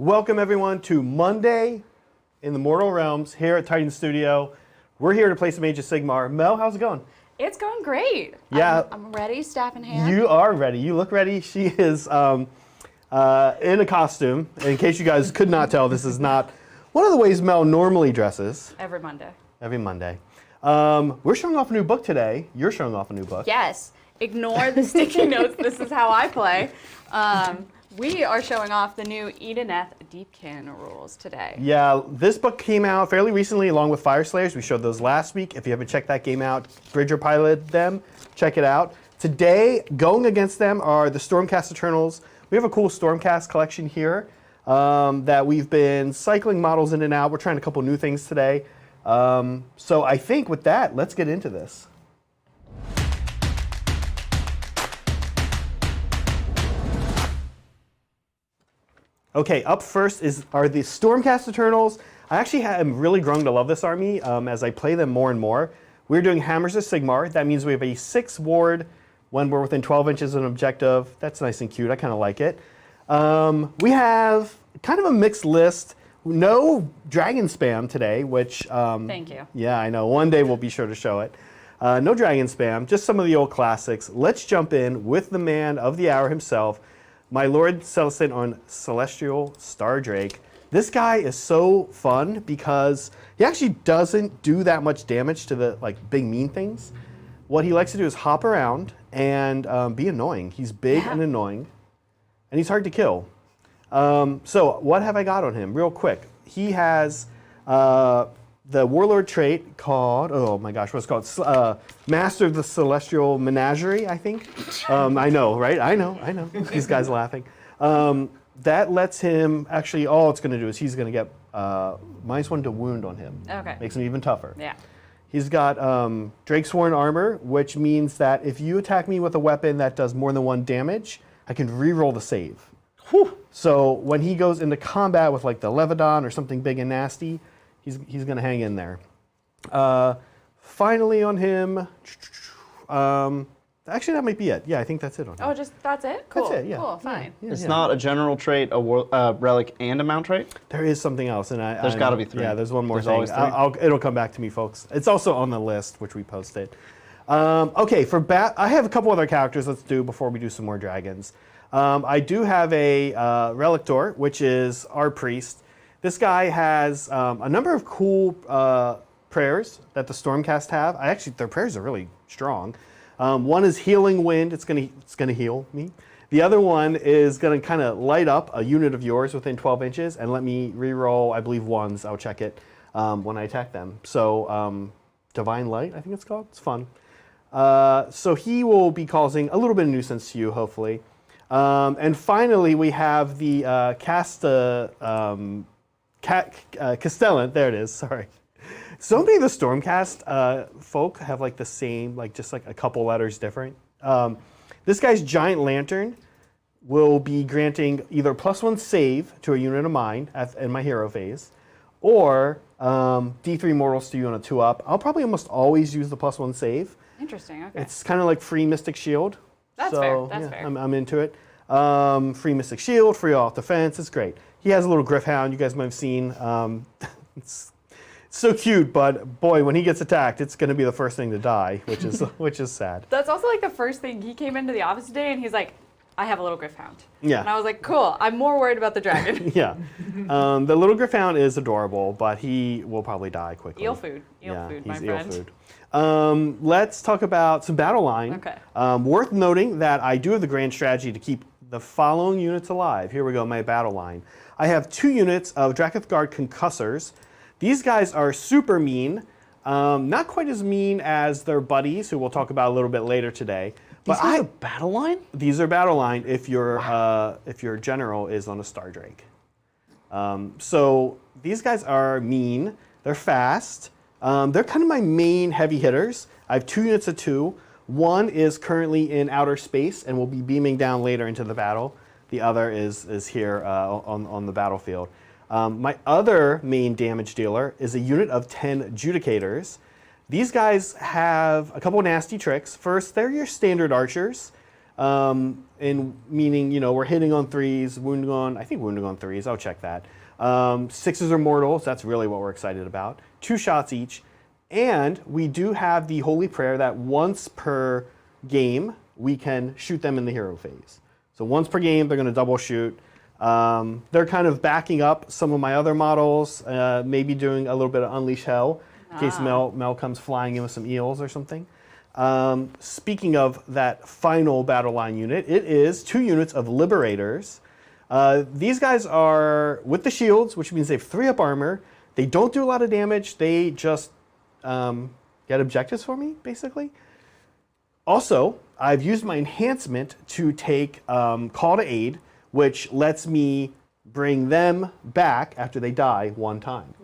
Welcome everyone to Monday in the Mortal Realms here at Titan Studio. We're here to play some Age of Sigmar. Mel, how's it going? It's going great. Yeah. I'm ready, staff in hand. You are ready. You look ready. She is in a costume. In case you guys could not tell, this is not one of the ways Mel normally dresses. Every Monday. Every Monday. We're showing off a new book today. You're showing off a new book. Yes. Ignore the sticky notes. This is how I play. We are showing off the new Idoneth Deepkin rules today. Yeah, this book came out fairly recently along with Fire Slayers. We showed those last week. If you haven't checked that game out, Bridger piloted them. Check it out. Today, going against them are the Stormcast Eternals. We have a cool Stormcast collection here that we've been cycling models in and out. We're trying a couple new things today. So I think with that, let's get into this. Okay, up first are the Stormcast Eternals. I actually am really growing to love this army as I play them more and more. We're doing Hammers of Sigmar. That means we have a 6 ward when we're within 12 inches of an objective. That's nice and cute. I kind of like it. We have kind of a mixed list. No dragon spam today, which... Thank you. Yeah, I know. One day we'll be sure to show it. No dragon spam, just some of the old classics. Let's jump in with the man of the hour himself, my Lord Celestin on Celestial Stardrake. This guy is so fun because he actually doesn't do that much damage to the big mean things. What he likes to do is hop around and be annoying. He's big and annoying, and he's hard to kill. So what have I got on him? Real quick. He has the Warlord trait called, oh my gosh, what's it called? Master of the Celestial Menagerie, I think. I know, right? I know. These guys laughing. That lets him, actually all it's going to do is he's going to get -1 to wound on him. Okay. Makes him even tougher. Yeah. He's got Drakesworn Armor, which means that if you attack me with a weapon that does more than 1 damage, I can re-roll the save. Whew. So when he goes into combat with the Leviathan or something big and nasty, he's going to hang in there. Finally on him, actually that might be it. Yeah, I think that's it on him. Oh, that's it? Cool. That's it, yeah. Cool, fine. Yeah, it's not a general trait, a relic, and a mount trait? There is something else. And there's got to be 3. Yeah, there's one more there's thing. Always 3. It'll come back to me, folks. It's also on the list, which we posted. Okay, I have a couple other characters let's do before we do some more dragons. I do have a Relictor, which is our priest. This guy has a number of cool prayers that the Stormcast have. Their prayers are really strong. One is Healing Wind. It's gonna heal me. The other one is gonna kind of light up a unit of yours within 12 inches and let me re-roll, I believe, 1s. I'll check it when I attack them. So Divine Light, I think it's called. It's fun. So he will be causing a little bit of nuisance to you, hopefully. And finally, we have the Castellan, there it is, sorry. So many of the Stormcast folk have the same, just a couple letters different. This guy's Giant Lantern will be granting either +1 save to a unit of mine in my hero phase, or D3 mortals to you on a 2-up. I'll probably almost always use the +1 save. Interesting, okay. It's kind of like free Mystic Shield. That's fair, that's fair. I'm into it. Free Mystic Shield, free off defense, it's great. He has a little Gryph-hound you guys might have seen. It's so cute, but boy, when he gets attacked, it's going to be the first thing to die, which is sad. That's also the first thing. He came into the office today and he's like, I have a little Gryph-hound. Yeah. And I was like, cool, I'm more worried about the dragon. Yeah. The little Gryph-hound is adorable, but he will probably die quickly. Eel food, my friend. Eel food. Let's talk about some battle line. Okay. Worth noting that I do have the grand strategy to keep the following units alive. Here we go, my battle line. I have 2 units of Draketh Guard Concussors. These guys are super mean. Not quite as mean as their buddies, who we'll talk about a little bit later today. These are battle line? These are battle line if your general is on a Stardrake. So these guys are mean. They're fast. They're kind of my main heavy hitters. I have 2 units of 2. One is currently in outer space and will be beaming down later into the battle. The other is here on the battlefield. My other main damage dealer is a unit of 10 Judicators. These guys have a couple nasty tricks. First, they're your standard archers. in meaning, we're hitting on 3s, wounding on 3s, I'll check that. 6s are mortals, that's really what we're excited about. 2 shots each. And we do have the Holy Prayer that once per game, we can shoot them in the hero phase. So once per game, they're going to double shoot. They're kind of backing up some of my other models, maybe doing a little bit of Unleash Hell, in case Mel comes flying in with some eels or something. Speaking of that final battle line unit, it is 2 units of Liberators. These guys are with the shields, which means they have 3 up armor. They don't do a lot of damage. They just get objectives for me, basically. Also, I've used my enhancement to take Call to Aid, which lets me bring them back after they die 1 time.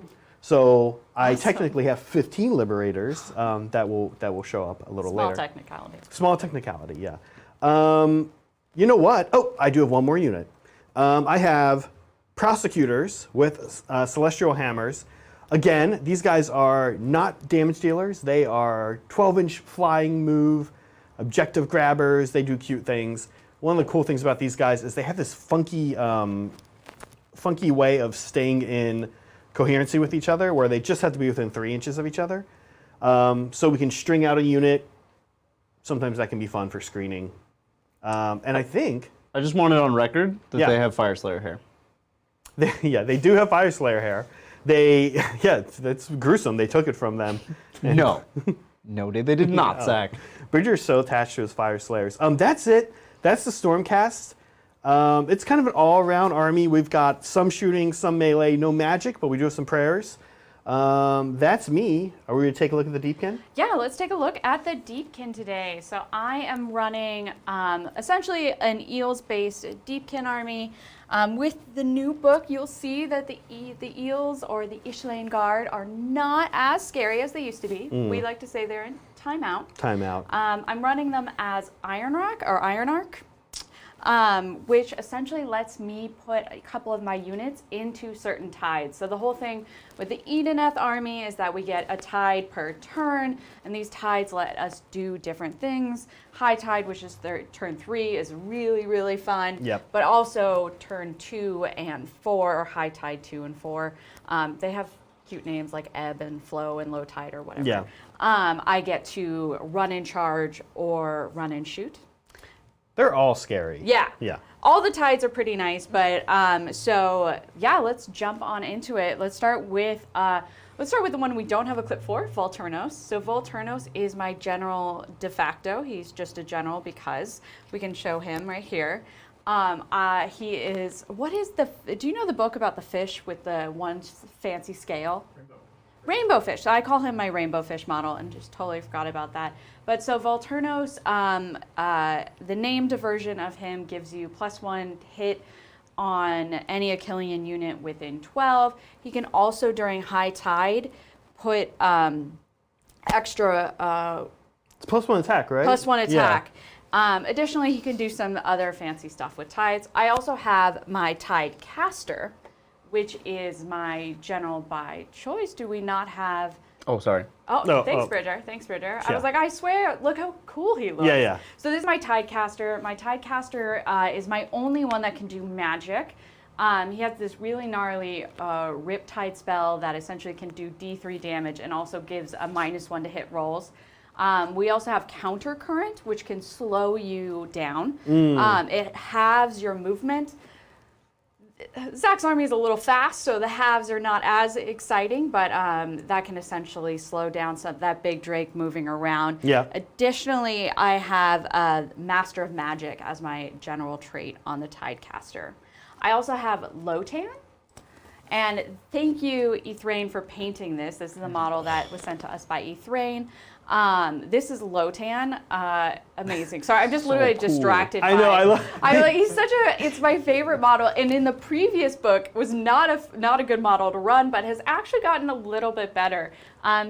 So I technically have 15 Liberators that will show up a little later. Small technicality. Small technicality, yeah. You know what? Oh, I do have 1 more unit. I have Prosecutors with Celestial Hammers. Again, these guys are not damage dealers. They are 12-inch flying move, objective grabbers. They do cute things. One of the cool things about these guys is they have this funky way of staying in coherency with each other, where they just have to be within 3 inches of each other. So we can string out a unit. Sometimes that can be fun for screening. And I think... I just want it on record that they have Fire Slayer hair. They do have Fire Slayer hair. That's gruesome. They took it from them. No. No, they did not, Zach. Bridger's so attached to his Fire Slayers. That's it. That's the Stormcast. It's kind of an all-around army. We've got some shooting, some melee, no magic, but we do have some prayers. That's me. Are we going to take a look at the Deepkin? Yeah, let's take a look at the Deepkin today. So I am running essentially an eels-based Deepkin army. With the new book, you'll see that the eels or the Ishlain Guard are not as scary as they used to be. We like to say they're in timeout. Timeout. I'm running them as Iron Arc, which essentially lets me put a couple of my units into certain tides. So the whole thing with the Idoneth army is that we get a tide per turn, and these tides let us do different things. High tide, which is their turn 3, is really, really fun. Yep. But also turn 2 and 4, or high tide 2 and 4. They have cute names like ebb and flow and low tide or whatever. Yeah. I get to run and charge or run and shoot. They're all scary. Yeah. Yeah. All the tides are pretty nice, but so yeah, let's jump on into it. Let's start with the one we don't have a clip for, Volturnos. So Volturnos is my general de facto. He's just a general because we can show him right here. He is, do you know the book about the fish with the one fancy scale? Rainbow fish. So I call him my rainbow fish model and just totally forgot about that. But so Volturnos, the named version of him gives you +1 hit on any Achillean unit within 12. He can also, during high tide, put extra... It's +1 attack, right? +1 attack. Yeah. Additionally, he can do some other fancy stuff with tides. I also have my Tide Caster, which is my general by choice. Do we not have... Oh, sorry. Oh, No, thanks, oh. Bridger. Thanks, Bridger. I Yeah. was like, I swear, look how cool he looks. Yeah, yeah. So this is my Tide Caster. My Tide Caster is my only one that can do magic. He has this really gnarly Riptide spell that essentially can do D3 damage and also gives a -1 to hit rolls. We also have Counter Current, which can slow you down. It halves your movement. Zach's army is a little fast, so the halves are not as exciting, but that can essentially slow down that big Drake moving around. Yeah. Additionally, I have Master of Magic as my general trait on the Tidecaster. I also have Lotan. And thank you, Ethrain, for painting this. This is a model that was sent to us by Ethrain. This is Lotan. Amazing. Sorry, I'm just literally cool. distracted. I know. He's it's my favorite model. And in the previous book was not a good model to run, but has actually gotten a little bit better.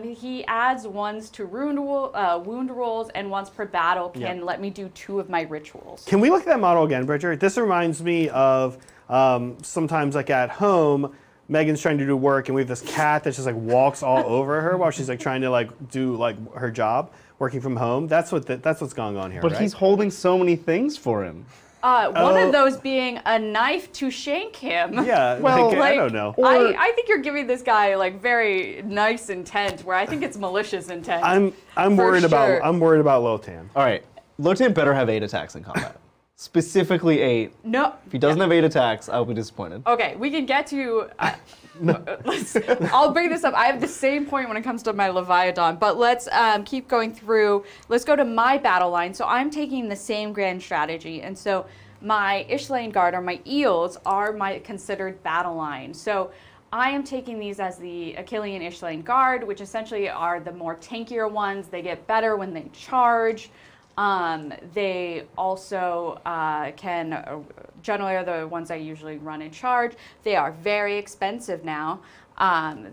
He adds ones to wound rolls, and once per battle can let me do 2 of my rituals. Can we look at that model again, Bridger? This reminds me of sometimes like at home, Megan's trying to do work and we have this cat that just like walks all over her while she's like trying to like do like her job. working from home. That's what's going on here. But right? he's holding so many things for him. One of those being a knife to shank him. Yeah. Well, I don't know. I think you're giving this guy like very nice intent, where I think it's malicious intent. I'm worried about Lotan. All right, Lotan better have 8 attacks in combat. Specifically 8. No. If he doesn't have 8 attacks, I'll be disappointed. Okay, we can get to. I'll bring this up. I have the same point when it comes to my Leviathan, but let's keep going through. Let's go to my battle line. So I'm taking the same grand strategy, and so my Ishlane Guard, or my eels, are my considered battle line. So I am taking these as the Achillean Ishlane Guard, which essentially are the more tankier ones. They get better when they charge. They also can generally are the ones I usually run in charge. They are very expensive now.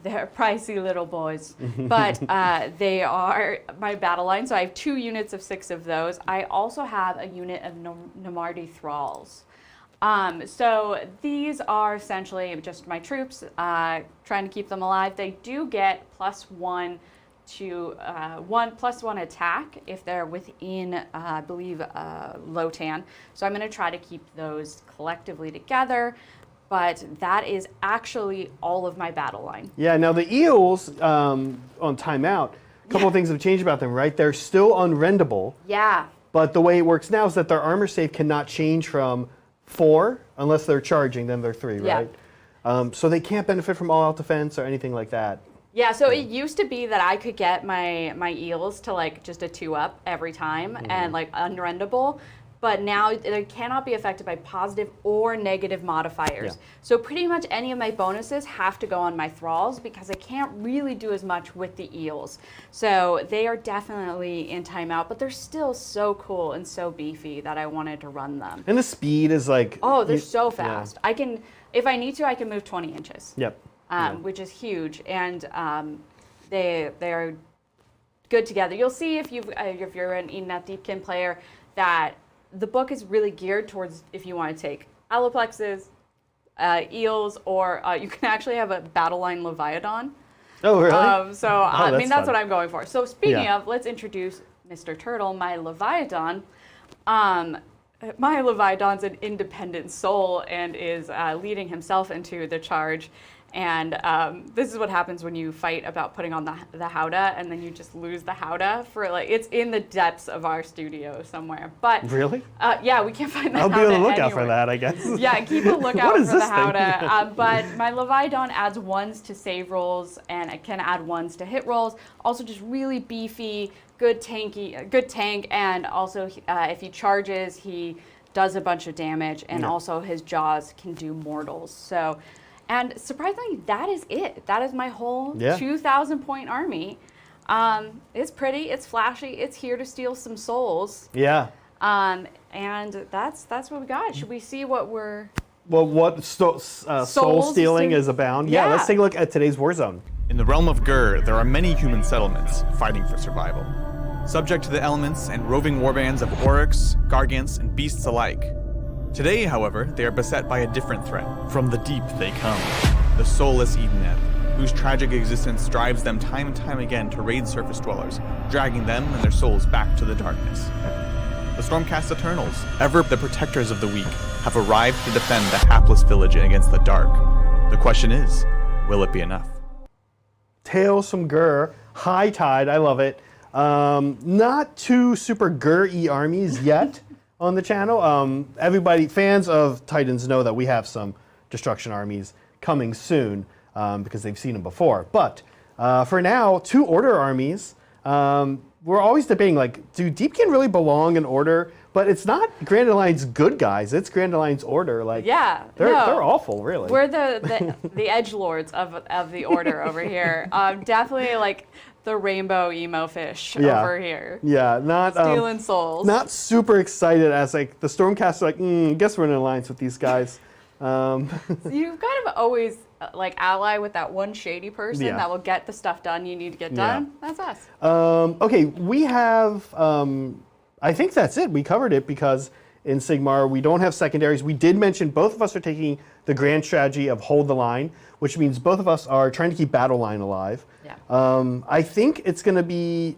They're pricey little boys, but they are my battle line. So I have 2 units of 6 of those. I also have a unit of Namardi Thralls. So these are essentially just my troops, trying to keep them alive. They do get +1 to +1 attack if they're within, I believe, Lotan. So I'm going to try to keep those collectively together. But that is actually all of my battle line. Yeah. Now the eels on timeout. A couple of things have changed about them, right? They're still unrendable. Yeah. But the way it works now is that their armor save cannot change from 4 unless they're charging. Then they're 3, Yeah. right? So they can't benefit from all-out defense or anything like that. Yeah, so it used to be that I could get my eels to like just a 2-up every time and like unrendable, but now they cannot be affected by positive or negative modifiers. Yeah. So pretty much any of my bonuses have to go on my thralls because I can't really do as much with the eels. So they are definitely in timeout, but they're still so cool and so beefy that I wanted to run them. And the speed is like... Oh, they're so fast. I can, if I need to, I can move 20 inches. Yep. Which is huge, and they are good together. You'll see if you're an Idoneth Deepkin player that the book is really geared towards if you want to take alloplexes, eels, or you can actually have a battle line Leviathan. Oh, really? I mean, that's fun. what I'm going for. So speaking Yeah. of, let's introduce Mr. Turtle, my Leviathan. My Leviathan's an independent soul and is leading himself into the charge. And this is what happens when you fight about putting on the Howdah, and then you just lose the Howdah for like, it's in the depths of our studio somewhere. But Really? yeah, we can't find the I'll Howdah be on the lookout anywhere. for that, I guess. Yeah, keep a lookout What is for the this thing? Howdah. But my Leviathan adds 1s to save rolls, and it can add 1s to hit rolls. Also, just really beefy, good tank, and also if he charges, he does a bunch of damage, and also his jaws can do mortals. So. And surprisingly, that is it. That is my whole 2,000-point army. It's pretty, it's flashy, it's here to steal some souls. Yeah. And that's what we got. Should we see what we're... Well, what soul stealing is abound? Yeah, let's take a look at today's war zone. In the realm of Gur, there are many human settlements fighting for survival. Subject to the elements and roving warbands of Oryx, Gargants, and beasts alike. Today, however, they are beset by a different threat. From the deep they come. The soulless Idoneth, whose tragic existence drives them time and time again to raid surface dwellers, dragging them and their souls back to the darkness. The Stormcast Eternals, ever the protectors of the weak, have arrived to defend the hapless village against the dark. The question is, will it be enough? Tales from Gur, High Tide, I love it. Not 2 super Gur-y armies yet. On the channel. Everybody, fans of Titans know that we have some destruction armies coming soon because they've seen them before. But for now, 2 order armies. We're always debating, like, do Deepkin really belong in order? But it's not Grand Alliance good guys. It's Grand Alliance order. Like, Yeah, they're awful, really. We're the edgelords of the order over here. Definitely like the rainbow emo fish over here. Yeah, not stealing souls. Not super excited as like the Stormcast are like, I guess we're in an alliance with these guys. You've kind of always like ally with that one shady person that will get the stuff done you need to get done. That's us. Okay, we have. I think that's it. We covered it because in Sigmar we don't have secondaries. We did mention both of us are taking the grand strategy of hold the line, which means both of us are trying to keep battle line alive. Yeah. I think it's going to be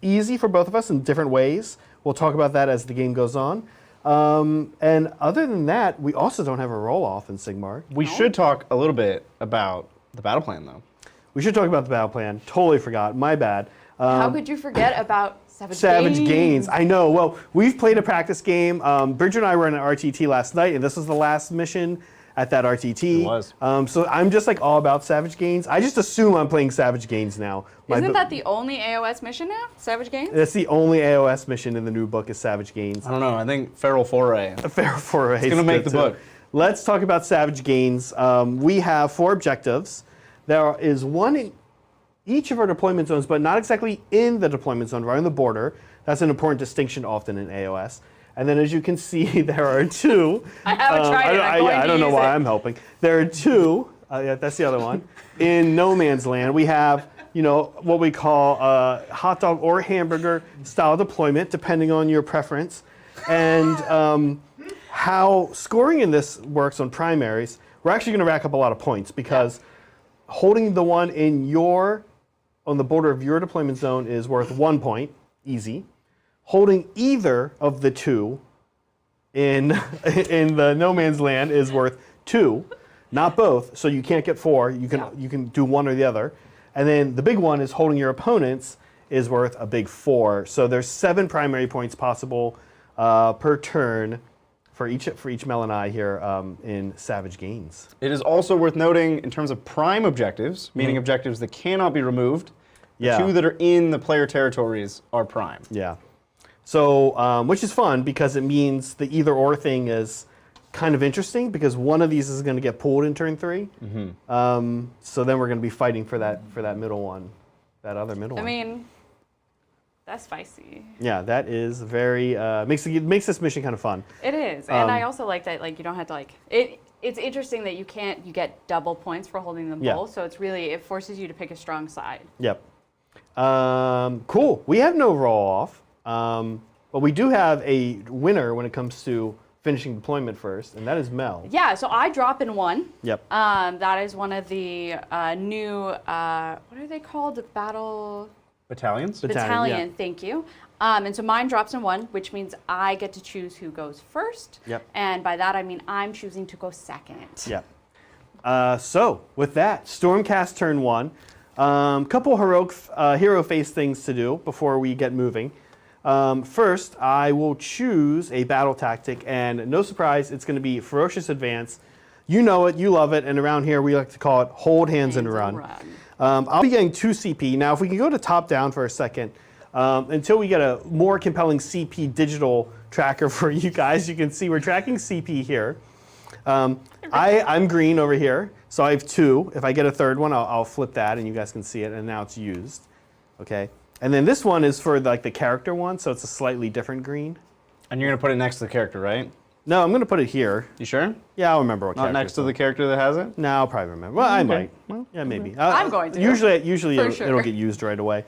easy for both of us in different ways. We'll talk about that as the game goes on. And other than that, we also don't have a roll-off in Sigmar. We should talk a little bit about the battle plan, though. We should talk about the battle plan. Totally forgot. My bad. How could you forget about Savage Gains. I know. Well, we've played a practice game. Bridger and I were in an RTT last night, and this was the last mission at that RTT. It was. So I'm just like all about Savage Gains. I just assume I'm playing Savage Gains now. Isn't that the only AOS mission now? Savage Gains? That's the only AOS mission in the new book is Savage Gains. I don't know. I think Feral Foray. A fair foray. It's going to make the book. Let's talk about Savage Gains. We have 4 objectives. There is one in each of our deployment zones, but not exactly in the deployment zone, right on the border. That's an important distinction often in AOS. And then as you can see, there are 2. I haven't tried it. I don't know why I'm helping. There are 2, that's the other one, in No Man's Land. We have, what we call hot dog or hamburger style deployment, depending on your preference. And how scoring in this works on primaries, we're actually going to rack up a lot of points because holding the one on the border of your deployment zone is worth 1 point, easy. Holding either of the 2 in the No Man's Land is worth 2, not both. So you can't get 4. You can do one or the other. And then the big one is holding your opponents is worth a big 4. So there's 7 primary points possible per turn for each Mel and I here in Savage Gains. It is also worth noting in terms of prime objectives, meaning objectives that cannot be removed. The 2 that are in the player territories are prime. Yeah. So, which is fun because it means the either or thing is kind of interesting because one of these is going to get pulled in turn 3. So then we're going to be fighting for that middle one, that other middle one. I mean, that's spicy. Yeah, that is very makes this mission kind of fun. It is, and I also like that you don't have to It's interesting that you get double points for holding them both. So it forces you to pick a strong side. Yep. Cool. We have no roll off, but we do have a winner when it comes to finishing deployment first, and that is Mel. Yeah. So I drop in 1. Yep. That is one of the new what are they called? The Battalions? Battalion. Yeah. Thank you. And so mine drops in 1, which means I get to choose who goes first. Yep. And by that I mean I'm choosing to go second. Yep. So with that, Stormcast Turn 1. Couple heroic hero face things to do before we get moving. First, I will choose a battle tactic, and no surprise, it's going to be Ferocious Advance. You know it, you love it, and around here we like to call it Hold Hands and Run. I'll be getting 2 CP. Now, if we can go to top down for a second, until we get a more compelling CP digital tracker for you guys, you can see we're tracking CP here. I'm green over here, so I have 2. If I get a third one, I'll flip that, and you guys can see it, and now it's used. Okay, and then this one is for the character one, so it's a slightly different green. And you're going to put it next to the character, right? No, I'm going to put it here. You sure? Yeah, I'll remember what Not character. next to the character that has it? No, I'll probably remember. Well, I Okay. might. Well, Yeah, maybe. I'm going to. Usually For sure. it'll get used right away.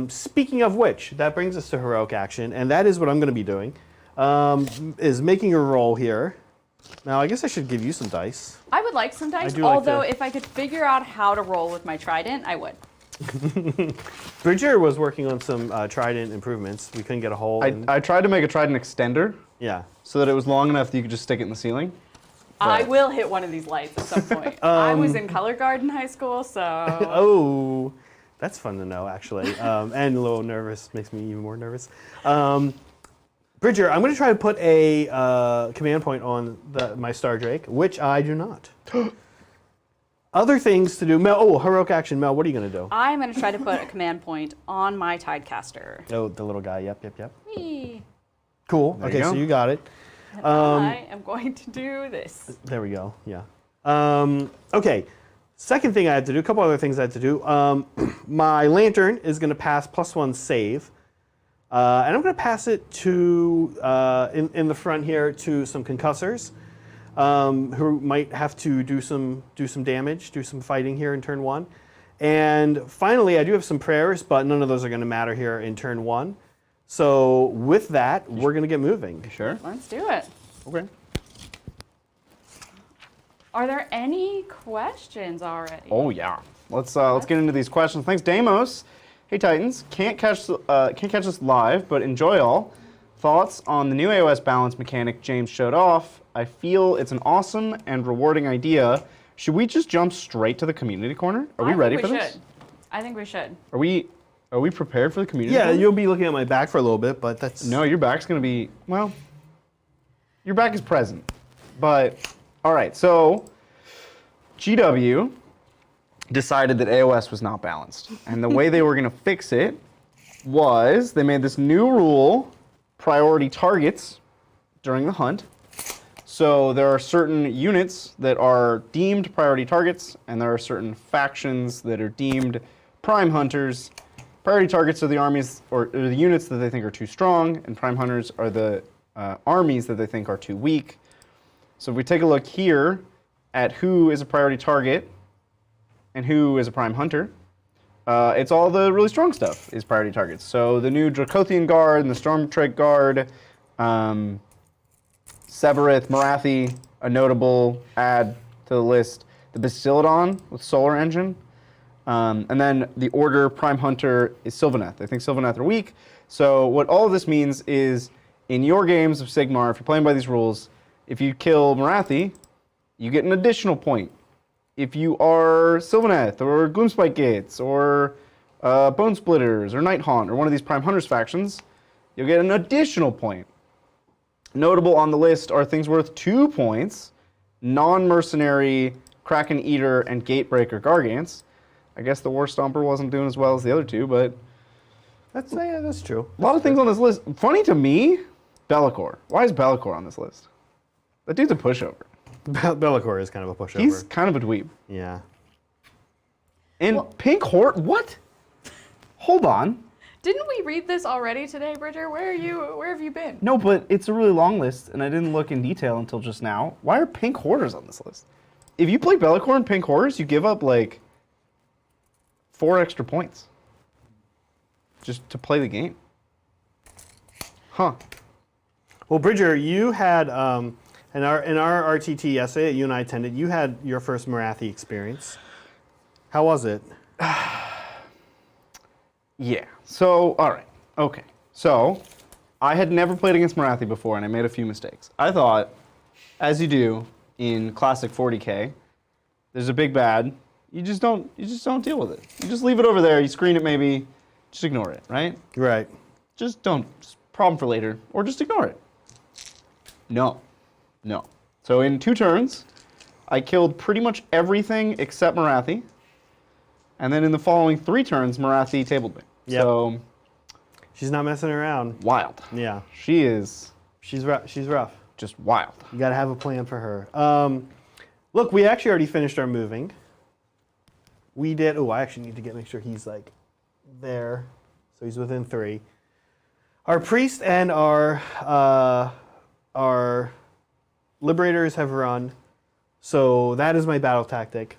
Speaking of which, that brings us to heroic action, and that is what I'm going to be doing, is making a roll here. Now, I guess I should give you some dice. I would like some dice, do like although to- if I could figure out how to roll with my trident, I would. Bridger was working on some trident improvements. We couldn't get a hole. I tried to make a trident extender Yeah. so that it was long enough that you could just stick it in the ceiling. I will hit one of these lights at some point. I was in color guard in high school, so Oh, that's fun to know, actually. And a little nervous. Makes me even more nervous. Bridger, I'm going to try to put a command point on my Star Drake, which I do not. Other things to do. Mel, heroic action. Mel, what are you going to do? I'm going to try to put a command point on my Tidecaster. Oh, the little guy. Yep. Whee! Cool. There you Okay, go. so you got it. I am going to do this. There we go. Yeah. Okay. Second thing I had to do. A couple other things I had to do. My lantern is going to pass +1 save. And I'm going to pass it to, in the front here, to some concussors who might have to do some damage, do some fighting here in turn 1. And finally, I do have some prayers, but none of those are going to matter here in turn 1. So with that, we're going to get moving. You sure? Let's do it. Okay. Are there any questions already? Oh yeah. Let's get into these questions. Thanks, Deimos. Hey Titans, can't catch us live, but enjoy all. Thoughts on the new AOS balance mechanic James showed off? I feel it's an awesome and rewarding idea. Should we just jump straight to the community corner? Are we ready for this? I think we should. Are we prepared for the community Yeah, corner? you'll be looking at my back for a little bit, but that's... No, your back's going to be, well, your back is present. But, all right, so GW decided that AOS was not balanced. And the way they were going to fix it was they made this new rule, priority targets during the hunt. So there are certain units that are deemed priority targets, and there are certain factions that are deemed prime hunters. Priority targets are the armies or the units that they think are too strong, and prime hunters are the armies that they think are too weak. So if we take a look here at who is a priority target and who is a prime hunter, it's all the really strong stuff is priority targets. So the new Dracothian Guard and the Stormtrek Guard, Severith, Marathi, a notable add to the list. The Basilodon with Solar Engine. And then the Order Prime Hunter is Sylvaneth. I think Sylvaneth are weak. So what all of this means is in your games of Sigmar, if you're playing by these rules, if you kill Marathi, you get an additional point. If you are Sylvaneth or Gloomspike Gates or Bone Splitters or Nighthaunt or one of these Prime Hunters factions, you'll get an additional point. Notable on the list are things worth 2 points, non-mercenary Kraken Eater and Gatebreaker Gargants. I guess the War Stomper wasn't doing as well as the other two, but That's true. a lot of things on this list. Funny to me, Be'lakor. Why is Be'lakor on this list? That dude's a pushover. Be'lakor is kind of a pushover. He's kind of a dweeb. Yeah. And Pink Horde, what? Hold on. Didn't we read this already today, Bridger? Where have you been? No, but it's a really long list, and I didn't look in detail until just now. Why are Pink Hoarders on this list? If you play Be'lakor and Pink Hoarders, you give up like 4 extra points just to play the game. Huh. Well, Bridger, you had in our RTT yesterday that you and I attended, you had your first Marathi experience. How was it? Yeah. So, all right. Okay. So, I had never played against Marathi before, and I made a few mistakes. I thought, as you do in classic 40K, there's a big bad. You just don't deal with it. You just leave it over there. You screen it maybe. Just ignore it, right? Right. Just don't. Just problem for later, or just ignore it. No. So in 2 turns, I killed pretty much everything except Marathi. And then in the following 3 turns, Marathi tabled me. Yep. So She's not messing around. wild. Yeah. She's She's rough. just wild. You got to have a plan for her. Look, we actually already finished our moving. We did. Oh, I actually need to make sure he's like there. So he's within 3. Our priest and our liberators have run. So that is my battle tactic.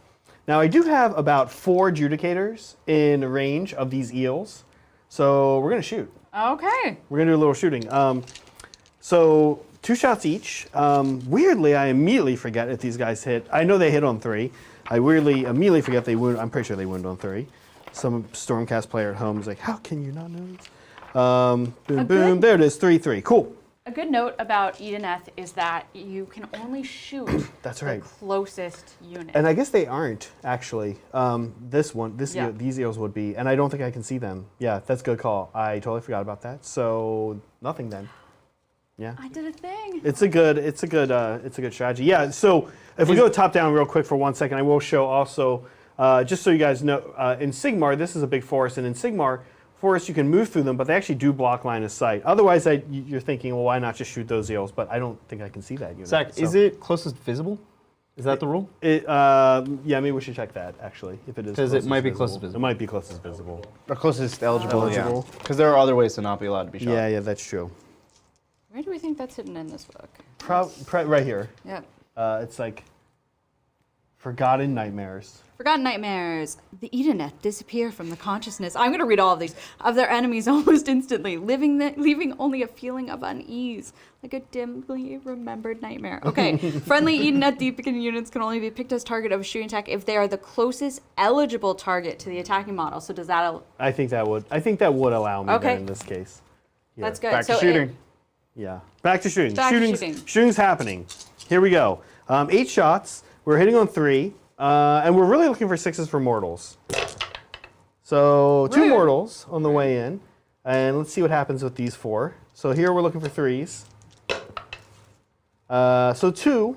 Now I do have about 4 judicators in range of these eels. So we're gonna shoot. Okay. We're gonna do a little shooting. So 2 shots each. Weirdly, I immediately forget if these guys hit. I know they hit on 3. I weirdly immediately forget they wound. I'm pretty sure they wound on 3. Some Stormcast player at home is like, how can you not know this? Boom, boom. There it is. 3-3. Cool. A good note about Idoneth is that you can only shoot That's the right. closest unit. And I guess they aren't actually. Yeah. These eels would be, and I don't think I can see them. Yeah, that's a good call. I totally forgot about that. So nothing then. Yeah. I did a thing. It's a good strategy. Yeah. So if we go top down real quick for 1 second, I will show also, just so you guys know, in Sigmar this is a big forest, and in Sigmar forests you can move through them, but they actually do block line of sight. Otherwise, you're thinking, well, why not just shoot those eels? But I don't think I can see that unit. Zach, so. is it closest visible? Is that the rule? Yeah, maybe we should check that actually. If it is, Because it might be closest visible. It might be closest visible. Or closest eligible, Eligible. yeah. Because there are other ways to not be allowed to be shot. Yeah, that's true. Where do we think that's hidden in this book? Right here. Yeah. It's like Forgotten Nightmares. Forgotten Nightmares. The Idoneth disappear from the consciousness. I'm going to read all of these. Of their enemies almost instantly, leaving only a feeling of unease, like a dimly remembered nightmare. Okay. Friendly Idoneth Deepkin units can only be picked as target of a shooting attack if they are the closest eligible target to the attacking model. So does that? I think that would allow me then in this case. Yeah. That's good. Back to shooting. Yeah. Back to shooting. Back to shooting. Shooting's happening. Here we go. 8 shots. We're hitting on 3. And we're really looking for 6s for mortals. So 2 mortals on the way in. And let's see what happens with these 4. So here we're looking for 3s. So 2.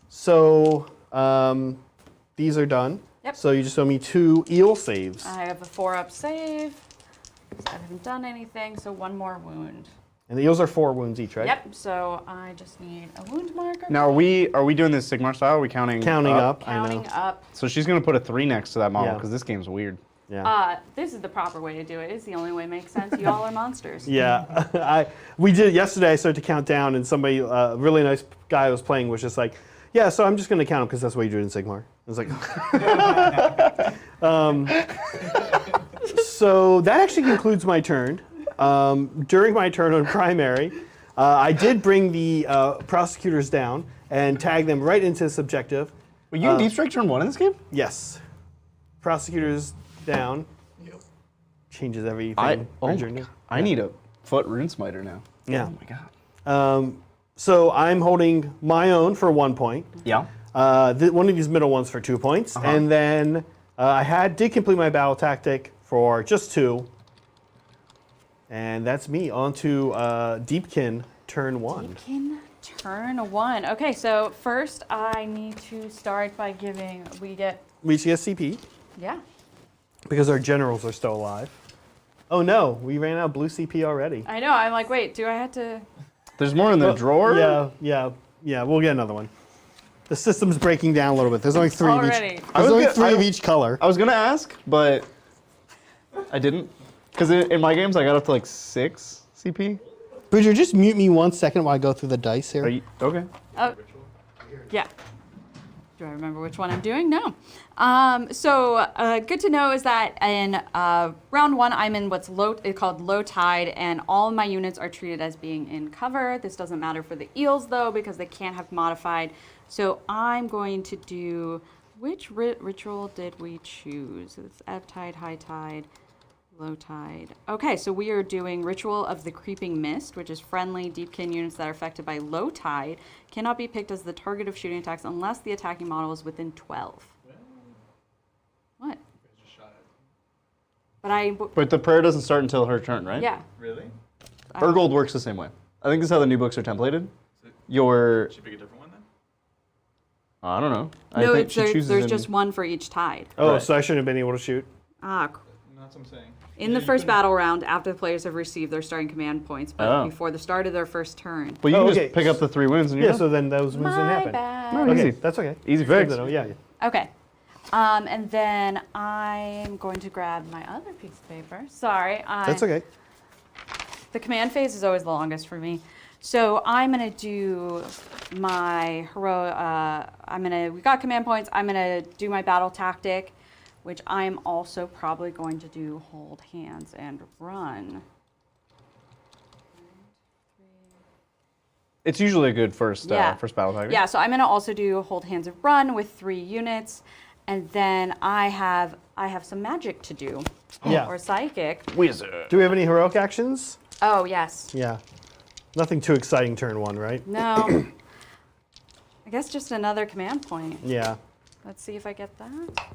So these are done. Yep. So you just owe me 2 eel saves. I have a 4-up save. I haven't done anything, so 1 more wound. And the eels are 4 wounds each, right? Yep. So I just need a wound marker. Now, are we doing this Sigmar style? Are we counting Up, Counting I know. up. So she's going to put a 3 next to that model Yeah. because this game's weird. Yeah. This is the proper way to do it. It's the only way it makes sense. You all are monsters. Yeah, we did yesterday. I started to count down, and somebody, a really nice guy I was playing, was just like, "Yeah, so I'm just going to count them because that's what you do in Sigmar." I was like, so that actually concludes my turn. During my turn on primary, I did bring the prosecutors down and tag them right into this objective. Were you Deep Strike turn 1 in this game? Yes, prosecutors down. Changes everything. I need a foot rune smiter now. Yeah. Oh my god. So I'm holding my own for 1 point. Yeah. One of these middle ones for 2 points, and then I did complete my battle tactic for just 2, and that's me. On to Deepkin turn 1. Deepkin turn 1. Okay, so first I need to start by giving. We each get CP Yeah. because our generals are still alive. Oh no, we ran out of blue CP already. I know. I'm like, wait, do I have to? There's more in the drawer? Yeah. We'll get another one. The system's breaking down a little bit. There's only 3 Already. of each. There's only 3 of each color. I was going to ask, but I didn't. Because in my games, I got up to like 6 CP. Bridger, just mute me 1 second while I go through the dice here. Are you, okay. Oh, yeah. Do I remember which one I'm doing? No. So good to know is that in round 1, I'm in what's called low tide, and all of my units are treated as being in cover. This doesn't matter for the eels though, because they can't have modified. So I'm going to do, which ritual did we choose? It's ebb tide, high tide, low tide. Okay, so we are doing Ritual of the Creeping Mist, which is friendly Deepkin units that are affected by low tide cannot be picked as the target of shooting attacks unless the attacking model is within 12. What? But the prayer doesn't start until her turn, right? Yeah. Really? Urgold works the same way. I think this is how the new books are templated. Should she pick a different one then? I don't know. No, I think she chooses there's just one for each tide. Oh, Right. so I shouldn't have been able to shoot. That's what I'm saying. In the first battle round, after the players have received their starting command points, but before the start of their first turn. Well, you Oh, can okay. just pick up the 3 wins and you're Yeah, done. so then those moves didn't My happen. bad. No, Okay, easy. that's okay. Easy Good fix. to know. Yeah. Okay. And then I'm going to grab my other piece of paper. Sorry. That's okay. The command phase is always the longest for me. So I'm going to do my heroic, we got command points. I'm going to do my battle tactic, which I'm also probably going to do hold hands and run. It's usually a good first battle tactic. Yeah, so I'm going to also do hold hands and run with 3 units. And then I have some magic to do. Yeah. Or psychic. Wizard. Do we have any heroic actions? Oh, yes. Yeah. Nothing too exciting turn 1, right? No. I guess just another command point. Yeah. Let's see if I get that.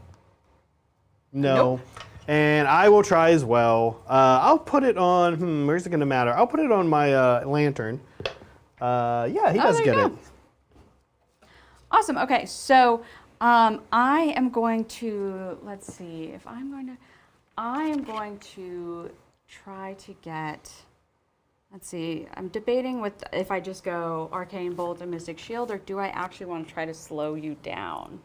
No. Nope. And I will try as well. I'll put it on, where's it going to matter? I'll put it on my lantern. Yeah, he does there you get it. go. Awesome. Okay, so I am going to, let's see, I am going to try to get, let's see, I'm debating with if I just go Arcane Bolt and Mystic Shield, or do I actually want to try to slow you down?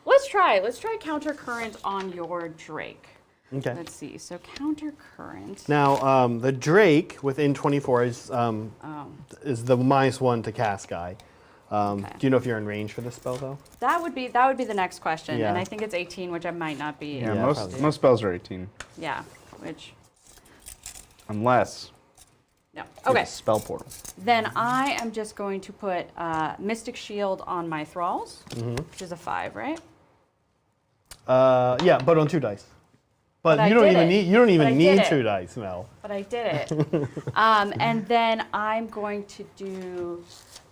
Let's try Counter Current on your Drake. Okay. Let's see, so Counter Current. Now, the Drake within 24 is the -1 to cast guy. Okay. Do you know if you're in range for this spell though? That would be the next question, Yeah. and I think it's 18, which I might not be. Yeah, Yeah, most probably. most spells are 18, Yeah, which unless no. it's Okay, a spell portal. then I am just going to put Mystic Shield on my thralls, which is a 5, right? Yeah, but on 2 dice. But I you don't did even it. need you don't But even I need did it. 2 dice, Mel. But I did it. And then I'm going to do.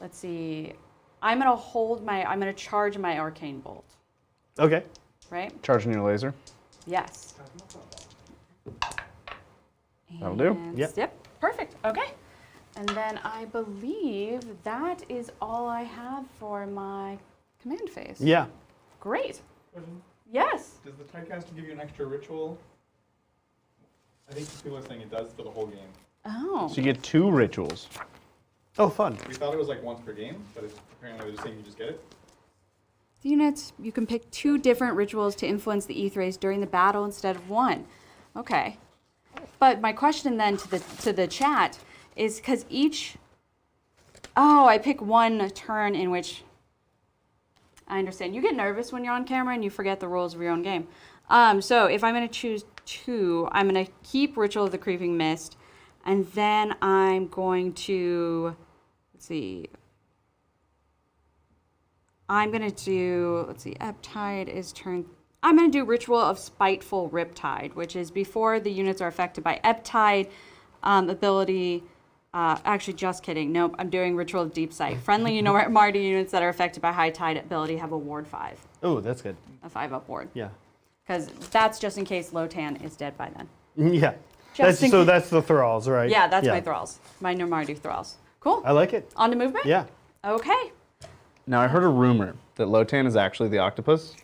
Let's see. I'm gonna charge my arcane bolt. Okay. Right? Charging your laser. Yes. That'll do. And- Yep. Yep. Perfect. Okay. And then I believe that is all I have for my command phase. Yeah. Great. Yes. Does the typecast give you an extra ritual? I think people are saying it does for the whole game. Oh. So you get 2 rituals. Oh, fun. We thought it was like once per game, but apparently they're just saying you just get it. Units, you can pick 2 different rituals to influence the Aethrace during the battle instead of 1. Okay. But my question then to the chat is because each. Oh, I pick 1 turn in which. I understand. You get nervous when you're on camera and you forget the rules of your own game. So if I'm going to choose 2, I'm going to keep Ritual of the Creeping Mist, and then I'm going to. Let's see. I'm going to do, let's see, Eptide is turn. I'm going to do Ritual of Spiteful Riptide, which is before the units are affected by Eptide ability. Actually, just kidding. Nope, I'm doing Ritual of Deep Sight. Friendly Marty units that are affected by High Tide ability have a ward 5, Oh, that's good. a 5-up ward. Yeah. Because that's just in case Lotan is dead by then. Yeah. Just in So case- that's the thralls, right? Yeah, that's my thralls. My Nomardi thralls. Cool. I like it. On to movement? Yeah. Okay. Now I heard a rumor that Lotan is actually the octopus,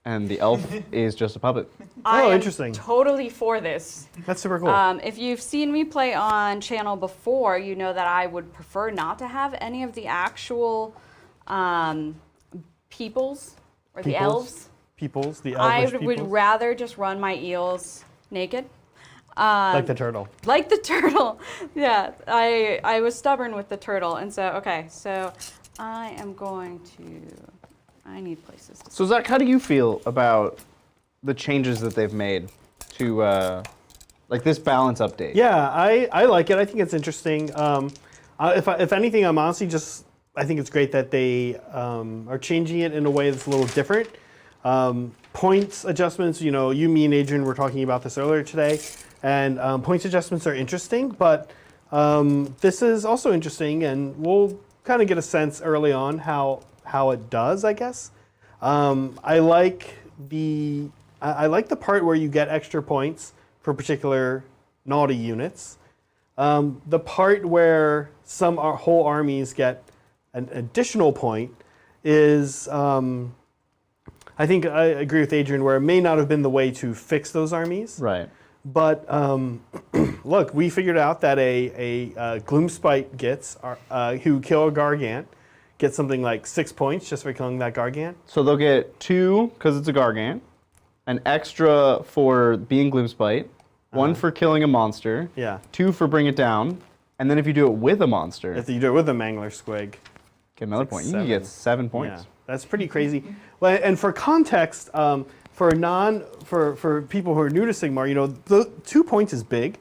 and the elf is just a puppet. I am interesting. Totally for this. That's super cool. If you've seen me play on channel before, you know that I would prefer not to have any of the actual peoples or the elves. Peoples, the I elvish would peoples. rather just run my eels naked. Like the turtle. Like the turtle. Yeah, I was stubborn with the turtle. And so, okay, so I am going to, I need places to. So Zach, how do you feel about the changes that they've made to like this balance update? Yeah, I like it. I think it's interesting. If anything, I'm honestly just, I think it's great that they are changing it in a way that's a little different. Points adjustments, you know, you, me, and Adrian were talking about this earlier today, and points adjustments are interesting, but this is also interesting, and we'll kind of get a sense early on how it does, I guess. I like the part where you get extra points for particular naughty units. The part where some whole armies get an additional point is, I think I agree with Adrian, where it may not have been the way to fix those armies. Right. But look, we figured out that a Gloomspite gets, who kill a Gargant, gets something like 6 points just for killing that Gargant. So they'll get 2 because it's a Gargant, an extra for being Gloomspite, 1 for killing a monster, Yeah. 2 for bring it down, and then if you do it with a monster, If you do it with a Mangler Squig. get another point. You can get 7 points. Yeah, that's pretty crazy. Well, and for context, for people who are new to Sigmar, you know, the 2 points is big.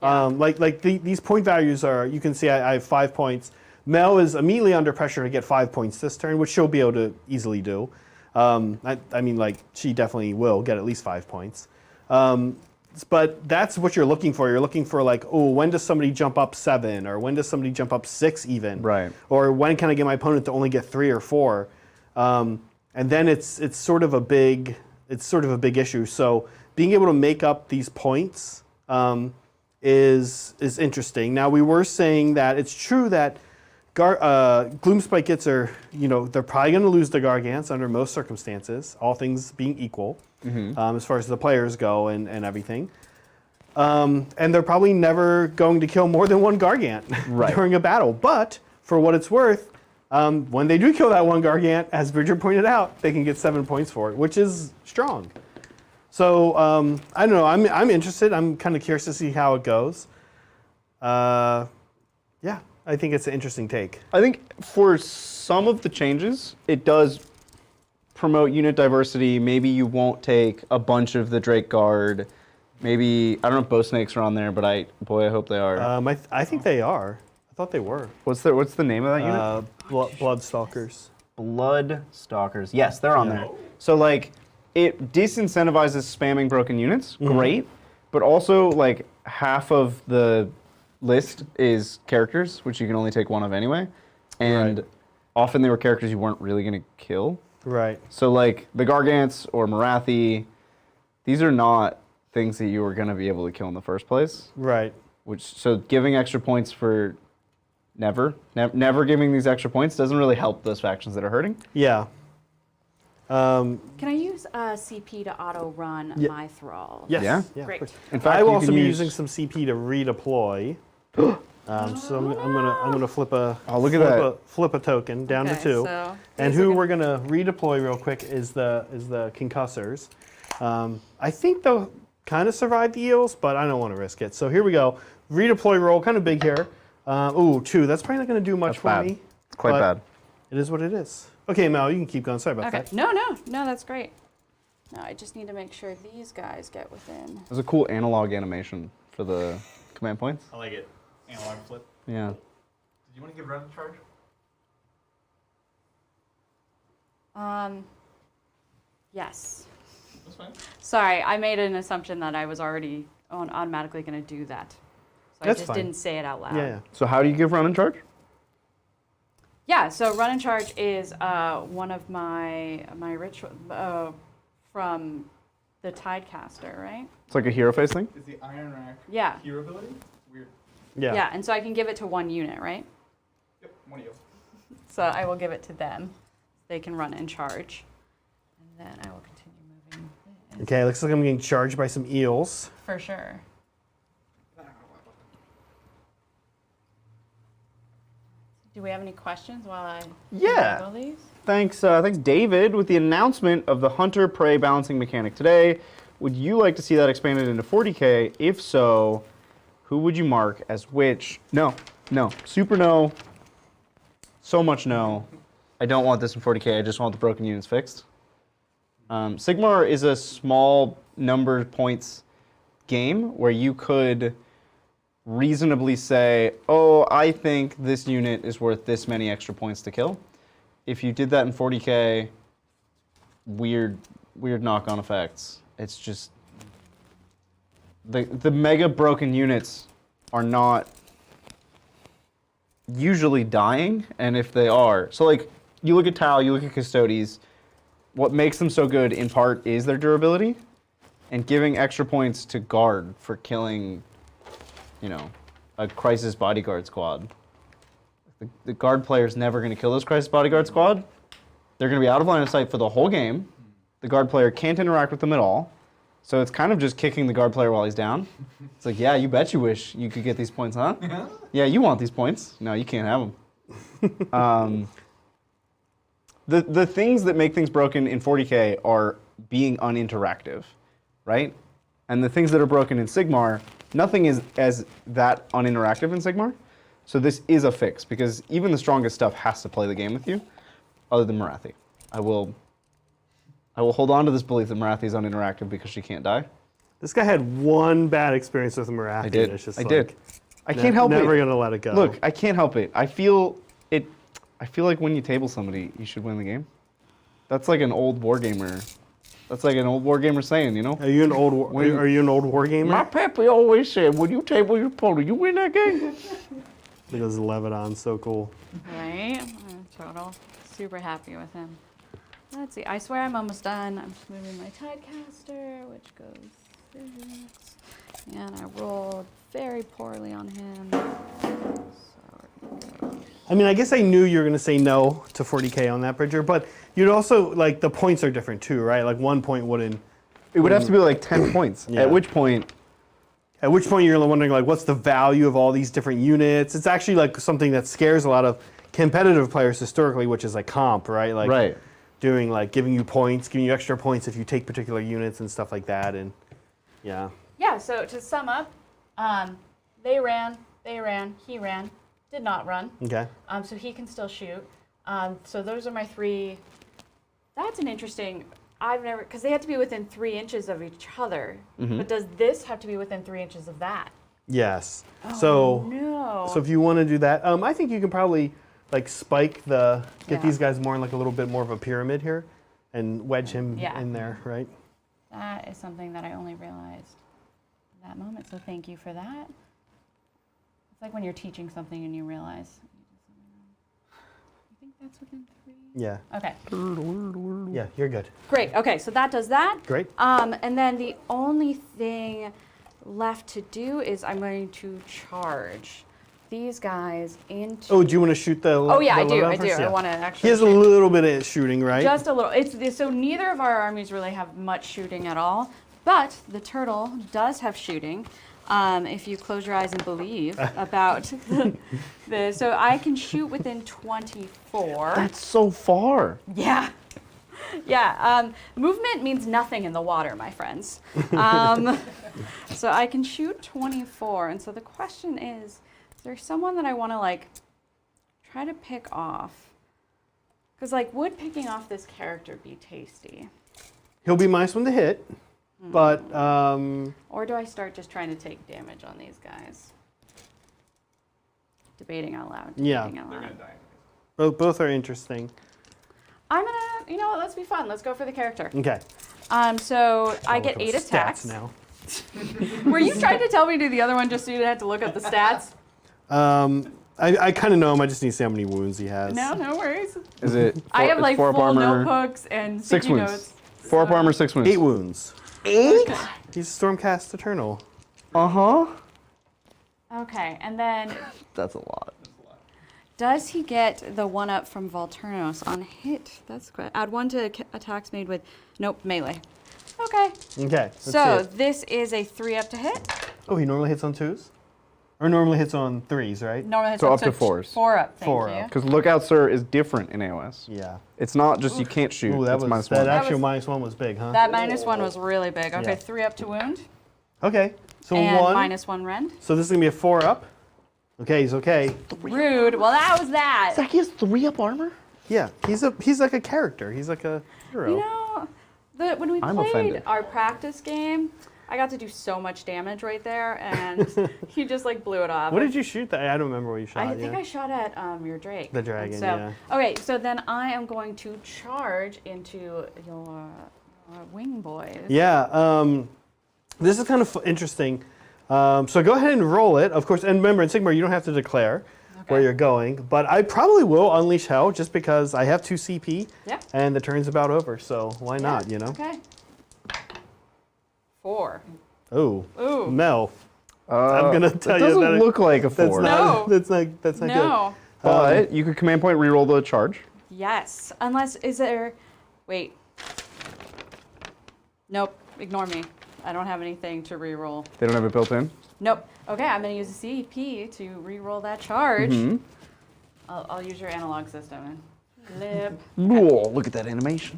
These point values are, you can see I have 5 points. Mel is immediately under pressure to get 5 points this turn, which she'll be able to easily do. I mean, like, she definitely will get at least 5 points. But that's what you're looking for. You're looking for, like, oh, when does somebody jump up 7, or when does somebody jump up 6 even? Right. Or when can I get my opponent to only get 3 or 4? And then it's sort of a big issue. So being able to make up these points is interesting. Now, we were saying that it's true that Gloomspite Gits are, you know, they're probably going to lose the Gargants under most circumstances, all things being equal, as far as the players go and everything. And they're probably never going to kill more than 1 Gargant Right. during a battle. But for what it's worth, when they do kill that 1 Gargant, as Bridger pointed out, they can get 7 points for it, which is strong. So I don't know. I'm interested. I'm kind of curious to see how it goes. Yeah, I think it's an interesting take. I think for some of the changes, it does promote unit diversity. Maybe you won't take a bunch of the Drake Guard. Maybe, I don't know if bow snakes are on there, but I hope they are. I think they are. I thought they were. What's the name of that unit? Bloodstalkers. Blood Stalkers. Yes, they're on there. So like, it disincentivizes spamming broken units. Great. But also like half of the list is characters, which you can only take one of anyway. And often they were characters you weren't really going to kill. Right. So like the Gargants or Marathi, these are not things that you were going to be able to kill in the first place. Right. So giving extra points for never giving these extra points doesn't really help those factions that are hurting. Yeah. Can I use CP to auto run my thralls? Yes. Yeah? Great. In fact, I will you also can be use- using some CP to redeploy. So I'm gonna flip a look at that. Flip a token down to Okay, 2. so And these are who gonna- we're gonna redeploy real quick is the concussors. I think they'll kind of survive the eels, but I don't want to risk it. So here we go. Redeploy roll, kind of big here. 2. That's probably not gonna do much That's for bad. me. It's quite but bad. It is what it is. Okay, Mel, you can keep going. Sorry about Okay. that. No, that's great. No, I just need to make sure these guys get within. There's a cool analog animation for the command points. I like it. Analog flip. Yeah. Did you want to give Red a charge? Yes. That's fine. Sorry, I made an assumption that I was already automatically going to do that. So That's I just fine. didn't say it out loud. Yeah. So how do you give run in charge? Yeah, so run and charge is one of my ritual from the Tidecaster, right? It's like a hero face thing? Is the Iron Rack Yeah. hero ability? Weird. Yeah. Yeah, and so I can give it to one unit, right? Yep, one of you. So I will give it to them. They can run and charge. And then I will continue moving this. Okay, looks like I'm getting charged by some eels. For sure. Do we have any questions while I Yeah. juggle these? Thanks, David, with the announcement of the hunter-prey balancing mechanic today. Would you like to see that expanded into 40k? If so, who would you mark as which? No, super no. So much no. I don't want this in 40k. I just want the broken units fixed. Sigmar is a small number points game where you could reasonably say, oh, I think this unit is worth this many extra points to kill. If you did that in 40k, weird knock-on effects. It's just the mega broken units are not usually dying, and if they are, so like you look at Tau, you look at Custodes, what makes them so good in part is their durability, and giving extra points to guard for killing, a crisis bodyguard squad. The guard player's never going to kill this crisis bodyguard squad. They're going to be out of line of sight for the whole game. The guard player can't interact with them at all. So it's kind of just kicking the guard player while he's down. It's like, yeah, you bet you wish you could get these points, huh? Yeah, you want these points. No, you can't have them. The things that make things broken in 40k are being uninteractive, right? And the things that are broken in Sigmar, nothing is as that uninteractive in Sigmar. So this is a fix, because even the strongest stuff has to play the game with you, other than Marathi. I will hold on to this belief that Marathi is uninteractive because she can't die. This guy had one bad experience with Marathi. I did. It's just I like, did. I can't help it. Never gonna let it go. Look, I can't help it. I feel like when you table somebody, you should win the game. That's like an old wargamer. That's like an old wargamer saying, you know? Are you an old war gamer? My pappy always said, when you table your opponent, you win that game. Look at this Lebanon, so cool. Right? Total. Super happy with him. Let's see. I swear I'm almost done. I'm just moving my Tidecaster, which goes 6. And I rolled very poorly on him. So, I mean, I guess I knew you were gonna say no to 40k on that, Bridger, but you'd also, like, the points are different too, right? Like 1 point wouldn't. It would have to be like 10 points. Yeah. At which point, You're wondering, like, what's the value of all these different units? It's actually like something that scares a lot of competitive players historically, which is like comp, right? Like right. doing, like, giving you points, giving you extra points if you take particular units and stuff like that, and yeah. yeah, so to sum up, they ran, he ran. did not run. Okay. So he can still shoot. So those are my 3. That's an interesting. I've never, because they have to be within 3 inches of each other. But does this have to be within 3 inches of that? Yes. Oh, so no. So if you want to do that, I think you can probably like spike get these guys more in like a little bit more of a pyramid here, and wedge him in there, right? That is something that I only realized in that moment. So thank you for that. It's like when you're teaching something and you realize. You think that's within 3? Yeah. Okay. Yeah, you're good. Great. Okay, so that does that. Great. And then the only thing left to do is I'm going to charge these guys into. Oh, do you want to shoot the? Oh yeah, I do. Lowdown I do. first? I Yeah. want to actually. He has a little bit of shooting, right? Just a little. So neither of our armies really have much shooting at all, but the turtle does have shooting. If you close your eyes and believe about so I can shoot within 24. That's so far. Yeah. Yeah. Movement means nothing in the water, my friends. So I can shoot 24, and so the question is there someone that I want to like try to pick off? Because like, would picking off this character be tasty? He'll be -1 to hit, but Or do I start just trying to take damage on these guys? Debating out loud. Yeah. Debating out loud. both are interesting. I'm gonna, you know what? Let's be fun. Let's go for the character. Okay. So I I'll get look 8 up attacks. stats now. Were you trying to tell me to do the other one just so you had to look up the stats? I kind of know him. I just need to see how many wounds he has. No, no worries. Is it? I have like 4 up full armor, notebooks and 6 sticky wounds. notes. 4 up armor, 6 wounds. 8 wounds. 8? He's Stormcast Eternal. Okay, and then That's a lot. does he get the 1-up from Volturnos on hit? That's good. Add 1 to attacks made with, nope, melee. Okay. Okay. So That's it. this is a 3-up to hit. Oh, he normally hits on 2s? Or normally hits on 3s, right? Normally it's So up to 4s. 4-up, thank 4 you. up. Because Lookout Sir is different in AOS. Yeah. It's not just you can't shoot. Ooh, that it's was -1. that That actual was- -1 was big, huh? That -1 was really big. Okay, Yeah. 3-up to wound. Okay. So And 1. -1 rend. So this is gonna be a 4-up. Okay, he's okay. Rude. Well, that was that. Zach, he has 3 up armor? Yeah, he's like a character. He's like a hero. You know, when we I'm played offended. our practice game, I got to do so much damage right there, and he just like blew it off. What did you shoot? I don't remember what you shot. I think I shot at your Drake. The dragon, And so, yeah. Okay, so then I am going to charge into your wing boys. Yeah. This is kind of interesting. So go ahead and roll it, of course. And remember, in Sigmar, you don't have to declare where you're going. But I probably will unleash hell just because I have 2 CP, Yeah. and the turn's about over. So why not? You know. Okay. 4. Oh. Ooh. Mel. I'm gonna tell it you doesn't that look like a 4. No. That's not good. No. But you could command point reroll the charge. Yes. Unless, is there. Wait. Nope. Ignore me. I don't have anything to reroll. They don't have it built in. Nope. Okay, I'm going to use a CP to reroll that charge. Mm-hmm. I'll use your analog system and flip. Whoa, look at that animation.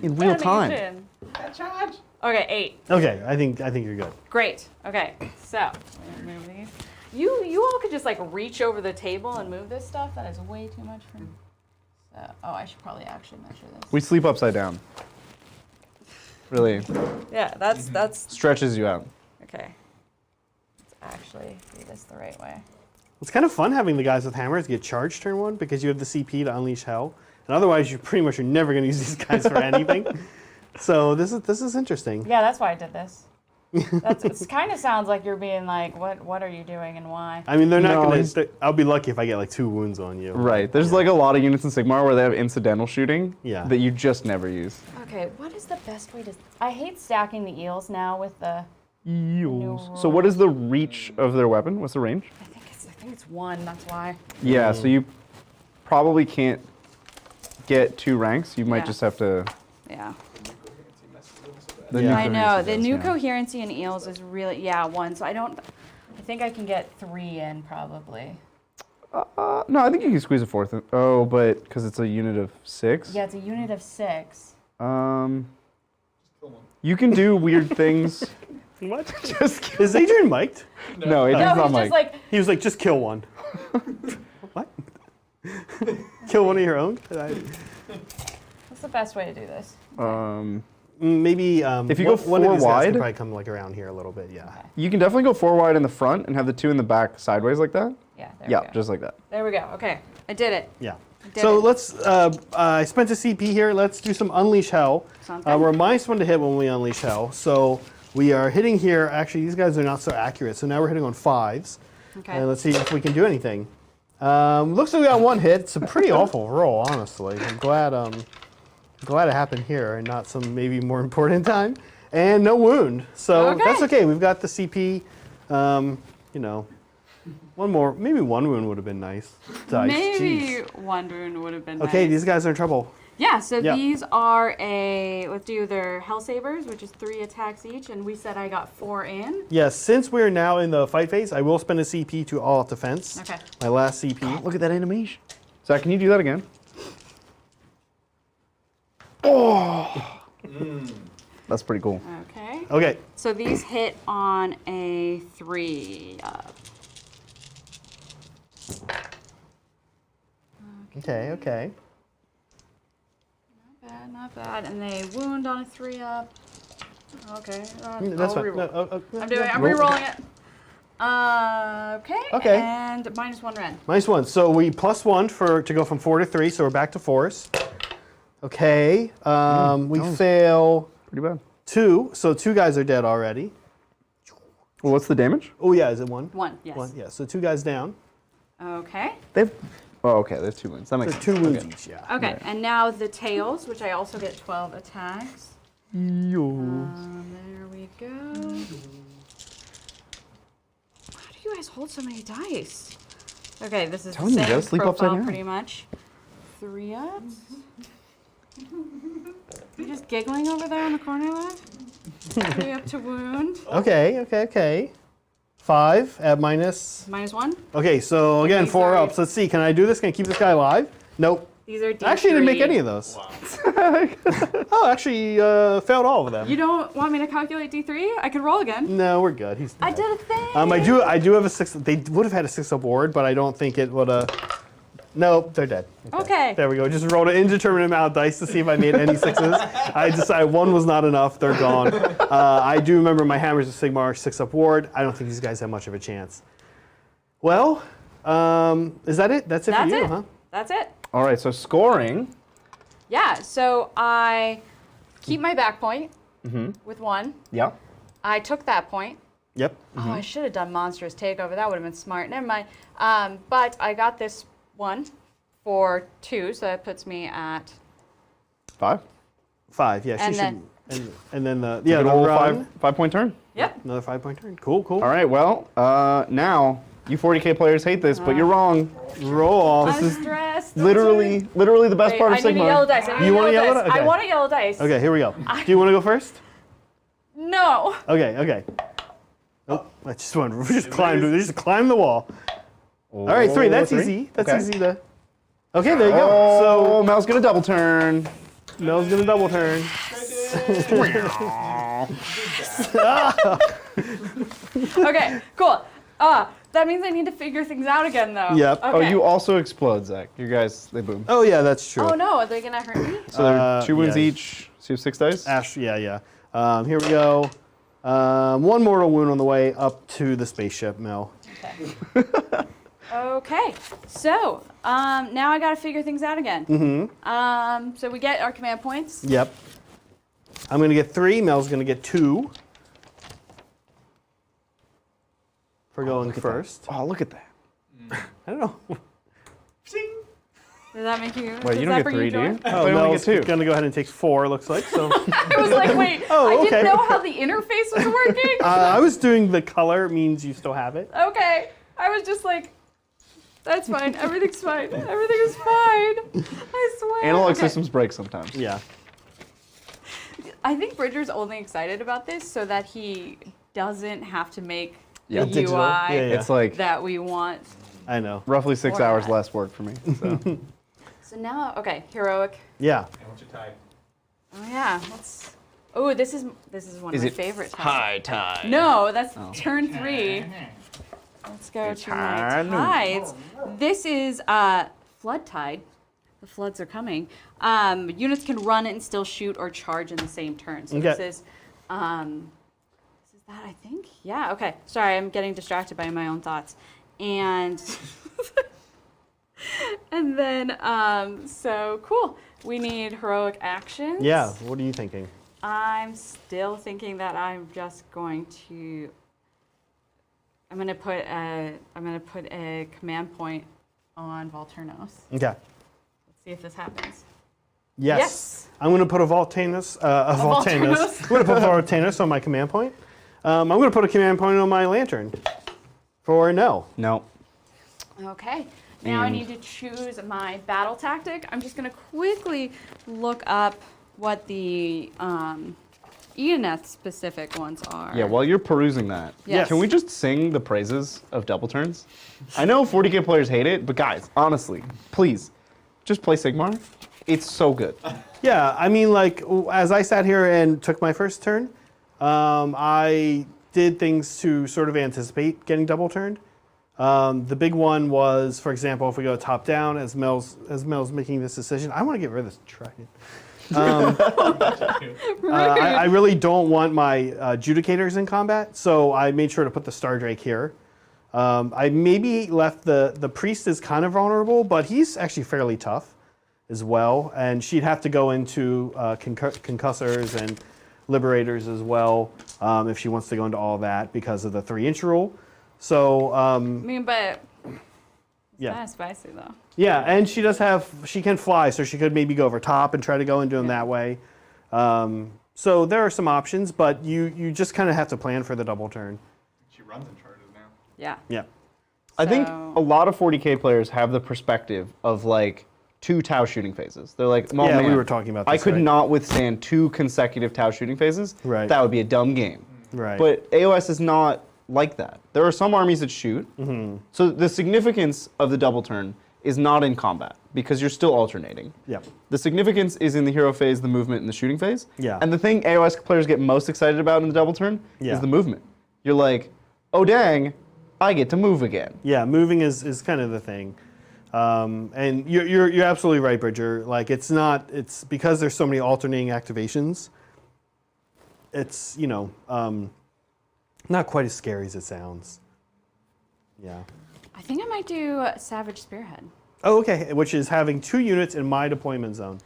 In real time. Animation. That charge. Okay, 8. Okay, I think you're good. Great. Okay, so move these. You all could just like reach over the table and move this stuff. That is way too much for me. So, oh, I should probably actually measure this. We sleep upside down. Really Yeah, that's stretches you out. okay. Let's actually do this the right way. It's kind of fun having the guys with hammers get charged turn 1 because you have the CP to unleash hell, and otherwise you pretty much are never going to use these guys for anything. So this is interesting. Yeah, that's why I did this. It kind of sounds like you're being like, what are you doing and why? I mean, they're not No, going he's- to. I'll be lucky if I get like 2 wounds on you. Right. There's like a lot of units in Sigmar where they have incidental shooting Yeah. that you just never use. Okay, what is the best way to? I hate stacking the eels now with the. Eels. So what is the reach of their weapon? What's the range? I think it's 1. That's why. Yeah, so you probably can't get 2 ranks. You might Yeah. just have to. Yeah. The Yeah. new I know coherency the does, new yeah. coherency in eels is really 1. So I think I can get 3 in probably. No, I think you can squeeze a 4th. Oh, but because it's a unit of 6. Yeah, it's a unit of 6. You can do weird things What? Just kidding. Is Adrian mic'd? No, it's No, not he's Mike. just like, He was like, just kill one. What? Kill one of your own? what's the best way to do this? Maybe If you go one of four these guys can wide- probably come like around here a little bit. Yeah. You can definitely go 4 wide in the front and have the 2 in the back sideways like that. Yeah, there Yeah, we go. just like that. There we go. Okay, I did it. Yeah. Did So it. let's. I spent a CP here. Let's do some Unleash Hell. Sounds good. We're -1 to hit when we Unleash Hell. So we are hitting here. Actually, these guys are not so accurate. So now we're hitting on 5s. Okay. And let's see if we can do anything. Looks like we got 1 hit. It's a pretty awful roll, honestly. I'm glad it happened here and not some maybe more important time. And no wound. So Okay. that's okay. We've got the CP. You know, one more. Maybe 1 wound would have been nice. Dice. Maybe Jeez. 1 wound would have been Okay, nice. these guys are in trouble. Yeah, so Yeah. these are let's do their Hell Sabers, which is 3 attacks each, and we said I got 4 in. Yes, since we're now in the fight phase, I will spend a CP to all out defense. Okay. My last CP. Look at that animation. Zach, can you do that again? Oh! That's pretty cool. Okay. Okay. So these hit on a 3 up. Okay. Okay. Not bad. And they wound on a 3 up. Okay. That's I'll fine. reroll. No, I'm roll. re-rolling it. Okay. Okay. And -1 red. -1. So we +1 to go from 4 to 3. So we're back to 4s. Okay. We fail Pretty bad. 2. So 2 guys are dead already. Well, what's the damage? Oh yeah, is it 1? 1, yes. 1. Yeah. So 2 guys down. Okay. They've. Oh, okay. They have 2 wounds. That So makes 2 wounds okay. each. Yeah. Okay. And now the tails, which I also get 12 attacks. Yo. There we go. How do you guys hold so many dice? Okay, this is Telling the you, same guys, sleep upside profile down. pretty much. 3 ups. You're just giggling over there in the corner, love? 3 up to wound. Okay. Okay. Okay. 5 at minus. -1. Okay. So again, These 4 are- ups. Let's see. Can I do this? Can I keep this guy alive? Nope. These are D3. Actually, I didn't make any of those. Oh, actually, failed all of them. You don't want me to calculate D3? I can roll again. No, we're good. He's I dead. did a thing. I do have a 6. They would have had a 6 up ward, but I don't think it would have. Nope, they're dead. Okay. There we go. Just rolled an indeterminate amount of dice to see if I made any 6s. I decided 1 was not enough. They're gone. I do remember my Hammers of Sigmar 6 up ward. I don't think these guys have much of a chance. Well, is that it? That's it That's for you, it. huh? That's it. All right. So scoring. Yeah, so I keep my back point with 1. Yeah. I took that point. Yep. Oh, I should have done Monstrous Takeover. That would have been smart. Never mind. But I got this one for 2, so that puts me at 5. 5. Yeah, she And should. then- And then the Good the old run. 5-point turn. yep. Another 5-point turn. Cool. Cool. All right. Well, now you 40K players hate this, but you're wrong. Roll off. I'm stressed. Literally the best Wait, part I of need a yellow Sigmar. dice. I need You a want a yellow yellow? dice. Okay. I want a yellow dice. Okay, here we go. Do you want to go first? No. Okay. Okay. Oh, I just want to just climb the wall. All right, 3. That's 3. easy. That's Okay. easy to. Okay, there you go. Oh, Mel's gonna double turn. So Mel's gonna double turn. Okay, cool. That means I need to figure things out again, though. Yep. Okay. Oh, you also explode, Zach. You guys, they boom. Oh yeah, that's true. Oh no, are they gonna hurt me? So they're 2 wounds yeah. each. So you have 6 dice. Ash. Yeah, yeah. Here we go. 1 mortal wound on the way up to the spaceship, Mel. Okay, so now I gotta figure things out again. Mm-hmm. So we get our command points. Yep. I'm gonna get 3. Mel's gonna get 2. For going first. Oh, look at that. I don't know. Does that make you? Wait, does you that don't get bring 3, you do you? joy? Oh, you only Mel's get 2. gonna go ahead and take 4. Looks like so. I was like, wait, Oh, I okay. didn't know how the interface was working. I was doing the color means you still have it. Okay, I was just like, that's fine. Everything's fine. Everything is fine. I swear. Analog Okay. systems break sometimes. Yeah. I think Bridger's only excited about this so that he doesn't have to make Yeah. the Digital. UI Yeah, yeah. It's like that we want. I know. roughly 6 Or hours not. less work for me. So. So now, okay, heroic. Yeah. And what's your type? Oh yeah, let's. Oh, this is one of my it favorite tiles. high tide? No, that's turn 3. Let's go to my tides. This is Flood Tide. The floods are coming. Units can run and still shoot or charge in the same turn. So Okay. this is that, I think? Yeah, okay. Sorry, I'm getting distracted by my own thoughts. And and then, so cool. We need heroic actions. Yeah, what are you thinking? I'm still thinking that I'm just going to. I'm gonna put a command point on Volturnos. Okay. Let's see if this happens. Yes. Yes. I'm going to put a Voltanus. I'm going to put Voltanus on my command point. I'm going to put a command point on my lantern. For no. No. Okay. Now I need to choose my battle tactic. I'm just going to quickly look up what the Idoneth specific ones are. Yeah, while you're perusing that, Yes. can we just sing the praises of double turns? I know 40k players hate it, but guys, honestly, please, just play Sigmar. It's so good. Yeah, I mean, like, as I sat here and took my first turn, I did things to sort of anticipate getting double turned. The big one was, for example, if we go top down, as Mel's making this decision, I want to get rid of this trident. I really don't want my adjudicators in combat, so I made sure to put the Star Drake here. I maybe left the priest is kind of vulnerable, but he's actually fairly tough as well, and she'd have to go into concussors and liberators as well if she wants to go into all that because of the 3-inch rule. So I mean, but yeah. kind of spicy though. Yeah, and she can fly, so she could maybe go over top and try to go into them that way. So there are some options, but you just kind of have to plan for the double turn. She runs and charges now. Yeah. Yeah. I think So- a lot of 40k players have the perspective of like 2 Tau shooting phases. They're like, oh, Yeah, man, we were talking about I this, could right? not withstand 2 consecutive Tau shooting phases. Right. That would be a dumb game. Right. But AOS is not like that. There are some armies that shoot. So the significance of the double turn is not in combat because you're still alternating. Yeah. The significance is in the hero phase, the movement, and the shooting phase. Yeah. And the thing AOS players get most excited about in the double turn Yeah. is the movement. You're like, oh dang, I get to move again. Yeah, moving is kind of the thing. And you're absolutely right, Bridger. Like it's because there's so many alternating activations. It's not quite as scary as it sounds. Yeah. I think I might do Savage Spearhead. Oh, okay. Which is having 2 units in my deployment zone.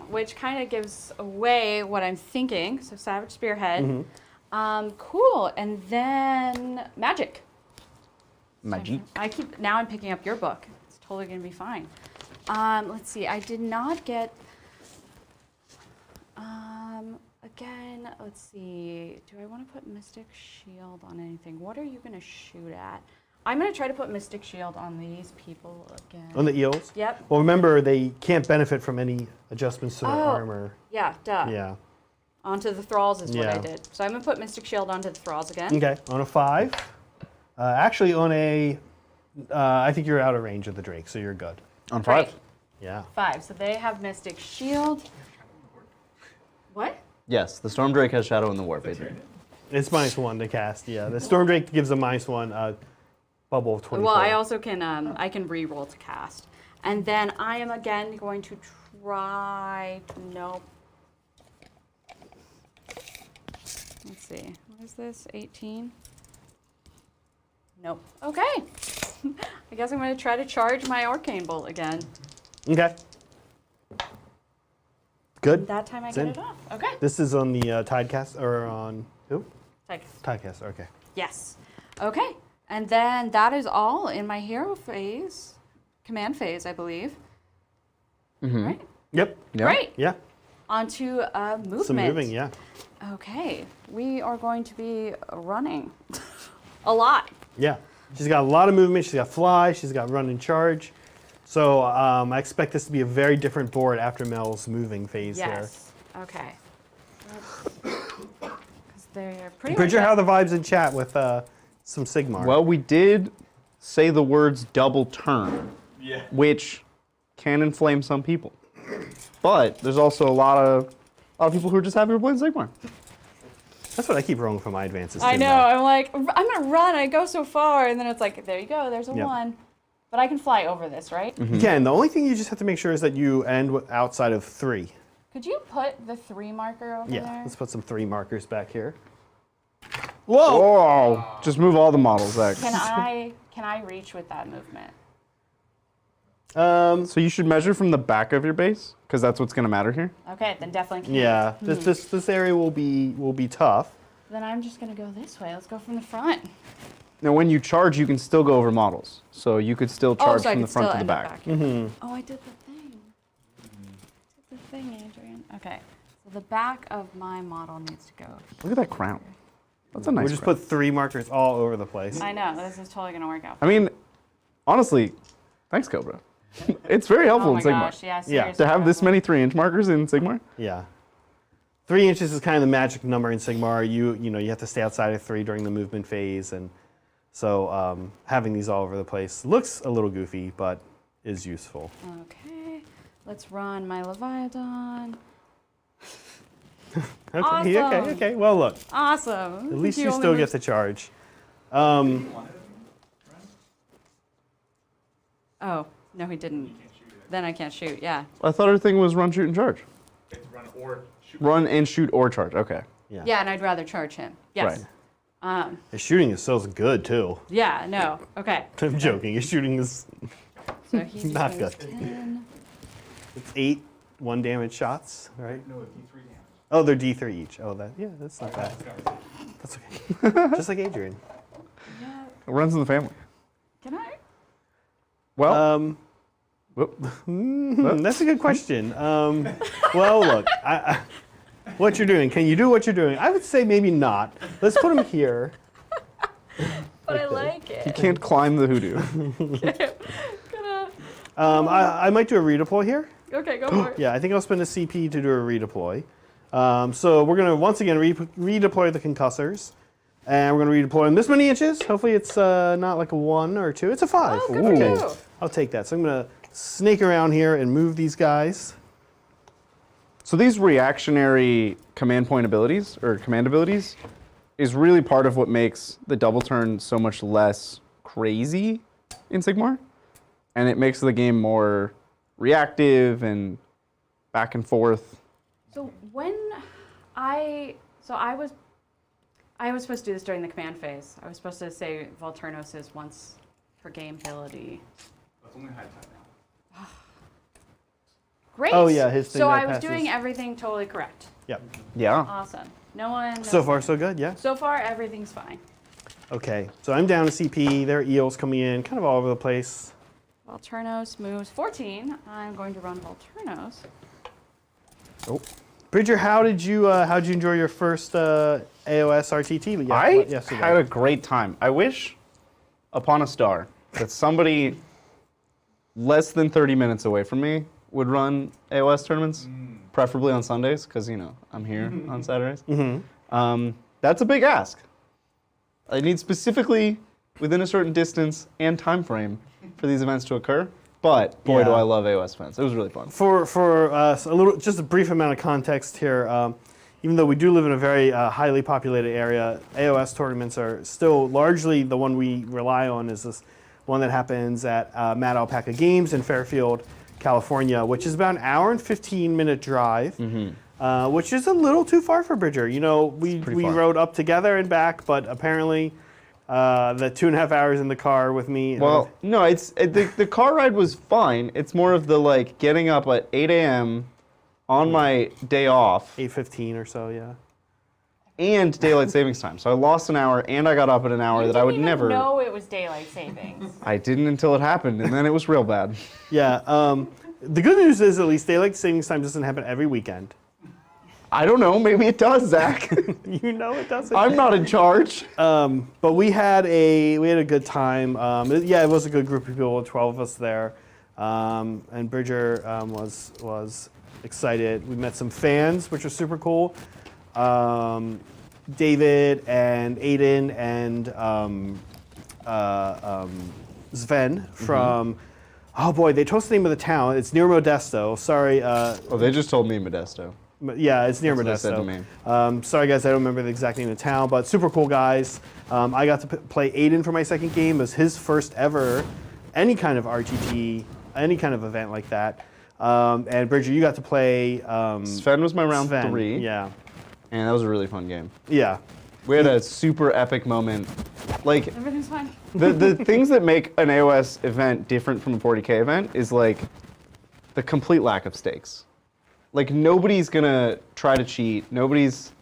Which kind of gives away what I'm thinking. So Savage Spearhead. Mm-hmm. Cool. And then Magic. Magic. Now I'm picking up your book. It's totally gonna be fine. Let's see. I did not get. Again, let's see. Do I want to put Mystic Shield on anything? What are you gonna shoot at? I'm gonna try to put Mystic Shield on these people again. On the eels? Yep. Well, remember, they can't benefit from any adjustments to their armor. Yeah, duh. Yeah. Onto the Thralls is what I Yeah. did. So I'm gonna put Mystic Shield onto the Thralls again. Okay. On a 5. Actually, on a. I think you're out of range of the Drake, so you're good. On 5. Right. Yeah. 5. So they have Mystic Shield. What? Yes, the Storm Drake has Shadow in the Warp. It's -1 to cast. Yeah. The Storm Drake gives a -1 bubble of 24. Well, I also can I can re-roll to cast, and then I am again going to try to nope. Let's see. What is this? 18. Nope. Okay. I guess I'm going to try to charge my Arcane Bolt again. Okay. Good. That time I It's get in. it off. Okay. This is on the Tidecast, or on who? Like, Tidecast, okay. yes. Okay. And then that is all in my hero phase, command phase, I believe. Right? Yep. Yeah. Great. Yeah. On to movement. Some moving, yeah. Okay. We are going to be running a lot. Yeah. She's got a lot of movement. She's got fly. She's got run and charge. So I expect this to be a very different board after Mel's moving phase Yes. Okay. Because they're pretty there. Bridger, much how are the vibes in chat with some Sigmar? Well, we did say the words double turn, Yeah. which can inflame some people. But there's also a lot of A lot of people who are just happy we're playing Sigmar. That's what I keep rolling for my advances. I too, know. though. I'm like, I'm gonna run. I go so far, and then it's like, there you go. There's a Yep. 1. But I can fly over this, right? You can. The only thing you just have to make sure is that you end outside of 3. Could you put the 3 marker over Yeah. there? Let's put some 3 markers back here. Whoa! Oh, just move all the models, Zach. Can I reach with that movement? So you should measure from the back of your base, because that's what's going to matter here. Okay, then definitely can. Yeah. This area will be tough. Then I'm just gonna go this way. Let's go from the front. Now, when you charge, you can still go over models. So you could still charge so I from the could front still to the end up back. here. Oh, I did the thing. Did the thing, Adrian. Okay. So the back of my model needs to go. Look at that crown. That's a nice We'll just crown. put 3 markers all over the place. I know, this is totally gonna work out. I mean, honestly, thanks, Cobra. It's very helpful Oh my in Sigmar. gosh, yeah, seriously. To have this Cobra. many 3-inch markers in Sigmar. Yeah. 3 inches is kind of the magic number in Sigmar. You have to stay outside of 3 during the movement phase, and so having these all over the place looks a little goofy, but is useful. Okay, let's run my Leviathan. Okay, Awesome. okay. Well, look, Awesome. at least you still get to charge. Oh, no, he didn't. Then I can't shoot, yeah. I thought our thing was run, shoot, and charge. It's run or shoot. Run and shoot or charge. Okay. Yeah. Yeah, and I'd rather charge him. Yes. His shooting is so good too. Yeah, no, okay. I'm joking. His shooting is So he just Not goes good. 10. it's 8 1 damage shots, right? No, it's D3 damage. Oh, they're D3 each. Oh, that's not bad. That's okay. Just like Adrian. Yeah, It runs in the family. can I? Well, whoop. That's a good question. Well, look, what you're doing. Can you do what you're doing? I would say maybe not. Let's put him here. But I like you it. can't climb the hoodoo. Gonna, I might do a redeploy here. okay, go for it. Yeah, I think I'll spend a CP to do a redeploy. So we're going to once again redeploy the concussors. And we're going to redeploy them this many inches. Hopefully it's not like a 1 or 2. It's a 5. Oh, good for you. I'll take that. So I'm going to snake around here and move these guys. So these reactionary command point abilities, or command abilities, is really part of what makes the double turn so much less crazy in Sigmar. And it makes the game more reactive and back and forth. So when I was supposed to do this during the command phase. I was supposed to say Volturnos is once per game ability. That's only high time now. Great. Oh, yeah, his thing So that I was passes. doing everything totally correct. Yep. Yeah. Awesome. No one. So far, so good, yeah. So far, everything's fine. Okay, so I'm down to CP. There are eels coming in, kind of all over the place. Volturnos moves 14. I'm going to run Volturnos. Oh. Bridger, how did you enjoy your first AOS RTT? I yesterday? had a great time. I wish, upon a star, that somebody less than 30 minutes away from me would run AOS tournaments, preferably on Sundays, because, I'm here on Saturdays. That's a big ask. I need specifically within a certain distance and time frame for these events to occur. But boy, do Yeah. I love AOS events. It was really fun. For us, just a brief amount of context here. Even though we do live in a very highly populated area, AOS tournaments are still largely the one we rely on. Is this one that happens at Mad Alpaca Games in Fairfield, California, which is about an hour and 15-minute drive, which is a little too far for Bridger. We far. rode up together and back, but apparently the 2.5 hours in the car with me. Well, no, the car ride was fine. It's more of the getting up at 8 a.m. on my day off 8:15 or so, yeah. and daylight savings time. So I lost an hour and I got up at an hour that I would never. know it was daylight savings. I didn't until it happened, and then it was real bad. Yeah. The good news is at least daylight savings time doesn't happen every weekend. I don't know. Maybe it does, Zach. You know it doesn't. I'm not in charge. But we had a good time. It was a good group of people. 12 of us there, and Bridger was excited. We met some fans, which was super cool. David and Aiden and Sven from. Oh boy, they told us the name of the town. It's near Modesto. Sorry. Oh, they just told me Modesto. Yeah, it's near That's what they said Modesto. to me. Sorry guys, I don't remember the exact name of the town, but super cool guys. I got to play Aiden for my second game. It was his first ever any kind of RTT, any kind of event like that. And Bridger, you got to play. Sven was my round Sven, 3. Yeah. And that was a really fun game. Yeah. We had a super epic moment. Like, Everything's fine. the things that make an AOS event different from a 40K event is like the complete lack of stakes. Like, nobody's gonna try to cheat. Nobody's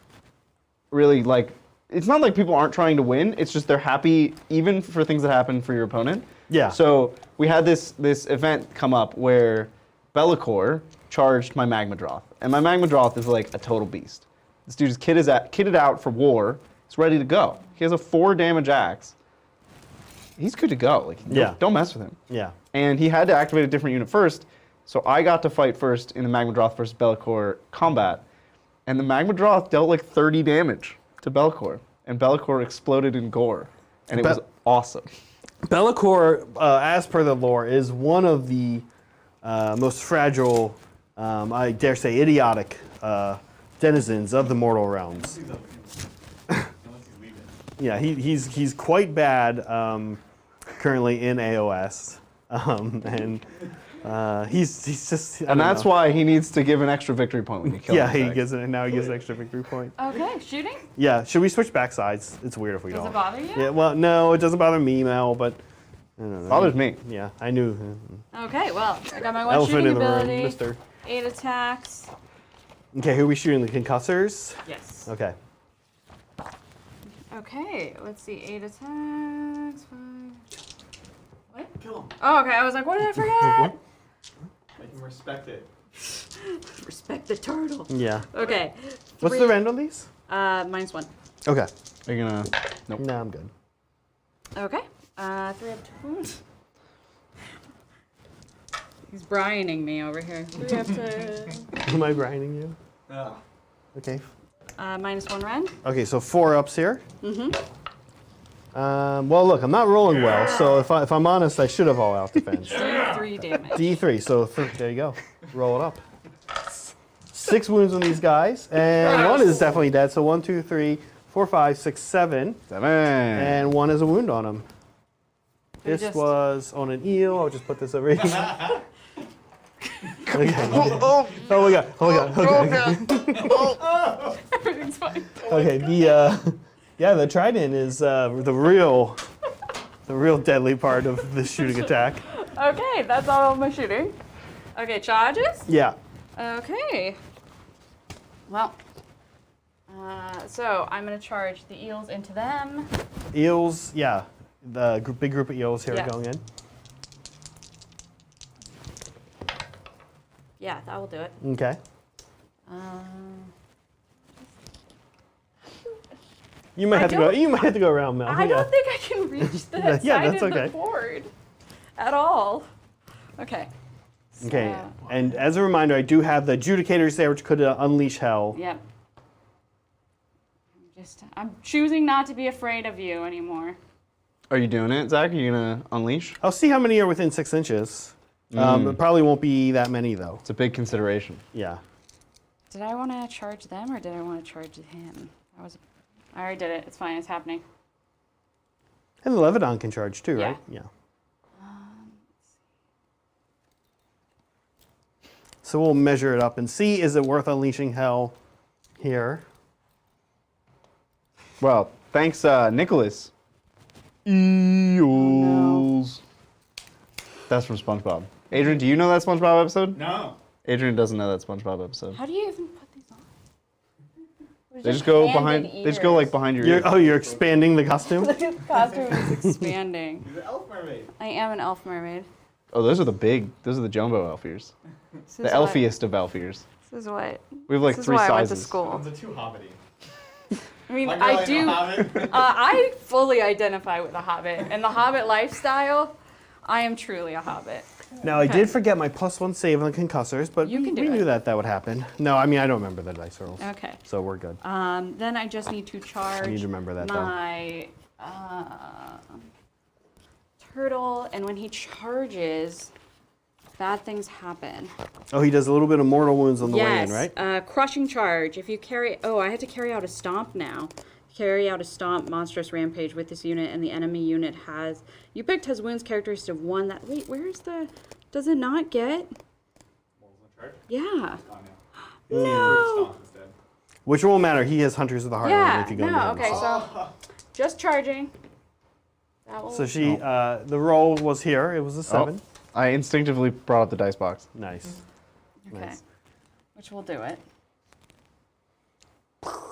really like, it's not like people aren't trying to win. It's just they're happy even for things that happen for your opponent. Yeah. So we had this event come up where Be'lakor charged my Magmadroth. And my Magmadroth is like a total beast. This dude is kitted out for war. He's ready to go. He has a 4 damage axe. He's good to go. Like, Yeah. don't mess with him. Yeah. And he had to activate a different unit first. So I got to fight first in the Magmadroth versus Be'lakor combat. And the Magmadroth dealt like 30 damage to Be'lakor. And Be'lakor exploded in gore. And it was awesome. Be'lakor, as per the lore, is one of the most fragile, I dare say idiotic, denizens of the mortal realms. Yeah, he's quite bad currently in AOS, and he's just. And that's why he needs to give an extra victory point when you kill Yeah, him. he gets it. Now he gets an extra victory point. Okay, shooting? Yeah, should we switch back sides? It's weird if we Does don't. it bother you? Yeah, well, no, it doesn't bother me, Mel, but I don't know. Bothers me. Yeah, I knew. Okay, well, I got my one Elephant shooting in the ability. room, Mister. 8 attacks. Okay, who are we shooting? The concussors? Yes. Okay. Okay, let's see. 8 attacks. 5. What? Kill him. Oh, okay. I was like, what did I forget? Make him respect it. Respect the turtle. Yeah. Okay. What's the rend on these? -1. Okay. Are you gonna? Nope. No, I'm good. Okay. 3 up 2 wounds. He's Brianing me over here. 3 up to. Am I grinding you? Oh. Okay. -1 rend. Okay, so 4 ups here. Mm-hmm. Well, look, I'm not rolling well, so if I'm honest, I should have all out defense. D3 damage. D3, so there you go. Roll it up. 6 wounds on these guys, and 1 is definitely dead. So 1, 2, 3, 4, 5, 6, 7, 7. and 1 is a wound on him. We This just- was on an eel. I'll just put this over here. Okay. Oh my god! Oh my god! Okay. Everything's fine. Okay. The trident is the real deadly part of the shooting attack. Okay, that's all of my shooting. Okay, charges? Yeah. Okay. Well, so I'm going to charge the eels into them. Eels. Yeah. The big group of eels here Yeah. going in. Yeah, that will do it. Okay. You might have to go. You might have to go around, Mel. I don't think I can reach that Yeah, side that's of okay. the board at all. Okay. Okay. So- And as a reminder, I do have the adjudicators there, which could unleash hell. Yep. I'm choosing not to be afraid of you anymore. Are you doing it, Zach? Are you gonna unleash? I'll see how many are within 6 inches. It probably won't be that many though. It's a big consideration. Yeah. Did I want to charge them or did I want to charge him? I already did it. It's fine. It's happening. And the Leviton can charge too, Yeah. right? Yeah. So we'll measure it up and see, is it worth unleashing hell here? Well, thanks, Nicholas. Eels. That's from SpongeBob. Adrian, do you know that SpongeBob episode? No. Adrian doesn't know that SpongeBob episode. How do you even put these on? They just go behind. They just go like behind your ears. You're expanding the costume? The costume is expanding. He's an elf mermaid. I am an elf mermaid. Oh, those are the jumbo elf ears. This The is what- elfiest of elf ears. This is what. We have like This is 3 why sizes. I went to school. One's a too hobbity. I mean, Like, I like do. a hobbit. I fully identify with the Hobbit and the Hobbit lifestyle. I am truly a Hobbit. Now, I did forget my +1 save on the concussors, but You we can do knew it. that would happen. No, I mean, I don't remember the dice rolls. Okay. So we're good. Then I just need to charge I need to remember that, though. my turtle, and when he charges, bad things happen. Oh, he does a little bit of mortal wounds on the way Yes, in, right? crushing charge. If you carry, I had to carry out a stomp now. Carry out a stomp, monstrous rampage with this unit, and the enemy unit has, you picked has wounds characteristic of 1 that, wait, where's the, does it not get? Yeah. No. Which won't matter. He has Hunters of the Heartland Yeah, if you go no, into okay, him. so just charging. That will, So she, the roll was here. It was a 7. I instinctively brought up the dice box. Nice. okay. Nice. Which will do it.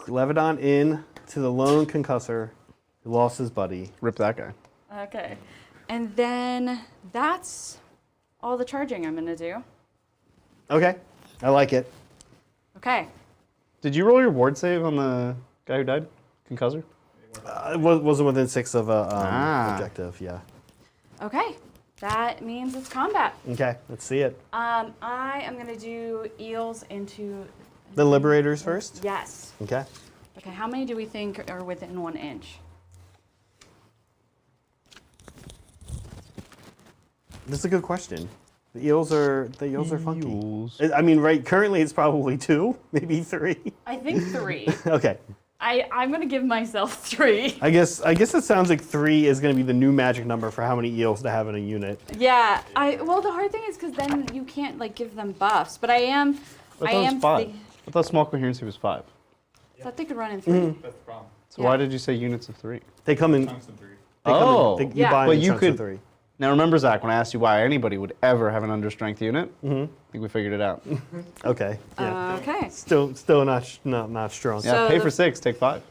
Levedon in to the lone concussor who lost his buddy. Rip that guy. Okay. And then that's all the charging I'm going to do. Okay, I like it. Okay. Did you roll your ward save on the guy who died? Concussor? It wasn't within 6 of a objective, yeah. Okay. That means it's combat. Okay, let's see it. I am going to do eels into... The Liberators first? Yes. Okay. Okay, how many do we think are within 1 inch? This is a good question. The eels are funky. Eels. I mean, right, currently it's probably 2, maybe 3. I think 3. Okay. I'm going to give myself 3. I guess it sounds like 3 is going to be the new magic number for how many eels to have in a unit. Yeah. Well, the hard thing is because then you can't like give them buffs. But I am. I thought it was 5. I thought small coherency was 5. Thought they could run in 3. That's the problem. So Yeah. why did you say units of 3? They come in. Tungsten 3. They come Oh. in, Yeah. you buy But in you chunks could- of 3. Now remember, Zach, when I asked you why anybody would ever have an understrength unit, I think we figured it out. Okay. Yeah. Okay. Still not strong. Yeah, So pay the- for 6, take 5.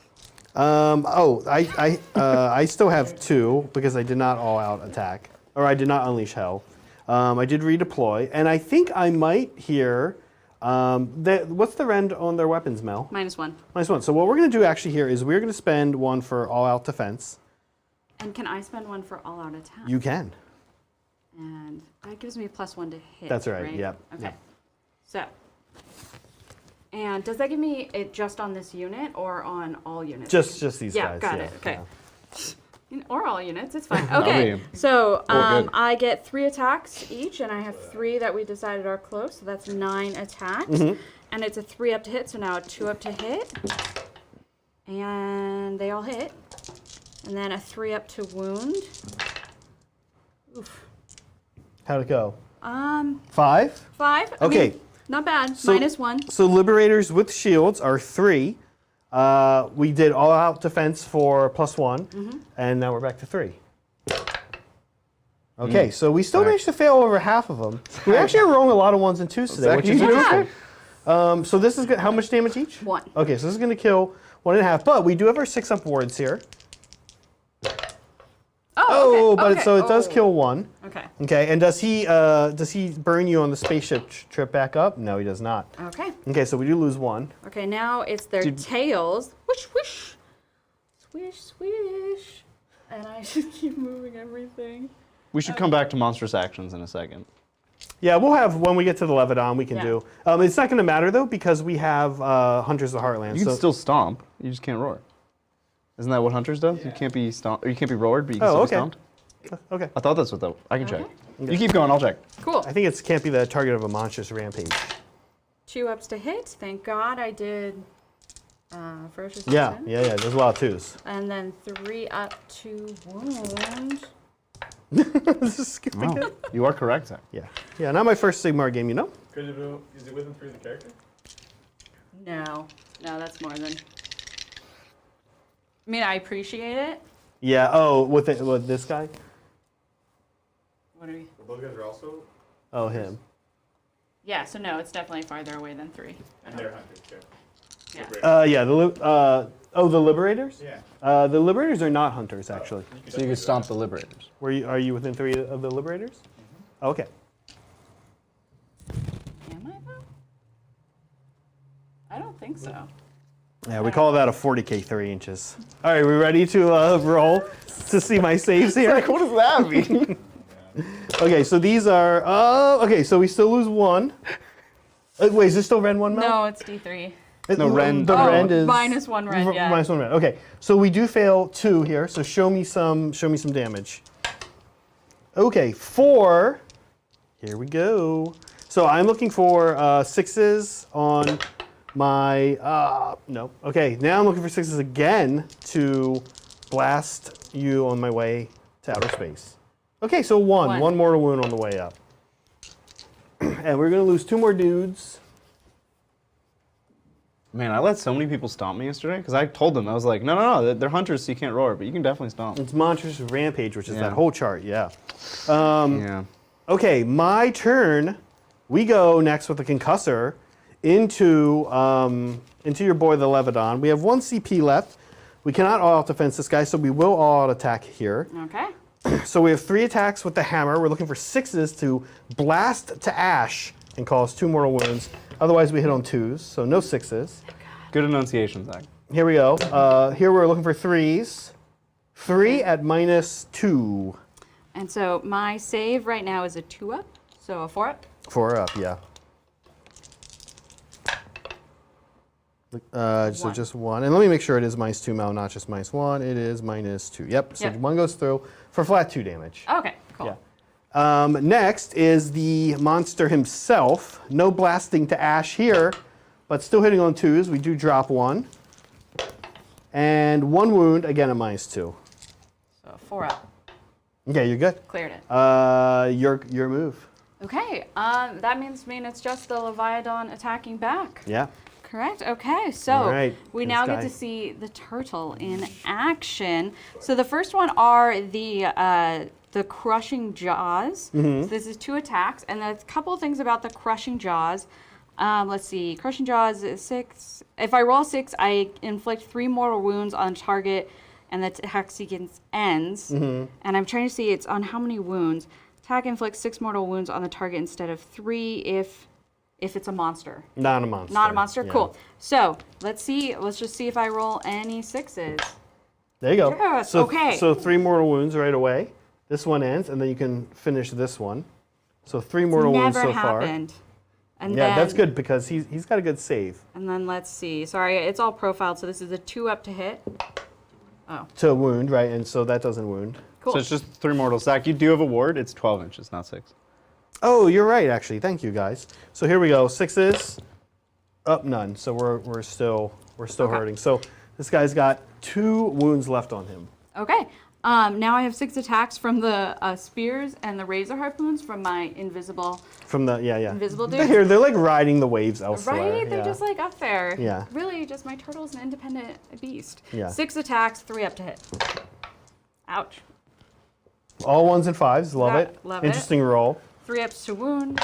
I still have 2 because I did not all out attack, or I did not unleash hell. I did redeploy, and I think I might hear. What's the rend on their weapons, Mel? -1. -1. So what we're going to do actually here is we're going to spend 1 for all out defense. And can I spend 1 for all out attack? You can. And that gives me +1 to hit. That's right, yep, Okay. yep. So. And does that give me it just on this unit or on all units? Just these Yeah, guys. got yeah, it. Okay. yeah. Or all units, it's fine. That'll Okay, be so good. I get 3 attacks each, and I have 3 that we decided are close, so that's 9 attacks. Mm-hmm. And it's a 3 up to hit, so now a 2 up to hit. And they all hit. And then a 3 up to wound. Oof. How'd it go? 5. 5? I Okay. mean, not bad. So- -1. So Liberators with shields are 3. We did all out defense for +1, and now we're back to 3. Okay, so we still managed to fail over half of them. We actually are rolling a lot of 1s and 2s today, Zach, which you is doing interesting. okay? So this is how much damage each? 1. Okay, so this is going to kill 1.5, but we do have our 6-up wards here. Oh, okay. But okay. so it does Oh. kill 1. Okay. Okay, and does he burn you on the spaceship trip back up? No, he does not. Okay. Okay, so we do lose 1. Okay, now it's their tails. Whoosh, whoosh. Swish, swish. And I should keep moving everything. We should come back to monstrous actions in a second. Yeah, we'll have, when we get to the Levedon, we can Yeah. do. It's not going to matter, though, because we have Hunters of the Heartland. You can still stomp, you just can't roar. Isn't that what Hunters does? You can't be stomp, or you can't be roared, but you can still be stomped? Okay. I thought that's what that, I can check. Okay. You keep going, I'll check. Cool. I think it can't be the target of a monstrous rampage. 2 ups to hit. Thank God I did ferocious Yeah, action. yeah, there's a lot of 2s. And then 3 up to wound. This is skipping Wow. it. You are correct, Zach. Yeah. Yeah, not my first Sigmar game, you know? Is it within 3 of the character? No, that's more than. I mean, I appreciate it. Yeah, with this guy? What are we? Those guys are also. Oh, him. Yeah, so no, it's definitely farther away than 3. And they're hunters too. Yeah. Yeah, the Liberators? Yeah. The Liberators are not Hunters, actually. So you can stomp the Liberators. Are you within 3 of the Liberators? Okay. Am I though? I don't think so. Yeah, we call that a 40k 3 inches. All right, we ready to roll to see my saves here? What does that mean? Okay, so these are. Okay, so we still lose 1. Wait, is this still Ren 1, Mel? No, it's D3. No, Ren- The Oh, Rend is -1 Ren, yeah. Minus 1 Ren. Okay, so we do fail 2 here. So show me some damage. Okay, 4 Here we go. So I'm looking for 6s on my, no. Okay, now I'm looking for 6s again to blast you on my way to outer space. Okay, so one mortal wound on the way up. And we're gonna lose 2 more dudes. Man, I let so many people stomp me yesterday because I told them, I was like, no, they're hunters, so you can't roar, but you can definitely stomp. It's Monstrous Rampage, which is Yeah. that whole chart, yeah. Yeah. Okay, my turn. We go next with the Concussor into your boy, the Leviton. We have 1 CP left. We cannot all-out defense this guy, so we will all-out attack here. Okay. So we have 3 attacks with the hammer. We're looking for 6s to blast to ash and cause 2 mortal wounds. Otherwise, we hit on 2s, so no 6s. Good enunciation, Zach. Here we go. Here we're looking for 3s. 3 at -2. And so my save right now is a 2-up, so a 4-up. 4 up, yeah. So One. just 1. And let me make sure it is -2 Mel, not just -1. It is -2. Yep, so Yep. 1 goes through for flat 2 damage. Okay, cool. Yeah. Next is the monster himself. No blasting to ash here, but still hitting on 2s. We do drop 1. And 1 wound, again at -2. So 4-up. Okay, you're good. Cleared it. Your move. Okay, that means it's just the Leviathan attacking back. Yeah. Correct. Okay, so All right, we this now guy. get to see the turtle in action. So the first one are the crushing jaws. Mm-hmm. So this is 2 attacks, and there's a couple of things about the crushing jaws. Let's see. Crushing jaws is 6. If I roll 6, I inflict 3 mortal wounds on target, and the attack sequence ends. Mm-hmm. And I'm trying to see it's on how many wounds. Attack inflicts 6 mortal wounds on the target instead of 3 if it's a monster. Not a monster. Not a monster? Yeah. Cool. So, let's see. Let's just see if I roll any 6s. There you go. Yes, So, okay. So 3 mortal wounds right away. This one ends, and then you can finish this one. So 3 mortal wounds Never so far. happened. And Yeah, then, that's good because he's got a good save. And then let's see. Sorry, it's all profiled, so this is a 2-up to hit. Oh, To wound, right? And so that doesn't wound. cool. So it's just 3 mortals. Zach, you do have a ward. It's 12 inches, not 6. Oh, you're right, actually. Thank you, guys. So here we go. 6s, up none. So we're still hurting. So this guy's got 2 wounds left on him. Okay. Now I have 6 attacks from the spears and the razor harpoons from my invisible From the Invisible They're dudes? here. They're like riding the waves elsewhere. Right? They're yeah. just like up there. Yeah. Really, just my turtle's an independent beast. Yeah. 6 attacks, 3 up to hit. Ouch. All 1s and 5s. Love Yeah, it. love it. Interesting roll. 3 ups to wound.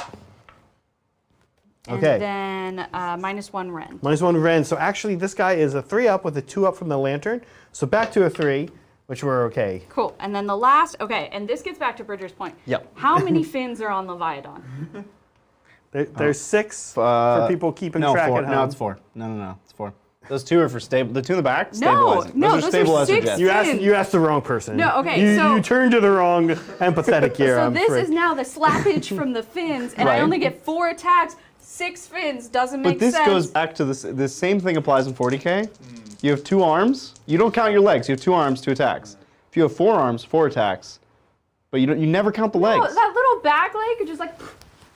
Okay. And then -1 rend. -1 Ren. So actually, this guy is a 3 up with a 2 up from the lantern. So back to a 3, which we're okay. Cool. And then the last, okay, and this gets back to Bridger's point. Yep. How many fins are on Leviathan? There's 6 for people keeping No, track 4. at home. No, it's 4. No, it's 4. Those 2 are for stable. The 2 in the back, No, stabilizing. no, those those are are stabilizer 6 jets. You asked the wrong person. No, okay, You, so- you turned to the wrong empathetic here. So I'm this afraid. is now the slappage from the fins, and I Right. only get 4 attacks, 6 fins. Doesn't make But this sense. goes back to this. The same thing applies in 40K. You have 2 arms. You don't count your legs. You have 2 arms, 2 attacks. If you have 4 arms, 4 attacks. But you never count the No, legs. that little back leg is just like,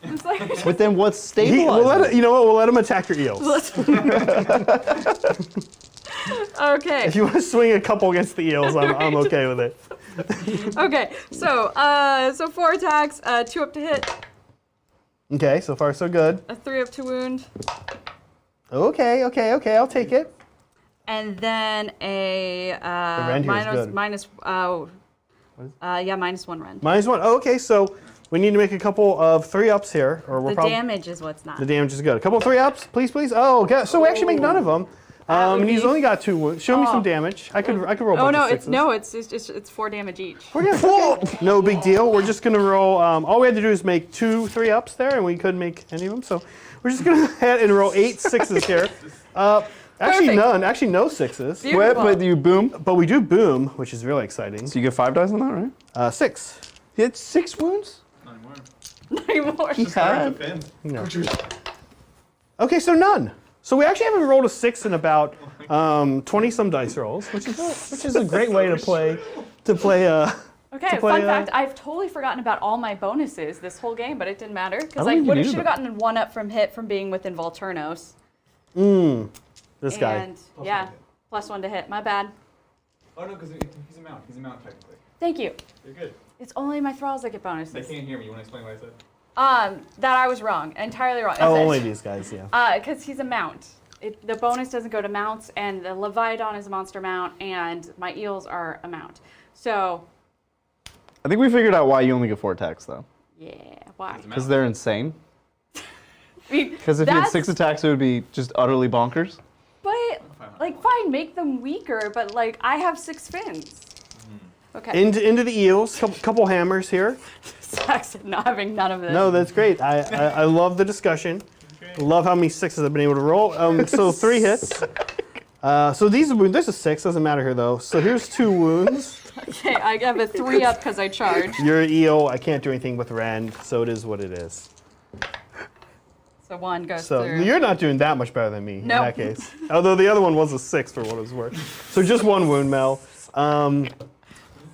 it's like. But then what's We'll stabilizing? you know what? We'll let him attack your eels. Okay. If you want to swing a couple against the eels, I'm okay with it. Okay. So 4 attacks, 2 up to hit, Okay, so far so good. a 3 up to wound, Okay, I'll take it. and then a rend here is good. -1 rend. -1. Oh, okay, so we need to make a couple of 3 ups here, or we're The probably damage is what's not. the damage is good. A couple of 3 ups, please. Oh, okay. So we actually make none of them. would And he's be- only got 2 wounds. Show me Oh. some damage. I could roll. A Oh bunch no, of it's 6s. it's 4 damage each. No big deal. We're just gonna roll. All we had to do is make 2 3 ups there, and we couldn't make any of them. So we're just gonna head and roll 8 6s here. Actually, Perfect. none. Actually, no 6s. Beautiful. But you boom. But we do boom, which is really exciting. So you get 5 dice on that, right? 6. You had 6 wounds? Not anymore. Not anymore. He had. No. Okay, so none. So we actually haven't rolled a 6 in about 20 some dice rolls, which is a great way to play Okay, play, fun fact, I've totally forgotten about all my bonuses this whole game, but it didn't matter because don't I think you should need have gotten 1 up from hit from being within Volturnos. This guy. And yeah, +1 to hit. My bad. Oh no, because he's a mount. He's a mount technically. Thank you. You're good. It's only my thralls that get They bonuses. can't hear me. You want to explain what I said? That I was wrong. Entirely wrong. Oh, only these guys, yeah. Because he's a mount. The bonus doesn't go to mounts, and the Leviathan is a monster mount, and my eels are a mount. So, I think we figured out why you only get 4 attacks, though. yeah, why? Because they're insane. I mean, Because if you had that's- 6 attacks, it would be just utterly bonkers. But, like, fine, make them weaker, but, like, I have 6 fins. Okay. Into the eels, couple hammers here. Saxon not having none of this. No, that's great. I love the discussion. Love how many 6s I've been able to roll. So 3 hits. So there's a 6, doesn't matter here though. So here's 2 wounds. Okay, I have a 3 up because I charged. You're an eel, I can't do anything with rend, so it is what it is. So 1 goes So through. you're not doing that much better than me in Nope. that case. Although the other one was a 6 for what it was worth. So just 1 wound, Mel.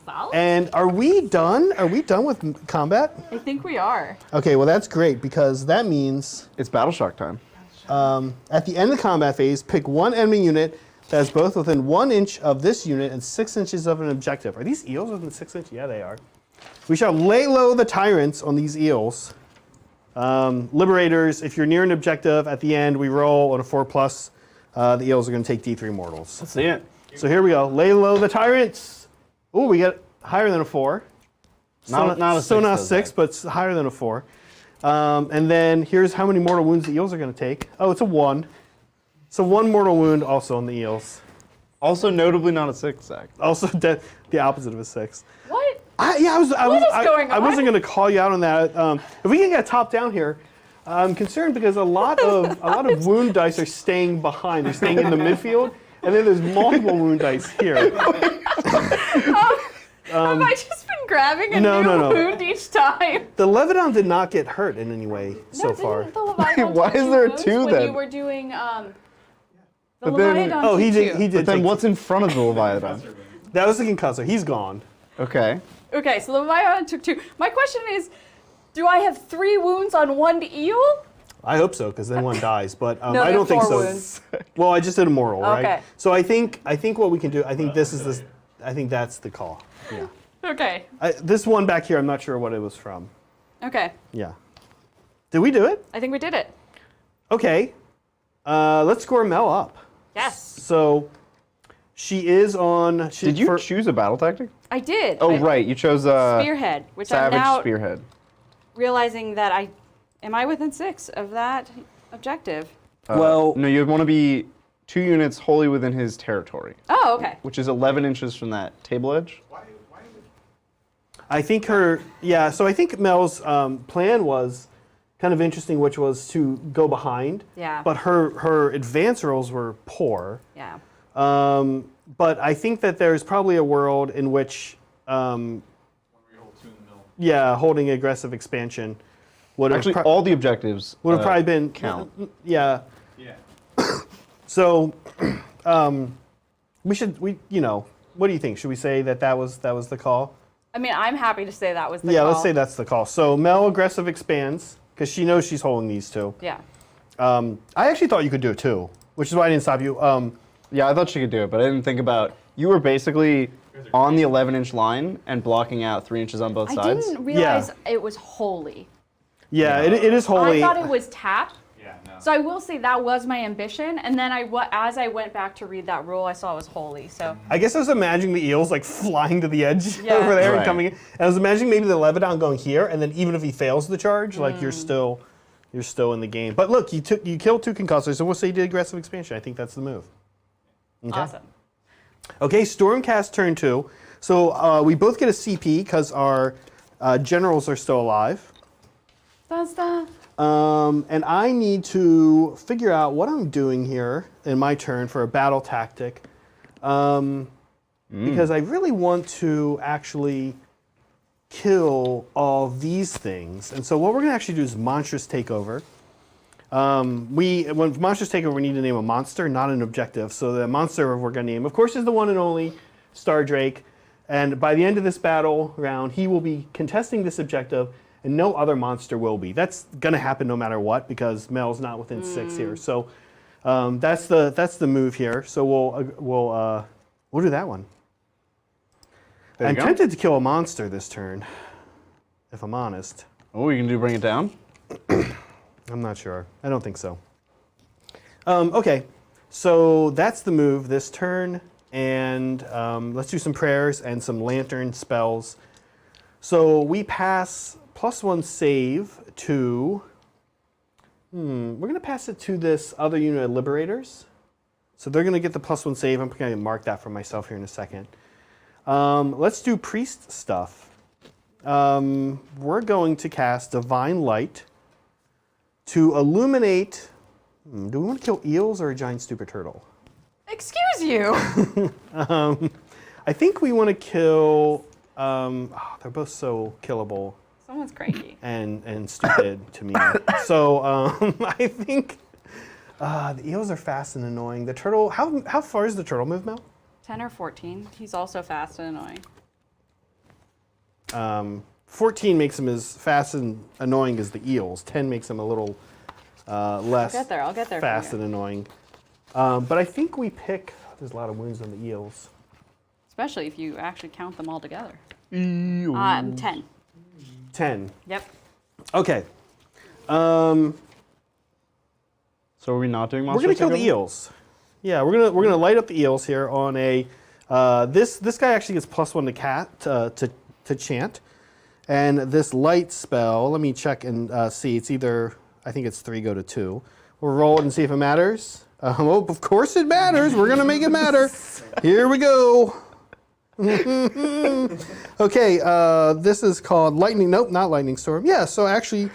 Solid? And are we done? Are we done with combat? I think we are. Okay, well that's great because that means It's Battle Shark time. at the end of the combat phase, pick 1 enemy unit that is both within 1 inch of this unit and 6 inches of an objective. Are these eels within 6 inches? Yeah, they are. We shall lay low the tyrants on these eels. Liberators, if you're near an objective, at the end we roll on a 4+. The eels are going to take D3 mortals. Let's see it. So here we go. Lay low the tyrants. Oh, we get higher than a 4. Not a 6. So not a does 6, that. but it's higher than a 4. And then here's how many mortal wounds the eels are going to take. Oh, it's a 1. So 1 mortal wound also on the eels. Also notably not a 6, Zach. Also the opposite of a 6. What? I going on? wasn't going to call you out on that. If we can get top down here, I'm concerned because a lot of wound dice are staying behind. They're staying in the midfield, and then there's multiple wound dice here. Have I just been grabbing a no, new no. wound each time? The Leviathan did not get hurt in any way so far. Didn't the Leviathan Why take is there wounds 2 when then? you were doing the But then- Leviathan Oh, he took did. 2. He But did. then take- what's in front of the Leviathan? That was the concussor. He's gone. Okay. Okay, so the Leviathan took 2. My question is, do I have 3 wounds on 1 eel? I hope so, because then 1 dies. But No, I there don't are think 4 so. wounds. Well, I just did a moral, right? Okay. So I think what we can do. I think this is this. I think that's the call. Yeah. Okay. This one back here, I'm not sure what it was from. Okay. Yeah. Did we do it? I think we did it. Okay. Let's score Mel up. Yes. So she is on. Did you choose a battle tactic? I did. Oh, I- right. You chose Spearhead, which I'm Savage now Spearhead. realizing that am I within 6 of that objective? Well- no, you'd want to be 2 units wholly within his territory, Oh, okay. which is 11 inches from that table edge. I think her. Yeah. So I think Mel's plan was kind of interesting, which was to go behind. Yeah. But her advance rolls were poor. Yeah. But I think that there's probably a world in which, yeah, holding aggressive expansion would have Actually, all the objectives probably been count. Yeah. Yeah. So, what do you think? Should we say that was the call? I mean, I'm happy to say that was the Yeah, call. let's say that's the call. So Mel aggressive expands because she knows she's holding these 2. Yeah. I actually thought you could do it too, which is why I didn't stop you. Yeah, I thought she could do it, but I didn't think about. You were basically on the 11-inch line and blocking out 3 inches on both I sides. didn't realize it was holy. Yeah, it is holy. I thought it was tap. Yeah, no. So I will say that was my ambition, and then as I went back to read that rule, I saw it was holy. So I guess I was imagining the eels like flying to the edge Yeah. over there and Right. coming in. And I was imagining maybe the Leviathan going here, and then even if he fails the charge, like you're still in the game. But look, you killed 2 concussors, so we'll say you did aggressive expansion. I think that's the move. Okay. awesome. Okay, Stormcast turn 2. So we both get a CP because our generals are still alive. That's the. And I need to figure out what I'm doing here in my turn for a battle tactic. Because I really want to actually kill all these things. And so what we're going to actually do is Monstrous Takeover. When Monstrous Takeover, we need to name a monster, not an objective. So the monster we're going to name, of course, is the one and only Stardrake. And by the end of this battle round, he will be contesting this objective, and no other monster will be. That's going to happen no matter what, because Mel's not within 6 here. So that's the move here. So we'll do that one. I'm tempted to kill a monster this turn, if I'm honest. Oh, you can do bring it down? I'm not sure. I don't think so. Okay, so that's the move this turn, and let's do some prayers and some lantern spells. So we pass +1 save to, we're going to pass it to this other unit of Liberators. So they're going to get the +1 save. I'm going to mark that for myself here in a second. Let's do priest stuff. We're going to cast Divine Light to illuminate. Do we want to kill eels or a giant stupid turtle? Excuse you. I think we want to kill. They're both so killable Someone's cranky. and stupid to me. So I think the eels are fast and annoying. The turtle. How far is the turtle move, Mel? 10 or 14. He's also fast and annoying. 14 makes him as fast and annoying as the eels. 10 makes him a little less I'll get there. fast and annoying. But I think we pick. There's a lot of wounds on the eels. Especially if you actually count them all together. 10. 10. Yep. Okay. So are we not doing monster We're gonna kill the takeover? eels. Yeah, we're gonna light up the eels here on a. This guy actually gets +1 to chant, and this light spell. Let me check and see. It's either I think it's 3 go to 2. We'll roll it and see if it matters. Oh, of course it matters. We're gonna make it matter. Here we go. Okay, this is called lightning. Nope, not lightning storm. Yeah, so actually,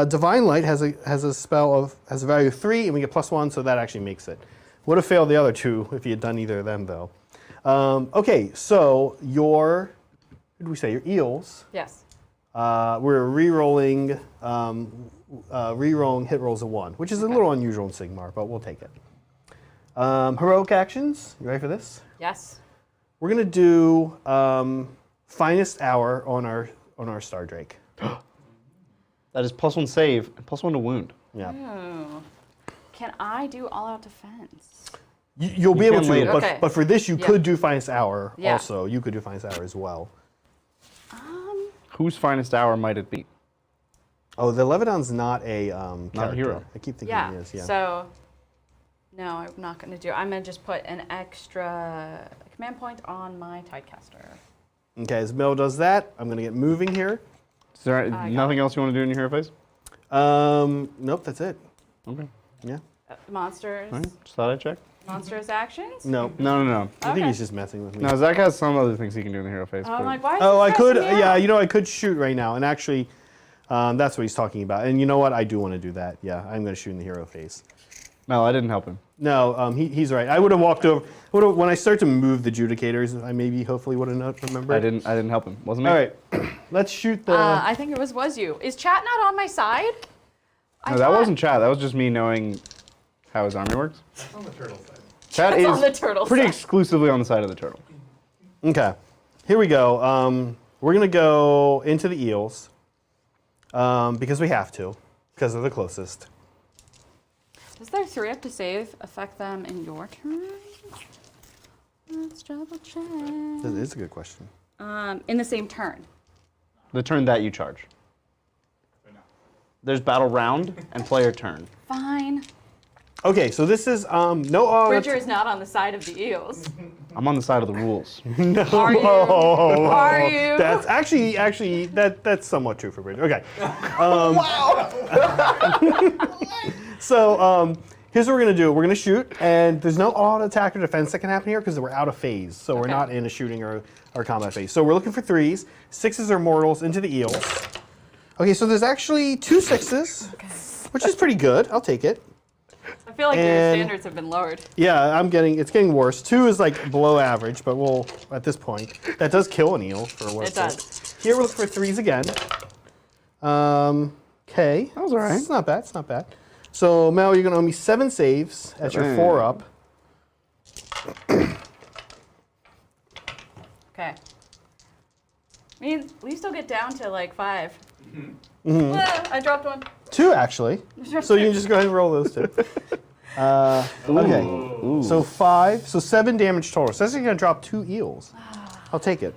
divine light has a value of 3, and we get +1, so that actually makes it. Would have failed the other 2 if you had done either of them, though. Okay, so what did we say? Your eels. Yes. We're re-rolling hit rolls of 1, which is a little unusual in Sigmar, but we'll take it. Heroic actions. You ready for this? Yes. We're gonna do finest hour on our Star Drake. That is +1 save and +1 to wound. Yeah. Ooh. Can I do all-out defense? You'll be able can to, later. Okay. but for this you Yeah. could do finest hour. Yeah. Also, you could do finest hour as well. Whose finest hour might it be? Oh, the Leviton's not a character. hero. I keep thinking Yeah. he is. Yeah. So, no, I'm not going to do. I'm going to just put an extra command point on my Tidecaster. Okay, as Mel does that, I'm gonna get moving here. Is there nothing else you want to do in your hero phase? Nope, that's it. Okay. Yeah. Monsters. All right. Just thought I'd check. Monsters actions. No. No. I think Okay. he's just messing with me. No, Zach has some other things he can do in the hero phase. I'm but- like, why? Is Oh, this I could. stressing me Yeah, out? you know, I could shoot right now, and actually, that's what he's talking about. And you know what? I do want to do that. Yeah, I'm going to shoot in the hero phase. No, I didn't help him. No, he's right. I would have walked over. When I start to move the judicators, I hopefully would have remembered. I didn't help him. Wasn't me. All right, let's shoot the. I think it was you. Is chat not on my side? No, that wasn't chat. That was just me knowing how his army works. on the turtle side. Chat That's is on the turtle pretty side. exclusively on the side of the turtle. Okay, here we go. We're gonna go into the eels because we have to, because they're the closest. Does their 3-up to save affect them in your turn? Let's double check. That is a good question. In the same turn. The turn that you charge. There's battle round and player turn. Fine. Okay, so this is no. Bridger is not on the side of the eels. I'm on the side of the rules. Are you? Are you? That's actually that's somewhat true for Bridger. Okay. So here's what we're gonna do. We're gonna shoot, and there's no auto attack or defense that can happen here because we're out of phase. So we're Okay. not in a shooting or combat phase. So we're looking for 3s. 6s are mortals into the eels. Okay, so there's actually 2 6s, which is pretty good. I'll take it. I feel like your And- standards have been lowered. Yeah, it's getting worse. 2 is like below average, but we'll at this point that does kill an eel for what It it's does. worth. Here we're looking for 3s again. Okay, That was all right. It's not bad. It's not bad. So Mel, you're gonna owe me 7 saves at your Dang. 4 up. Okay. I mean, we still get down to like 5. Whoa, I dropped one. 2 actually. So you can just go ahead and roll those 2. Okay. So 5. So 7 damage total. So that's going to drop 2 eels. I'll take it.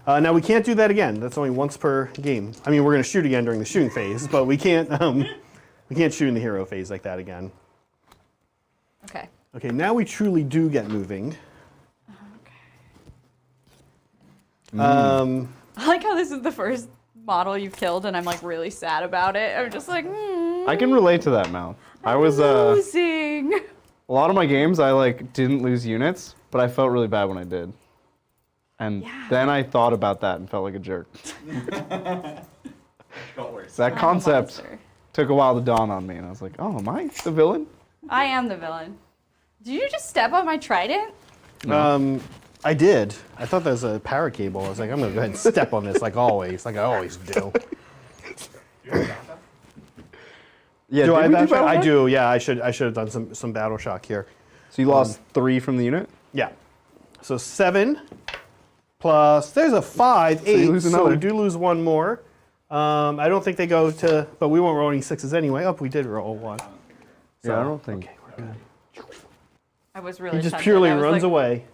Now we can't do that again. That's only once per game. I mean, we're going to shoot again during the shooting phase, but we can't shoot in the hero phase like that again. Okay. Okay. Now we truly do get moving. I like how this is the first model you've killed, and I'm like really sad about it. I'm just like, I can relate to that, Mel. I was losing. a lot of my games I like didn't lose units, but I felt really bad when I did. And then I thought about that and felt like a jerk. Got worse. That concept took a while to dawn on me, and I was like, oh, am I the villain? I am the villain. Did you just step on my trident? I did. I thought that was a power cable. I was like, I'm going to go ahead and step on this like always, like I always do. Yeah, Do I have did we battle shock? I shock? do. Yeah, I should have done some battle shock here. So you lost 3 from the unit? Yeah. So 7 plus, there's a 5, 8. you lose So we another. do lose 1 more. I don't think they go to, but we won't roll any 6s anyway. Oh, we did roll 1. Yeah, I don't think. Okay, we're good. I was really He just tempted. purely I was runs like, away.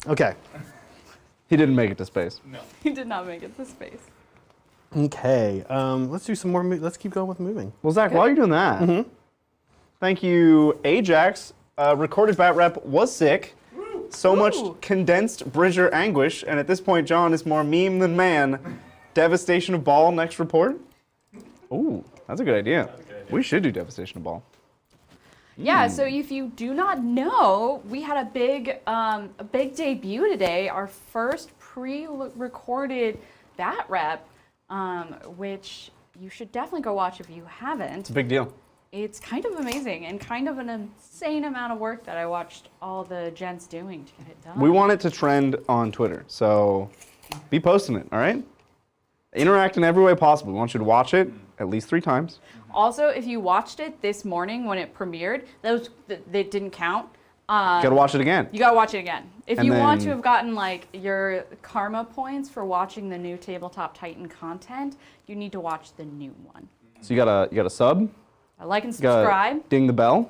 Okay. He didn't make it to space. He did not make it to space. Okay. Let's do some more. Let's keep going with moving. Well, Zach, while you're doing that, thank you, Ajax. Recorded bat rep was sick. So much Ooh. condensed Bridger anguish, and at this point, John is more meme than man. Devastation of Ball next report. Ooh, that's a good idea. We should do Devastation of Ball. Yeah, so if you do not know, we had a big debut today. Our first pre-recorded bat rep, which you should definitely go watch if you haven't. It's a big deal. It's kind of amazing and kind of an insane amount of work that I watched all the gents doing to get it done. We want it to trend on Twitter, so be posting it, all right? Interact in every way possible. We want you to watch it at least 3 times. Also, if you watched it this morning when it premiered, they didn't count. You gotta watch it again. You gotta watch it again. If And you want to then- have gotten like your karma points for watching the new Tabletop Titan content, you need to watch the new one. So you gotta sub, Like and you gotta subscribe. ding the bell,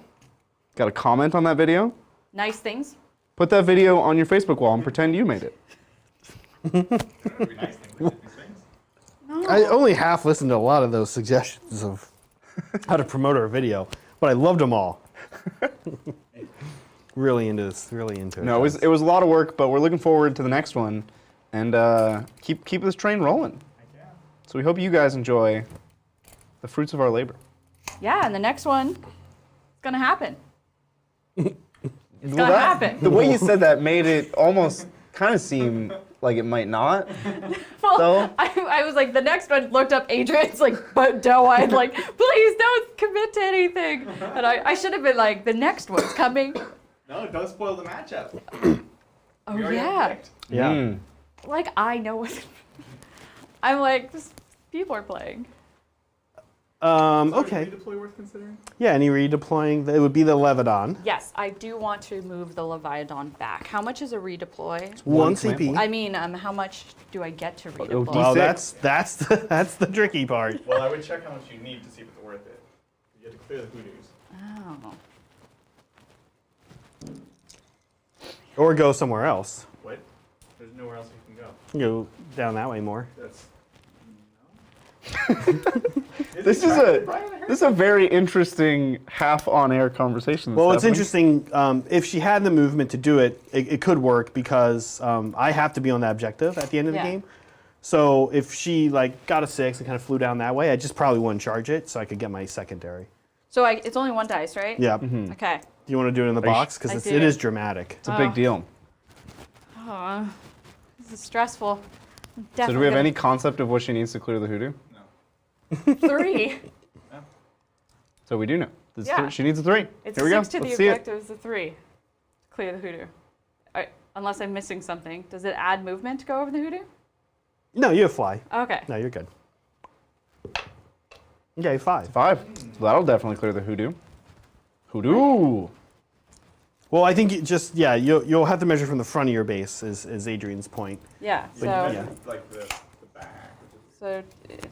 gotta comment on that video, Nice things. put that video on your Facebook wall and pretend you made it. I only half listened to a lot of those suggestions of how to promote our video, but I loved them all. Really into this. Really into it. No, it was a lot of work, but we're looking forward to the next one, and keep this train rolling. So we hope you guys enjoy the fruits of our labor. Yeah, and the next one, it's gonna happen. It's gonna happen. The way you said that made it almost kind of seem like it might not. Well, So? I was like, the next one looked up Adrian's like, but doe-eyed, like, please don't commit to anything. And I should have been like, the next one's coming. No, don't spoil the matchup. Oh yeah. Yeah. Mm. Like I know what. I'm like, people are playing. Okay. Redeploy worth considering? Yeah, any redeploying, it would be the Leviathan. Yes, I do want to move the Leviathan back. How much is a redeploy? 1 command CP. point. I mean, how much do I get to redeploy? Well, D6. that's the tricky part. Well, I would check how much you need to see if it's worth it. You have to clear the hoodoos. Oh. Or go somewhere else. What? There's nowhere else you can go. You go down that way more. That's... This is a very interesting half on-air conversation. that's Well, it's happening. interesting. If she had the movement to do it, it could work because I have to be on that objective at the end of the Yeah. game. So if she like got a 6 and kind of flew down that way, I just probably wouldn't charge it, so I could get my secondary. So it's only 1 dice, right? Yeah. Okay. Do you want to do it in the Are you box? Because I it do. is dramatic. It's a big deal. Oh, this is stressful. So do we have any concept of what she needs to clear the hoodoo? 3? So we do know. Yeah. She needs a 3. It's Here a we go. 6 to the Let's see it. objective is a 3. Clear the hoodoo. Unless I'm missing something. Does it add movement to go over the hoodoo? No, you have fly. Okay. No, you're good. Okay, 5. 5. So that'll definitely clear the hoodoo. Hoodoo. Well, I think you'll have to measure from the front of your base, is Adrian's point. Yeah. So yeah. Like the back. so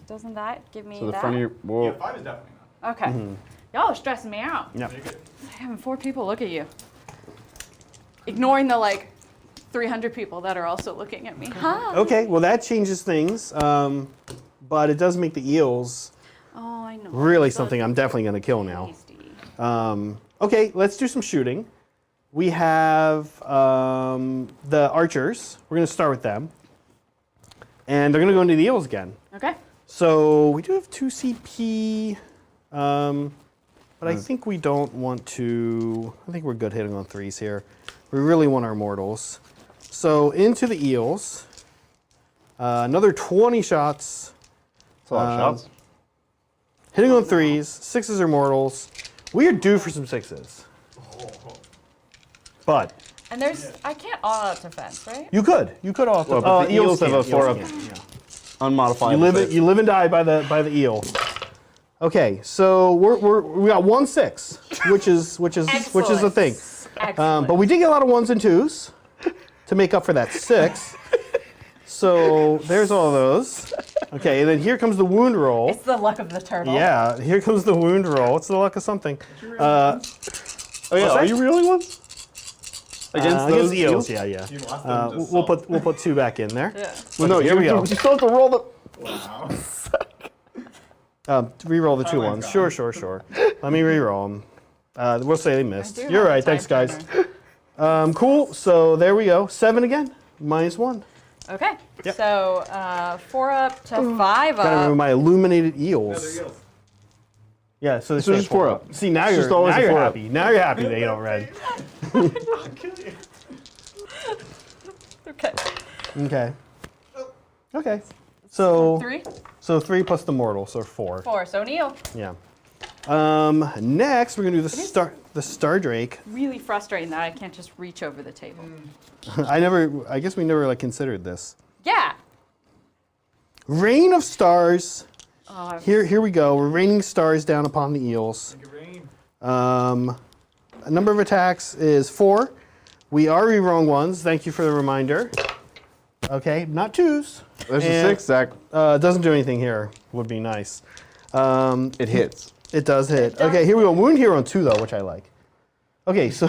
doesn't that give me So the that? front of your. Whoa. 5 is definitely not. Okay. Y'all are stressing me out. Yeah. Having 4 people look at you. Ignoring the 300 people that are also looking at me. Hi. Okay, well that changes things, but it does make the eels Oh, I know. really So something I'm definitely going to kill now. tasty. Okay, let's do some shooting. We have the archers. We're going to start with them. And they're going to go into the eels again. Okay. So we do have 2 CP, but I think we don't want to. I think we're good hitting on 3s here. We really want our mortals. So into the eels. Another 20 shots. That's a lot of shots. Hitting on 3s. 6s are mortals. We are due for some 6s. But And I can't all-out defense, right? you could also. Well, but the eels have a can't, 4-up. can't, yeah. Unmodified. You live and die by the eel. Okay, so we got 1 6, which is the thing. Excellent. But we did get a lot of 1s and 2s to make up for that 6. So there's all those. Okay, and then here comes the wound roll. It's the luck of the turtle. Yeah, here comes the wound roll. It's the luck of something. Oh yeah, are you rolling ones? Against those eels? Yeah. You lost them to We'll salt. put 2 back in there. Yeah. Well, no, Here we go. You still have to roll the. Wow. Re-roll the 2 Timeline's ones. gone. Sure. Let me re-roll them. We'll say they missed. I do You're have a right. Thanks, time guys. timer. Cool. So there we go. 7 again. -1. Okay. Yep. So 4 up to 5 Gotta remember up. my illuminated Yeah, eels. they're eels. Yeah, so they So stay just 4 4 up. See, now It's you're just always a 4 up. happy. Now you're happy they don't red. I'll kill you. Okay. Okay. Okay. So 3, so 3 plus the mortal, so 4. 4. So Neil. Yeah. Next we're gonna do the star drake. Really frustrating that I can't just reach over the table. I guess we never considered this. Yeah. Rain of stars. Oh, Here we go. We're raining stars down upon the eels. Make it rain. A number of attacks is 4. We are re-rolling 1s. Thank you for the reminder. Okay, not 2s. There's a And, 6, Zach. Doesn't do anything here. Would be nice. It hits. It does hit. does. Okay, here we go. Wound hero on 2 though, which I like. Okay, so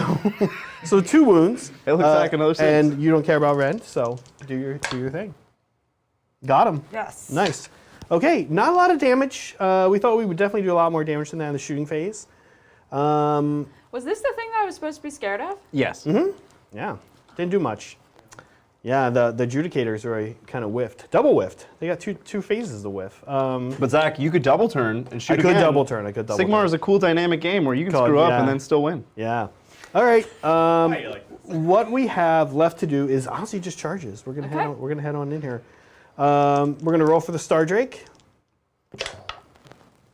so 2 wounds. It looks like another 6. And you don't care about rend, so do your thing. Got him. yes. Nice. Okay, not a lot of damage. We thought we would definitely do a lot more damage than that in the shooting phase. Was this the thing that I was supposed to be scared of? Yes. Yeah, didn't do much. Yeah, the adjudicators are kind of whiffed, double whiffed. They got two phases to whiff. But Zach, you could double turn and shoot I could again. double turn. I could double. Sigmar turn. is a cool dynamic game where you can Called- screw up yeah. and then still win. Yeah. All right. How you like this? What we have left to do is honestly just charges. We're gonna Okay. head on, we're gonna head on in here. We're gonna roll for the Star Drake.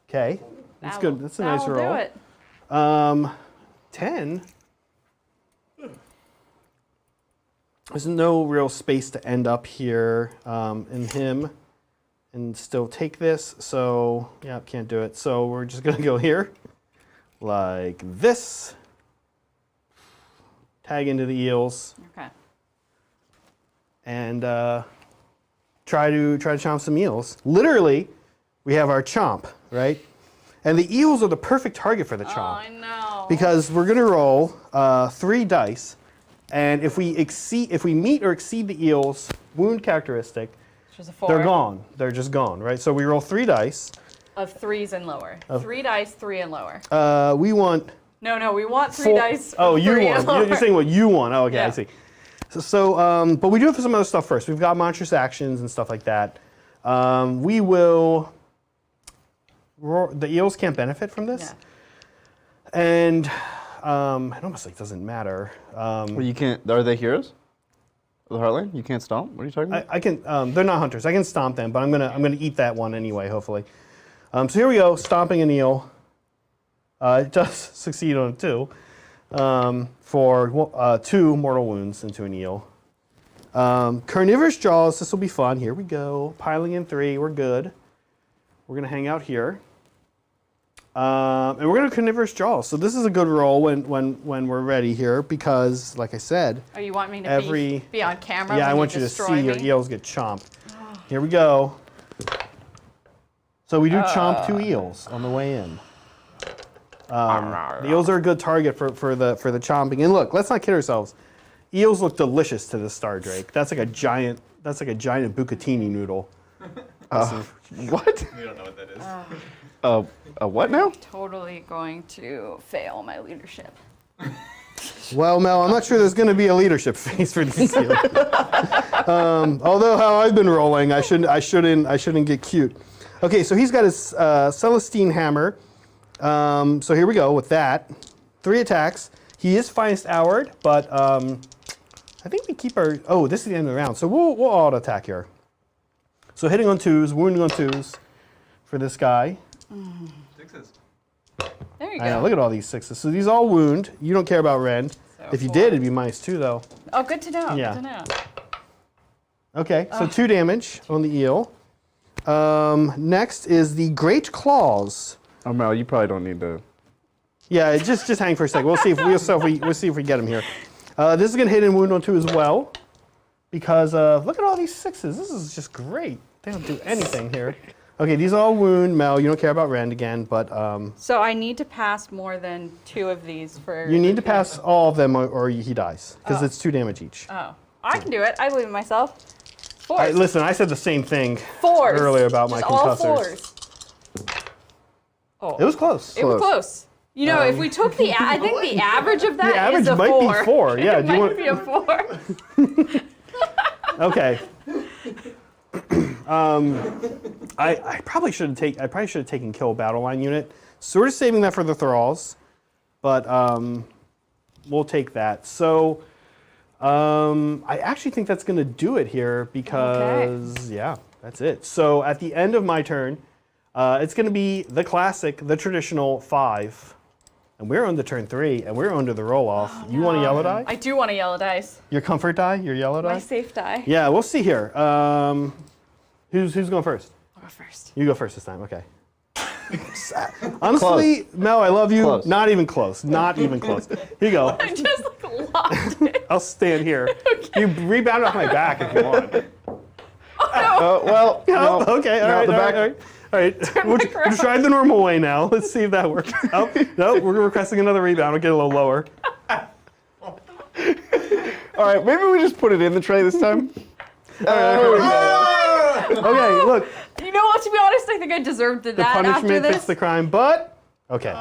Okay, that's good. That's a nice That'll roll. Do it. 10. There's no real space to end up here in him and still take this. So yeah, can't do it. So we're just gonna go here like this. Tag into the eels Okay. and try to chomp some eels. Literally, we have our chomp, right? And the eels are the perfect target for the Oh, chomp. I know. Because we're gonna roll 3 dice, and if we meet or exceed the eel's wound characteristic, Which is a 4. they're gone. They're just gone, right? So we roll 3 dice. Of 3s and lower. 3 dice, 3 and lower. We want No, we want 3 4 dice. Oh, of you 3 want? and lower. You're saying what you want? Oh, okay, I Yeah. see. So, but we do have some other stuff first. We've got monstrous actions and stuff like that. We will. The eels can't benefit from this. Yeah. And it almost doesn't matter. Well, you can't. Are they heroes? The Heartland? You can't stomp? What are you talking about? I can. They're not hunters. I can stomp them, but I'm gonna eat that one anyway. Hopefully. So here we go. Stomping an eel. It does succeed on 2 for 2 mortal wounds into an eel. Carnivorous jaws. This will be fun. Here we go. Piling in 3. We're good. We're gonna hang out here. And we're going to carnivorous jaw. So this is a good roll when we're ready here because, like I said, Oh, you want me to be on camera? yeah, when I want you to destroy see me? your eels get chomped. Here we go. So we do chomp 2 eels on the way in. The eels are a good target for the chomping. And look, let's not kid ourselves. Eels look delicious to this Star Drake. That's like a giant bucatini noodle. What? We don't know what that is. A what now? Totally going to fail my leadership. Well, Mel, I'm not sure there's going to be a leadership phase for these eels. Although how I've been rolling, I shouldn't get cute. Okay, so he's got his Celestine hammer. So here we go with that. 3 attacks. He is finest houred, but I think we keep our. Oh, this is the end of the round, so we'll auto attack here. So hitting on 2s, wounding on 2s for this guy. 6s. There you I know, go. look at all these 6s. So these all wound. You don't care about rend. So If you 4. did, it'd be -2 though. Oh, good to know. Yeah. Good to know. Okay, so 2 damage on the eel. Next is the Great Claws. Oh, Mel, you probably don't need to. Yeah, just hang for a second. We'll see if we get him here. This is gonna hit and wound on 2 as well, because look at all these 6s. This is just great. They don't do anything here. Okay, these all wound. Mel, you don't care about rend again, but So I need to pass more than 2 of these for. you need to pass all of them or he dies, because it's 2 damage each. Oh, I can do it. I believe in myself. 4. Listen, I said the same thing 4s. earlier about my Just all concussors. 4s. Oh, It was close. It was close. You know, if we took I think the average of that The average is a might 4. be 4. Yeah, It do you might want? be a 4. Okay. I probably should have taken kill battle line unit. Sort of saving that for the thralls, but we'll take that. So I actually think that's going to do it here because yeah, that's it. So at the end of my turn, it's going to be the classic, the traditional 5. And we're on to turn 3, and we're under the roll-off. You want a yellow die? I do want a yellow dice. Your comfort die? Your yellow die? My safe die. Yeah, we'll see here. Who's going first? I'll go first. You go first this time. Okay. Honestly, Mel, I love you. Close. Not even close. Not even close. Here you go. I just locked it. I'll stand here. You rebound off my back if you want. Well, no. Okay. All right. the All back- right. All right. We'll try the normal way now. Let's see if that works. Oh, no, we're requesting another rebound. We'll get a little lower. All right, maybe we just put it in the tray this time. Okay. Look, You know what? To be honest, I think I deserved that the after punishment this. fits the crime, but okay.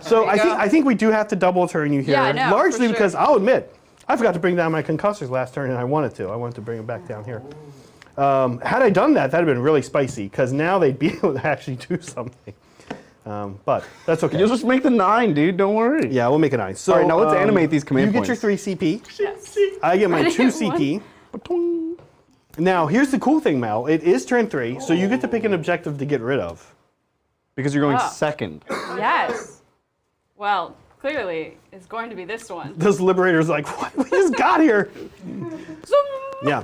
So you go. I think we do have to double turn you here, Yeah, I know, largely for sure. because I'll admit I forgot to bring down my concussors last turn, and I wanted to. I wanted to bring them back down here. Had I done that, that'd have been really spicy because now they'd be able to actually do something. But that's okay. You'll just make the 9, dude. Don't worry. Yeah, we'll make it nice. So All right, now let's animate these command You get your points. 3 CP. Yes. I get my 2 didn't want- CP. Now, here's the cool thing, Mel. It is turn 3, so you get to pick an objective to get rid of. Because you're going Oh. second. Yes. Well, clearly, it's going to be this one. Those liberators are like, what? We just got here. Yeah.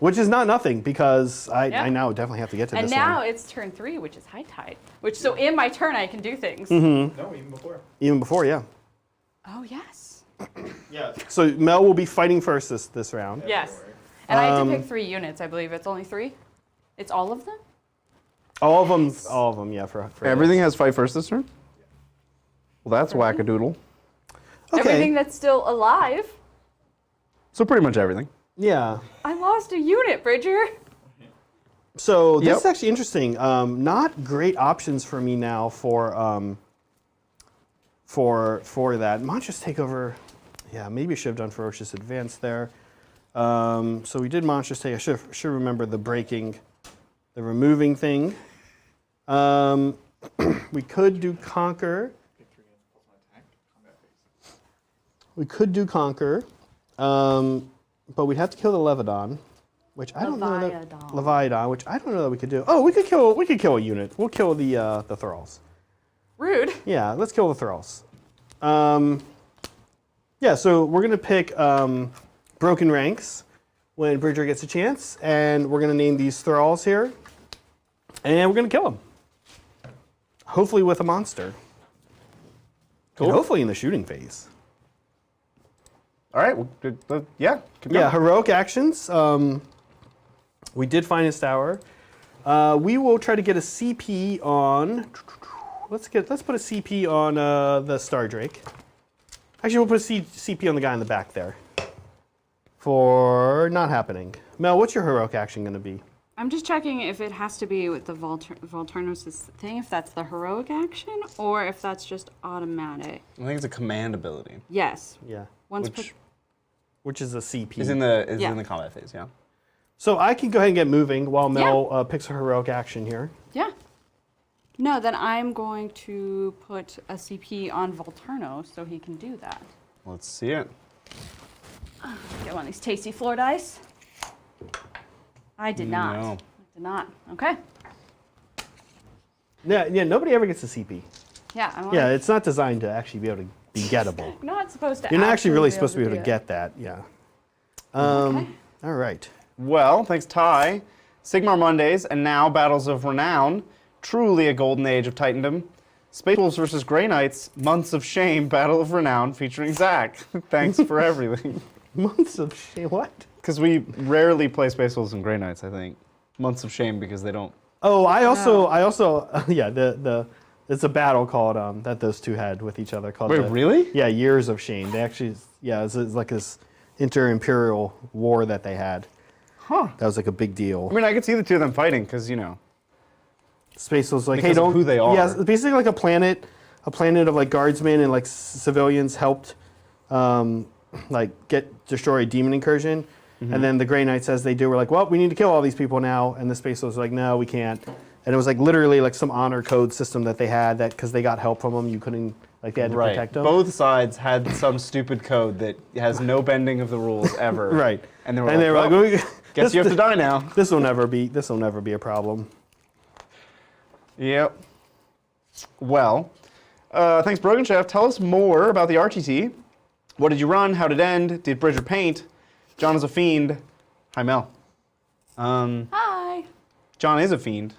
Which is not nothing because Yeah. I now definitely have to get to And this now one. it's turn 3, which is high tide. So in my turn, I can do things. Mm-hmm. No, even before. Even before, yeah. Oh, yes. Yeah. So Mel will be fighting first this round. Yes. And I have to pick 3 units, I believe. It's only 3? It's all of them? All of them, yeah. For Everything has fight first this turn? Well, that's wackadoodle. Okay. Everything that's still alive. So pretty much everything. Yeah. I lost a unit, Bridger. So this Yep. is actually interesting. Not great options for me now for that. Monstrous Takeover. Yeah, maybe I should have done Ferocious Advance there. So we did Monstrous Take. I should remember the removing thing. We could do Conquer. We could do Conquer, but we'd have to kill the Leviathan, which I don't know that Leviathan, which I don't know that we could do. Oh, we could kill a unit. We'll kill the thralls. Rude. Yeah, let's kill the thralls. Yeah, so we're gonna pick Broken Ranks when Bridger gets a chance, and we're gonna name these thralls here, and we're gonna kill them. hopefully with a monster. Cool. And hopefully in the shooting phase. All right. Well, yeah. keep Yeah, going. heroic actions. We did Finest Hour. We will try to get a CP on. Let's put a CP on the Star Drake. Actually, we'll put a CP on the guy in the back there. For not happening. Mel, what's your heroic action going to be? I'm just checking if it has to be with the Volturnos' thing, if that's the heroic action, or if that's just automatic. I think it's a command ability. Yes. Yeah. Once Which is a CP. Is in the combat phase, yeah. So I can go ahead and get moving while Mel picks a heroic action here. Yeah. No, then I'm going to put a CP on Volturno so he can do that. Let's see it. Get one of these tasty floor dice. I did not. No. I did not. Okay. Yeah, nobody ever gets a CP. Yeah. I'm Yeah, it's not designed to actually be able to be gettable. You're not supposed to. You're not actually really be supposed to be able to do get that, yeah. Okay. All right. Well, thanks, Ty. Sigmar Mondays and now Battles of Renown. Truly a golden age of Titandom. Space Wolves versus Grey Knights. Months of Shame. Battle of Renown featuring Zach. Thanks for everything. Months of shame. What? Because we rarely play Space Wolves and Grey Knights, I think. Months of Shame because they don't. Oh, I also, yeah, it's a battle called that those two had with each other called. Wait, really? Yeah, Years of Shame. They actually, yeah, it's like this inter-imperial war that they had. Huh. That was like a big deal. I mean, I could see the two of them fighting because, you know. Space was like, Because hey, of don't. who they are. Yeah, it's basically like a planet of like guardsmen and like civilians helped, like destroy a demon incursion. And then the Grey Knights, as they do, were like, well, we need to kill all these people now. And the Space was like, no, we can't. And it was like literally like some honor code system that they had that because they got help from them, you couldn't, like they had to protect them. Both sides had some stupid code that has no bending of the rules ever. Right. And they were And like, they were well, like, guess you have to die now. This will never be a problem. Yep. Well, thanks, Brogan Chef. Tell us more about the RTT. What did you run? How did it end? Did Bridger paint? John is a fiend. Hi, Mel. Hi. John is a fiend.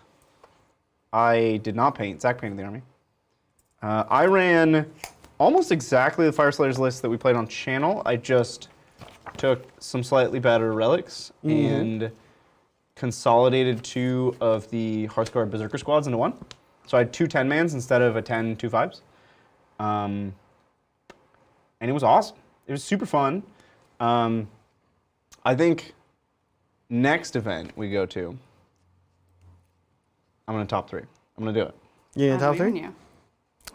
I did not paint. Zach painted the army. I ran almost exactly the Fire Slayers list that we played on channel. I just took some slightly better relics and consolidated 2 of the Hearthguard Berserker squads into 1. So I had 2 10-mans instead of a 10 2/5s. And it was awesome. It was super fun. I think next event we go to, I'm going to top 3. I'm going to do it. Yeah, I'm top hearing 3. you.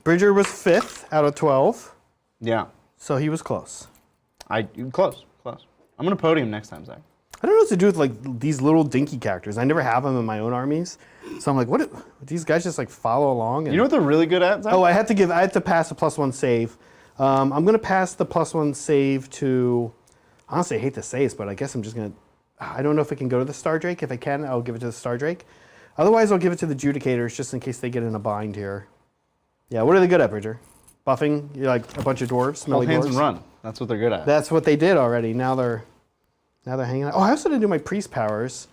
Bridger was 5th out of 12, Yeah. so he was close. Close. I'm going to podium next time, Zach. I don't know what to do with like these little dinky characters. I never have them in my own armies, so I'm like, what? These guys just like follow along. And, You know what they're really good at, Zach? oh, I had to pass a +1 save. I'm gonna pass the +1 save to. Honestly, I hate to say this, but I guess I'm just gonna. I don't know if it can go to the Star Drake. If I can, I'll give it to the Star Drake. Otherwise, I'll give it to the Judicators just in case they get in a bind here. Yeah, what are they good at, Bridger? Buffing, you're like a bunch of dwarves, smelly Hold hands dwarves. and run. That's what they're good at. That's what they did already. Now they're hanging out. Oh, I also didn't do my priest powers.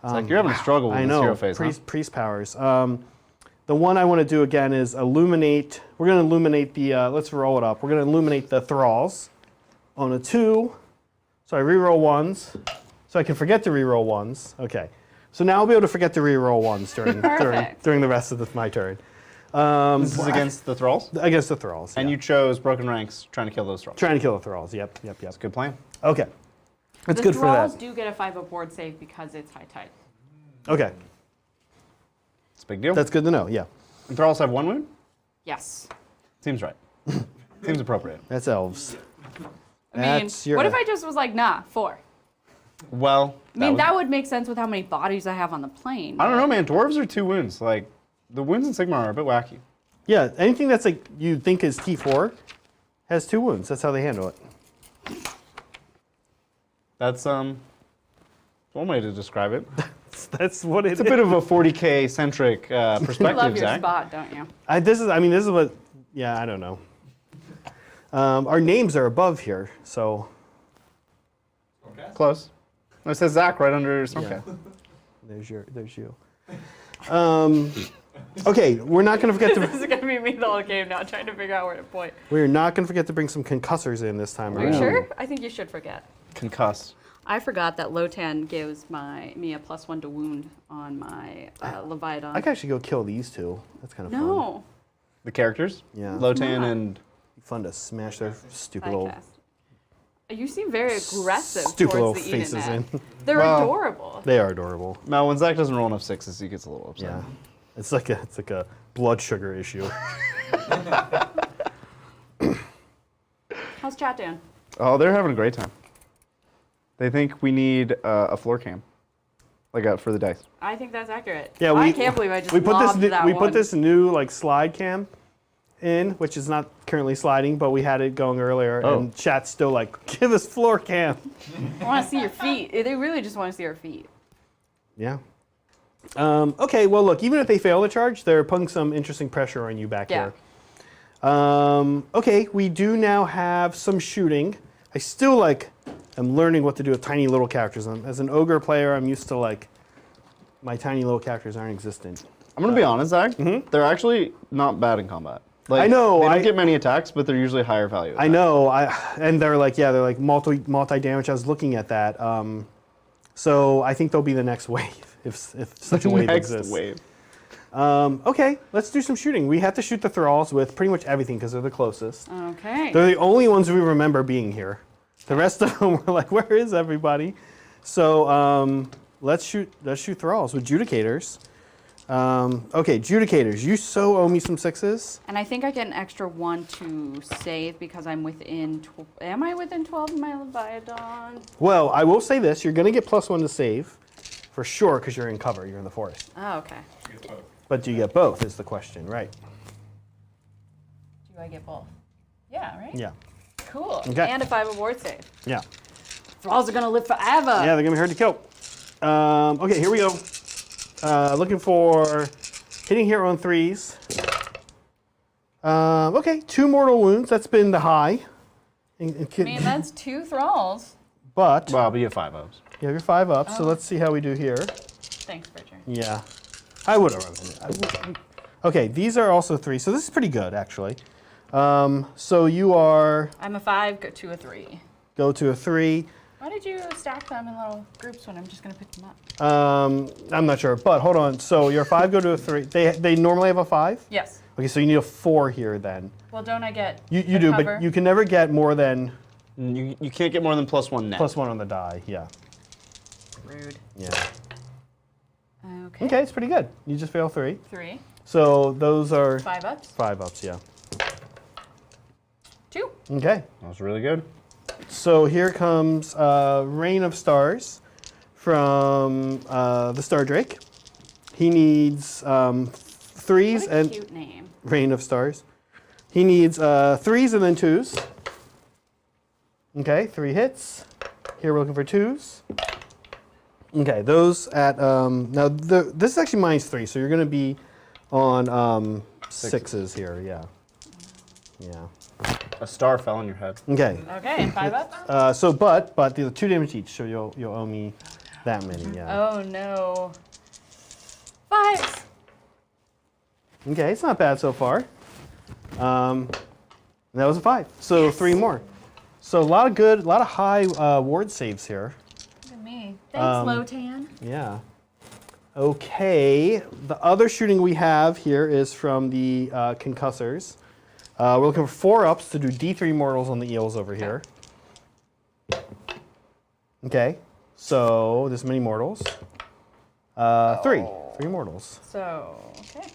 It's you're having a struggle with I this know, hero phase, huh? priest powers. The one I want to do again is illuminate. We're going to illuminate the, let's roll it up. We're going to illuminate the thralls on a 2. So I reroll 1s. So I can forget to reroll 1s. Okay. So now I'll be able to forget to reroll 1s during the rest of my turn. This is against the Thralls? Against the thralls. And yeah. you chose Broken Ranks, trying to kill those Thralls. Trying to kill the thralls. Yep. That's a good plan. Okay. That's The good for Thralls that. do get a 5-up board save because it's high tide. Okay. It's a big deal. That's good to know. Yeah. And Thralls have 1 wound? Yes. Seems right. Seems appropriate. That's elves. I mean, That's your- what if I just was like, nah, 4? Well, I mean, that would make sense with how many bodies I have on the plane. I don't know, man. Dwarves are 2 wounds. Like, the wounds in Sigmar are a bit wacky. Yeah, anything that's like you think is T4 has 2 wounds. That's how they handle it. That's one way to describe it. That's what It's a bit of a 40K centric You love perspective, your Zach. spot, don't you? This is what. Yeah, I don't know. Our names are above here, so Close. No, it says Zach right under Stormcast. there's you. Okay, we're not going to forget This to. is gonna be me the whole game now, trying to figure out where to point. We're not going to forget to bring some concussors in this time Are you around. sure? I think you should forget. Concuss. I forgot that Lotan gives me a +1 to wound on my Leviathan. I could actually go kill these two. That's kind of fun. No. The characters? Yeah. Lotan not. and... Fun to smash their stupid little, Sidecast. You seem very aggressive stupid little towards the faces in. Idoneth. They're Well- adorable. They are adorable. Now, when Zach doesn't roll enough sixes, he gets a little upset. Yeah. It's like a blood sugar issue. How's chat doing? Oh, they're having a great time. They think we need a floor cam, like for the dice. I think that's accurate. Yeah, I can't believe I just we put this lobbed that we one. put this new like slide cam in, which is not currently sliding, but we had it going earlier, Oh. and chat's still like, give us floor cam. I want to see your feet. They really just want to see our feet. Yeah. Okay, well look, even if they fail the charge, they're putting some interesting pressure on you back Yeah. here. Okay, we do now have some shooting. I still am learning what to do with tiny little characters. As an ogre player, I'm used to my tiny little characters aren't existent. I'm gonna be honest, Zach. They're actually not bad in combat. Like, I know, They don't I- get many attacks, but they're usually higher value. I know, and they're multi damage. I was looking at that. So I think they'll be the next wave, if such a wave Next exists. wave. Okay, let's do some shooting. We have to shoot the thralls with pretty much everything because they're the closest. Okay. They're the only ones we remember being here. The rest of them were like, where is everybody? So let's shoot thralls with judicators. Okay, judicators, you so owe me some sixes. And I think I get an extra 1 to save because I'm within. Am I within 12 of my Leviathan? Well, I will say this: you're going to get +1 to save, for sure, because you're in cover. You're in the forest. Oh, okay. But do you get both? Is the question, right? Do I get both? Yeah, right? Yeah, Cool. Okay. And if I have a ward save. yeah, Thralls are going to live forever. yeah. They're going to be hard to kill. Okay, here we go. Looking for hitting here on 3s. Okay, 2 mortal wounds. That's been the high. I mean, that's 2 Thralls. But Well, but you have 5 ups. you have your 5 up, so Oh. let's see how we do here. Thanks, Bridger. Yeah, I would have run it. Okay, these are also 3, so this is pretty good actually. So you are I'm a 5, go to a 3. go to a 3. Why did you stack them in little groups when I'm just going to pick them up? I'm not sure, but hold on. So your 5 go to a 3. They normally have a 5. Yes. Okay, so you need a 4 here then. Well, don't I get You the do, cover? but you can never get more than You can't get more than +1 net. +1 on the die. Yeah, Rude. yeah. Okay. Okay, it's pretty good. You just fail 3. 3. So those are 5 ups. 5 ups. Yeah. 2. Okay. That was really good. So here comes Rain of Stars from the Star Drake. He needs 3s What a and cute name. Rain of Stars. He needs 3s and then 2s. Okay, 3 hits. Here we're looking for 2s. Okay, those at now this is actually -3, so you're going to be on 6s here. Yeah, yeah. A star fell on your head. Okay. Okay, and 5 ups? So, but the 2 damage each, so you'll owe me that many. Yeah. Oh, no. 5s. Okay, it's not bad so far. That was a 5. So Yes. 3 more. So a lot of high ward saves here. Look at me. Thanks, Lotan. Yeah. Okay. The other shooting we have here is from the concussors. We're looking for 4 ups to do D3 mortals on the eels over here. Okay. So this many mortals. 3 mortals. So, okay.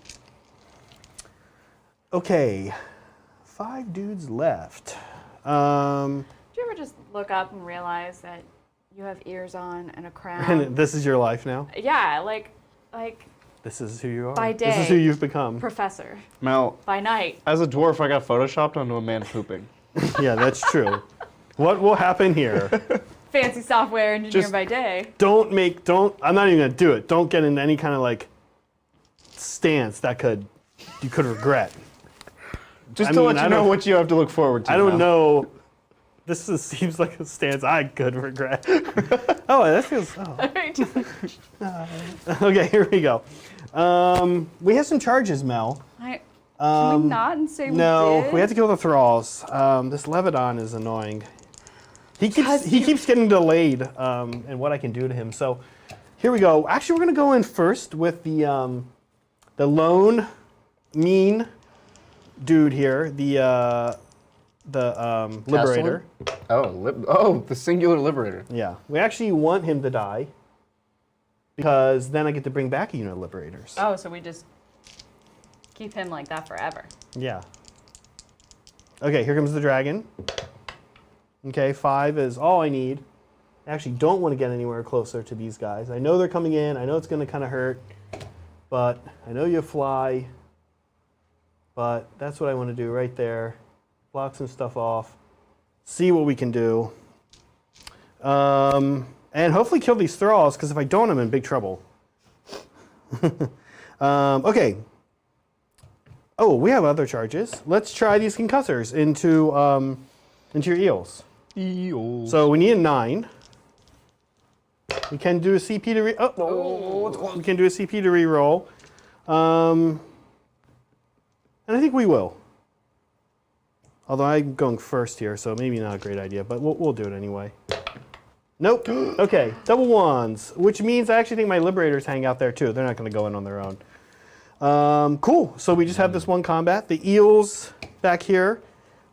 Okay. 5 dudes left. Do you ever just look up and realize that you have ears on and a crown? And this is your life now. Yeah, like This is who you are. By This is day. who you've become. professor. Mel, By night. as a dwarf, I got photoshopped onto a man pooping. Yeah, that's true. What will happen here? Fancy software engineer Just- by day. I'm not even gonna do it. Don't get into any kind of stance that you could regret. Just I to mean, let I you know don't- what you have to look forward to. I don't Mel. know. seems like a stance I could regret. Oh, that feels. Oh. Okay, here we go. We have some charges, Mel. Can we not and say No, we did? we have to kill the thralls. This Leviton is annoying. He keeps getting delayed in what I can do to him. So here we go. Actually, we're gonna go in first with the lone mean dude here, the Liberator. The singular Liberator. Yeah, we actually want him to die because then I get to bring back a unit of Liberators. Oh, so we just keep him like that forever. Yeah. Okay, here comes the dragon. Okay, 5 is all I need. I actually don't want to get anywhere closer to these guys. I know they're coming in. I know it's going to kind of hurt, but I know you fly. But that's what I want to do right there. Block some stuff off. See what we can do. And hopefully kill these thralls, because if I don't, I'm in big trouble. Okay. Oh, we have other charges. Let's try these concussors into your eels. So we need a 9. We can do a CP to we can do a CP to reroll. And I think we will. Although I'm going first here, so maybe not a great idea, but we'll do it anyway. Nope. Okay, double 1s, which means I actually think my Liberators hang out there too. They're not going to go in on their own. Cool. So we just have this one combat. The eels back here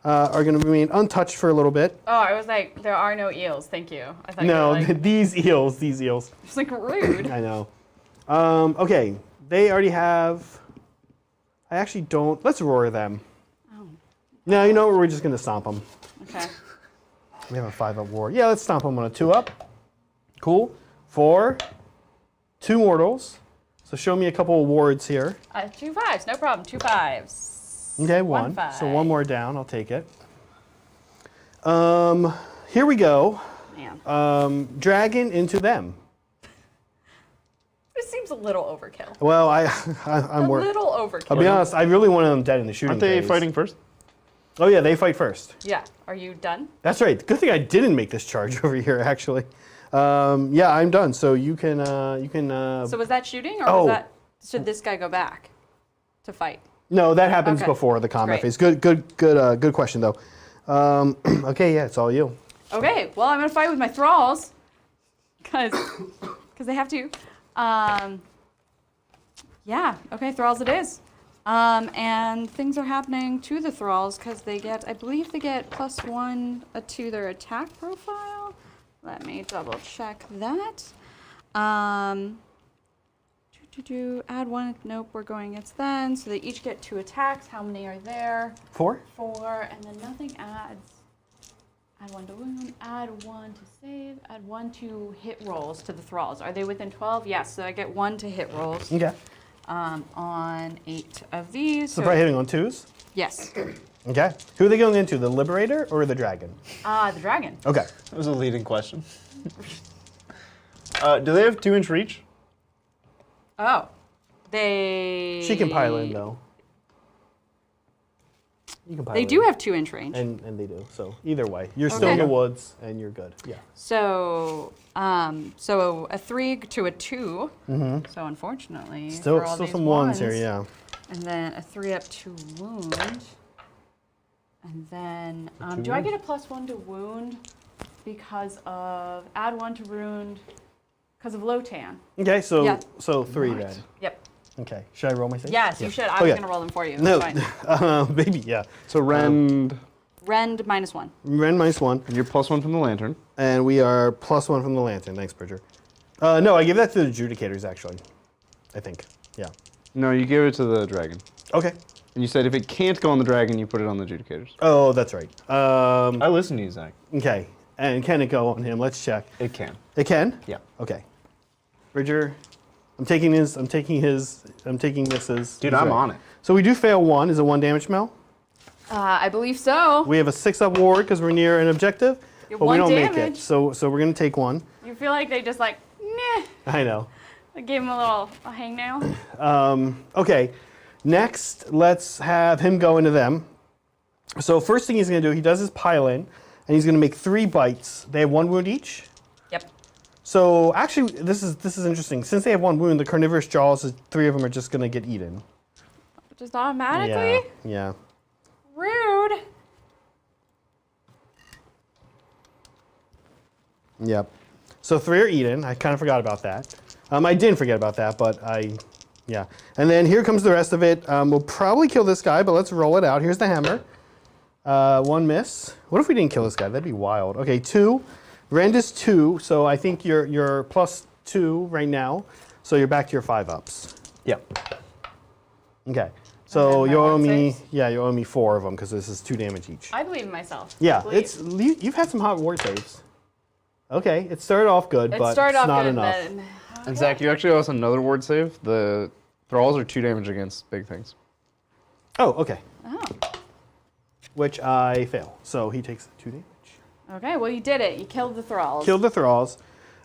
are going to remain untouched for a little bit. Oh, I was like, there are no eels. Thank you. I thought No, you were like, these eels. it's like rude. I know. Okay, they already have. I actually don't. Let's roar them. Oh. No, you know what? We're just going to stomp them. Okay. We have a 5-up war. Yeah, let's stomp them on a 2-up. Cool. 4, 2 mortals. So show me a couple of wards here. 2 5s, no problem. 2 5s. Okay, 1. 5. So 1 more down. I'll take it. Here we go. Man. Dragon into them. This seems a little overkill. Well, I'm A worried. little overkill. I'll be honest. I really wanted them dead in the shooting. Aren't they phase. fighting first? Oh yeah, they fight first. Yeah. Are you done? That's right. Good thing I didn't make this charge over here. Actually. Yeah, I'm done. So you can. So was that shooting, or oh. was that? Should this guy go back to fight? No, that happens Okay. before the combat Great. phase. Good question though. Okay, yeah, it's all you. Okay. Well, I'm gonna fight with my thralls, because they have to. Yeah. Okay. Thralls it is. And things are happening to the thralls because they get, I believe they get +1 to their attack profile. Let me double check that. Add 1. Nope, we're going against them. So they each get 2 attacks. How many are there? 4. 4, and then nothing adds. Add 1 to wound, add 1 to save, add 1 to hit rolls to the thralls. Are they within 12? Yes, so I get 1 to hit rolls. Okay. On 8 of these. So probably hitting on 2s. Yes. Okay. Who are they going into? The Liberator or the Dragon? The dragon. Okay. That was a leading question. Do they have 2-inch reach? Oh. They... She can pile in though. You can pile They in. do have 2-inch range. And they do. So either way, you're still in Okay. the woods and you're good. Yeah. So, so a 3 to a 2. Mm-hmm. So unfortunately, Still for all these some ones here. Yeah. And then a 3 up to wound. And then, do I get a +1 to wound because of, add 1 to wound because of Lotan? Okay. So Yeah. so 3 then. Yep. Okay. Should I roll my thing? Yes, you should. I was going to roll them for you. No. That's fine. Maybe. Yeah. So Rend, Rend -1. Ren -1. and you're +1 from the lantern. And we are +1 from the lantern. Thanks, Bridger. No, I give that to the adjudicators, actually. I think. Yeah. No, you give it to the dragon. Okay. And you said if it can't go on the dragon, you put it on the adjudicators. Oh, that's right. I listen to you, Zach. Okay. And can it go on him? Let's check. It can. It can? Yeah. Okay. Bridger, I'm taking this as... Dude, I'm on it. So we do fail 1. Is it 1 damage, Mel? I believe so. We have a 6-up ward because we're near an objective, You're but we 1 don't make damage. it. So we're going to take 1. You feel like they just like, meh. I know. I gave him a hangnail. Okay. Next, let's have him go into them. So first thing he's going to do, he does his pile in. and he's going to make 3 bites. They have 1 wound each. Yep. So actually, this is interesting. Since they have 1 wound, the carnivorous jaws, 3 of them are just going to get eaten. Just automatically? Yeah. Rude. Yep. So 3 are eaten. I kind of forgot about that. I didn't forget about that, but yeah. And then here comes the rest of it. We'll probably kill this guy, but let's roll it out. Here's the hammer. 1 miss. What if we didn't kill this guy? That'd be wild. Okay, 2. Rend is 2, so I think you're +2 right now. So you're back to your 5-ups. Yep. Okay. So And then you my owe ward me, saves? yeah, you owe me 4 of them because this is 2 damage each. I believe in myself. Yeah, Believe. you've had some hot ward saves. Okay, it started off good, It but started it's off not good, enough. then. And Zach, you actually owe us another ward save. The thralls are 2 damage against big things. Oh, okay. Oh. Which I fail, so he takes 2 damage. Okay, well you did it. You killed the thralls. Killed the thralls.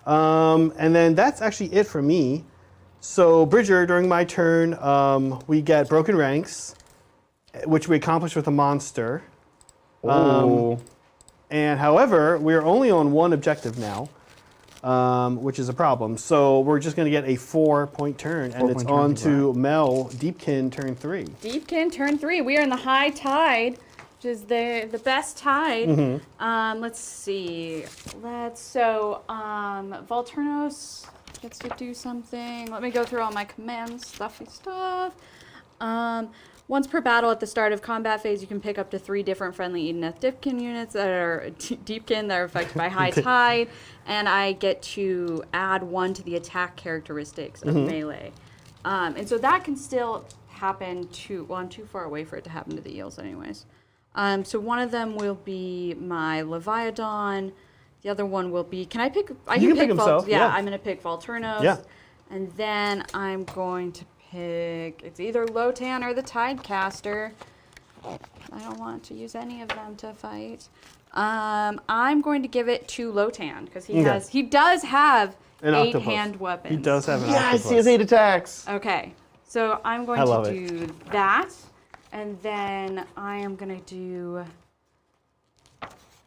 And then that's actually it for me. So Bridger, during my turn, we get broken ranks, which we accomplish with a monster. And however, we're only on 1 objective now, which is a problem. So we're just going to get a 4-point turn, and it's 4-point turn, on to Mel Deepkin turn 3. Deepkin turn 3. We are in the high tide, which is the best tide. Mm-hmm. Let's see. Volturnos gets to do something. Let me go through all my commands, stuffy stuff. Once per battle at the start of combat phase, you can pick up to 3 different friendly Idoneth Deepkin units that are Deepkin that are affected by high tide, and I get to add 1 to the attack characteristics of melee. And so that can still happen to, well, I'm too far away for it to happen to the eels anyways. So one of them will be my Leviathan. The other one will be, can I pick? You can pick himself, Yeah, yeah. I'm going to pick Volturnos. Yeah. And then I'm going to pick, it's either Lotan or the Tidecaster. I don't want to use any of them to fight. I'm going to give it to Lotan because he does have An 8 octopus. hand weapons. He does have an Yes, octopus. he has 8 attacks. Okay, so I'm going I love to it. do that, and then I am going to do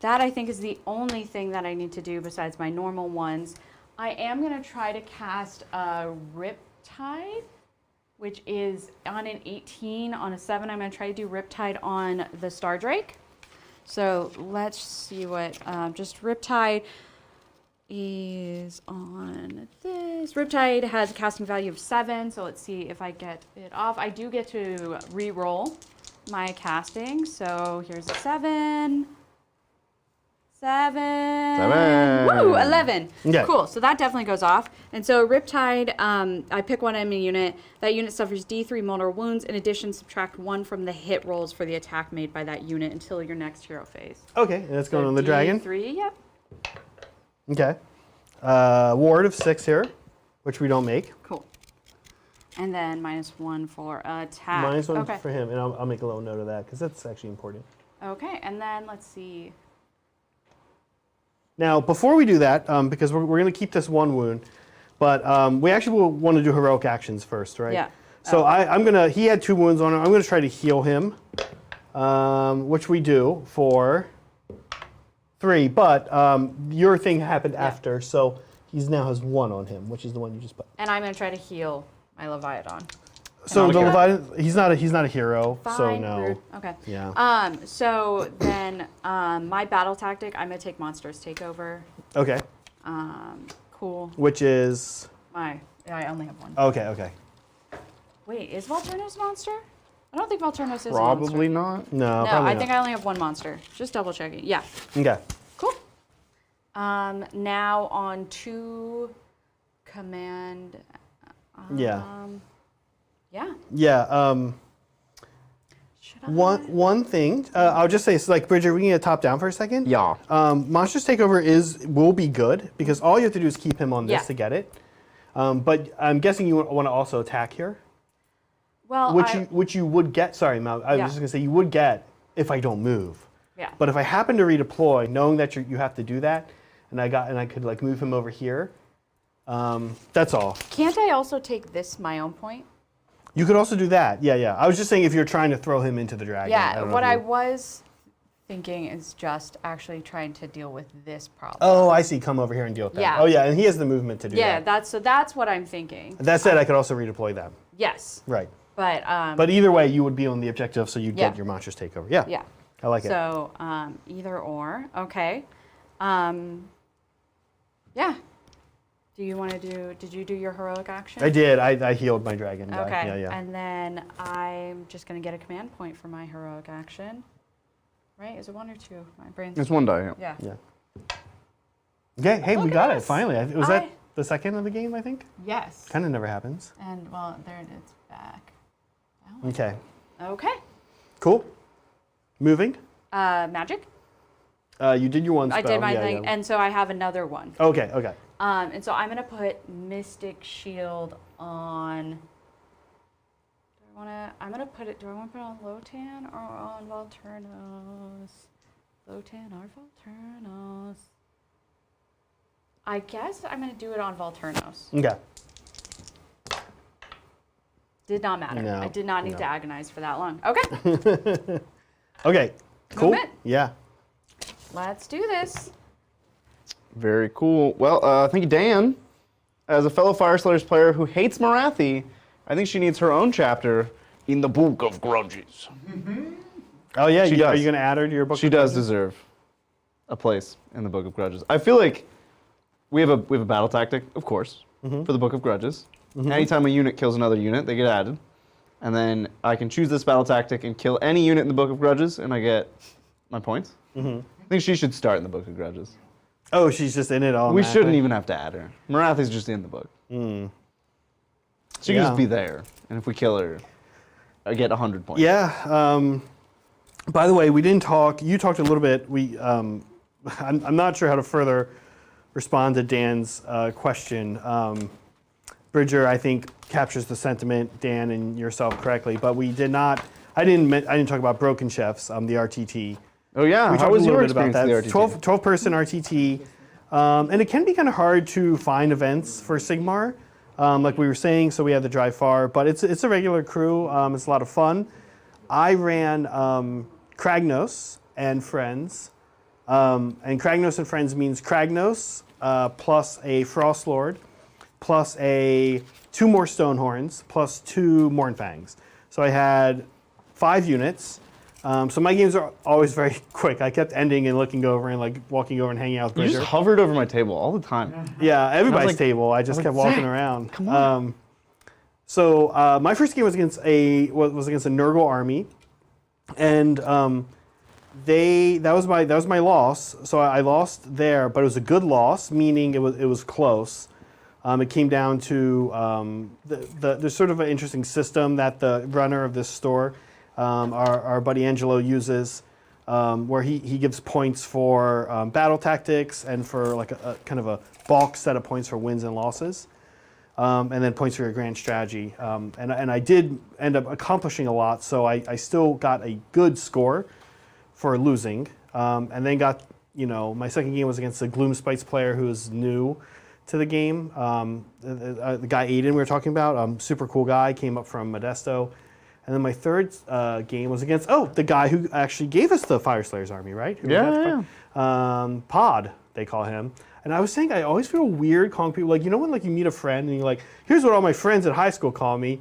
that. I think is the only thing that I need to do besides my normal ones. I am going to try to cast a Riptide, which is on an 18. On a 7, I'm going to try to do Riptide on the Stardrake. So let's see what, just Riptide is on this. Riptide has a casting value of 7, so let's see if I get it off. I do get to re-roll my casting, so here's a 7. 7. Woo! 11. Okay. Cool. So that definitely goes off. And so Riptide, I pick 1 enemy unit. That unit suffers D3 mortal wounds. In addition, subtract 1 from the hit rolls for the attack made by that unit until your next hero phase. Okay, and that's going So on the dragon. D3, yep. Okay. Ward of 6 here, which we don't make. Cool. And then -1 for attack. -1 Okay. for him, and I'll make a little note of that because that's actually important. Okay, and then let's see. Now, before we do that, because we're going to keep this 1 wound, but we actually will want to do heroic actions first, right? Yeah. So I'm going to, he had 2 wounds on him. I'm going to try to heal him, which we do for 3. But your thing happened after, so he now has 1 on him, which is the one you just put. And I'm going to try to heal my Leviathan. So the Okay. Leviathan, he's not a hero, so Fine, no. rude. Okay. Yeah. So then my battle tactic, I'm going to take Monsters Takeover. Okay. Cool. Which is I only have 1. okay. Okay. Wait, is Volturnos monster? I don't think Volturnos is Probably a monster. not. No, No, probably I not. think I only have 1 monster. Just double checking. Yeah. Okay. Cool. Now on to command. Yeah. Yeah. Yeah. Should I? One thing I'll just say is like Bridger, we can get top down for a second. Yeah. Monsters Takeover will be good because all you have to do is keep him on this Yeah. to get it. But I'm guessing you want to also attack here, Well, which you would get. Sorry, Mal. I was Yeah. just gonna say you would get if I don't move. yeah. But if I happen to redeploy, knowing that you have to do that, and I could like move him over here. That's all. Can't I also take this my own point? You could also do that. Yeah, yeah. I was just saying if you're trying to throw him into the dragon. I Yeah. don't know What if I you- was thinking is just actually trying to deal with this problem. Oh, I see. Come over here and deal with that. Yeah. Oh, yeah, and he has the movement to do Yeah, that. that's what I'm thinking. That said, I could also redeploy them. Yes, Right. but But either way, you would be on the objective, so you'd Yeah. get your monsters takeover. Yeah. yeah. I like it. So either or, okay. Yeah. Do you want to do? Did you do your heroic action? I did. I healed my dragon guy. Okay. Yeah, yeah. And then I'm just gonna get a command point for my heroic action. Right? Is it 1 or 2? My brain's. It's 1 die. Yeah. Yeah. Okay, hey, we Look got at it, us. finally. Was that I- the second of the game, I think? Yes. Kind of never happens. And well, there it is back. Okay, Okay. cool. Moving. Magic. You did your one spell. I did my yeah, thing, yeah. and so I have another one. Okay, okay. And so I'm gonna put Mystic Shield on. I'm gonna put it. Do I want to put it on Lotan or on Volturnos? Lotan or Volturnos? I guess I'm gonna do it on Volturnos. Okay. Did not matter. No, I did not need no. to agonize for that long. Okay, Okay, cool. Movement. Yeah. let's do this. Very cool. Well, thank you, Dan. As a fellow Fireslayers player who hates Marathi, I think she needs her own chapter in the Book of Grudges. Oh, yeah, She are does. you going to add her to your book? She does deserve a place in the Book of Grudges. I feel like we have a battle tactic, of course, for the Book of Grudges. Anytime a unit kills another unit, they get added. And then I can choose this battle tactic and kill any unit in the Book of Grudges, and I get my points. I think she should start in the Book of Grudges. Oh, she's just in it all. We shouldn't even have to add her. Marathi's just in the book. She can Yeah. just be there, and if we kill her, I get 100 points. Yeah. By the way, we didn't talk. You talked a little bit. I'm not sure how to further respond to Dan's question. Bridger, I think, captures the sentiment, Dan and yourself correctly. But we did not. I didn't talk about Broken Chefs, the RTT. Oh yeah, We how talked was a little your bit about experience that. with the RTT? 12 person RTT. And it can be kind of hard to find events for Sigmar, like we were saying, so we had to drive far, but it's a regular crew. It's a lot of fun. I ran Kragnos and Friends. And Kragnos and Friends means Kragnos plus a Frost Lord plus 2 more Stonehorns plus 2 Mournfangs. So I had 5 units. So my games are always very quick. I kept ending and looking over and like walking over and hanging out with You Bridger. just hovered over my table all the time. Yeah, everybody's like- table. I just kept walking Zach, around. come on. So my first game was against a Nurgle army, and that was my loss. So I lost there, but it was a good loss, meaning it was close. It came down to there's sort of an interesting system that the runner of this store, our buddy Angelo, uses, where he gives points for battle tactics and for like a kind of a bulk set of points for wins and losses, and then points for your grand strategy. And I did end up accomplishing a lot, so I still got a good score for losing, and then got, my second game was against a Gloomspites player who is new to the game. The guy Aiden we were talking about, super cool guy, came up from Modesto. And then my third game was against, the guy who actually gave us the Fireslayers army, right? Who we got to play? Pod, they call him. And I was saying, I always feel weird calling people, like, when like you meet a friend and you're like, here's what all my friends at high school call me.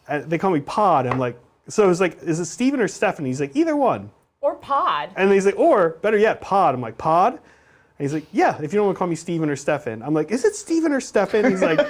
And they call me Pod. I'm like, so it was like, is it Steven or Stephanie? He's like, either one. Or Pod. And he's like, or better yet, Pod. I'm like, Pod? And he's like, yeah, if you don't want to call me Steven or Stefan. I'm like, is it Steven or Stefan? He's like,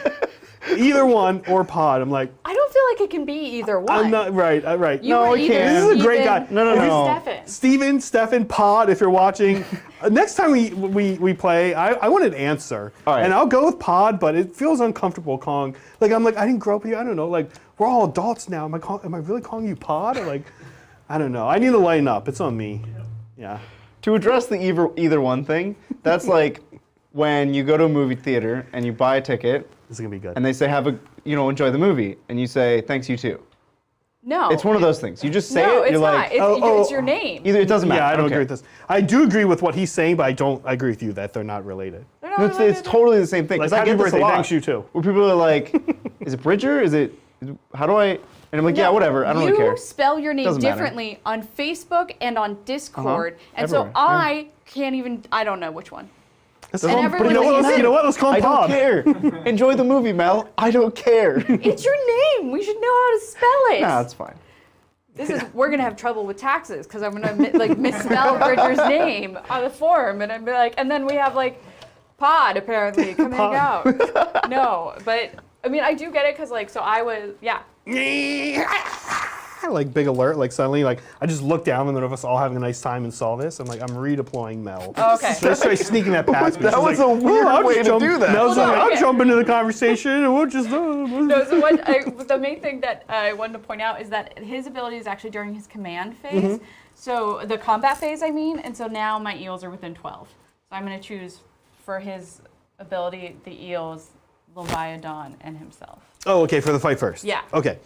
either one or Pod. I'm like, I don't feel like it can be either one. I'm not right. Right. You were it either can't. This is a great guy. Steven No, or no. Stefan. Steven, Stefan, Pod, if you're watching, next time we play, I want an answer. All right. And I'll go with Pod, but it feels uncomfortable calling. Like, I'm like, I didn't grow up with you. I don't know. Like, we're all adults now. Am I really calling you Pod? Or like, I don't know. I need to lighten up. It's on me. Yeah. To address the either one thing, that's like when you go to a movie theater and you buy a ticket This is going to be good. and they say, enjoy the movie. And you say, thanks, you too. No. It's one of those things. You just say No, it, it's you're not. like, It's your name. either it doesn't matter. Yeah, I don't Okay. agree with this. I do agree with what he's saying, but I agree with you that they're not related. They're not No, it's related. totally the same thing. Like, 'cause I happy get this birthday, a lot. thanks, you too. Where people are like, is it Bridger? How do I And I'm like, yeah, whatever. I don't really care. You spell your name Doesn't matter. differently on Facebook and on Discord, and Everywhere, so I can't even. I don't know which one. Let's And call him- everyone you know what? thinks- You know what? Let's call him I don't Pod. care. Enjoy the movie, Mel. I don't care. It's your name. We should know how to spell it. Nah, it's fine. We're gonna have trouble with taxes because I'm gonna misspell Bridger's name on the form, and I'd be like, and then we have like Pod apparently come hang out. No, but I mean I do get it because like so I was Like big alert, like suddenly, like I just look down and then of us all having a nice time and saw this. I'm like, I'm redeploying Mel. Oh, okay. So I started sneaking that past me. That She's was like, a weird I'll way just to do that. Mel's Well, like, no, I'll okay. jump into the conversation and we'll just. No, so the main thing that I wanted to point out is that his ability is actually during his command phase. So the combat phase, I mean, and so now my eels are within 12. So I'm going to choose for his ability the eels, Leviathan, and himself. Oh, okay, for the fight first. Yeah. Okay.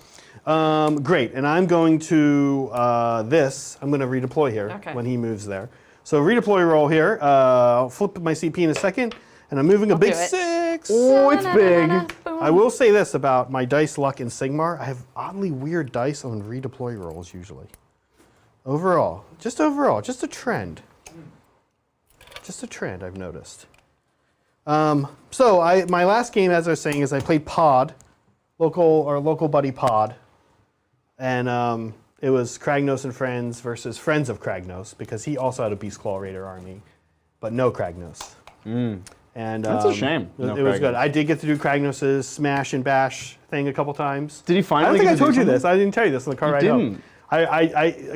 Great, and I'm going to I'm going to redeploy here Okay. when he moves there. So redeploy roll here. I'll flip my CP in a second, and I'm moving a big do it. 6. Oh, it's big. Boom. I will say this about my dice luck in Sigmar. I have oddly weird dice on redeploy rolls usually. Overall, just a trend. Just a trend I've noticed. So my last game, as I was saying, is I played Pod, local buddy Pod, and it was Kragnos and Friends versus Friends of Kragnos because he also had a Beast Claw Raider army, but no Kragnos. And That's a shame, It, no it was good. Kragnos. I did get to do Kragnos' smash and bash thing a couple times. Did he I finally don't think get I to do told you something? this. I didn't tell you this in the car You ride didn't. home.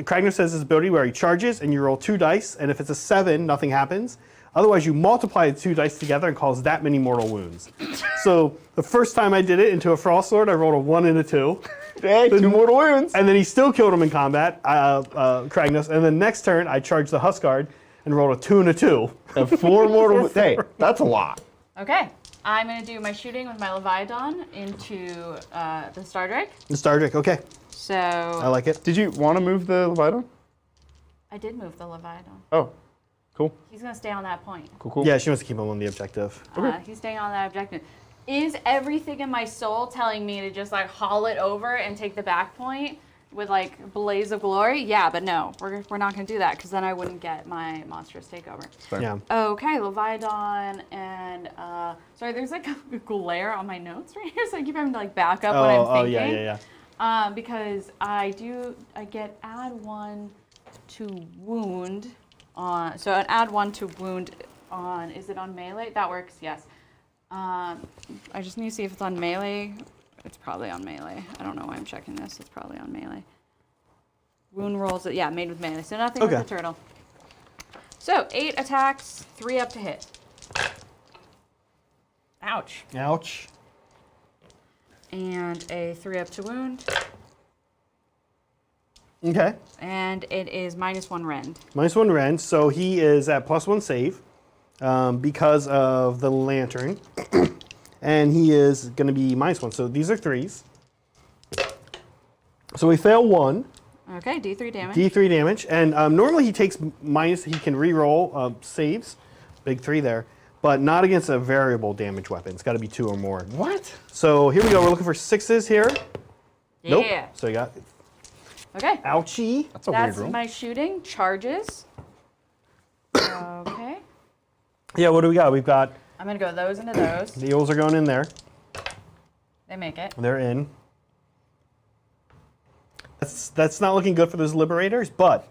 Kragnos has this ability where he charges and you roll 2 dice, and if it's a 7, nothing happens. Otherwise, you multiply the 2 dice together and cause that many mortal wounds. So the first time I did it into a Frost Lord, I rolled a 1 and a 2. Hey, 2 mortal wounds. And then he still killed him in combat, Kragnos. And then next turn, I charged the Huskard and rolled a 2 and a 2. And 4 mortal wounds. Hey, that's a lot. Okay, I'm going to do my shooting with my Leviathan into the Star Drake. The Star Drake, okay. So I like it. Did you want to move the Leviathan? I did move the Leviathan. Oh, cool. He's going to stay on that point. Cool. Yeah, she wants to keep him on the objective. He's staying on that objective. Is everything in my soul telling me to just like haul it over and take the back point with like blaze of glory? Yeah, but no, we're not going to do that because then I wouldn't get my monstrous takeover. Fair. Yeah. Okay, Leviathan and sorry, there's like a glare on my notes right here, so I keep having to like back up what I'm thinking. yeah. Because I get add 1 to wound on, so an add 1 to wound on, is it on melee? That works, yes. I just need to see if it's on melee. It's probably on melee. I don't know why I'm checking this. It's probably on melee. Wound rolls, yeah, made with melee. So nothing with the turtle. So 8 attacks, 3 up to hit. Ouch. Ouch. And a 3 up to wound. Okay. And it is -1 rend. -1 rend, so he is at +1 save because of the lantern. And he is going to be -1. So these are 3s. So we fail 1. Okay, D3 damage. D3 damage. And normally he takes minus, he can re-roll saves. Big 3 there. But not against a variable damage weapon. It's got to be 2 or more. What? So here we go. We're looking for 6s here. Yeah. Nope. So you got Okay. ouchie. That's a That's weird roll. my shooting. Charges. Okay. Yeah, what do we got? We've got I'm going to go those into those. the eels are going in there. They make it. They're in. That's not looking good for those liberators, but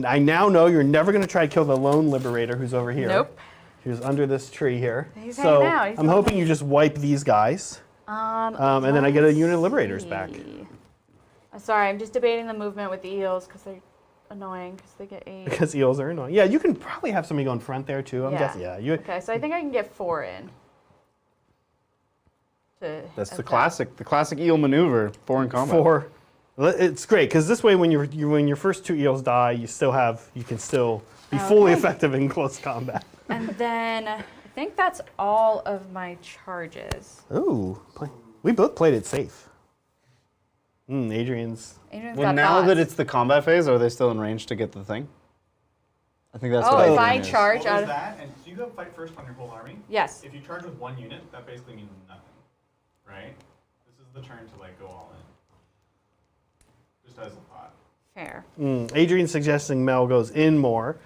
I now know you're never going to try to kill the lone liberator who's over here. Nope. Who's under this tree here. He's so hanging out. He's I'm not hoping you just wipe these guys. And then I get a unit of liberators back. Sorry, I'm just debating the movement with the eels because they're annoying because they get 8. Because eels are annoying. Yeah, you can probably have somebody go in front there too. I'm guessing. Yeah. Okay, so I think I can get 4 in. That's the classic eel maneuver. 4 in combat. 4. It's great because this way, when your first 2 eels die, you can still be fully effective in close combat. And then I think that's all of my charges. Ooh, we both played it safe. Adrian's. Adrian's Well, got now that thoughts. it's the combat phase, are they still in range to get the thing? I think that's Oh, what if I Adrian is. charge What out is of... that? And so you go fight first on your whole army? Yes. If you charge with 1 unit, that basically means nothing, right? This is the turn to like go all in. Just as a thought. Fair. Adrian's suggesting Mel goes in more.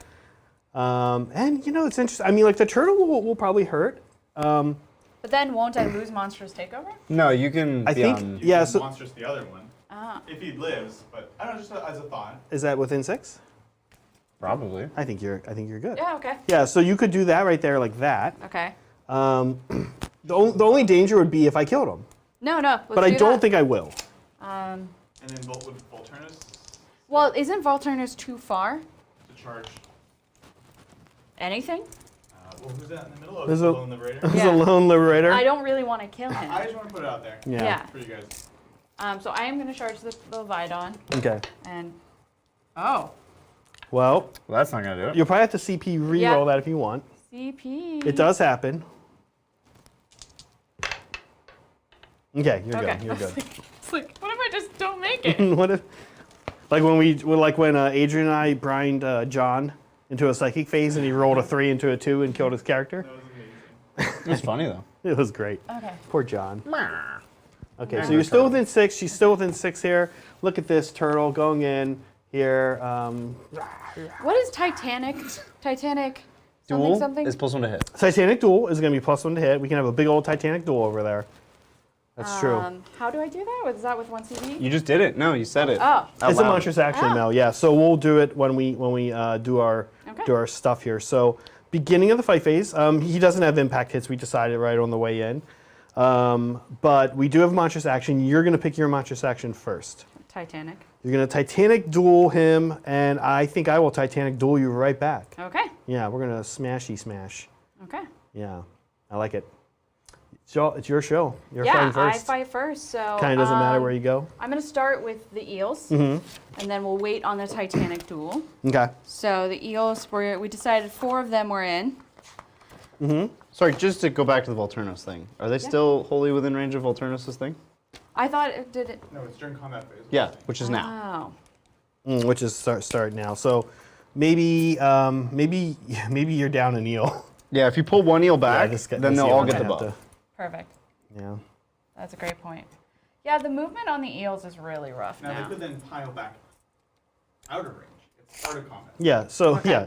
And, you know, it's interesting. I mean, like, the turtle will probably hurt. But then won't I lose Monstrous Takeover? No, you can. I be think, on- yeah, You so monstrous the other one. If he lives, but I don't know, just as a thought. is that within 6? Probably. I think you're good. Yeah, okay. Yeah, so you could do that right there like that. Okay. The only danger would be if I killed him. No, let's But I do don't that. think I will. And then would Volturnus Well, isn't Volturnus too far? to charge? Anything? Well, who's that in the middle of There's the a- Lone Liberator? He's Yeah. a lone liberator. I don't really want to kill him. I just want to put it out there Yeah. for you guys. So I am going to charge the Vidon. Okay. And oh, Well, Well, that's not gonna do it. you'll probably have to CP reroll Yeah. that if you want. CP. It does happen. Okay, you're Okay. good. You're good. It's like, what if I just don't make it? What if, like when Adrian and I brined John into a psychic phase and he rolled a 3 into a 2 and killed his character? That was amazing. It's funny though. It was great. Okay. Poor John. Okay, so Turtle. you're still within 6. She's still within 6 here. Look at this turtle going in here. What is Titanic? Titanic. Something Duel something. is +1 to hit. Titanic duel is going to be +1 to hit. We can have a big old Titanic duel over there. That's true. How do I do that? Was that with 1 CV? You just did it. No, you said it. Oh. Out It's a loud. monstrous action, Oh. Mel. Yeah, so we'll do it when we do our stuff here. So beginning of the fight phase, he doesn't have impact hits. We decided right on the way in, but we do have monstrous action. You're going to pick your monstrous action first. Titanic. You're going to Titanic duel him, and I think I will Titanic duel you right back. Okay. Yeah, we're going to smashy smash. Okay. Yeah, I like it. It's your show. You're Yeah, fighting I first. fight first. So Kind of doesn't matter where you go. I'm going to start with the eels, Mm-hmm. and then we'll wait on the Titanic duel. Okay. So the eels, we decided 4 of them were in. Sorry, just to go back to the Volturnus thing. Are they still wholly within range of Volturnus' thing? I thought it did it. No, it's during combat phase. Yeah, which is now. Oh. Which is start now. So maybe you're down an eel. Yeah, if you pull one eel back, this then this they'll eel all might get the have buff. Perfect. Yeah. That's a great point. Yeah, the movement on the eels is really rough Now now. they could then pile back out of range. It's part of combat. Yeah. So Okay.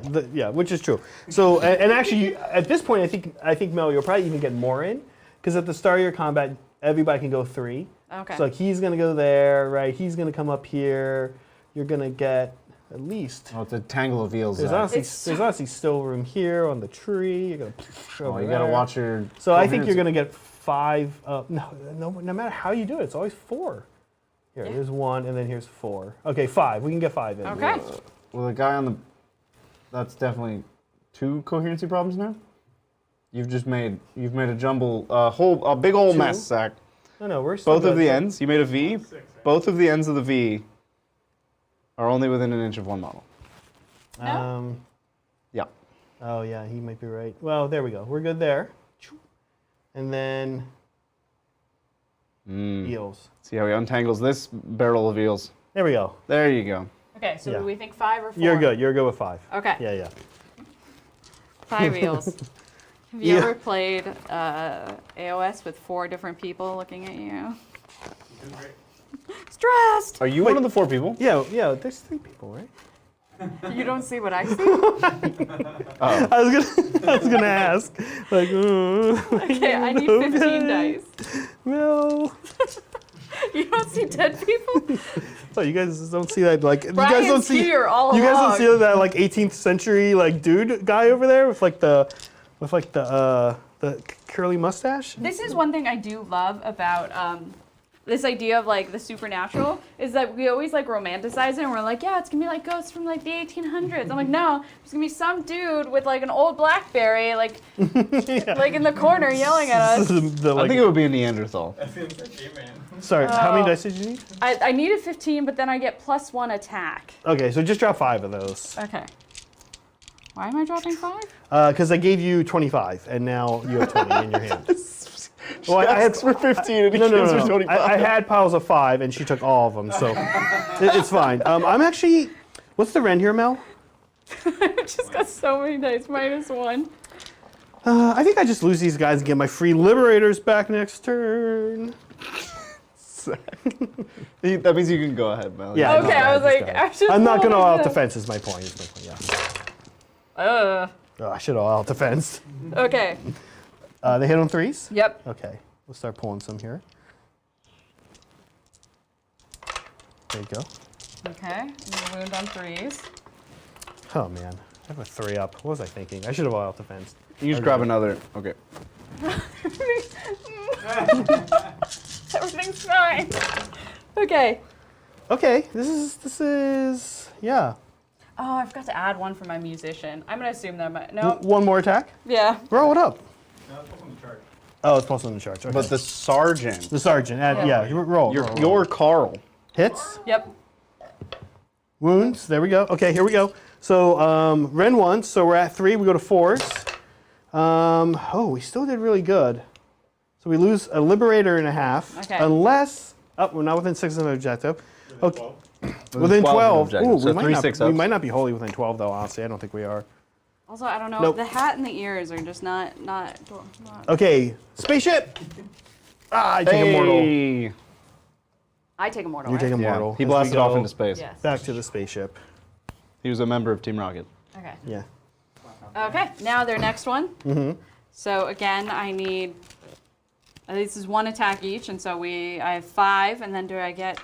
which is true. So and actually, at this point, I think Mel, you'll probably even get more in because at the start of your combat, everybody can go 3. Okay. So like he's gonna go there, right? He's gonna come up here. You're gonna get at least. Oh, it's a tangle of eels. There's Zach. honestly, It's- there's honestly still room here on the tree. You're gonna. Oh, you gotta watch your. So I think you're coherence. gonna get 5. No matter how you do it, it's always 4. Here, Yeah. here's 1, and then here's 4. Okay, 5. We can get 5 in. Okay. Well, the guy on the. That's definitely 2 coherency problems now. You've made a jumble, a big old 2? mess, Zach. No, we're still Both of good. the ends. You made a V. 6, right? Both of the ends of the V are only within an inch of one model. No? Yeah. Oh yeah, he might be right. Well, there we go. We're good there. And then eels. See how he untangles this barrel of eels. There we go. There you go. Okay, so Yeah. do we think 5 or 4? You're good. You're good with 5. Okay. Yeah. 5 eels. Have you Yeah. ever played AOS with 4 different people looking at you? You're doing great. Stressed! Are you one of the 4 people? Yeah. There's 3 people, right? You don't see what I see? I was gonna ask. Like, Okay, I need 15 dice. no. You don't see dead people? Oh, you guys don't see that like you guys Brian's don't see here all you guys along. don't see that like 18th century like dude guy over there with the curly mustache. This is one thing I do love about this idea of like the supernatural is that we always like romanticize it and we're like, yeah, it's gonna be like ghosts from like the 1800s. I'm like, no, there's gonna be some dude with like an old BlackBerry like like in the corner yelling at us. I think it would be a Neanderthal. That seems like caveman. Sorry, how many Oh. dice did you need? I needed 15, but then I get +1 attack. Okay, so just drop 5 of those. Okay. Why am I dropping 5? Because I gave you 25, and now you have 20 in your hand. Well, I had for 15 and he no, gives no, her no. 25. I had piles of 5, and she took all of them, so it's fine. I'm actually. What's the rend here, Mel? I just got so many dice, -1. I think I just lose these guys and get my free liberators back next turn. That means you can go ahead, Mel. Yeah. Okay, I was like, I should I'm not going to roll all out like defense is my point. Yeah. that. Oh, I should all out defense. Okay. They hit on 3s? Yep. Okay. We'll start pulling some here. There you go. Okay. Wound on 3s. Oh, man. I have a 3 up. What was I thinking? I should have all out defense. You just grab another. Okay. Everything's fine. Okay. Okay. This is, yeah. Oh, I forgot to add one for my musician. I'm gonna assume that no. One more attack? Yeah. Roll it up. No, it's on the chart. Oh, it's plus on the charge. Okay. But the sergeant, The sergeant. Add, Yeah. yeah. Roll. you're Carl. Hits. Yep. Wounds. There we go. Okay, here we go. So Ren 1. So we're at 3. We go to 4s. Oh, we still did really good. So we lose a liberator and a half. Okay. Unless, we're not within 6 of an objective. Okay. 12. Within 12. objective, Ooh, so 3 6 we ups. might not be wholly within 12 though. Honestly, I don't think we are. Also, I don't know. Nope. The hat and the ears are just not. Okay, spaceship. I take immortal. Hey. I take immortal. You right? take Yeah, immortal. he As we blasted off go into space. Yes. Back to the spaceship. He was a member of Team Rocket. Okay. Yeah. Okay. Now their next one. Mm-hmm. So again, I need. This is 1 attack each, and so I have 5, and then do I get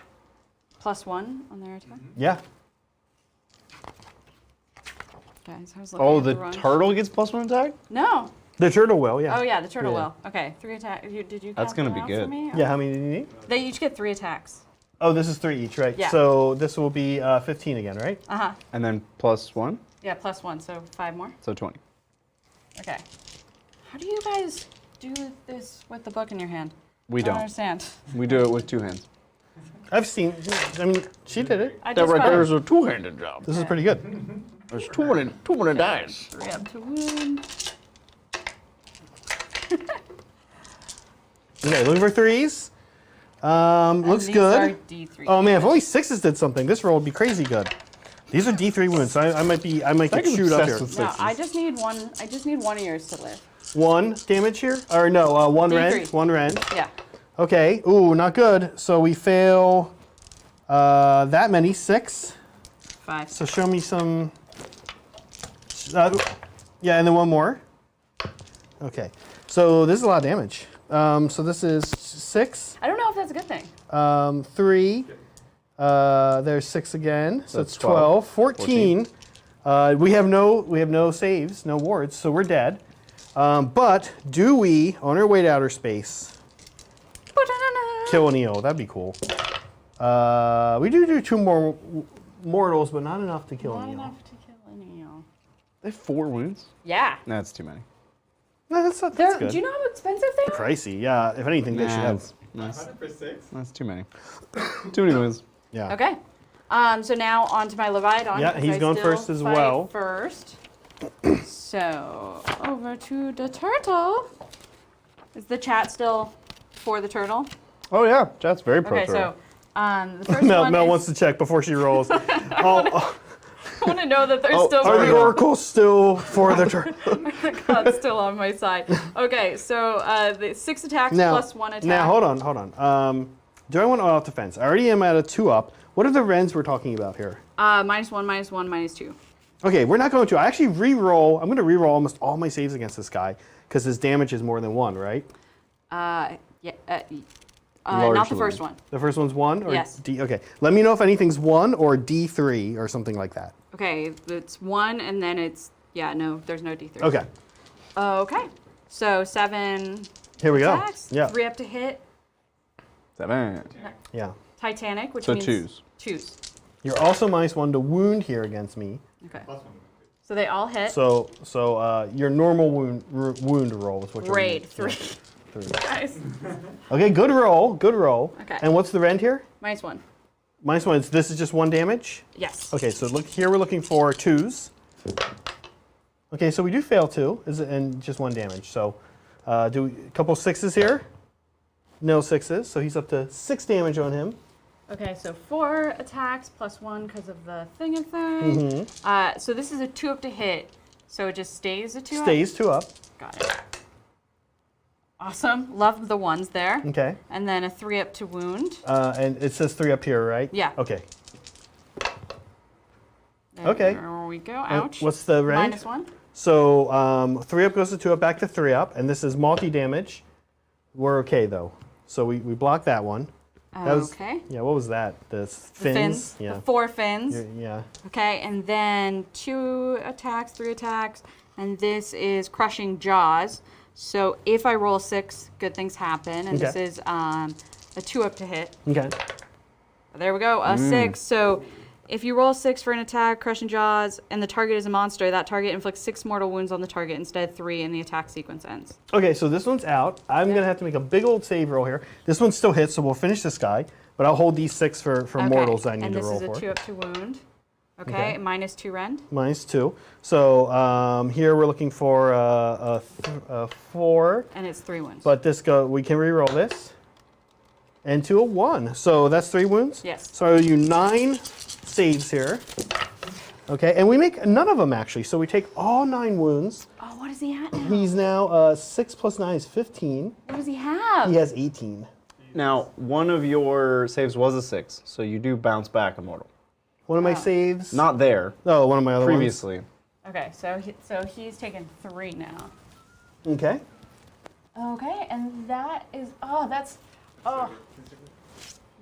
+1 on their attack? Yeah. Okay, so I was looking Oh, at the wrong- turtle gets +1 attack? No. The turtle will. Yeah. Oh yeah, the turtle Yeah. will. Okay, 3 attack. Did you? That's count gonna that be out for good. me? Yeah. How many do you need? They each get 3 attacks. Oh, this is 3 each, right? Yeah. So this will be 15 again, right? Uh huh. And then +1, Yeah, +1, so 5 more. so 20. Okay. How do you guys do this with the book in your hand? We I don't don't. understand. We do it with 2 hands. I've seen. I mean, she did it. I just found a two-handed job. This is pretty good. There's 200 dice. 3 up to wound. Okay, looking for 3s. Looks And good. These are D3. Oh man, if only 6s did something, this roll would be crazy good. These are D3 wounds, so I might get chewed up here. obsessed with No, 6s. I just need one. I just need one of yours to live. 1 damage here, or no, 1 rend. D3. 1 rend. Yeah. Okay. Ooh, not good. So we fail that many, 6. 5. So show me some. Yeah, and then 1 more. Okay. So this is a lot of damage. So this is 6. I don't know if that's a good thing. 3. There's 6 again. So That's it's 12. 14. 14. We have no saves, no wards, so we're dead. But do we, on our way to outer space, kill an eel? That'd be cool. We do 2 more mortals, but not enough to kill Not an eel. enough to kill an eel. They have 4 wounds? Yeah. Nah, that's too many. No, that's not. They're, That's good. do you know how expensive they are? Pricey, yeah. If anything, they should have. That's, 100 for 6? that's too many. Too many wounds. Yeah. Okay. So now on to my Leviathan. Yeah, 'cause he's I going still first as fight well. First. So over to the turtle. Is the chat still for the turtle? Oh yeah, that's very pro. Okay, so the first Mel, one Mel is, wants to check before she rolls. I want to know that they're still Are the real. oracles still for the turn? God's still on my side. Okay, so the 6 attacks Now, plus 1 attack. now hold on. Do I want to out defense? I already am at a 2 up. What are the rends we're talking about here? -1, -1, -2. Okay, we're not going to. I actually re-roll. I'm going to re-roll almost all my saves against this guy because his damage is more than 1, right? Yeah. Not the Largely. first one. The first one's 1? Or Yes. D? Okay. Let me know if anything's 1 or D3 or something like that. Okay, it's 1 and then it's no, there's no D3. Okay. Okay. So 7 Here we go. attacks, Yeah. 3 up to hit. 7. Yeah. Titanic, which So means 2s. 2s. You're also -1 to wound here against me. Okay. +1. So they all hit. So your normal wound roll is what you're Great. gonna- 3. yeah, 3. Guys. Okay, good roll. Good roll. Okay. And what's the rend here? -1. -1. This is just 1 damage. Yes. Okay, so look here. We're looking for 2s. Okay, so we do fail 2, and just 1 damage. So do a couple 6s here. No 6s, so he's up to 6 damage on him. Okay, so 4 attacks plus 1 because of the thing. So this is a 2 up to hit. So it just stays a 2 up? Stays 2 up. Got it. Awesome. Love the ones there. Okay. And then a 3 up to wound. And it says 3 up here, right? Yeah. Okay. Okay. There we go. Ouch. What's the range? -1. So 3 up goes to 2 up, back to 3 up, and this is multi-damage. We're okay, though. So we block that one. That was, Okay. yeah, what was that? The fins? Yeah. The 4 fins. Yeah. Okay, and then 2 attacks, 3 attacks, and this is Crushing Jaws. So if I roll 6, good things happen, and this Okay. is a 2 up to hit. Okay. There we go, a 6. So if you roll 6 for an attack, Crushing Jaws, and the target is a monster, that target inflicts 6 mortal wounds on the target instead of 3, and the attack sequence ends. Okay, so this one's out. I'm going to have to make a big old save roll here. This one still hits, so we'll finish this guy, but I'll hold these 6 for mortals I need to roll And this is for. a 2 up to wound. Okay, Okay. -2 rend. -2. So here we're looking for a 4, And it's 3 wounds. but we can re-roll this. And to a 1. So that's 3 wounds? Yes. So I owe you 9 saves here. Okay, and we make none of them actually. So we take all 9 wounds. Oh, what does he have now? He's now 6 plus 9 is 15. What does he have? He has 18. Now, one of your saves was a 6, so you do bounce back immortal. One of my saves. Not there, Oh, one of my other previously. Okay, so he's taken 3 now. ones. Okay. Okay, and that is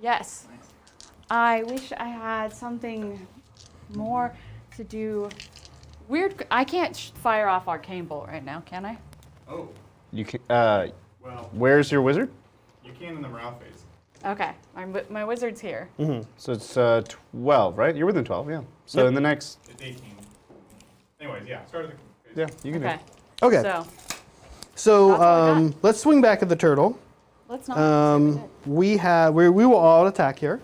yes. I wish I had something more to do. Weird. I can't fire off Arcane Bolt right now, can I? Oh, You can, well, where's your wizard? you can in the morale phase. Okay, my wizard's here. So it's 12, right? You're within 12, yeah. So Yep. in the next, It's 18. Anyways, yeah, start of the phase. yeah, you can do Okay. it. Okay. So So That's all we got. let's swing back at the turtle. let's not. We will all attack here.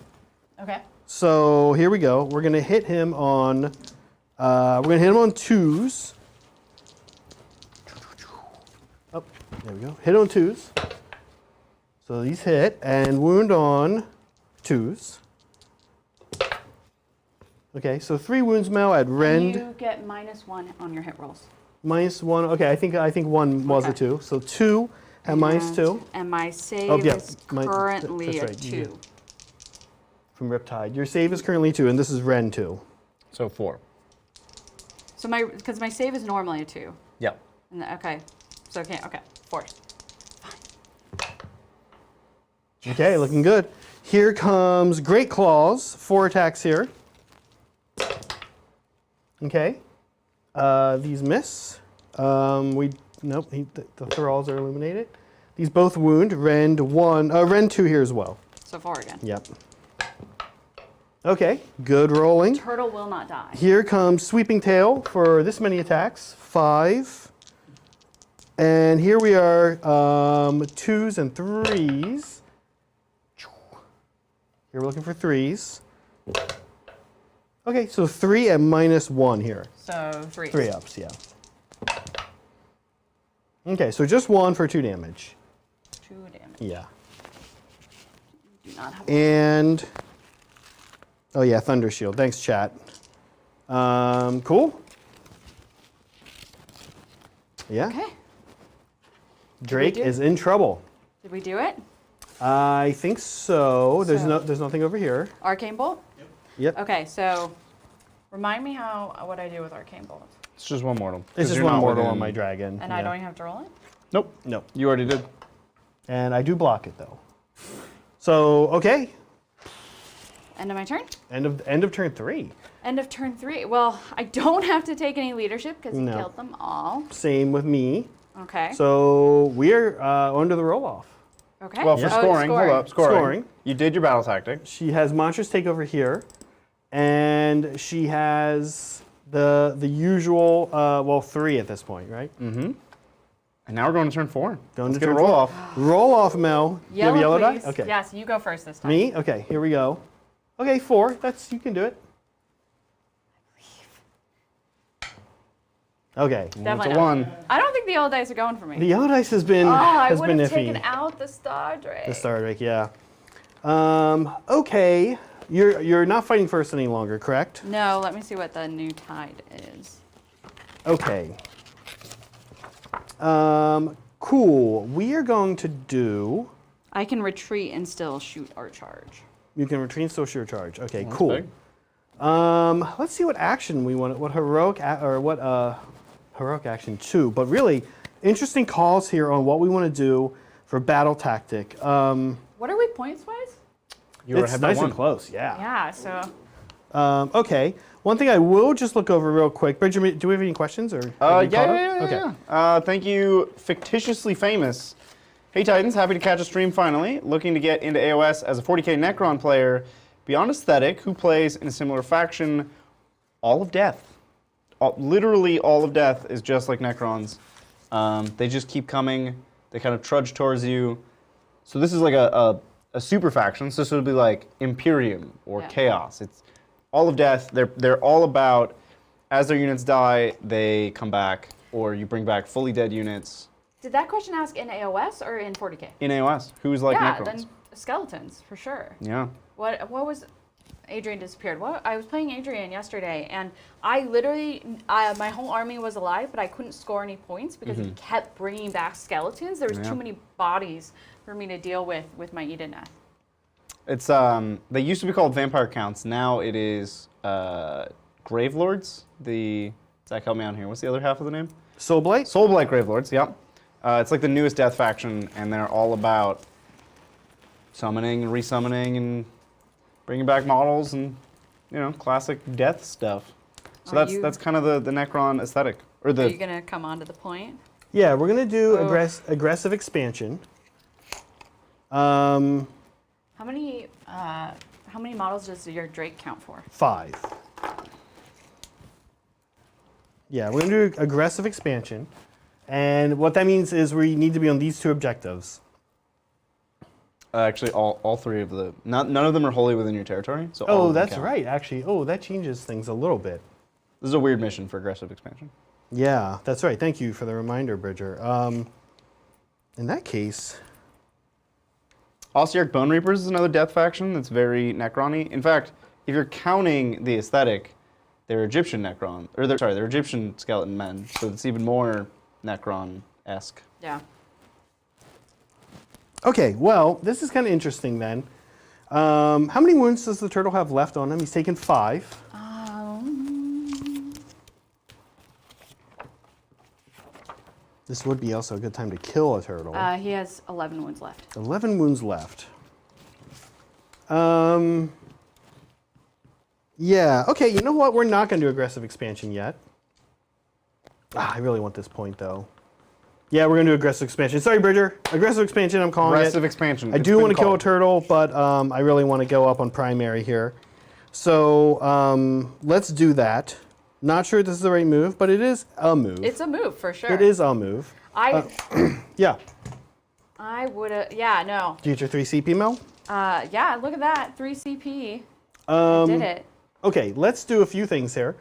Okay. So here we go. We're gonna hit him on. We're gonna hit him on 2s. Oh, there we go. Hit on 2s. So these hit and wound on 2s. Okay, so 3 wounds, Mel. At rend You get -1 on your hit rolls. -1. Okay, I think 1 was a Okay. 2. So 2 and -2 And my save Oh, yeah, is my- currently that's at right, 2. yeah. from Riptide. Your save is currently 2, and this is rend 2. So 4. So because my save is normally a 2. Yeah. Okay. So okay, 4. Okay, looking good. Here comes Great Claws. 4 attacks here. Okay. These miss. Nope. The thralls are illuminated. These both wound. Rend 1. Rend 2 here as well. So 4 again. Yep. Okay. Good rolling. Turtle will not die. Here comes Sweeping Tail for this many attacks. 5. And here we are. 2s and 3s. Here we're looking for 3s. Okay, so 3 and -1 here. So 3. 3 ups, yeah. Okay, so just 1 for 2 damage. 2 damage. Yeah. Do not have. And, oh yeah, Thunder Shield. Thanks, chat. Cool. Yeah. Okay. Drake do? is in trouble. Did we do it? I think so. There's So- there's nothing over here. Arcane Bolt? Yep. Okay, so remind me what I do with Arcane Bolt. It's just 1 mortal. It's 'cause just you're 1 not mortal within- on my dragon. And I don't even have to roll it? Nope. No. You already did. And I do block it though. So okay. End of my turn? End of turn 3. End of turn 3. Well, I don't have to take any leadership because you No. killed them all. Same with me. Okay. So we're on to the roll off. Okay. Well, for Oh, scoring, hold up, scoring. Scoring. You did your battle tactic. She has monstrous take over here, and she has the usual 3 at this point, right? And now we're going to turn 4. Going Let's to get a turn roll 4. off. Roll off, Mel. You have a yellow please. die? Okay. Yes, you go first this time. Me? Okay, here we go. Okay, 4. You can do it. Okay. Definitely It's a not. 1. I don't think the yellow dice are going for me. The yellow dice has been I has would been have iffy. taken out the Star Drake. The Star Drake, yeah. Okay. You're not fighting first any longer, correct? No, let me see what the new tide is. Okay. Cool. We are going to do. I can retreat and still shoot or charge. You can retreat and still shoot or charge. Okay, That's cool. big. Let's see what action we want. What heroic heroic action 2. But really, interesting calls here on what we want to do for battle tactic. What are we points wise? You were It's ahead by nice one. and close. Yeah. Yeah, so Okay. One thing I will just look over real quick. Benjamin, do we have any questions or? are we caught up? Yeah. Okay. Thank you, fictitiously famous. Hey Titans, happy to catch a stream finally. Looking to get into AOS as a 40k Necron player. Beyond Aesthetic, who plays in a similar faction, All of Death. Literally all of Death is just like Necrons. They just keep coming. They kind of trudge towards you. So this is like a super faction. So this would be like Imperium or Yeah. Chaos. It's All of Death. They're all about, as their units die, they come back, or you bring back fully dead units. did that question ask in AOS or in 40k? In AOS, who's like yeah, Necrons? then skeletons for sure. Yeah. What was Adrian disappeared? What I was playing Adrian yesterday, and I literally my whole army was alive, but I couldn't score any points because he kept bringing back skeletons. There was Yeah. too many bodies for me to deal with my Idoneth. It's they used to be called Vampire Counts. Now it is Gravelords. Zach, help me out here. What's the other half of the name? Soulblight? Soulblight Gravelords. Yep. It's like the newest Death faction, and they're all about summoning and resummoning and bringing back models and classic Death stuff. So Are you- that's kind of the Necron aesthetic, or Are you the gonna come on to the point? Yeah, we're gonna do Oh. aggressive expansion. How many models does your Drake count for? 5. Yeah, we're gonna do aggressive expansion, and what that means is we need to be on these 2 objectives. actually all three of the none of them are wholly within your territory. So all Oh, of them that's count. right. Actually, that changes things a little bit. This is a weird mission for aggressive expansion. Yeah, that's right. Thank you for the reminder, Bridger. In that case, Ossiarch Bone Reapers is another Death faction that's very Necron-y. In fact, if you're counting the aesthetic, they're Egyptian Necron, or they're Egyptian skeleton men, so it's even more Necron-esque. Yeah. okay. Well, this is kind of interesting then. How many wounds does the turtle have left on him? He's taken 5. This would be also a good time to kill a turtle. He has 11 wounds left. 11 wounds left. Yeah, okay, you know what? We're not going to do aggressive expansion yet. I really want this point, though. Yeah, we're going to do aggressive expansion. Sorry, Bridger. Aggressive expansion, I'm calling Aggressive it. expansion. I It's do been want to kill a called. turtle, but I really want to go up on primary here. So let's do that. Not sure this is the right move, but it is a move. It's a move for sure. It is a move. Yeah. I would have. Yeah. No. Do you get your 3 CP, Mel? Yeah. Look at that. 3 CP. I did it. Okay, let's do a few things here.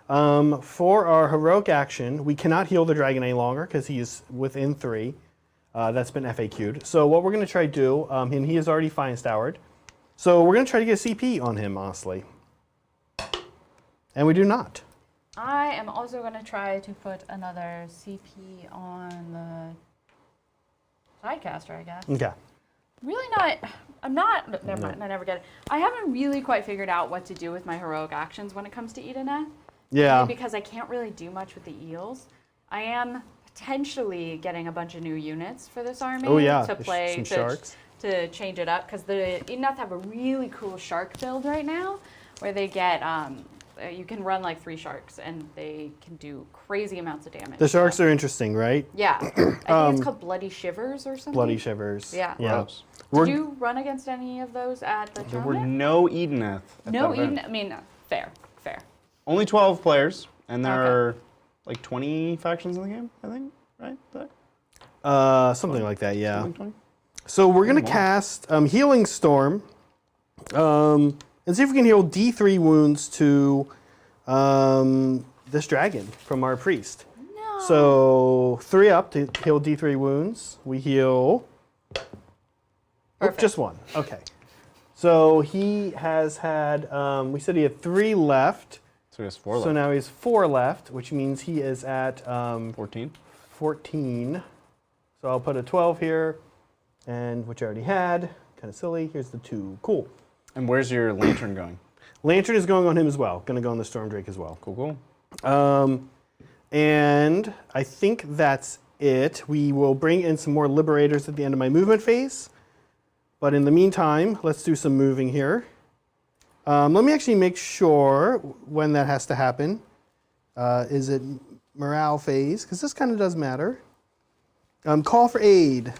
For our heroic action, we cannot heal the dragon any longer because he is within 3. That's been FAQ'd. So what we're going to try to do, and he is already fine-stowered, so we're going to try to get a CP on him, honestly. And we do not. I am also going to try to put another CP on the sidecaster, I guess. Okay. Really not. I'm not. Never mind. I never get it. I haven't really quite figured out what to do with my heroic actions when it comes to Idoneth. Yeah. Because I can't really do much with the eels. I am potentially getting a bunch of new units for this army Oh, yeah. to There's play some sharks. to change it up because the Idoneth have a really cool shark build right now where they get you can run like 3 sharks and they can do crazy amounts of damage. The sharks are interesting, right? Yeah. I think it's called Bloody Shivers or something. Bloody Shivers. Yeah. Gross. Did you run against any of those at the There were tournament? no Idoneth. at No, that event. Eden. I mean, fair. Only 12 players, and there Okay. are like 20 factions in the game, I think, right? Zach? Something like that, yeah. Something 20? So we're going to more. cast Healing Storm and see if we can heal D3 wounds to this dragon from our priest. No. So 3 up to heal D3 wounds. We heal Perfect. just 1. Okay. So he has had, we said he had 3 left. So he has 4 So left. now he has 4 left, which means he is at 14. 14. So I'll put a 12 here, and which I already had. Kind of silly. Here's the 2. Cool. And where's your lantern going? Lantern is going on him as well. Going to go on the Storm Drake as well. Cool. And I think that's it. We will bring in some more Liberators at the end of my movement phase. But in the meantime, let's do some moving here. Let me actually make sure when that has to happen. Is it morale phase? Because this kind of does matter. Call for aid.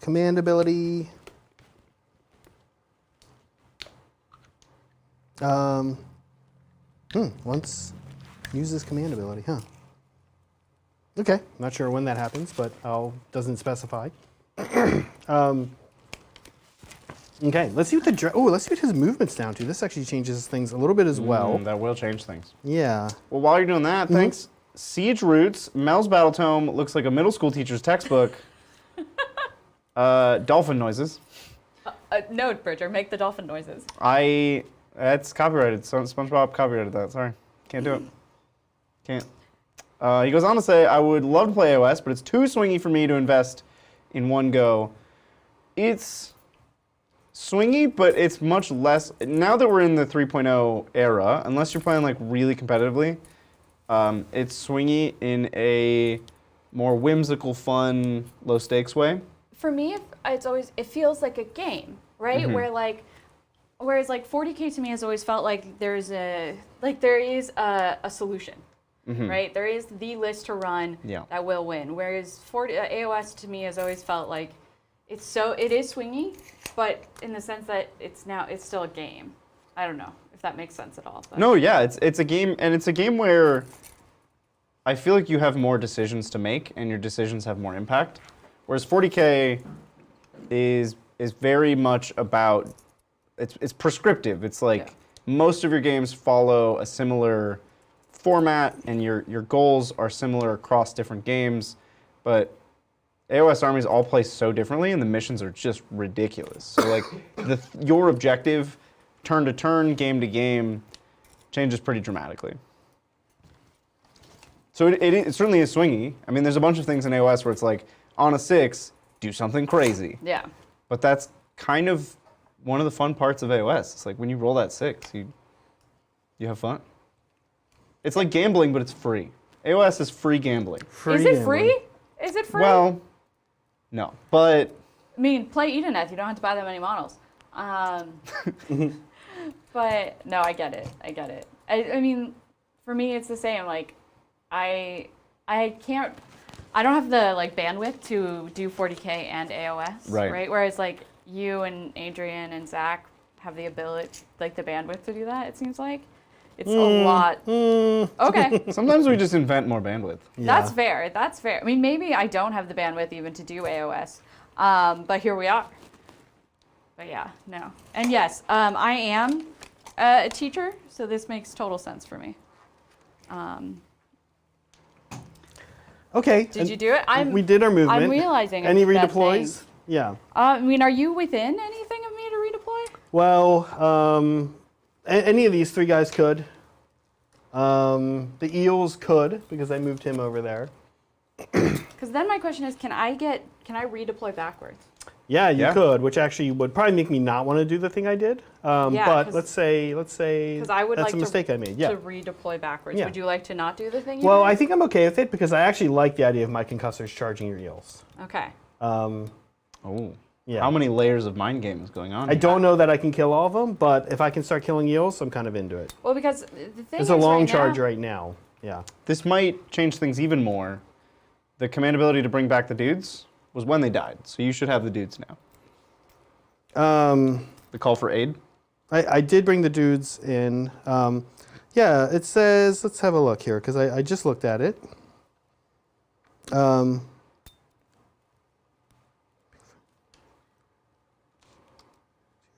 Command ability. Once uses command ability, huh? Okay, not sure when that happens, but doesn't specify. Okay, let's see what let's see what his movement's down to. This actually changes things a little bit as well. That will change things. Yeah. Well, while you're doing that, thanks. Siege Roots, Mel's Battletome looks like a middle school teacher's textbook. Dolphin noises. No, Bridger, make the dolphin noises. That's copyrighted. So SpongeBob copyrighted that. Sorry. Can't do it. Can't. He goes on to say, I would love to play AOS, but it's too swingy for me to invest in one go. It's swingy, but it's much less. Now that we're in the 3.0 era, unless you're playing like really competitively, it's swingy in a more whimsical, fun, low stakes way. For me, it feels like a game, right? Whereas like 40K to me has always felt like there is a solution, right? There is the list to run that will win. Whereas AOS to me has always felt like it is swingy, but in the sense that it's still a game. I don't know if that makes sense at all. But. No, yeah, it's a game, and it's a game where I feel like you have more decisions to make, and your decisions have more impact. Whereas 40K is very much about it's prescriptive. It's like most of your games follow a similar format, and your goals are similar across different games, but AOS armies all play so differently, and the missions are just ridiculous. So like your objective, turn to turn, game to game, changes pretty dramatically. So it certainly is swingy. I mean, there's a bunch of things in AOS where it's like, on a 6, do something crazy. Yeah. But that's kind of one of the fun parts of AOS. It's like when you roll that 6, you have fun. It's like gambling, but it's free. AOS is free gambling. Is it free? Is it free? Well, no, but... I mean, play Idoneth. You don't have to buy that many models. But, no, I get it. I mean, for me, it's the same. Like, I don't have the like bandwidth to do 40K and AOS, right? Whereas like you and Adrian and Zach have the ability, like the bandwidth to do that. It seems like it's a lot. Okay. Sometimes we just invent more bandwidth. Yeah. That's fair. I mean, maybe I don't have the bandwidth even to do AOS, but here we are. But yeah, no. And yes, I am a teacher, so this makes total sense for me. Okay. Did you do it? We did our movement. I'm realizing. Any redeploys? Yeah. I mean, are you within anything of me to redeploy? Well, any of these 3 guys could. The Eels could, because I moved him over there. Because then my question is, can I redeploy backwards? Yeah, you could, which actually would probably make me not want to do the thing I did. But let's say I would that's like a mistake I made. Yeah. To redeploy backwards. Yeah. Would you like to not do the thing? Well, I think I'm okay with it because I actually like the idea of my concussors charging your Eels. Okay. Yeah. How many layers of mind game is going on? I don't know that I can kill all of them, but if I can start killing Eels, I'm kind of into it. Well, because the thing It's a long charge right now. Yeah. This might change things even more. The command ability to bring back the dudes was when they died, so you should have the dudes now. The call for aid? I did bring the dudes in. Yeah, it says, let's have a look here, because I just looked at it.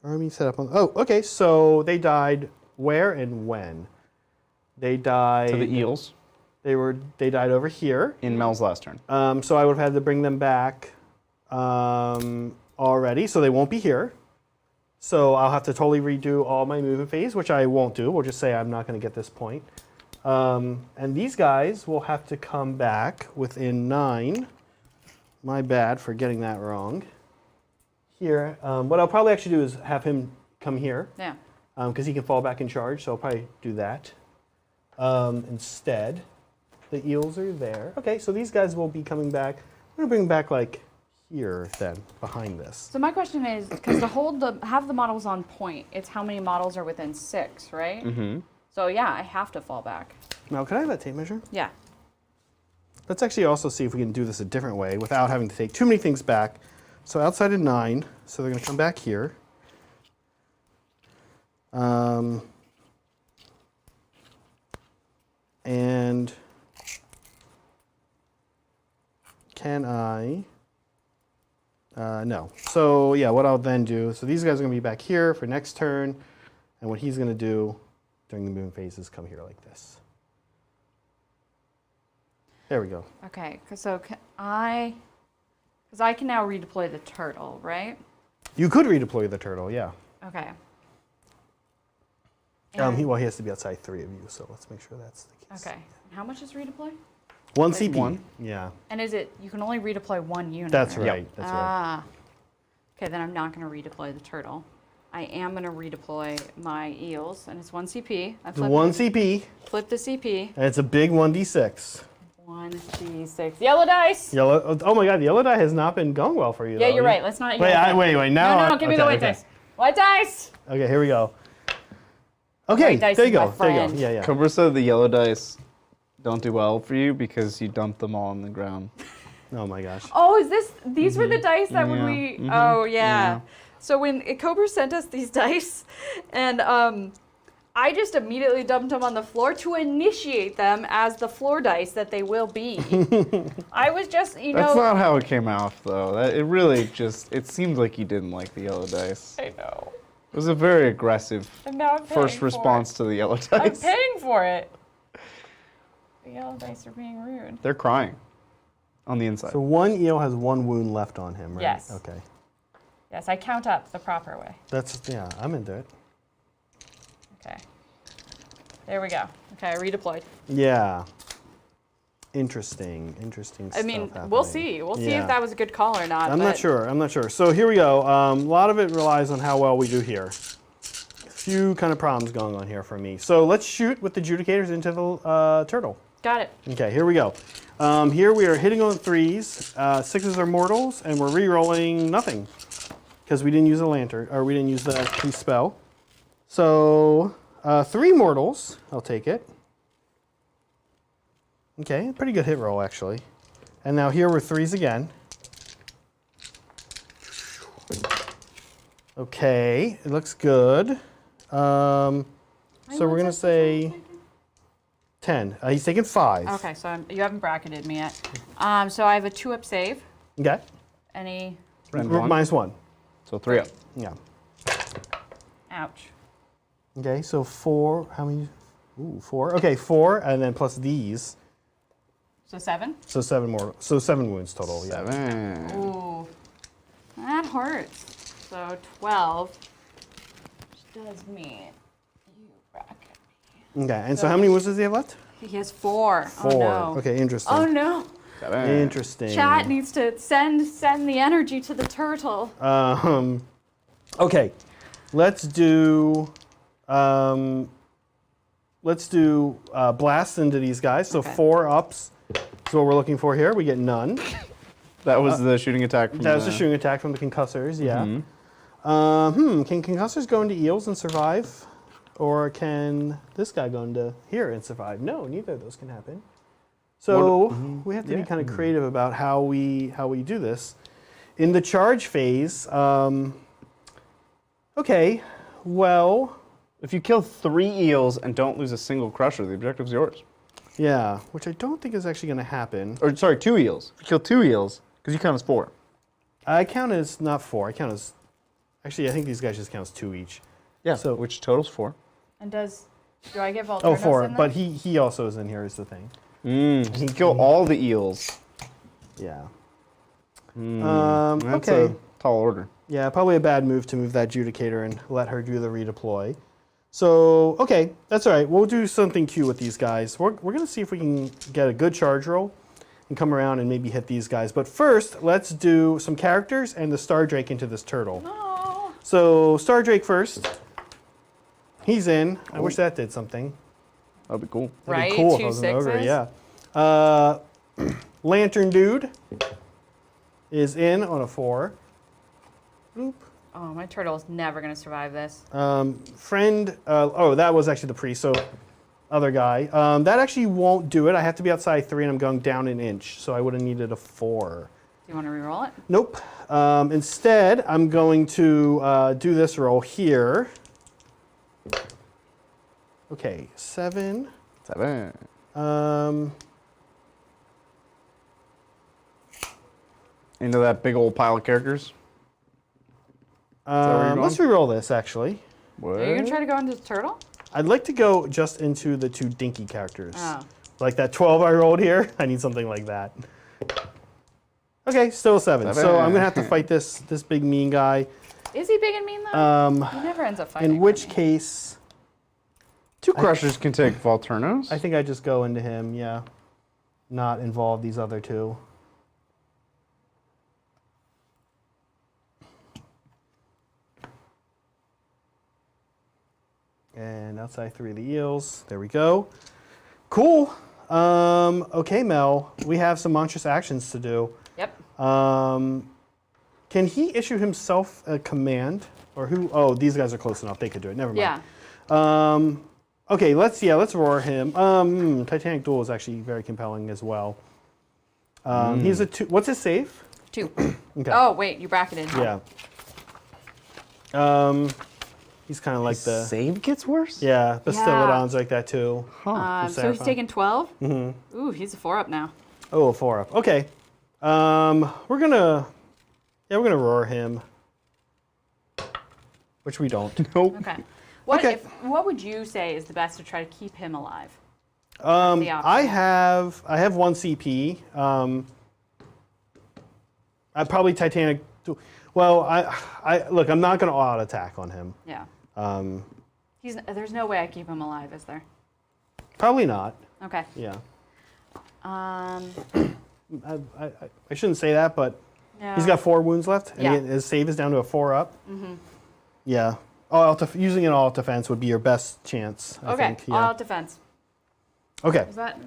Army set up on, oh, okay, so they died where and when? They died... To the Eels. They died over here. In Mel's last turn. So I would have had to bring them back already, so they won't be here. So I'll have to totally redo all my movement phase, which I won't do. We'll just say I'm not going to get this point. And these guys will have to come back within 9. My bad for getting that wrong. Here, what I'll probably actually do is have him come here. Yeah. Because he can fall back in charge, so I'll probably do that. Instead, the eels are there. Okay, so these guys will be coming back. I'm gonna bring them back like here then, behind this. So my question is, because have the models on point, it's how many models are within 6, right? Mm-hmm. So yeah, I have to fall back. Now, can I have that tape measure? Yeah. Let's actually also see if we can do this a different way without having to take too many things back. So outside of 9, so they're gonna come back here. And can I? No. So yeah, what I'll then do, so these guys are gonna be back here for next turn, and what he's gonna do during the moon phase is come here like this. There we go. Okay, so I can now redeploy the turtle, right? You could redeploy the turtle, yeah. Okay. He has to be outside 3 of you, so let's make sure that's the case. Okay. How much is redeploy? 1 CP. 1. Yeah, And is it, you can only redeploy 1 unit? that's right? right. That's right. Ah. Okay, then I'm not going to redeploy the turtle. I am going to redeploy my eels, and it's 1 CP. I It's 1 CP, flip the CP. and it's a big 1d6. 1d6. Yellow dice! Yellow. Oh my God, the yellow die has not been going well for you. Yeah, though. you're right. Let's not. Wait, yellow die. wait. Now. No, give me the white dice. White dice! Okay, here we go. Okay, White dice there you is go. my There you go. friend. Yeah. Cobra said the yellow dice don't do well for you because you dump them all on the ground. Oh my gosh. Oh, is this? These were the dice that when Yeah. we. Mhm. Oh yeah. Yeah. So when Cobra sent us these dice, and I just immediately dumped them on the floor to initiate them as the floor dice that they will be. I was just, That's not how it came out, though. It really just, it seemed like you didn't like the yellow dice. I know. It was a very aggressive And now I'm paying first for response it. to the yellow I'm dice. paying for it. The yellow dice are being rude. They're crying on the inside. So 1 eel has 1 wound left on him, right? Yes. Okay. Yes, I count up the proper way. Yeah, I'm into it. Okay. There we go. Okay, I redeployed. Yeah. Interesting stuff I mean, happening. we'll see. We'll see Yeah. if that was a good call or not. I'm not sure. So here we go. A lot of it relies on how well we do here. A few kind of problems going on here for me. So let's shoot with the adjudicators into the turtle. Got it. Okay, here we go. Here we are hitting on 3s. 6s are mortals, and we're re-rolling nothing because we didn't use a lantern, or we didn't use the spell. So 3 mortals, I'll take it. Okay, pretty good hit roll actually. And now here we're 3s again. Okay, it looks good. So we're gonna say 10. He's taking 5. Okay, so you haven't bracketed me yet. So I have a 2-up save. Okay. Any? Rend one. -1. So 3 up. Yeah. Ouch. Okay, so 4. How many? Ooh, 4. Okay, 4, and then plus these. So 7? So 7 more. So 7 wounds total. Yeah. 7. Ooh, that hurts. So 12, which does mean you bracket me. Okay, and so how many wounds does he have left? He has 4. 4. Oh no. Okay, interesting. Oh no. 7. Interesting. Chat needs to send the energy to the turtle. Okay, let's do blast into these guys. So Okay. 4 ups is what we're looking for here. We get none. That was the shooting attack from That was the shooting attack from the concussors. Yeah. Mhm. Can concussors go into eels and survive, or can this guy go into here and survive? No, neither of those can happen. So we have to be kind of creative about how we do this. In the charge phase, okay, well, If you kill 3 eels and don't lose a single crusher, the objective's yours. yeah, which I don't think is actually going to happen. Or sorry, 2 eels. If you kill 2 eels, because you count as 4. I count as not 4. I count as actually I think these guys just count as 2 each. Yeah. So- which totals 4. And do I get Volturnos Oh, 4. in there? But he also is in here is the thing. You can kill all the eels. Yeah. That's Okay. a tall order. Yeah, probably a bad move to move that adjudicator and let her do the redeploy. So, okay, that's all right. We'll do something cute with these guys. We're going to see if we can get a good charge roll and come around and maybe hit these guys. But first, let's do some characters and the Star Drake into this turtle. Oh. So, Star Drake first. He's in. I wish that did something. That'd be cool. That'd Right, be cool if two I was an ogre, sixes. yeah. Lantern Dude is in on a 4. Boop. Oh, my turtle is never going to survive this. Friend, oh, that was actually the priest, so other guy. That actually won't do it. I have to be outside 3 and I'm going down an inch, so I would have needed a 4. Do you want to reroll it? Nope. Instead, I'm going to do this roll here. Okay, 7. 7. Into that big old pile of characters. where you're Let's re-roll this, actually. What? Are you going to try to go into the turtle? I'd like to go just into the 2 dinky characters. Oh. Like that 12 I rolled here. I need something like that. Okay, still a 7. So I'm going to have to fight this big mean guy. Is he big and mean, though? He never ends up fighting. In which case, 2 crushers can take Volturnos. I think I just go into him, yeah. Not involve these other 2. And outside 3 of the eels. There we go. Cool. Okay, Mel, we have some monstrous actions to do. Yep. Can he issue himself a command? Or who? Oh, these guys are close enough. They could do it. Never mind. Yeah. Okay, let's roar him. Titanic Duel is actually very compelling as well. He's a 2. What's his save? 2. Okay. Oh, wait, you bracketed. Yeah. He's kind of like the save gets worse? yeah. Bastillodon's like that too. Huh. So he's Seraphon. taking 12? Mm-hmm. Ooh, he's a 4 up now. Oh, a 4 up. Okay. We're gonna roar him. Which we don't. Nope. Okay. Okay. What would you say is the best to try to keep him alive? The I option. have 1 CP. I probably Titanic. Well, I look. I'm not gonna auto attack on him. Yeah. There's no way I keep him alive, is there? Probably not. Okay. Yeah. Um, I shouldn't say that, but no. he's got 4 wounds left, and Yeah. his save is down to a 4 up. Mm-hmm. Yeah. Oh, using an alt defense would be your best chance. I Okay. think. Yeah. All out defense. Okay. Is that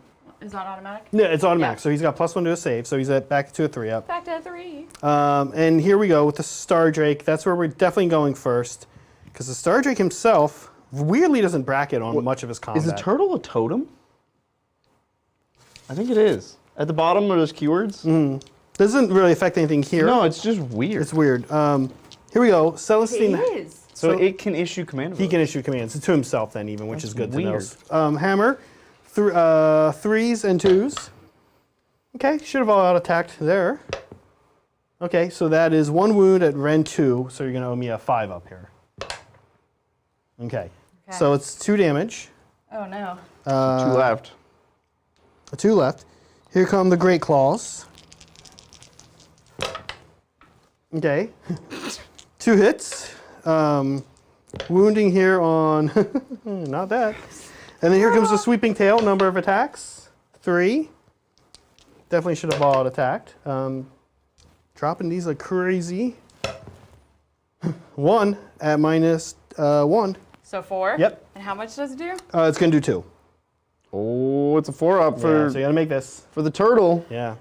automatic? Yeah, it's automatic. Yeah. So he's got +1 to a save. So he's back to a 3 up. Back to 3. And here we go with the Star Drake. That's where we're definitely going first, because the Star Drake himself weirdly doesn't bracket on much of his combat. Is the turtle a totem? I think it is. At the bottom are those keywords? Doesn't really affect anything here. No, it's just weird. It's weird. Here we go. Celestine. It is. so so- it can issue command He can issue commands to himself then, even, which is good weird. to know. Hammer, 3s and 2s. Okay, should have all out attacked there. Okay, so that is 1 wound at Ren 2, so you're going to owe me a 5 up here. Okay, so it's 2 damage. Oh, no. 2 left. 2 left. Here come the Great Claws. Okay, 2 hits. Wounding here on, not that. And then here comes the Sweeping Tail, number of attacks, 3. Definitely should have all out attacked. Dropping these like crazy. 1 at -1. So 4? Yep. And how much does it do? It's gonna do 2. Oh, it's a 4 up Yeah, for, so you gotta make this. for the turtle. Yeah.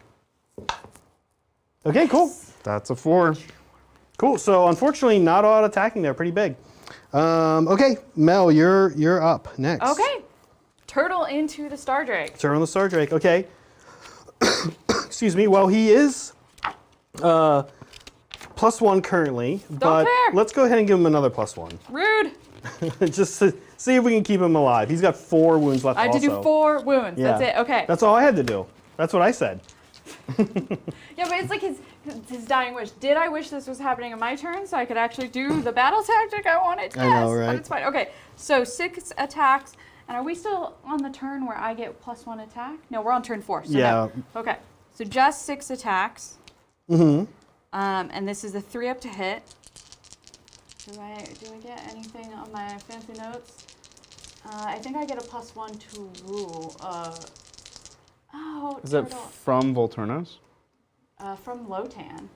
Okay, cool. That's a 4. Cool. So unfortunately, not all out attacking there. Pretty big. Okay, Mel, you're up next. Okay. Turtle into the Star Drake. Turn on the Star Drake. Okay. Excuse me. Well, he is +1 currently, but fair. let's go ahead and give him another +1, Rude. just to see if we can keep him alive. He's got 4 wounds left. I had to do also. 4 wounds. Yeah. That's it. Okay. That's all I had to do. That's what I said. Yeah, but it's like his dying wish. Did I wish this was happening on my turn so I could actually do the battle tactic I wanted? Yes, I know, right? But it's fine. Okay, so 6 attacks. And are we still on the turn where I get +1 attack? No, we're on turn 4. So Yeah. No. Okay, so just 6 attacks. Mm-hmm. And this is a 3 up to hit. Do I get anything on my fancy notes? I think I get a +1 to rule. Is that turtle. from Volturnos? From Lotan.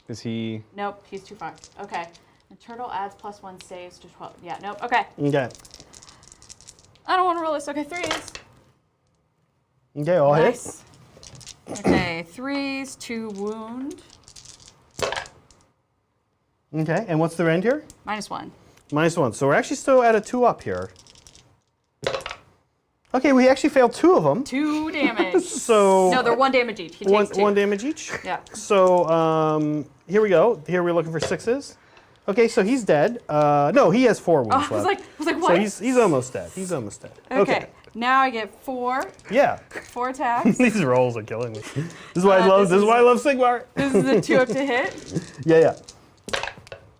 Is he? Nope, he's too far. Okay. And turtle adds +1 saves to 12. Yeah, nope. Okay. Okay. I don't want to roll this. Okay, 3s. Okay, all hit. Nice. Okay, 3s, 2 wound. Okay, and what's the rend here? -1. -1. So we're actually still at a 2 up here. Okay, we actually failed 2 of them. 2 damage. So No, they're 1 damage each. He takes 2. one damage each. Yeah. So here we go. Here we're looking for 6s. Okay, so he's dead. No, he has 4 wounds Oh, left. I was like, what? So he's almost dead. He's almost dead. Okay. Now I get 4 Yeah. attacks. These rolls are killing me. This is why I love. This is why I love Sigmar. This is a 2 up to hit. Yeah.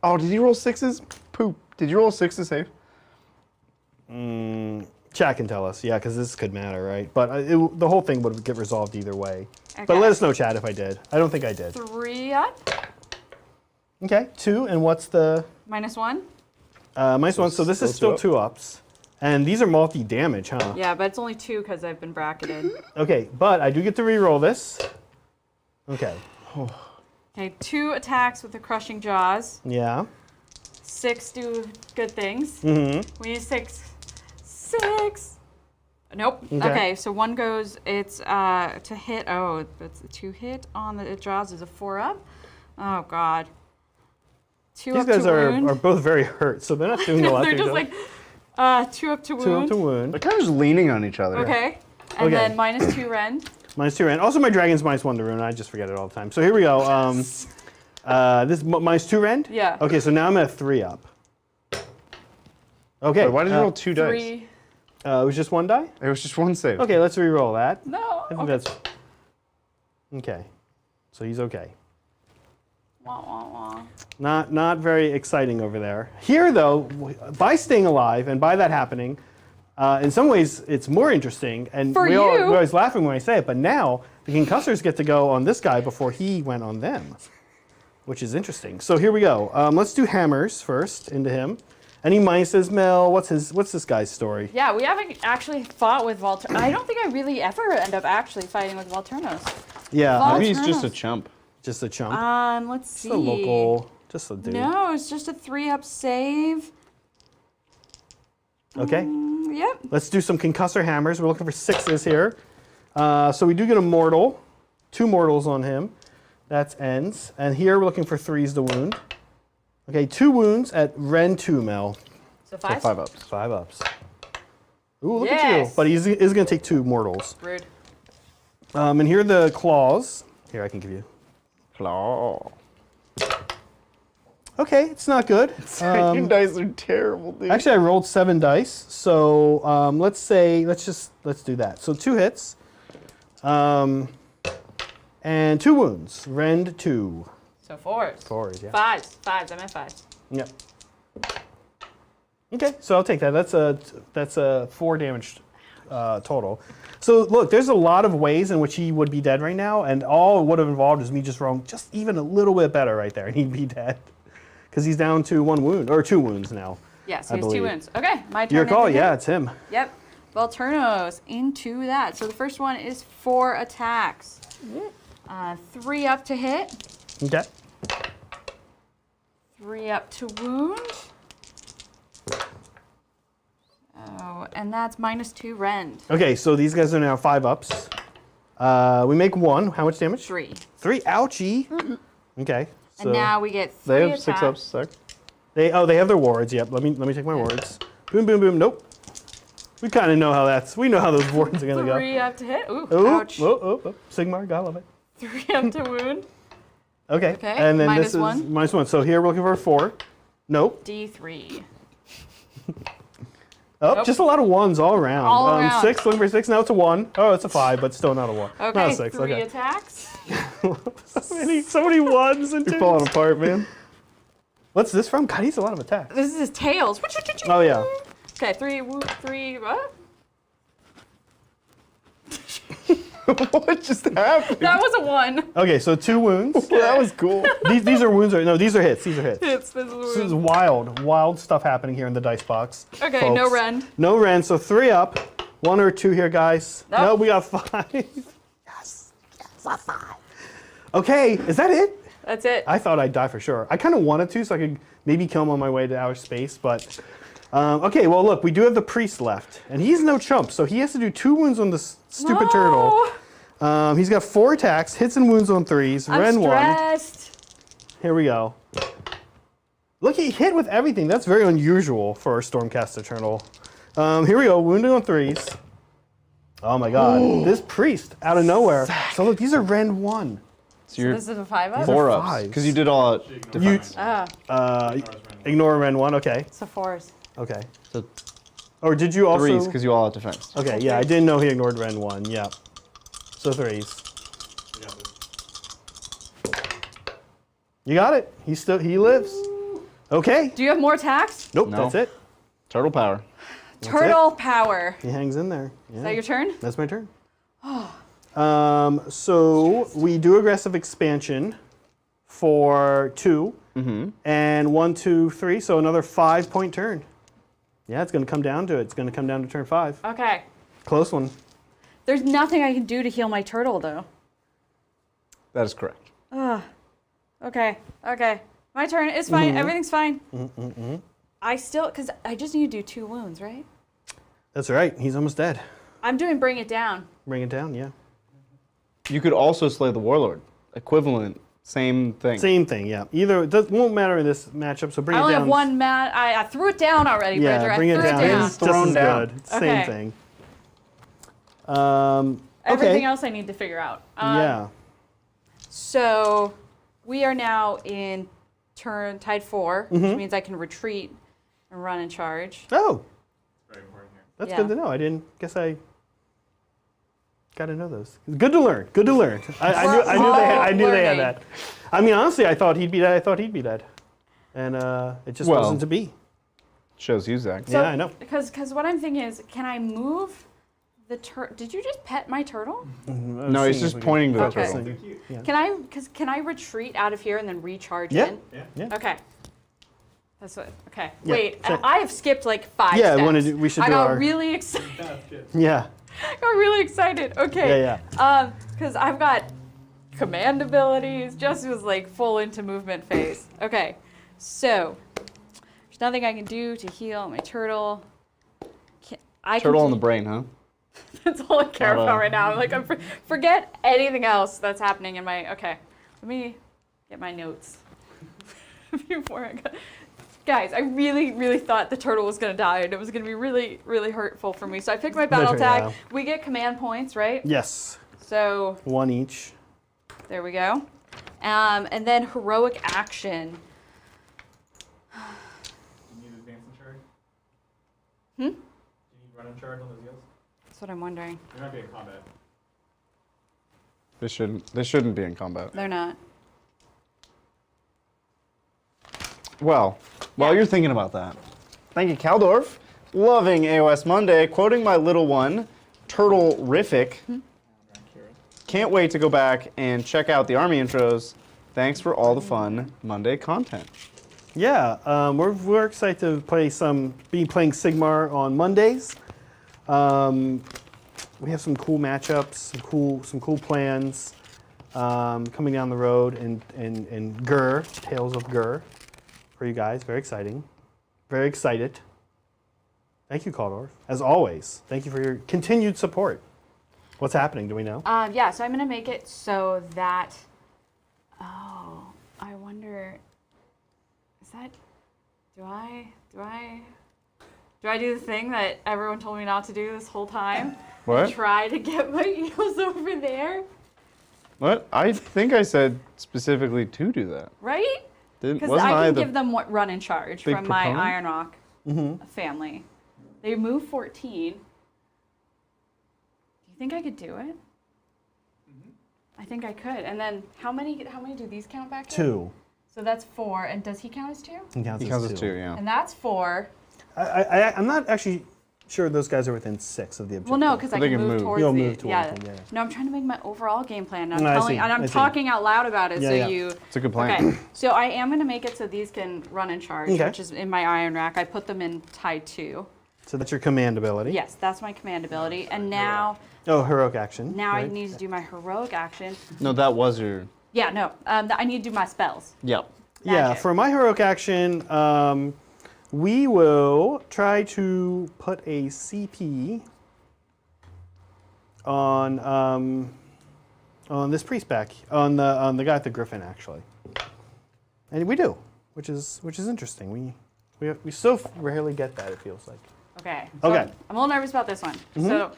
Oh, did he roll 6s? Poop. Did you roll 6 to save? Chat can tell us. Yeah, because this could matter, right? But the whole thing would get resolved either way. Okay. But let us know, chat, if I did. I don't think I did. 3 up. Okay, 2, and what's the -1. -1? So this is still 2 ups, and these are multi-damage, huh? Yeah, but it's only 2 because I've been bracketed. Okay, but I do get to re-roll this. Okay. Okay, 2 attacks with the crushing jaws. Yeah. 6 do good things. Mm-hmm. We need 6. 6. Nope. Okay. Okay, so 1 goes. It's to hit. Oh, it's a 2 hit on the jaws is a 4 up. Oh God. 2 These up guys to wound. are both very hurt, so they're not doing a lot. They're to just each like 2 up to other. 2 up wound. to wound. They're kind of just leaning on each other. Okay. And Okay. then -2 rend. -2 rend. Also, my dragon's -1 to rune. I just forget it all the time. So here we go. This -2 rend. Yeah. Okay, so now I'm at 3 up. Okay. Wait, why did you roll 2 dice? 3. It was just 1 die. It was just 1 save. Okay, let's re-roll that. No. I think that's okay. So he's okay. Wah, wah, wah. Not very exciting over there. Here, though, by staying alive and by that happening, in some ways it's more interesting. And For we're you. always laughing when I say it, but now the concussors get to go on this guy before he went on them, which is interesting. So here we go. Let's do hammers first into him. Any minuses, Mel? What's this guy's story? Yeah, we haven't actually fought with Volturnos. I don't think I really ever end up actually fighting with Volturnos. Yeah, Maybe he's just a Volturnos. chump. just a chump. Let's see. Just a local, just a dude. No, it's just a 3 up save. Okay. Yep. Let's do some concussor hammers. We're looking for 6s here. So we do get a mortal, 2 mortals on him. That's ends. And here we're looking for 3s to wound. Okay, 2 wounds at rend 2, Mel. So So 5? 5 ups. 5 ups. Ooh, look at you. Yes. But he's going to take 2 mortals. Rude. And here are the claws. Here, I can give you. Claw. Okay, it's not good. Your dice are terrible, dude. Actually, I rolled 7 dice. So let's do that. So 2 hits. And 2 wounds. Rend 2. So 4s. 4s, yeah. 5s. 5s. I'm at 5s. Yep. Okay, so I'll take that. That's a 4 damage total. So look, there's a lot of ways in which he would be dead right now, and all it would have involved is me just rolling just even a little bit better right there, and he'd be dead. Because he's down to 1 wound, or 2 wounds now. Yeah, so I he has 2 believe. wounds. Okay, my turn. Your call, into him. yeah, it's him. Yep. Volturnos into that. So the first one is 4 attacks. 3 up to hit. Okay. 3 up to wound. Oh, and that's -2 rend. Okay, so these guys are now 5 ups. We make 1. How much damage? 3. 3. Ouchie. Okay. So And now we get 3 They have attacks. 6 ups, sec. they have their wards. Yep. Let me take my wards. Boom, boom, boom. Nope. We kind of know how we know how those wards are gonna go. 3 up to hit. Ooh, Oh, ouch. oh. Sigmar, gotta love it. 3 up to wound. Okay. Okay, And then minus this is one. -1. So here we're looking for a 4. Nope. D3. Oh, Nope. just a lot of 1s all around. All around. 6, looking for 6. Now it's a 1. Oh, it's a 5, but still not a 1. Okay, Not a 6. 3 Okay. attacks. so many 1s and You're 2s. falling apart, man. What's this from? God, he's a lot of attacks. This is his tails. Oh, yeah. Okay, 3, what? What just happened? That was a 1. Okay, so 2 wounds. That was cool. These are wounds. No, these are hits. These are hits. This This is is wild stuff happening here in the dice box. Okay, no folks. rend. No rend, so 3 up. 1 or 2 here, guys. Nope. No, we got 5. Yes, a 5. Okay, is that it? That's it. I thought I'd die for sure. I kind of wanted to, so I could maybe kill him on my way to outer space, but... okay, well, look, we do have the priest left, and he's no chump, so he has to do 2 wounds on this stupid turtle. He's got 4 attacks, hits and wounds on 3s, I'm Ren 1. stressed. Here we go. Look, he hit with everything. That's very unusual for a Stormcast Eternal. Here we go, wounded on 3s. Oh my god, this priest out of nowhere. So look, these are Ren 1. So you're This is a 5 up? 4 ups. fives. Because you did all defense. Ignore Ren 1, okay. It's a 4s. Okay. So Or did you also... 3s, because you all out defense. Okay, yeah, I didn't know he ignored Ren 1, yeah. So 3s. You got it. He lives. Okay. Do you have more attacks? Nope, No. that's it. Turtle power. Turtle power. He hangs in there. Yeah. Is that your turn? That's my turn. So we do aggressive expansion for 2, and 1, 2, 3, so another 5-point turn. Yeah, it's going to come down to it. It's going to come down to turn 5. Okay. Close one. There's nothing I can do to heal my turtle, though. That is correct. Okay. Okay. My turn. It's fine. Everything's fine. I still, because I just need to do 2 wounds, right? That's right. He's almost dead. I'm doing bring it down. Bring it down, yeah. You could also slay the warlord. Equivalent, same thing. Same thing, yeah. Either it won't matter in this matchup, so bring I it only down. have 1 mat. I threw it down already, Bridger. Yeah, bring I it threw down. it down. It's just Thrown as down. good. Okay. Same thing. Okay. Everything else I need to figure out. Yeah. So we are now in turn tide 4, which means I can retreat and run and charge. Oh, Very important here. that's Yeah. good to know. I didn't guess I got to know those. Good to learn. Good to learn. I knew they had learning. that. I mean, honestly, I thought he'd be dead. And it just Well, wasn't to be. Shows you, Zach. Yeah, I know. Because what I'm thinking is, can I move the turtle? Did you just pet my turtle? No, he's just pointing to the Okay. turtle. Can I retreat out of here and then recharge Yeah. in? Yeah. Okay. That's what. Okay. Yeah, Wait, so- I have skipped like 5 Yeah, steps. we should I do got our- really excited. Yeah. I got really excited. Okay. Yeah, Because I've got command abilities. Jesse was like full into movement phase. Okay. So there's nothing I can do to heal my turtle. Turtle on the brain, huh? That's all I care Not, about right now. I'm like, forget anything else that's happening in my. Okay, let me get my notes before I go. Guys, I really thought the turtle was gonna die, and it was gonna be really hurtful for me. So I picked my battle Literally, tag. We get command points, right? Yes. So 1 each. there we go. And then heroic action. Do you need advance and charge? Hmm? Do you need run and charge on those heals? That's what I'm wondering. You're not being in combat. This shouldn't be in combat. They're not. Well, while you're thinking about that, thank you, Caldorf. Loving AOS Monday, quoting my little one, Turtle-rific. Can't wait to go back and check out the army intros. Thanks for all the fun Monday content. Yeah, we're excited to be playing Sigmar on Mondays. We have some cool matchups, some cool plans coming down the road, and Gur, Tales of Gur, for you guys. Very exciting. Very excited. Thank you, Caldorf. As always, thank you for your continued support. What's happening? Do we know? Yeah, so I'm gonna make it so that. Oh, I wonder. Is that? Do I do the thing that everyone told me not to do this whole time? What? Try to get my eagles over there, What? I think I said specifically to do that. right? Because Wasn't I can the give them what run in charge big from my proponent? Iron Rock family. They move 14. Do you think I could do it? I think I could. And then how many do these count back to? 2. So that's 4. And does he count as 2? He counts He counts as as 2. two, yeah. And that's 4. I'm not actually Sure, those guys are within 6 of the objective. Well, no, because I They can can move move. towards You'll the. move towards them, yeah. No, I'm trying to make my overall game plan. No, I see, And I'm I see. talking out loud about it, Yeah, so yeah. you. It's a good plan. Okay, so I am going to make it so these can run and charge, Okay. which is in my iron rack. I put them in tie 2. So that's your command ability. Yes, that's my command ability. And now Oh, heroic action. I right? need to do my heroic action. No, that was your. Yeah, no, I need to do my spells. Yep. Yeah, Magic. for my heroic action, we will try to put a CP on this priest back on the guy with the griffin actually, and we do, which is interesting. We so rarely get that. It feels like. Okay. Okay. I'm a little nervous about this one. So,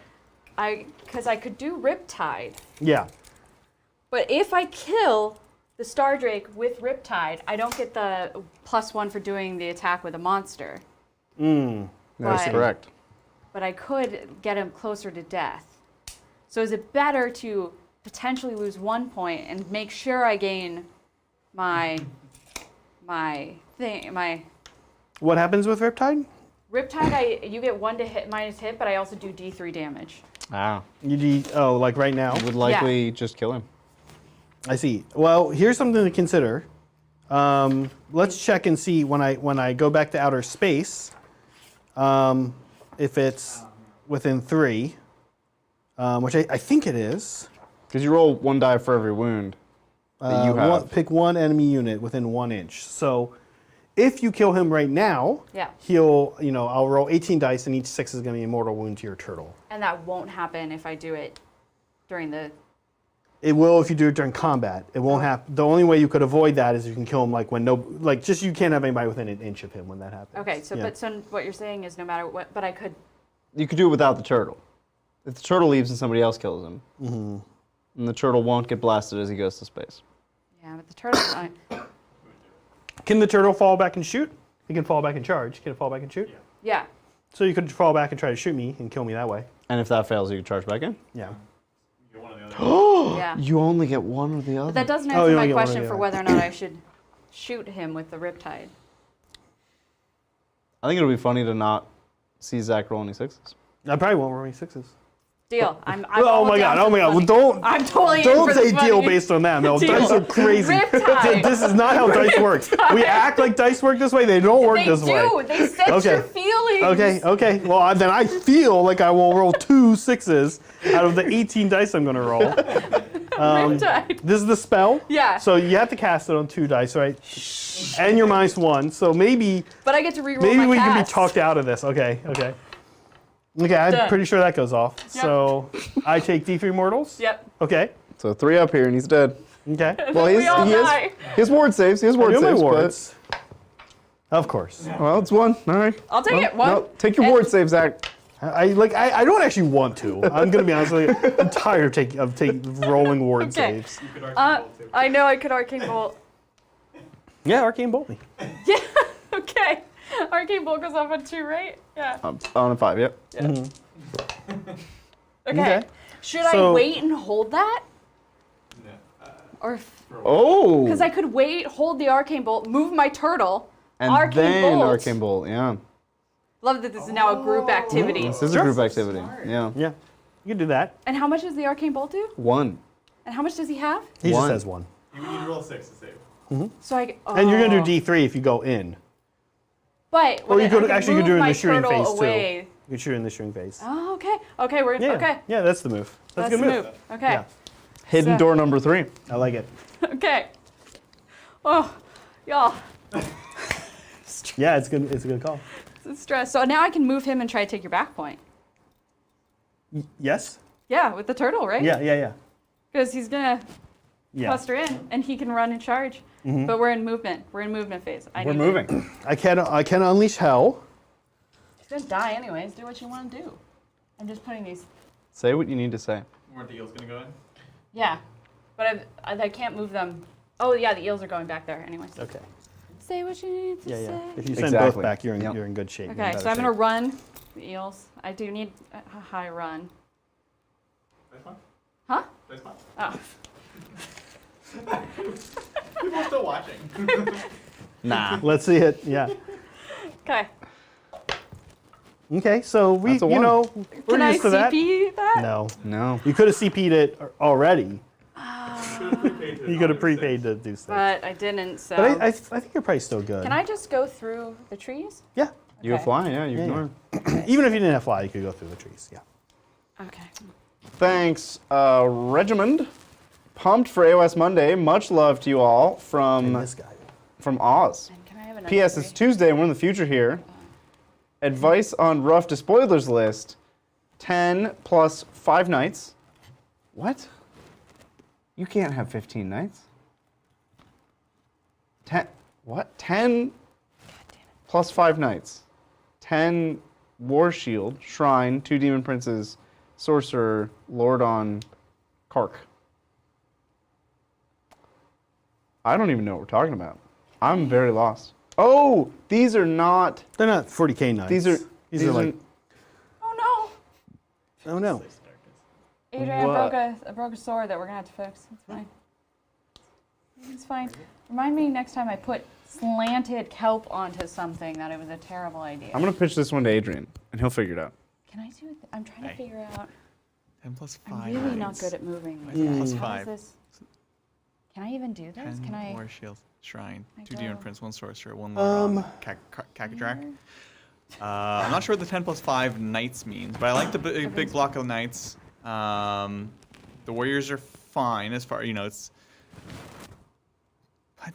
because I could do Riptide, Yeah. but if I kill the Star Drake with Riptide, I don't get the +1 for doing the attack with a monster. That's Right. correct. But I could get him closer to death. So is it better to potentially lose 1 point and make sure I gain my What happens with Riptide? Riptide? You get 1 to hit minus hit, but I also do D3 damage. Ah. Like right now. Would likely just kill him. I see. Well, here's something to consider. Let's check and see when I go back to outer space, if it's within 3, which I think it is. Because you roll 1 die for every wound that you have. Pick 1 enemy unit within 1 inch. So if you kill him right now, Yeah. I'll roll 18 dice and each 6 is going to be a mortal wound to your turtle. And that won't happen if I do it during the. It will if you do it during combat. It won't happen. The only way you could avoid that is you can kill him you can't have anybody within an inch of him when that happens. Okay, so Yeah. so what you're saying is no matter what, but I could. You could do it without the turtle. If the turtle leaves and somebody else kills him, and the turtle won't get blasted as he goes to space. Yeah, but the turtle. Can the turtle fall back and shoot? He can fall back and charge. Can it fall back and shoot? Yeah. So you could fall back and try to shoot me and kill me that way. And if that fails, you can charge back in. Yeah. Yeah. You only get one or the other. But that doesn't Oh, answer you my only get one or question the for other. whether or not I should shoot him with the Riptide. I think it'll be funny to not see Zach roll any 6s. I probably won't roll any 6s. Deal. I'm Oh all my down god! for Oh my the god! Well, funny. don't I'm totally in don't for say the deal funny. based on that. No, Deal. dice are crazy. Riptide. This is not how dice works. We act like dice work this way. They don't work They this way. do. They sense Okay. your feelings. Okay. Well, then I feel like I will roll 2 6s out of the 18 dice I'm going to roll. Riptide. This is the spell. Yeah. So you have to cast it on 2 dice, right? And you're -1. So maybe But I get to reroll maybe my we can be cast. talked out of this. Okay. I'm Done. pretty sure that goes off. Yep. So I take D3 mortals. Yep. Okay. So 3 up here and he's dead. Okay. Well, We all he die. has ward saves. He has ward Do my saves. wards. Of course. But, well, it's 1. All right. I'll take it. One. No, take your ward save, Zach. I don't actually want to. I'm gonna be honest with you. I'm tired of taking rolling ward Okay. saves. I know I could Arcane Bolt. Yeah, arcane bolt me. Yeah. Okay. Arcane Bolt goes off on 2, right? Yeah. On a 5, yep. Okay. Okay. Should I So- wait and hold that? Or Oh! because I could wait, hold the Arcane Bolt, move my turtle, and Arcane then Bolt. Arcane Bolt, yeah. Love that this is now a group activity. This is Sure. a group activity, yeah. Yeah, you can do that. And how much does the Arcane Bolt do? 1. And how much does he have? He just One. has 1. You need to roll 6 to save. So And you're gonna oh. do D3 if you go in. But Or you I could can actually you could move do it in my the shooting turtle phase away. too. You could shoot in the shooting phase. Oh, okay. Okay, we're Yeah. okay. Yeah, that's the move. That's a That's good the move. Okay. Yeah. Hidden So- door number 3. I like it. Okay. Oh, y'all. Yeah, it's good. It's a good call. It's stress. So now I can move him and try to take your back point. Yes. Yeah, with the turtle, right? Yeah. Because he's gonna Yeah. cluster in, and he can run and charge. But we're in movement. We're in movement phase. We're moving. I can unleash hell. He's gonna die anyways. Do what you want to do. I'm just putting these. Say what you need to say. Weren't the eels going to go in? Yeah, but I can't move them. Oh yeah, the eels are going back there anyways. Okay. Say what you need to Yeah. say. If you send both Exactly. back, you're in Yep. you're in good shape. You're in Okay, better so I'm gonna shape. run the eels. I do need a high run. Dice one? Huh? Dice one? Oh. People are still watching. Nah. Let's see it. Yeah. Okay. Okay, so we, That's a you one. know, we're Can I used to that. CP that? No. No. You could have CP'd it already. You could have prepaid to do stuff. But I didn't, so. But I think you're probably still good. Can I just go through the trees? Yeah. You have Okay. fly, yeah, you Yeah, ignore. Even if you didn't have fly, you could go through the trees. Yeah. Okay. Thanks, Regimond. Pumped for AOS Monday. Much love to you all And this guy. from Oz. And can I have another P.S. It's three? Tuesday and we're in the future here. Advice on rough to spoilers list. 10 plus 5 nights. What? You can't have 15 nights. 10, what? 10 plus 5 nights. 10 War Shield, Shrine, 2 Demon Princes, Sorcerer, Lord on Kark. I don't even know what we're talking about. I'm very lost. Oh, these are not. They're not 40k knights. These are like. Oh Oh no. no! Adrian What? broke a sword that we're gonna have to fix. It's fine. It's fine. Remind me next time I put slanted kelp onto something that it was a terrible idea. I'm gonna pitch this one to Adrian, and he'll figure it out. Can I do it? I'm trying to Hey. figure out. 10 plus I'm 5. really not good at moving. Plus How is 5. this? Can I even do this? 10 Can I? War Shield, Shrine, I 2 Demon go- Prince, 1 Sorcerer, 1 Lord on Cacadrak. here? I'm not sure what the 10 plus 5 knights means, but I like the big block of knights. The warriors are fine as far, it's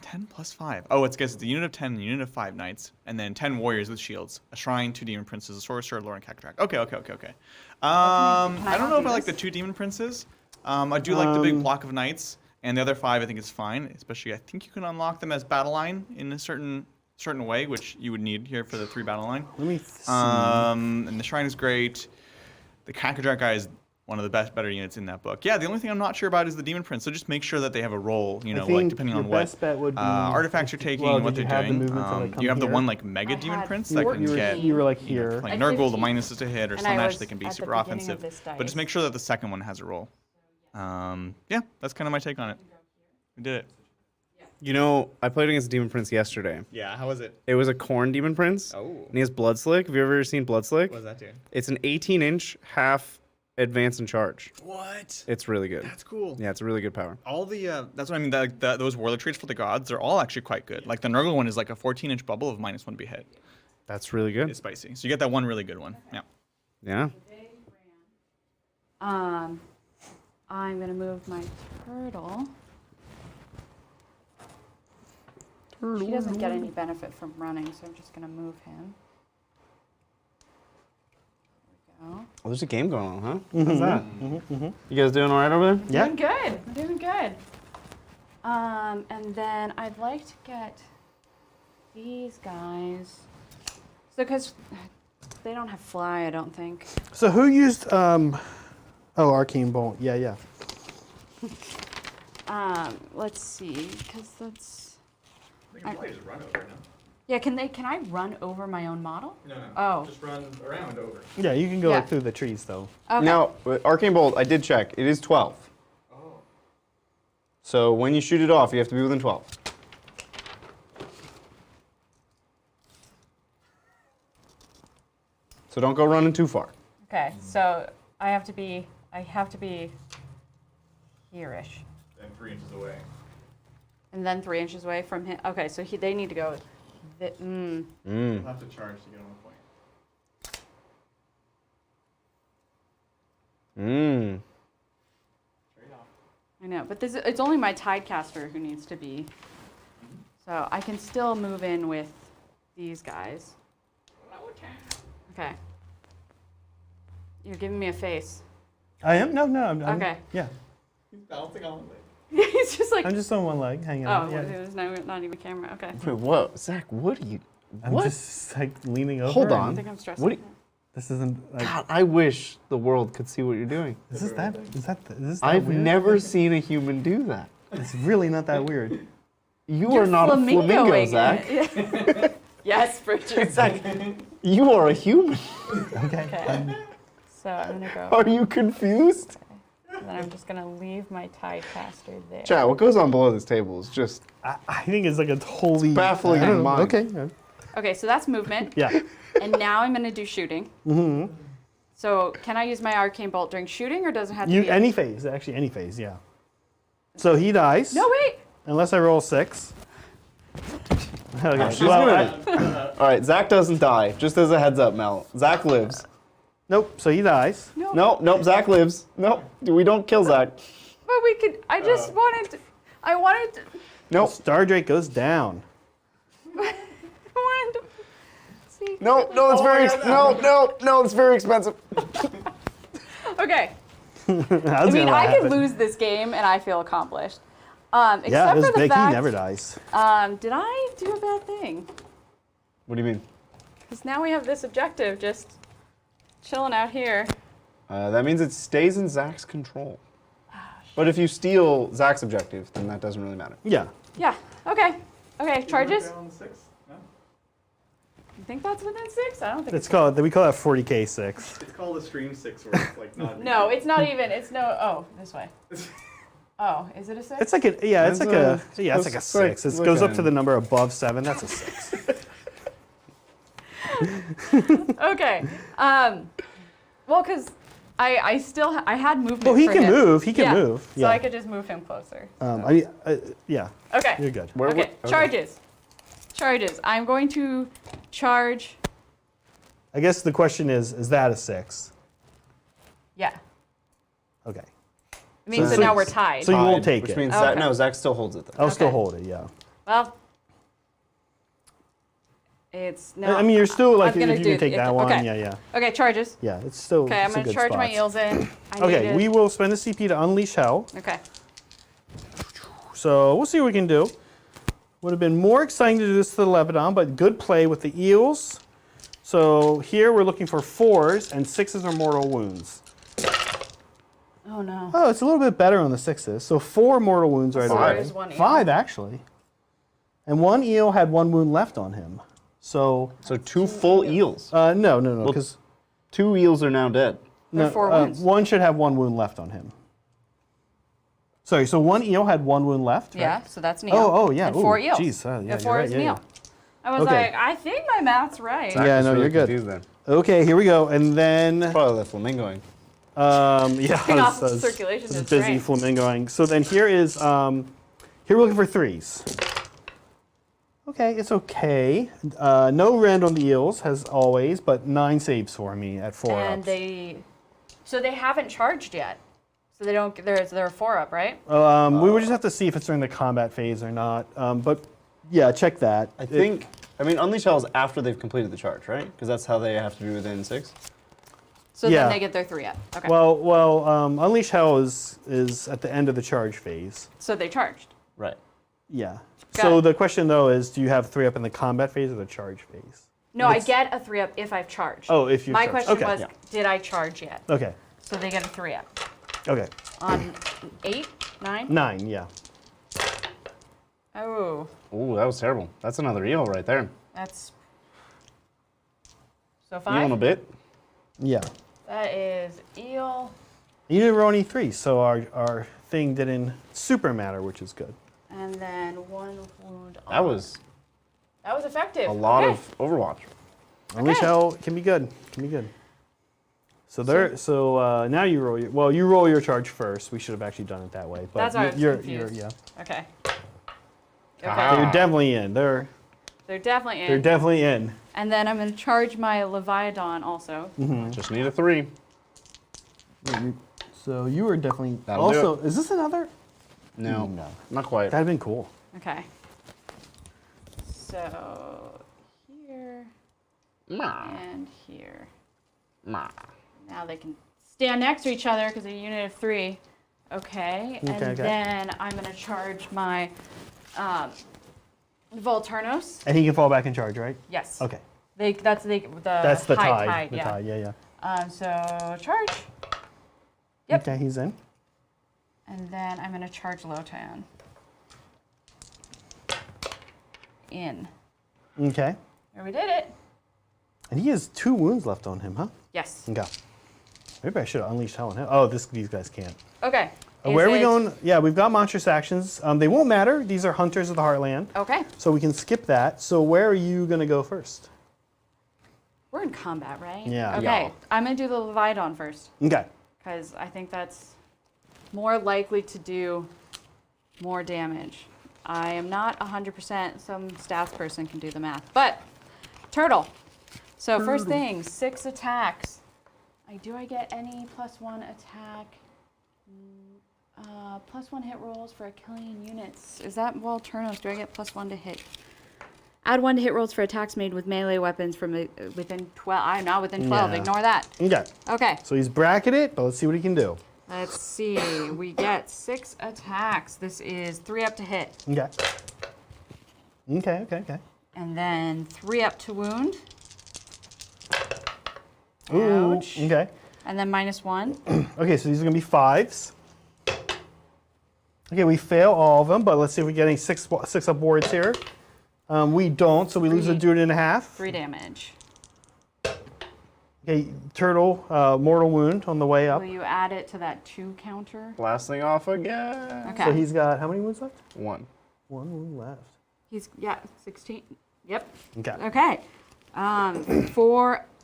10 plus 5. Oh, it's because it's a unit of 10, a unit of 5 knights, and then 10 warriors with shields, a shrine, 2 demon princes, a sorcerer, a lord, and Cacadrak. Okay. I don't know if I like the 2 demon princes. I do like the big block of knights, and the other 5 I think is fine, especially I think you can unlock them as battle line in a certain way, which you would need here for the 3 battle line. Let me see. And the shrine is great. The Cacadrak guy is one of the better units in that book. Yeah, the only thing I'm not sure about is the demon prince. So just make sure that they have a role, I like think depending your on what best bet would be artifacts you're taking well, and what did they're you have the doing. movement to, like, come You have the here? one like mega I demon had prince that 14. can get You were like here. like At Nurgle, the 15. minuses to hit, or And I Slanesh, was they can be at the super beginning of offensive. this But dice. just make sure that the second one has a role. Yeah, that's kind of my take on it. We did it. You know, I played against Demon Prince yesterday. Yeah, how was it? It was a Corn Demon Prince. Oh. And he has Blood Slick. Have you ever seen Blood Slick? What does that do? It's an 18-inch half advance and charge. What? It's really good. That's cool. Yeah, it's a really good power. All the that's what I mean. Those warlord traits for the gods, they're all actually quite good. Like the Nurgle one is like a 14-inch bubble of -1 to be hit. That's really good. It's spicy. So you get that one really good one. Yeah. Yeah. I'm gonna move my turtle. He doesn't get any benefit from running, so I'm just gonna move him. There we go. Oh, there's a game going on, huh? How's that? You guys doing all right over there? Yeah. Doing good. We're doing good. And then I'd like to get these guys. So, because they don't have fly, I don't think. So who used Arcane Bolt? Yeah. Let's see, because that's. They can probably just run over, no? Yeah, can I run over my own model? No. Oh. Just run around over. Yeah, you can go Yeah. like, through the trees though. Okay. Now, with Arcane Bolt, I did check. It is 12. Oh. So when you shoot it off, you have to be within 12. So don't go running too far. Okay, so I have to be here-ish. Then 3 inches away. And then 3 inches away from him. Okay, so they need to go. You'll have to charge to get on the point. I know, but it's only my Tidecaster who needs to be. So I can still move in with these guys. Okay. You're giving me a face. I am? No, I'm Okay. Yeah. He's balancing on one leg. It's just like. I'm just on one leg, hanging out. Oh, Yeah. there's not even a camera. Okay. Wait, whoa, Zach, what are you? I'm What? just like leaning over. Hold and- on. I think I'm stressed. What do you- This isn't like. God, I wish the world could see what you're doing. Is this that I've weird? never seen a human do that. It's really not that weird. You are not a flamingo, flamingoing Zach. it. Yes, Bridget. Zach, you are a human. Okay. Okay. So I'm gonna go. Are you confused? And then I'm just gonna leave my Tidecaster there. Chat, what goes on below this table is just I think it's like a totally baffling I don't in know. mind. Okay. Okay, so that's movement. Yeah. And now I'm going to do shooting. So can I use my arcane bolt during shooting, or does it have to be Any phase, actually any phase, yeah. So he dies. No, wait. Unless I roll 6. Okay. She's gonna. All right, Zach doesn't die. Just as a heads up, Mel. Zach lives. Nope. So he dies. No. Nope. Zach lives. Nope. We don't kill Zach. But we could. I just wanted. I wanted. Nope. Stardrake goes down. I wanted to see. No, it's very. No, it's very expensive. Okay. That's I mean, gonna I happen. could lose this game and I feel accomplished. Yeah, Except this for the Vicky fact. never dies. Did I do a bad thing? What do you mean? Because now we have this objective just chilling out here. That means it stays in Zach's control. But if you steal Zach's objective, then that doesn't really matter. Yeah. Yeah. Okay. Okay. Charges. On the 6? No. You think that's within 6? I don't think. We call that 40K 6. It's called a stream 6 where it's like not. No, it's not even. It's no. Oh, this way. Oh, is it a 6? It's like a it's like a It's it's like a like- 6. It like goes up a- to the number above 7. That's a 6. Okay. Well, because I still I had movement. Well, he for can him. move. He can Yeah. move. So Yeah. I could just move him closer. Yeah. Okay. You're good. Okay. Charges. Charges. I'm going to charge. I guess the question is that a 6? Yeah. Okay. It means So- that now we're tied. So you won't take which it. means Okay. Zach still holds it though. I'll still Okay. hold it. Yeah. Well, it's no. I mean, you're still like I'm gonna if you do can take it. that one. Okay. Yeah. Okay. Charges. Yeah. It's still. Okay. I'm it's a going to good charge my spot. eels in. Okay. We will spend the CP to unleash hell. Okay. So we'll see what we can do. Would have been more exciting to do this to the Lebanon, but good play with the eels. So here we're looking for 4s, and 6s are mortal wounds. Oh no. Oh, it's a little bit better on the 6s. So 4 mortal wounds right Five. away. Is one eel. 5 actually. And 1 eel had 1 wound left on him. So So 2 full eels. no, because 2 eels are now dead. They're 4 wounds. 1 should have 1 wound left on him. Sorry, so 1 eel had 1 wound left. Yeah. Right? So that's an eel. Oh, yeah. And 4 Ooh, eels. Jeez, yeah, And you're 4 right, is an yeah, eel. I was Okay. like, I think my math's right. Yeah, Zach no, is you're good. confused then. Okay, here we go, and then Probably the flamingoing. yeah, Turn off I was circulation is busy great. flamingoing. So then here is here we're looking for 3s. Okay, it's okay. No rend on the eels as always, but 9 saves for me at 4 And ups. so they haven't charged yet. So they don't. They're a 4 up, right? We would just have to see if it's during the combat phase or not. But yeah, check that. I think. I mean, Unleash Hell is after they've completed the charge, right? Because that's how they have to be within 6. So Yeah. then they get their 3 up. Okay. Well, Unleash Hell is at the end of the charge phase. So they charged. Right. Yeah. Got So it. the question though is, do you have 3 up in the combat phase or the charge phase? No, I It's- get a 3 up if I've charged. Oh, if you've My charged. question Okay. was, did I charge yet? Okay. So they get a 3 up. Okay. On 8, 9? 9. Yeah. Oh, Ooh, that was terrible. That's another eel right there. that's. So Eel in a 5? bit. Yeah. That is eel. You didn't roll any 3s, so our thing didn't super matter, which is good. And then 1 wound on. That was That was effective. a lot Okay. of Overwatch. Unleash Hell can be good. Can be good. So there. So now you roll your. Well, you roll your charge first. We should have actually done it that way. But That's why I was you're confused. yeah. Okay. Aha. They're definitely in. They're They're definitely in. definitely in. And then I'm going to charge my Leviathan also. Just need a 3. So you are definitely. That'll do also, is this another? No, No. not quite. That'd been cool. Okay. So here Nah, and here. nah. Now they can stand next to each other because they're a unit of 3. Okay. And Okay. then I'm going to charge my Volturnos. And he can fall back in charge, right? Yes. Okay. That's the That's the high tide. The yeah. tide. Yeah. So charge. Yep. Okay, he's in. And then I'm going to charge Lotan. In. Okay. There we did it. And he has 2 wounds left on him, huh? Yes. Okay. Maybe I should have unleashed hell on him. Oh, these guys can't. Okay. Where are we Is it- going? Yeah, we've got monstrous actions. They won't matter. These are hunters of the Heartland. Okay. So we can skip that. So where are you going to go first? We're in combat, right? Yeah. Okay. Yeah. I'm going to do the Leviathan first Okay. because I think that's more likely to do more damage. I am not 100%. Some staff person can do the math. But turtle. So first thing, 6 attacks. Do I get any +1 attack? +1 hit rolls for Achillean units. Is that Volturnos? Do I get +1 to hit? Add 1 to hit rolls for attacks made with melee weapons from within 12. I'm not within 12. Yeah. Ignore that. Okay. Okay. So he's bracketed, but let's see what he can do. Let's see. We get 6 attacks. This is 3 up to hit. Okay. Okay. And then 3 up to wound. Ooh, Ouch. okay. And then -1. Okay, so these are going to be 5s. Okay, we fail all of them, but let's see if we're getting 6 up boards here. We don't, so we lose a 3. dude and a half. 3 damage. Okay, turtle, mortal wound on the way up. Will you add it to that 2 counter? Blasting off again. Okay. So he's got how many wounds left? 1. 1 wound left. He's, 16. Yep. Okay. Okay.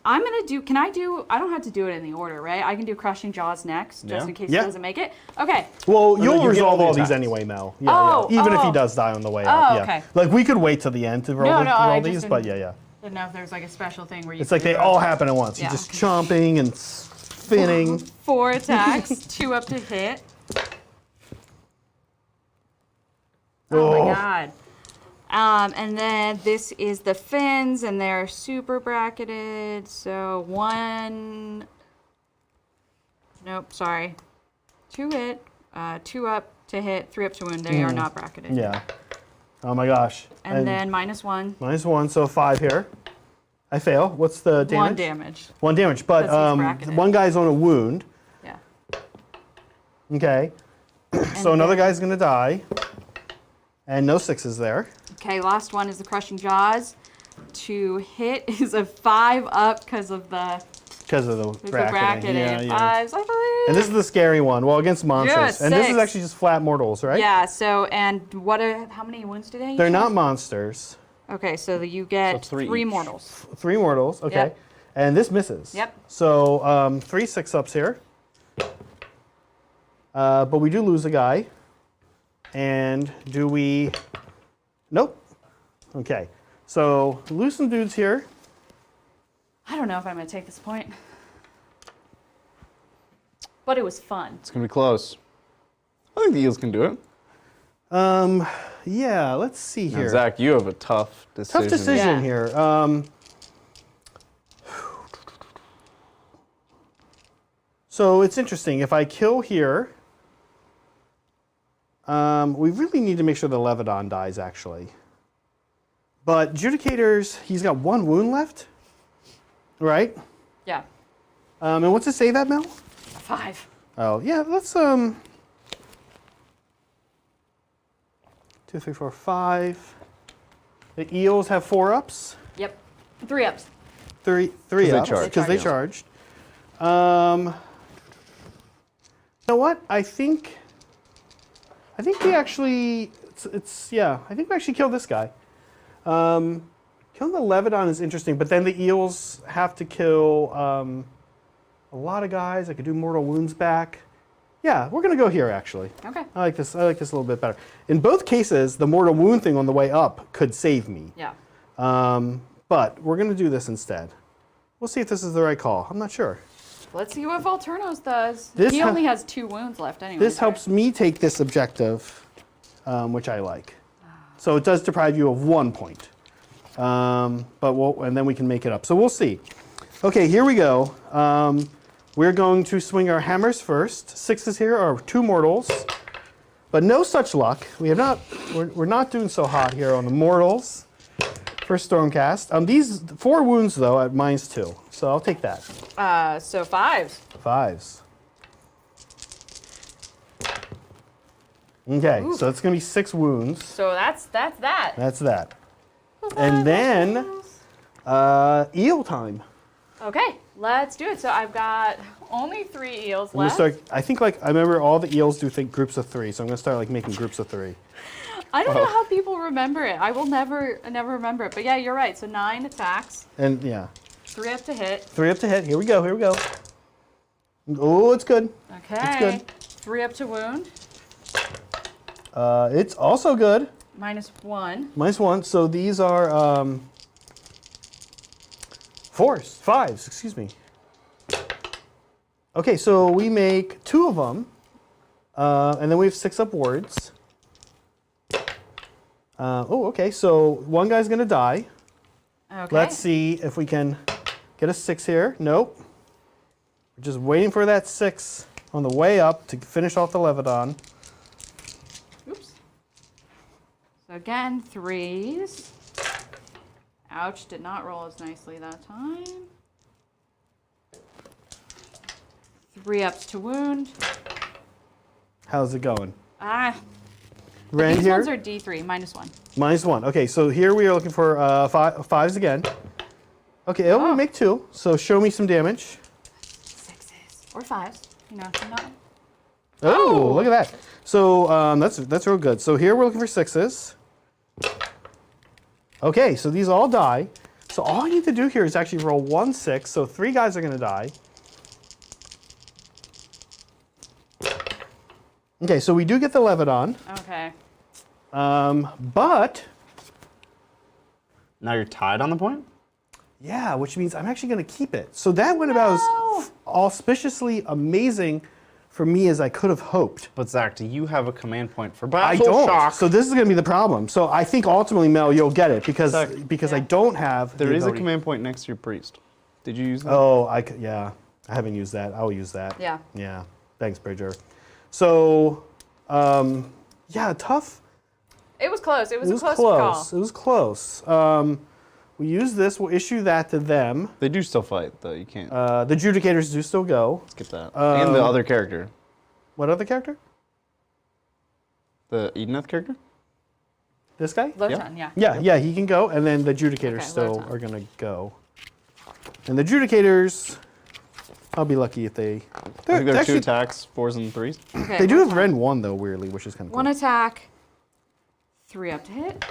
I'm going to do, I don't have to do it in the order, right? I can do Crushing Jaws next, just Yeah. in case Yeah. he doesn't make it. Okay. Well, no, you'll you get resolve all all the these attacks. anyway, Mel. Yeah, Oh, yeah. Even if he oh. does die on the way up. Oh, Yeah. okay. Like we could wait till the end to roll, No, roll I just these, but didn't- yeah. Didn't know if there's like a special thing where you It's can like they do all it. happen at once. Yeah. You're just chomping and spinning. 4 attacks, 2 up to hit. Oh my god. And then this is the fins, and they're super bracketed. So 1. Nope, sorry. 2 hit, 2 up to hit, 3 up to wound. They are not bracketed. Yeah. Oh my gosh. And then -1. -1, so 5 here. I fail. What's the damage? 1 damage. 1 damage, but Because he's bracketed. one guy's on a wound. Yeah. Okay. So another then- guy's gonna die. And no 6s there. Okay, last one is the Crushing Jaws. To hit is a 5 up because of the Because of the bracketing. bracketing. Yeah, yeah. 5s, I believe. And this is the scary one. Well, against monsters. Yeah, and this is 6. actually just flat mortals, right? Yeah, so, and how many wounds do they They're have? not monsters. Okay, so you get So 3 3 each. mortals. 3 mortals, okay. Yep. And this misses. Yep. So 3 6-ups here. But we do lose a guy. And do we... Nope. Okay. So lose some dudes here. I don't know if I'm going to take this point. But it was fun. It's going to be close. I think the Eels can do it. Yeah, let's see Now, here. Zach, you have a tough decision. Tough decision Yeah. here. So it's interesting. If I kill here, we really need to make sure the Leviathan dies, actually. But Judicators, he's got 1 wound left, right? Yeah. And what's it save at, Mel? 5. Oh, yeah, let's, 2, 3, 4, 5. The Eels have 4 ups. Yep. 3 ups. 3 they ups charged. because they charged. You know what? I think we actually I think we actually killed this guy. Killing the Leviathan is interesting, but then the Eels have to kill a lot of guys. I could do mortal wounds back. Yeah, we're gonna go here actually. Okay. I like this a little bit better. In both cases, the mortal wound thing on the way up could save me. Yeah. But we're gonna do this instead. We'll see if this is the right call. I'm not sure. Let's see what Volturnos does. This He ha- only has 2 wounds left anyway. This helps me take this objective, which I like. So it does deprive you of 1 point. And then we can make it up. So we'll see. Okay, here we go. We're going to swing our hammers first. 6s here are 2 mortals, but no such luck. We're not doing so hot here on the mortals for Stormcast. These 4 wounds though at -2, so I'll take that. So 5s. 5s. Okay, so it's gonna be 6 wounds. So that's that. That's that. And then eel time. Okay, let's do it. So I've got only 3 eels I'm gonna left. start. I think like I remember all the eels do think groups of 3, so I'm gonna start like making groups of 3. I don't know how people remember it. I will never remember it. But yeah, you're right. So 9 attacks, And yeah, 3 up to hit. 3 up to hit. Here we go. Here we go. Oh, it's good. Okay. good. 3 up to wound. It's also good. -1. -1. So these are 4s, 5s. Excuse me. Okay, so we make 2 of them, and then we have 6 up wards. Okay. So one guy's gonna die. Okay. Let's see if we can get a 6 here. Nope. We're just waiting for that 6 on the way up to finish off the Leviton. Oops. So again, 3s. Ouch, did not roll as nicely that time. 3 ups to wound. How's it going? These here. ones are D3, -1. -1. Okay, so here we are looking for 5s again. Okay, Oh. we make 2. So show me some damage. 6s or 5s. You know, not. Oh, look at that. So that's real good. So here we're looking for 6s. Okay, so these all die. So all I need to do here is actually roll 1 6. So 3 guys are going to die. Okay, so we do get the Leviton, Okay. but Now you're tied on the point? yeah, which means I'm actually going to keep it. So that went about as auspiciously amazing for me as I could have hoped. But Zach, do you have a command point for I Battle don't. Shock? So this is going to be the problem. So I think ultimately, Mel, you'll get it because I Yeah. don't have. There the is a ability. command point next to your priest. Did you use that? Oh, yeah. I haven't used that. I will use that. Yeah. Yeah. Thanks, Bridger. So, yeah, tough. It was close. It was It a was close close. call. It was close. We use this. We'll issue that to them. They do still fight, though. You can't The adjudicators do still go. skip that. And the other character. What other character? The Idoneth character? This guy? Lotan, yeah. Yeah, he can go, and then the adjudicators Okay, still Lotan. are gonna go. And the adjudicators, I'll be lucky if they. I think there are 2 actually, attacks, 4s and 3s. Okay, they do have Lotan. Rend 1 though, weirdly, which is kind of cool. 1 attack, 3 up to hit.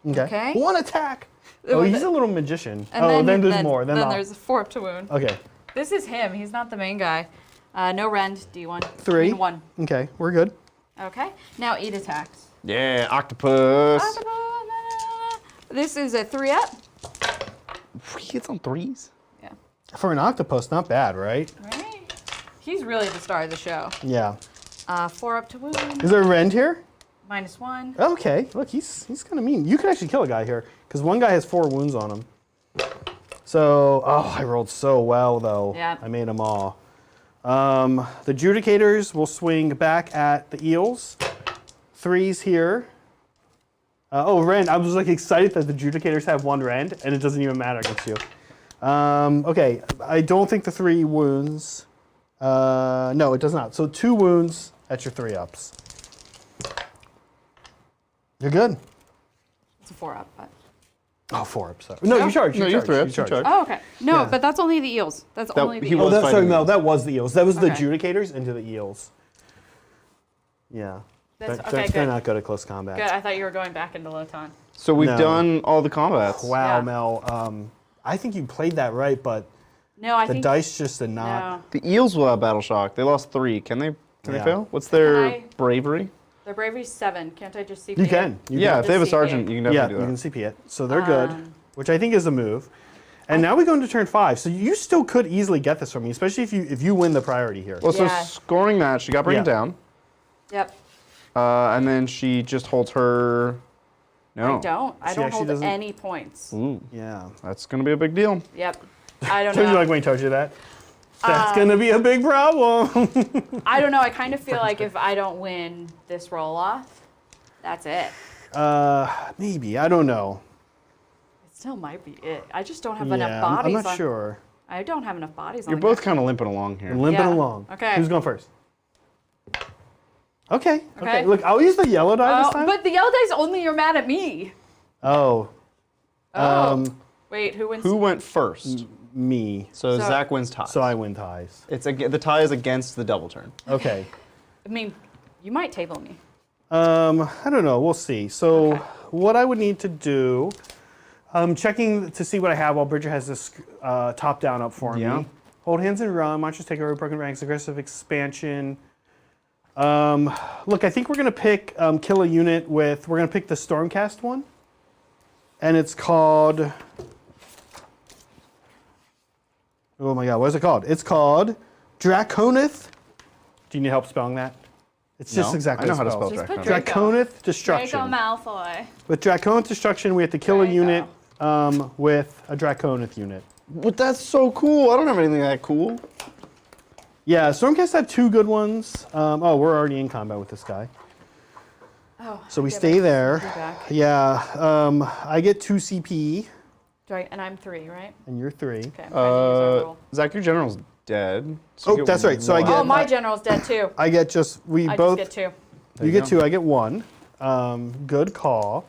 Okay. 1 attack. Oh, he's a little magician. And then there's more. Then Then there's a 4 up to wound. Okay. This is him. He's not the main guy. No rend, D1. 3. 1. Okay, we're good. Okay. Now 8 attacks. Yeah, octopus. This is a 3 up. It's on 3s. Yeah. For an octopus, not bad, right? Right. He's really the star of the show. Yeah. 4 up to wound. Is there a Rend here? -1. Okay. Look, he's kind of mean. You could actually kill a guy here because one guy has 4 wounds on him. So, I rolled so well though. Yeah. I made them all. The adjudicators will swing back at the eels. 3s here. Rend. I was like excited that the adjudicators have 1 Rend and it doesn't even matter against you. Okay. I don't think the 3 wounds. No, it does not. So 2 wounds at your 3 ups. You're good. It's a 4 up, but. Oh, 4 ups. Sorry. No, you charge. No, you you charge. threw You ups, you charge. charge. Oh, okay. No, Yeah. but that's only the eels. That's only the he eels. was fighting sorry, Mel. eels. That was the eels. That was the Okay. adjudicators into the eels. Yeah. That's- They're- okay, they're good. not good at close combat. Good. I thought you were going back into Lotan. So we've No. done all the combats. Wow, Yeah. Mel. I think you played that right, but No, I the think. dice just did not. No. The eels will have battle shock. They lost 3. Can they Yeah. fail? What's their Can I- bravery? Their bravery's 7. Can't I just CP You it? can. You Yeah, can. if they have a Just CP. sergeant, you can Yeah, definitely you do can that. CP it. So they're good, Um, which I think is a move. And now we go into turn 5. So you still could easily get this from me, especially if you win the priority here. Well, so Yeah. scoring that, she got bring it Yeah. down. Yep. And then she just holds her. No. I don't. I She don't actually hold doesn't- any points. Ooh, Yeah. that's gonna be a big deal. Yep. I don't Don't you know. like when he told you that? That's going to be a big problem. I don't know. I kind of feel like if I don't win this roll off, that's it. Maybe. I don't know. It still might be it. I just don't have Yeah, enough bodies. I'm not sure. I don't have enough bodies You're on both there. kind of limping along here. Limping Yeah. along. Okay. Who's going first? Okay. Okay. Look, I'll use the yellow die this Oh, time. but the yellow dice only you're mad at me. Oh. Oh. Wait, who wins? Who went first? me. So So- Zach wins ties. So I win ties. The tie is against the double turn. Okay. I mean, you might table me. I don't know. We'll see. So Okay. what I would need to do, checking to see what I have while Bridger has this top down up for Yeah. me. Hold hands and run. Monsters take over broken ranks. Aggressive expansion. Look, I think we're going to pick, kill a unit with, we're going to pick the Stormcast one. And it's called, oh my God, what is it called? It's called Draconeth. Do you need help spelling that? It's just No, exactly I know how to spell Just put Draconeth. Draconeth Destruction. Draco Malfoy. With Draconeth Destruction, we have to kill a Draco. unit with a Draconeth unit. But that's so cool. I don't have anything that cool. Yeah, Stormcast have 2 good ones. Oh, we're already in combat with this guy. Oh. So we yeah, stay but there. you're back. Yeah, I get 2 CP, Right, and I'm 3, right? and you're 3. Okay. I'm trying to use our roll. Zach, your general's dead. So Oh, you get that's right. So I one. get- Oh, my general's dead too. I get just, we I both, just get 2. There you you get go. 2, I get 1. Good call.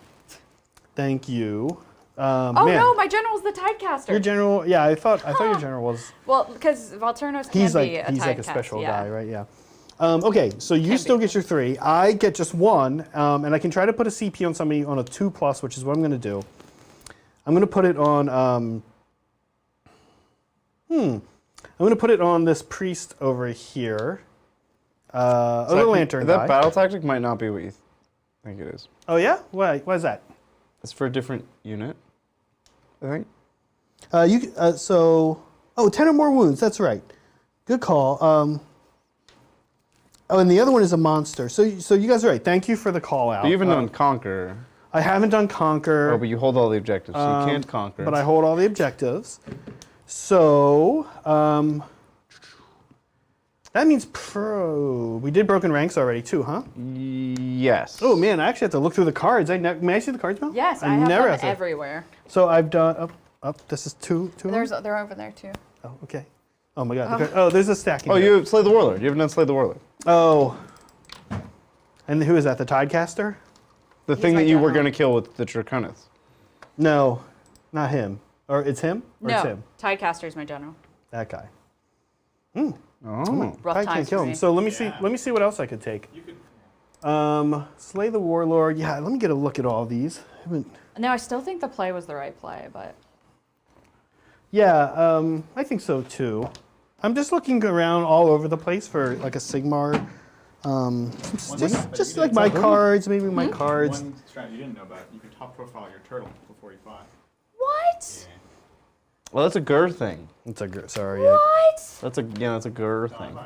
Thank you. Oh man, no, my general's the Tidecaster. your general, yeah, I thought your general was, Well, because Volturnos can he's be a like a Tidecast, special yeah. guy, right? Yeah. Okay, so you Can still be. get your 3. I get just 1, and I can try to put a CP on somebody on a 2+, which is what I'm going to do. I'm going to put it on. I'm going to put it on this priest over here. Zach, The lantern that guy. battle tactic might not be what you think it is. Oh yeah, why is that? It's for a different unit, I think. Oh, 10 or more wounds. That's right. Good call. Oh, and the other one is a monster. So you guys are right. Thank you for the call out. But you haven't done Conquer. I haven't done Conquer. Oh, but you hold all the objectives, so you can't Conquer. But I hold all the objectives. So that means we did broken ranks already too, huh? Yes. Oh man, I actually have to look through the cards. May I see the cards, Mel? Yes, I have never them to. everywhere. So I've done up. This is two. They're over there too. Oh, okay. Oh my God. Oh, there's a stack. Oh, you Slay the Warlord. You haven't done Slay the Warlord. Oh. And who is that? The Tidecaster? The thing my that you were general. going to kill with the Draconeth. No, not him. Or it's him? Or it's No, him? Tidecaster's my general. That guy. Oh. Rough I times can't kill for him. me. So let me see. Let me see what else I could take. Slay the Warlord. Yeah, let me get a look at all these. No, I still think the play was the right play, but Yeah, I think so too. I'm just looking around all over the place for like a Sigmar. Just like my cards, maybe my cards. One strat you didn't know about, you can top profile your turtle before you fly. what? Well, that's a Gur thing. It's a sorry. What? That's a Gur thing.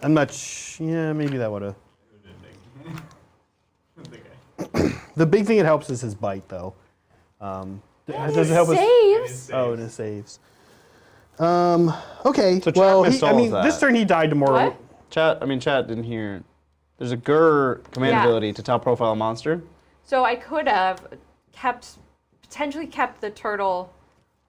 I'm not. Yeah, maybe that would have. The big thing it helps is his bite, though. Does it help us? Saves. Oh, and it saves. Okay. So Chad well, missed all of this that. turn he died to mortal. What? Chat didn't hear. There's a Gur command Yeah. ability to top profile a monster. So I could have potentially kept the turtle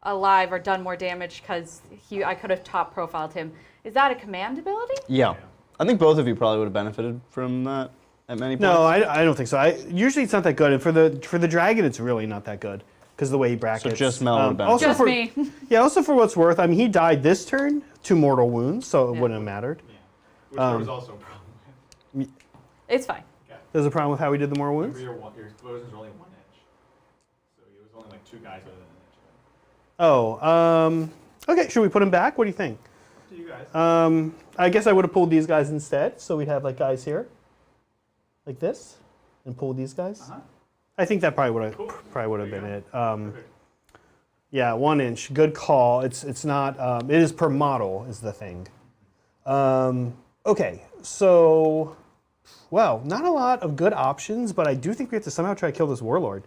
alive or done more damage because I could have top profiled him. Is that a command ability? Yeah. I think both of you probably would have benefited from that at many points. No, I don't think so. Usually it's not that good, and for the dragon, it's really not that good because the way he brackets. just Mel would've also Just for, me. Yeah. Also for what's worth, I mean, he died this turn to mortal wounds, so it wouldn't have mattered. Which there was also a problem with. It's fine. There's a problem with how we did the more wounds. Your explosions are only 1 inch. So it was only like 2 guys within an inch. Oh, okay. Should we put him back? What do you think? To you guys. I guess I would have pulled these guys instead, so we'd have like guys here, like this, and pull these guys. I think that probably would have been it. Perfect. Yeah, 1 inch. Good call. It's not. It is per model is the thing. Okay, so, well, not a lot of good options, but I do think we have to somehow try to kill this warlord.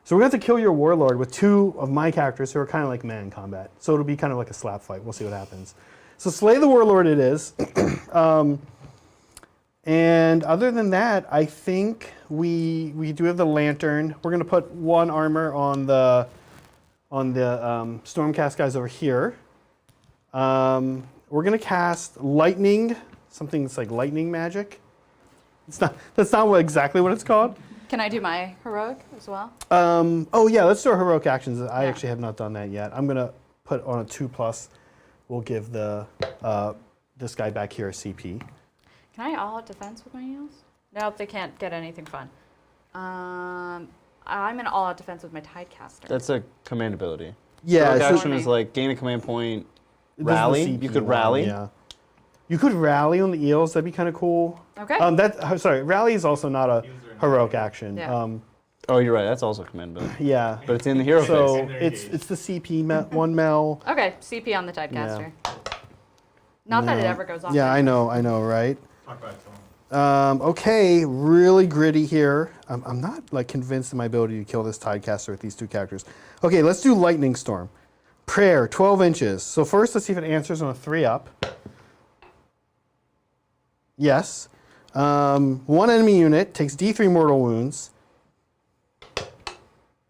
So we're going to have to kill your warlord with 2 of my characters who are kind of like men in combat. So it'll be kind of like a slap fight. We'll see what happens. So slay the warlord it is. And other than that, I think we do have the lantern. We're going to put 1 armor on the Stormcast guys over here. We're going to cast lightning, something that's like lightning magic. That's not exactly what it's called. Can I do my heroic as well? Oh yeah, let's do our heroic actions. I actually have not done that yet. I'm gonna put on a 2+. We'll give the this guy back here a CP. Can I all out defense with my eels? Nope, they can't get anything fun. I'm in all out defense with my Tidecaster. That's a command ability. Yeah, Heroic so action is like gain a command point, this is the rally. CP You could one, rally. Yeah. You could rally on the eels. That'd be kind of cool. Okay. Sorry, rally is also not a heroic action. Yeah. Oh, you're right. That's also a command ability. Yeah. But it's in the hero So phase. it's the CP 1 mel. Okay, CP on the Tidecaster. Not that it ever goes off. Yeah, I know, right? Talk about it, Okay, really gritty here. I'm not like convinced of my ability to kill this Tidecaster with these two characters. Okay, let's do Lightning Storm. Prayer, 12 inches. So first, let's see if it answers on a 3-up. Yes. One enemy unit takes D3 mortal wounds.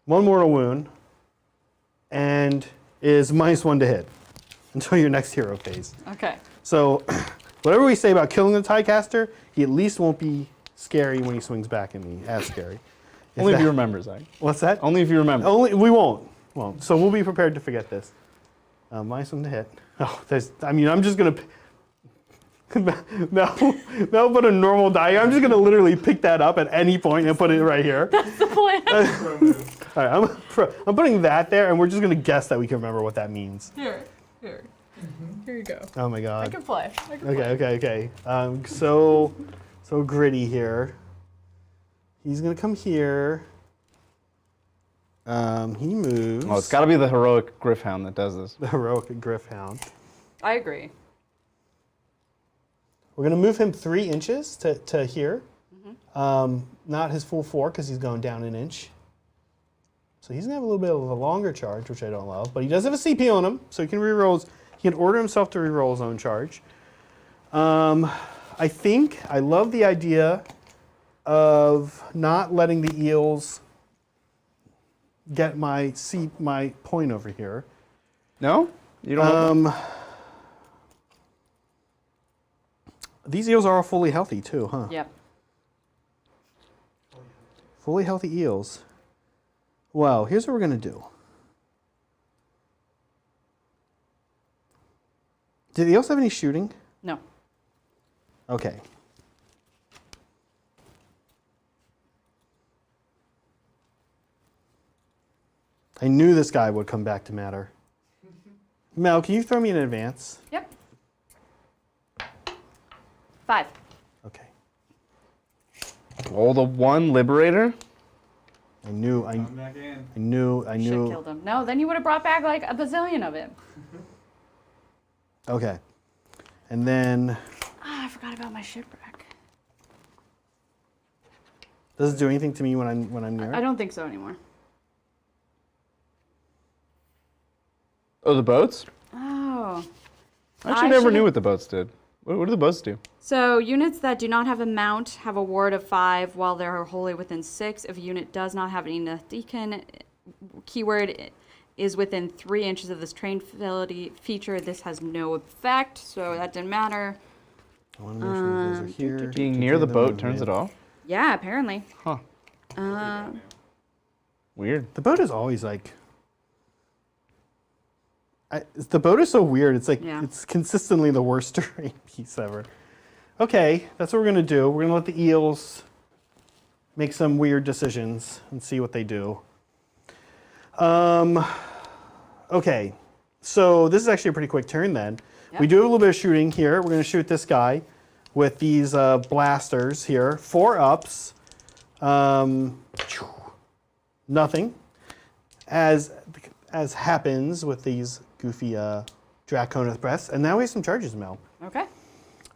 1 mortal wound. And is -1 to hit until your next hero phase. Okay. So, whatever we say about killing the Tidecaster, he at least won't be scary when he swings back at me. As scary. Only if you remember, Zach. What's that? Only if you remember. Only we won't. So we'll be prepared to forget this. -1 to hit. Oh, I'm just gonna. No, put a normal die. I'm just gonna literally pick that up at any point and put it right here. That's the plan. All right, I'm putting that there, and we're just gonna guess that we can remember what that means. Here. Here you go. Oh my god. I can play. Okay. So gritty here. He's gonna come here. He moves. Oh, it's got to be the heroic Griffhound that does this. The heroic Griffhound. I agree. We're gonna move him 3 inches to here. Not his full 4 because he's going down an inch. So he's gonna have a little bit of a longer charge, which I don't love, but he does have a CP on him, so he can reroll. He can order himself to reroll his own charge. I think I love the idea of not letting the eels get my point over here. No? You don't These eels are all fully healthy too, huh? Yep. Fully healthy eels. Well, here's what we're gonna do. Do the eels have any shooting? No. Okay. I knew this guy would come back to matter. Mel, can you throw me an advance? Yep. 5. Okay. Roll the 1 Liberator. I knew. back in. I knew. Should have killed him. No, then you would have brought back like a bazillion of him. Okay. And then, I forgot about my shipwreck. does it do anything to me when I'm near I it? don't think so anymore. Oh, the boats? Oh. I actually never knew what the boats did. What do the boats do? So units that do not have a mount have a ward of 5 while they're wholly within 6. If a unit does not have an Idoneth Deepkin keyword is within 3 inches of this train ability feature, this has no effect, so that didn't matter. I want to make sure those are here. Being near the boat turns it off? Yeah, apparently. Huh. Weird. The boat is always like. The boat is so weird. It's like it's consistently the worst terrain piece ever. Okay, that's what we're gonna do. We're gonna let the eels make some weird decisions and see what they do. Okay, so this is actually a pretty quick turn then. Yep. We do have a little bit of shooting here. We're gonna shoot this guy with these blasters here. 4 ups. Nothing. As happens with these goofy Draconith breaths. And now we have some charges, Mel. Okay.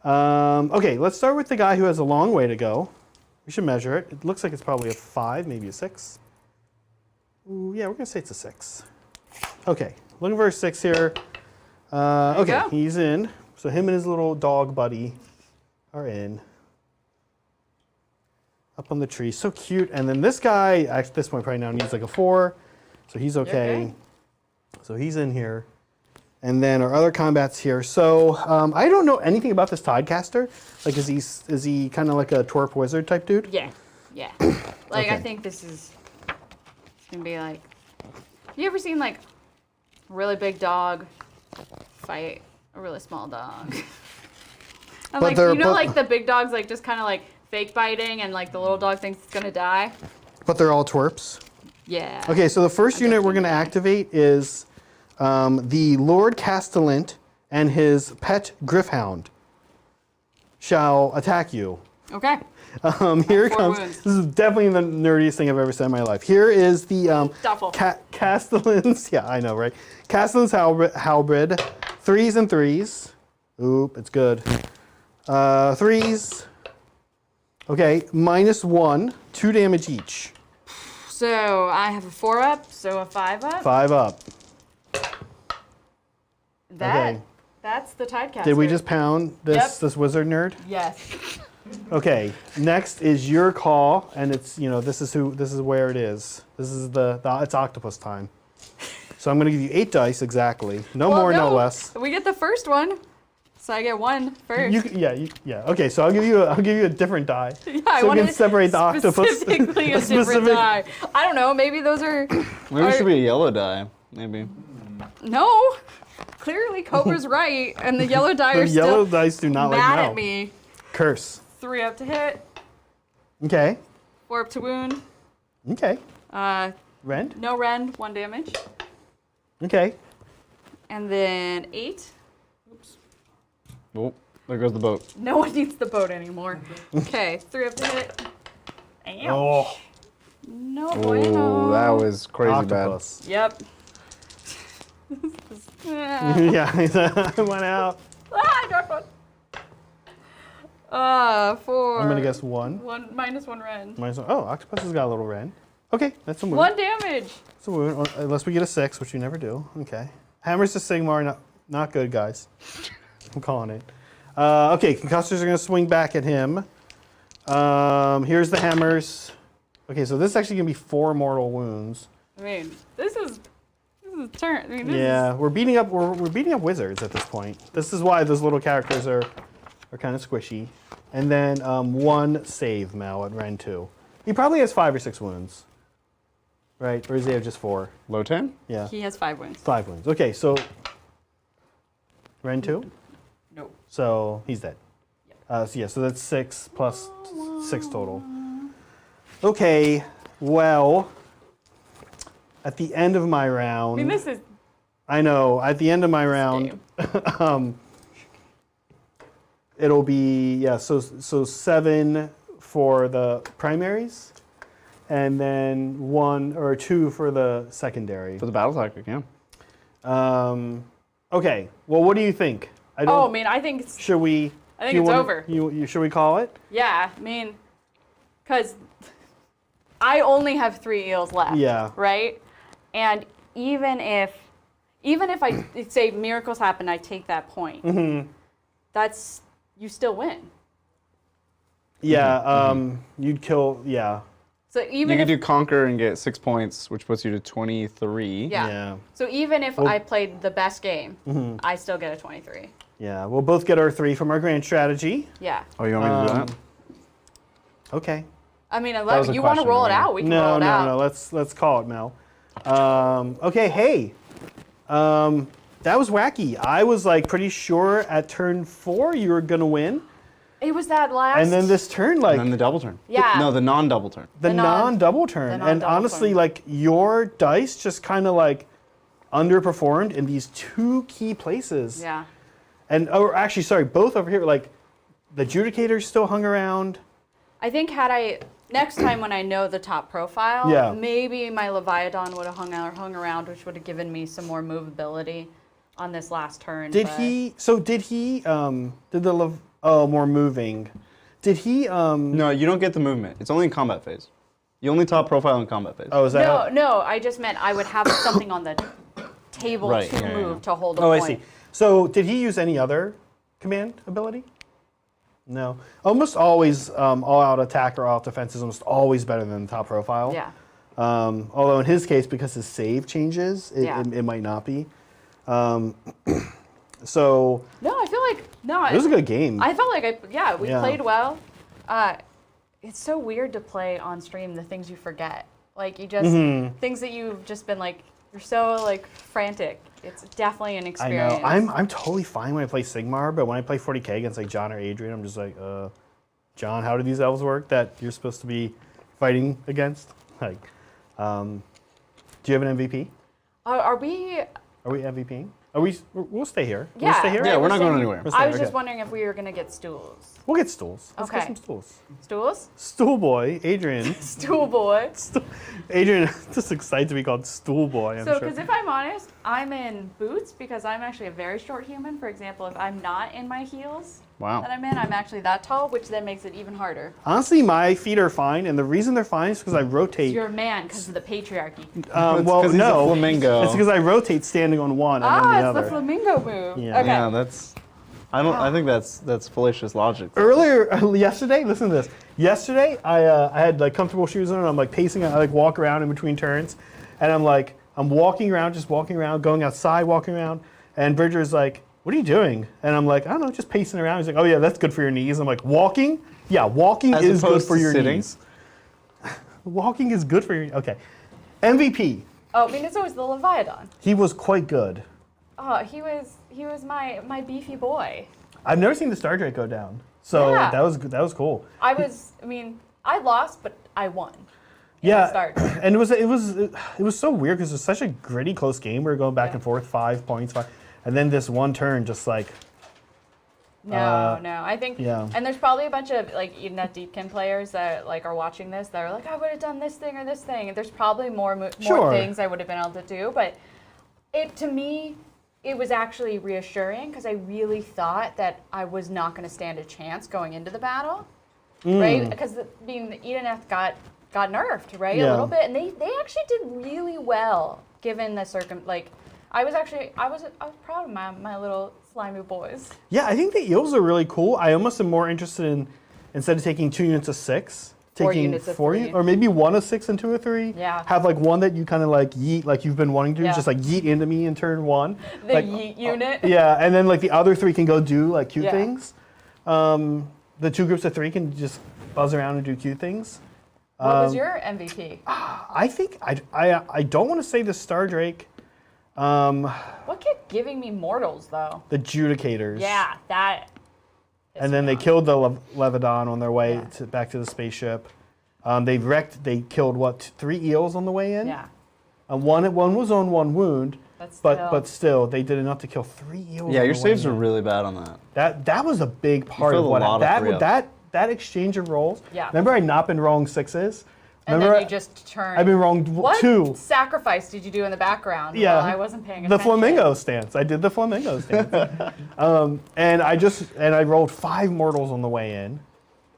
Okay, let's start with the guy who has a long way to go. We should measure it. It looks like it's probably a 5, maybe a 6. Ooh, yeah, we're gonna say it's a 6. Okay, looking for a 6 here. Okay, go. he's in. So him and his little dog buddy are in. Up on the tree, so cute. And then this guy, at this point probably now needs like a 4. So he's okay. Okay. So he's in here. And then our other combat's here. So I don't know anything about this Tidecaster. Like, is he kind of like a twerp wizard type dude? Yeah. Yeah. Like, I Okay. think this is going to be like... You ever seen, like, a really big dog fight a really small dog? And, like, you know, like, the big dog's, like, just kind of, like, fake biting, and, like, the little dog thinks it's going to die? But they're all twerps. Yeah. Okay, so the first unit we're going to activate is the Lord Castellant and his pet Griffhound shall attack you. Okay. Here it 4 comes. wounds. This is definitely the nerdiest thing I've ever said in my life. Here is the Duffel. Castellan's. Yeah, I know, right? Castellan's Halberd. 3s and 3s. Oop, it's good. 3s. Okay, -1. 2 damage each. So I have a 4 up, so a 5 up. 5 up. That's the Tidecaster. Did we just pound this Yep. wizard nerd? Yes. Okay, next is your call, and it's this is where it is. This is it's octopus time. So I'm gonna give you 8 dice exactly, no Well, more, no less. We get the first one, so I get 1 first. Yeah. Okay, so I'll give you a different die. Yeah, I so we wanted can separate the octopus. specifically a different die. I don't know. Maybe those are. Maybe it should be a yellow die. Maybe. No. Clearly, Cobra's right, and the yellow die The are yellow still dice do not like mad Mel. at me. Curse. 3 up to hit, Okay. 4 up to wound. Okay. Rend. No rend, 1 damage, Okay. and then 8. Oops. Oh, there goes the boat. No one needs the boat anymore. Okay, 3 up to hit. Ow. Oh, No bueno. Oh, that was crazy octopus. Yep. Yeah, I went out. I got one. 4. I'm gonna guess 1. -1 rend. Oh, octopus has got a little rend. Okay, that's a wound. 1 damage. It's a wound, unless we get a 6, which you never do. Okay. Hammers to Sigmar, not good, guys. I'm calling it. Okay, concussors are going to swing back at him. Here's the hammers. Okay, so this is actually going to be 4 mortal wounds. I mean, this is turn. I mean, this Yeah, we're beating up wizards at this point. This is why those little characters are kind of squishy. And then 1 save, Mel, at Ren 2. He probably has 5 or 6 wounds. Right? Or does he have just 4? Low 10? Yeah. He has 5 wounds. 5 wounds. Okay, so Ren 2? No. So he's dead. So that's 6 plus 6 total. Okay, well, at the end of my round, I mean, this is. I know, at the end of my round, it'll be, so 7 for the primaries, and then 1 or 2 for the secondary. For the battle tactic, yeah. Okay, well, what do you think? I mean, I think it's. Should we? I think do you it's wanna- over. Should we call it? Yeah, I mean, because I only have 3 eels left. Yeah. Right? And even if I say miracles happen, I take that point. Mm-hmm. That's, you still win. Yeah, you'd kill, yeah. So You even could if, do Conquer and get 6 points, which puts you to 23. yeah. Yeah. So even if I played the best game, Mm-hmm. I still get a 23. Yeah, we'll both get our 3 from our grand strategy. Yeah. Oh, you want me to do that? Okay. I mean, was a you want to question, roll it right? out? We can roll it out. No. Let's call it, Mel. Okay, hey. That was wacky. I was like pretty sure at turn 4 you were gonna win, It was that last. and then this turn, like And then the double turn. Yeah. No, the non-double turn. the the non- non-double turn, and non-double honestly, turn. like your dice just kind of like underperformed in these 2 key places. Yeah. And actually, sorry, both over here. Like the adjudicators still hung around. I think next time when I know the top profile, Yeah. maybe my Leviathan would have hung around, which would have given me some more movability on this last turn. Did but- he? So did he? More moving. Did he? No, you don't get the movement. It's only in combat phase. You only top profile in combat phase. Oh, is that? No, I just meant I would have something on the table Right, to yeah, move yeah. to hold a Oh, I point. see. So did he use any other command ability? No. Almost always, all-out attack or all-out defense is almost always better than the top profile. Yeah. Although in his case, because his save changes, Yeah. it might not be. So No, I feel like it was a good game. I felt like we Yeah. played well. it's so weird to play on stream the things you forget. Like you just things that you've just been like you're so like frantic. It's definitely an experience. I know. I'm totally fine when I play Sigmar, but when I play 40k against like John or Adrian, I'm just like, John, how do these elves work that you're supposed to be fighting against? Like, do you have an MVP? Are we? Are we MVPing? We'll stay here. Yeah. We'll stay here. Yeah, we're not going anywhere. We'll stay I here, was just okay. wondering if we were gonna get stools. We'll get stools. Let's Okay. get some stools. Stools? Stool boy, Adrian. Stool boy. Adrian, just excited to be called Stool Boy, I'm So, sure. because if I'm honest, I'm in boots because I'm actually a very short human. For example, if I'm not in my heels that I'm in, I'm actually that tall, which then makes it even harder. Honestly, my feet are fine, and the reason they're fine is because I rotate. You're a man because of the patriarchy. Well, 'cause he's a no. flamingo. It's because I rotate standing on one and then the It's other. the flamingo move. Yeah. Okay. Yeah, that's. I think that's fallacious logic. Earlier, yesterday, listen to this. Yesterday, I had like comfortable shoes on, and I'm like pacing. I like walk around in between turns, and I'm walking around, just walking around, going outside, walking around, and Bridger's like, "What are you doing?" And I'm like, "I don't know, just pacing around." He's like, "Oh yeah, that's good for your knees." I'm like, "Walking? Yeah, walking As is good opposed for to your sitting? knees. Walking is good for your okay." MVP. Oh, I mean, it's always the Leviathan. He was quite good. Oh, he was my beefy boy. I've never seen the Star Drake go down, so Yeah. that was cool. I lost, but I won. Yeah, Star Drake. and it was so weird because it was such a gritty, close game. We were going back and forth, 5 points, and then this one turn, just like No, I think, yeah. and there's probably a bunch of like Idoneth Deepkin players that like are watching this that are like, I would have done this thing or this thing. And there's probably more Sure. things I would have been able to do, but to me, it was actually reassuring because I really thought that I was not going to stand a chance going into the battle, right? Because the Idoneth got nerfed, right, Yeah. a little bit, and they actually did really well given the I was proud of my little slimy boys. yeah. I think the eels are really cool. I almost am more interested in instead of taking 2 units of 6, 4 taking units of 4 3. or maybe 1 of 6 and 2 of 3. Yeah. Have like one that you kind of like yeet, like you've been wanting to, Yeah. just like yeet into me in turn 1. The like, yeet unit. Yeah, and then like the other 3 can go do like cute Yeah. things. The 2 groups of 3 can just buzz around and do cute things. What was your MVP? I think I don't want to say the Star Drake. What kept giving me mortals though? The Judicators. Yeah, that. And then they killed the Leviathan on their way Yeah. back to the spaceship. They killed what, 3 eels on the way in? Yeah. One was on 1 wound, But but still they did enough to kill 3 eels. Yeah, on your the way saves were in. really bad on that. That was a big part of filled a what lot of 3-ups. that exchange of rolls. Yeah. Remember, I'd not been rolling 6s. And Remember, then you just turned. I've been wrong What 2. sacrifice did you do in the background? Yeah, while I wasn't paying attention. The flamingo stance. I did the flamingo stance. And I rolled 5 mortals on the way in,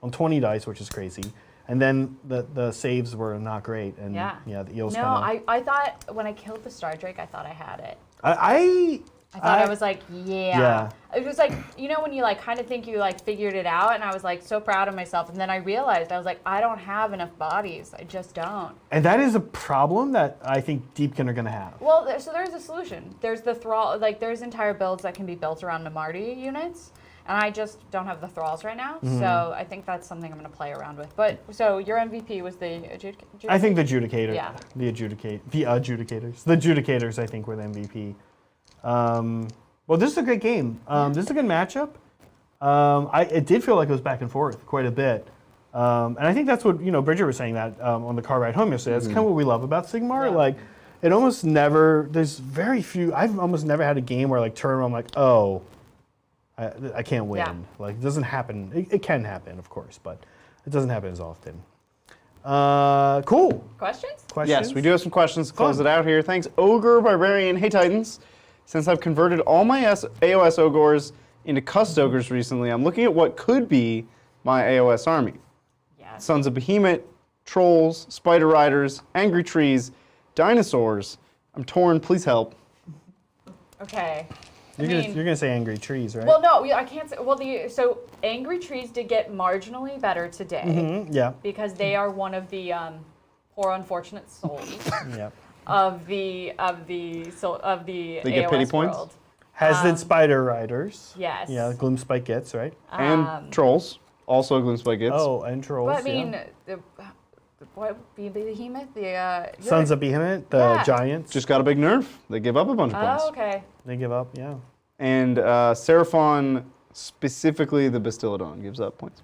on 20 dice, which is crazy. And then the saves were not great. And Yeah. the eels No, kind of. I thought when I killed the Star Drake, I thought I had it. I I was like, yeah. Yeah. It was like, when you like kind of think you like figured it out, and I was like so proud of myself, and then I realized I was like, I don't have enough bodies. I just don't. And that is a problem that I think Deepkin are going to have. Well, so there's a solution. There's the thrall, there's entire builds that can be built around Namarti units, and I just don't have the thralls right now. So I think that's something I'm going to play around with. But so your MVP was the I think the Adjudicator. Yeah. The Adjudicators. The Adjudicators, I think, were the MVP. Well, this is a great game. This is a good matchup. It did feel like it was back and forth quite a bit. And I think that's what, Bridget was saying that on the car ride home yesterday. That's kind of what we love about Sigmar. Yeah. Like, it almost never, there's very few, I've almost never had a game where, like, turn I'm like, oh, I can't win. Yeah. Like, it doesn't happen. It can happen, of course, but it doesn't happen as often. Cool. Questions? Questions? Yes, we do have some questions to close Fun. it out here. Thanks, Ogre Barbarian. Hey, Titans. Since I've converted all my AOS Ogres into Cust Ogres recently, I'm looking at what could be my AOS army. Yes. Sons of Behemoth, Trolls, Spider Riders, Angry Trees, Dinosaurs. I'm torn. Please help. Okay. You're gonna say Angry Trees, right? Well, no, I can't say. Well, so Angry Trees did get marginally better today Yeah. because they are one of the poor unfortunate souls Yeah. of the They get AOS pity points? world. Has Spider Riders. Yes. Yeah, Gloomspike gets, right? And Trolls. Also a Gloomspite gets. Oh, and trolls. But I yeah. mean, what Behemoth? Sons of Behemoth, the Yeah. giants. Just got a big nerf. They give up a bunch of points. Oh, okay. They give up, yeah. And Seraphon, specifically the Bastiladon, gives up points.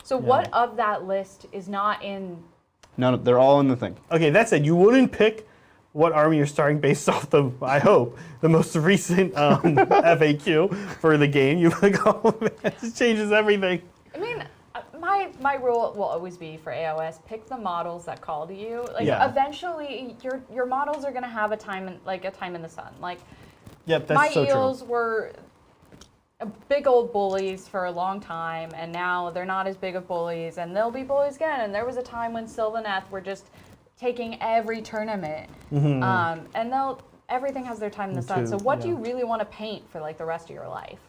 So what of that list is not in? None. They're all in the thing. Okay, that said, you wouldn't pick what army you're starting based off the, I hope, the most recent FAQ for the game. You're like, oh man, this changes everything. I mean, my rule will always be for AOS: pick the models that call to you. Like Yeah. eventually, your models are gonna have a time in the sun. Like Yep, that's my so eels true. were big old bullies for a long time, and now they're not as big of bullies, and they'll be bullies again. And there was a time when Sylvaneth were just taking every tournament, and everything has their time in the sun. So what do you really want to paint for like the rest of your life?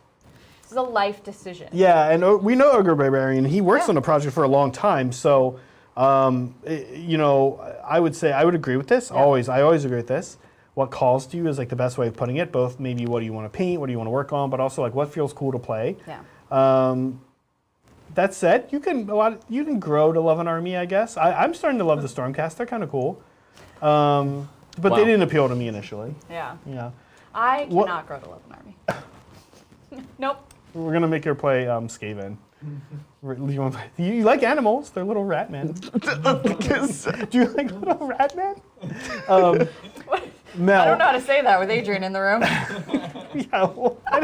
This is a life decision. Yeah, and we know Ogre Barbarian. He works Yeah. on a project for a long time, so you know, I would say I would agree with this. Yeah. I always agree with this. What calls to you is like the best way of putting it. Both maybe what do you want to paint, what do you want to work on, but also like what feels cool to play. Yeah. That said, you can grow to love an army, I guess. I'm starting to love the Stormcast. They're kind of cool, but Wow. they didn't appeal to me initially. Yeah. Yeah, I What- cannot grow to love an army. Nope. we're gonna make her play Skaven. You like animals? They're little rat men. Do you like little rat men? Mel. I don't know how to say that with Adrian in the room. Yeah, well, I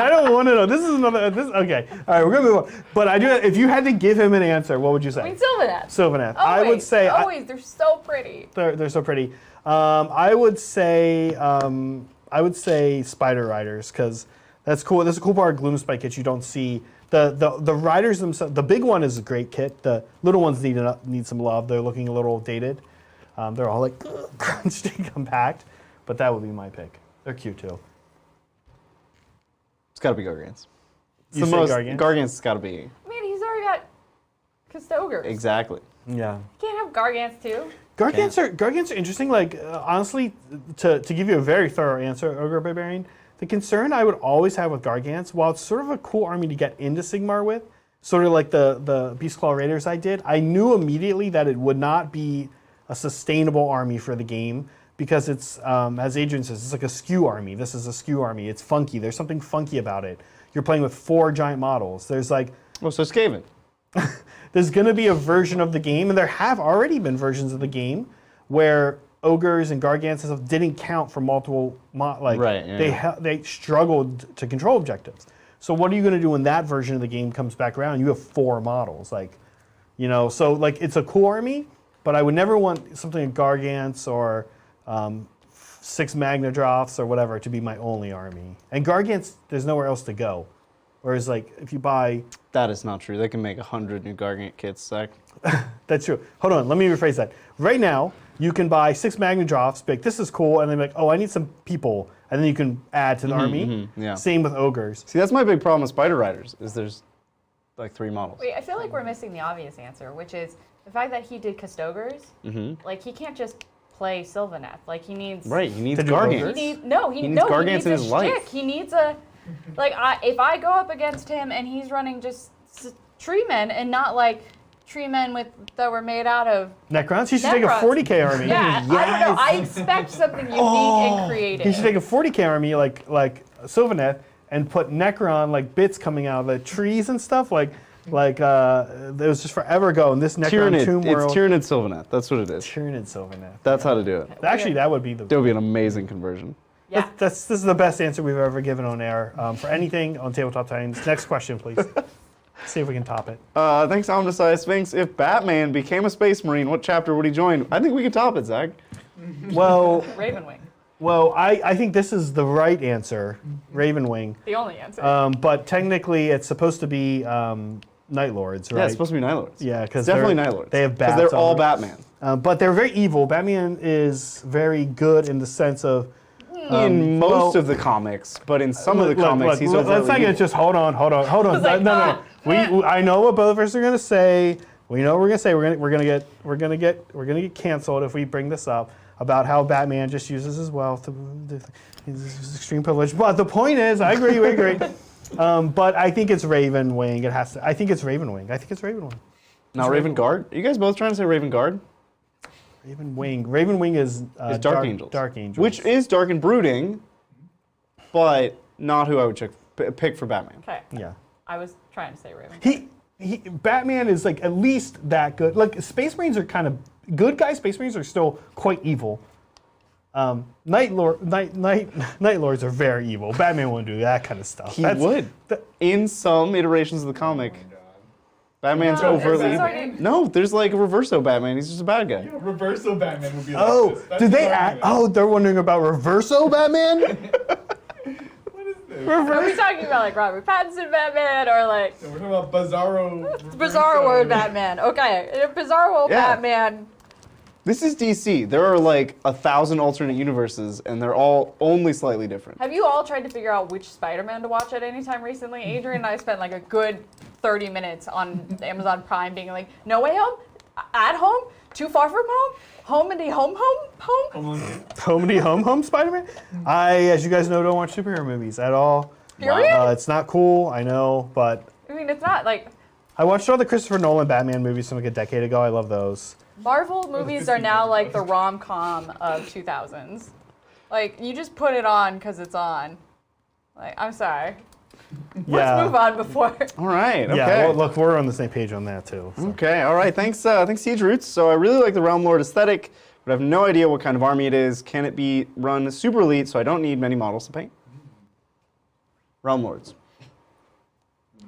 don't want to know. This is another. Okay, all right, we're gonna move on. But I do. If you had to give him an answer, what would you say? I mean, Sylvaneth. Sylvaneth. Always, I would say. always. They're so pretty. They're so pretty. I would say. I would say Spider Riders because that's cool. That's a cool part of Gloomspite kits you don't see. The riders themselves. The big one is a great kit. The little ones need some love. They're looking a little dated. They're all like crunched and compact, but that would be my pick. They're cute too. It's got to be Gargants. It's You the say most, Gargants? Gargants has got to be. I mean, he's already got Custogers. Exactly. Yeah. You can't have Gargants too. Gargants are interesting. Like honestly, to give you a very thorough answer, Ogre Barbarian, the concern I would always have with Gargants, while it's sort of a cool army to get into Sigmar with, sort of like the Beastclaw Raiders I did, I knew immediately that it would not be a sustainable army for the game because it's, as Adrian says, it's like a skew army. This is a skew army. It's funky. There's something funky about it. You're playing with 4 giant models. There's like, Well, so Skaven. there's going to be a version of the game, and there have already been versions of the game where ogres and gargants and stuff didn't count for multiple, Right, yeah. they struggled to control objectives. So what are you going to do when that version of the game comes back around? You have 4 models, like, you know. So like it's a cool army, but I would never want something like gargants or 6 Magnadroths or whatever to be my only army. And gargants, there's nowhere else to go. Whereas like if you buy. That is not true. They can make 100 new Gargant kits, Zach. That's true. Hold on, let me rephrase that. Right now, you can buy 6 Magnadroths, be like, this is cool, and then be like, oh, I need some people, and then you can add to the army. yeah. Same with ogres. See, that's my big problem with Spider Riders, is there's like 3 models. Wait, I feel like we're missing the obvious answer, which is the fact that he did Custogers. Like he can't just play Sylvaneth. Like he needs. Right, he needs To do Gargants. He ogres? needs Gargants needs in a his life. shtick. He needs a. Like if I go up against him and he's running just tree men and not like tree men that were made out of. Necrons? He should take a Necrons. 40k army. Yeah, I don't know. I expect something unique and creative. He should take a 40k army like Sylvaneth and put Necron like bits coming out of the trees and stuff like it was just forever ago in this Necron tomb Tyranid. world. It's Tyranid Sylvaneth. That's what it is. Tyranid Sylvaneth. That's how to do it. Actually, that would be the. That would be an amazing conversion. Yeah. This is the best answer we've ever given on air for anything on Tabletop Titans. Next question, please. See if we can top it. Thanks, Omnisci Sphinx. If Batman became a Space Marine, what chapter would he join? I think we can top it, Zach. Well, Ravenwing. I think this is the right answer, Ravenwing. The only answer. But technically, it's supposed to be Night Lords, right? Yeah, it's supposed to be Night Lords. Yeah, because It's definitely Night Lords. They have because bats. they're all on them. Batman. But they're very evil. Batman is very good in the sense of. In most of the comics, but in some of the comics, he's Let's overtly not get evil. just hold on. like, No. I know what both of us are gonna say. We know what we're gonna say. We're gonna get canceled if we bring this up about how Batman just uses his wealth to his extreme privilege. But the point is, I agree. But I think it's Ravenwing. It has to. I think it's Ravenwing. Not Raven Guard? Are you guys both trying to say Raven Guard? Ravenwing. Ravenwing is It's Dark Angels. Dark Angels. Which is Dark and Brooding, but not who I would pick for Batman. Okay. Yeah. I was trying to say Raven. Batman is like at least that good. Like Space Marines are kind of good guys. Space Marines are still quite evil. Night Lords are very evil. Batman won't do that kind of stuff. He would. In some iterations of the comic, Batman's No, overtly it's evil. already- No, there's like a Reverso Batman. He's just a bad guy. Reverso Batman would be like Oh, this. That's did his they add? argument. Oh, they're wondering about Reverso Batman. What is this? Are we talking about like Robert Pattinson Batman or like We're talking about Bizarro. Bizarro World Batman? Okay, Bizarro World Yeah. Batman. This is DC. There are like 1,000 alternate universes, and they're all only slightly different. Have you all tried to figure out which Spider-Man to watch at any time recently? Adrian and I spent like a good 30 minutes on Amazon Prime being like, No Way Home? At Home? Too Far From Home? Home and Home? Home Spider-Man. As you guys know, don't watch superhero movies at all. Period? It's not cool. I know, but I mean, it's not like I watched all the Christopher Nolan Batman movies from like a decade ago. I love those. Marvel movies are now like the rom-com of 2000s. Like, you just put it on because it's on. Like, I'm sorry. Yeah. Let's move on before. All right. Okay. Yeah. Well, look, we're on the same page on that too. So. Okay, all right. Thanks, Siege Roots. So I really like the Realm Lord aesthetic, but I have no idea what kind of army it is. Can it be run super elite so I don't need many models to paint? Realm Lords.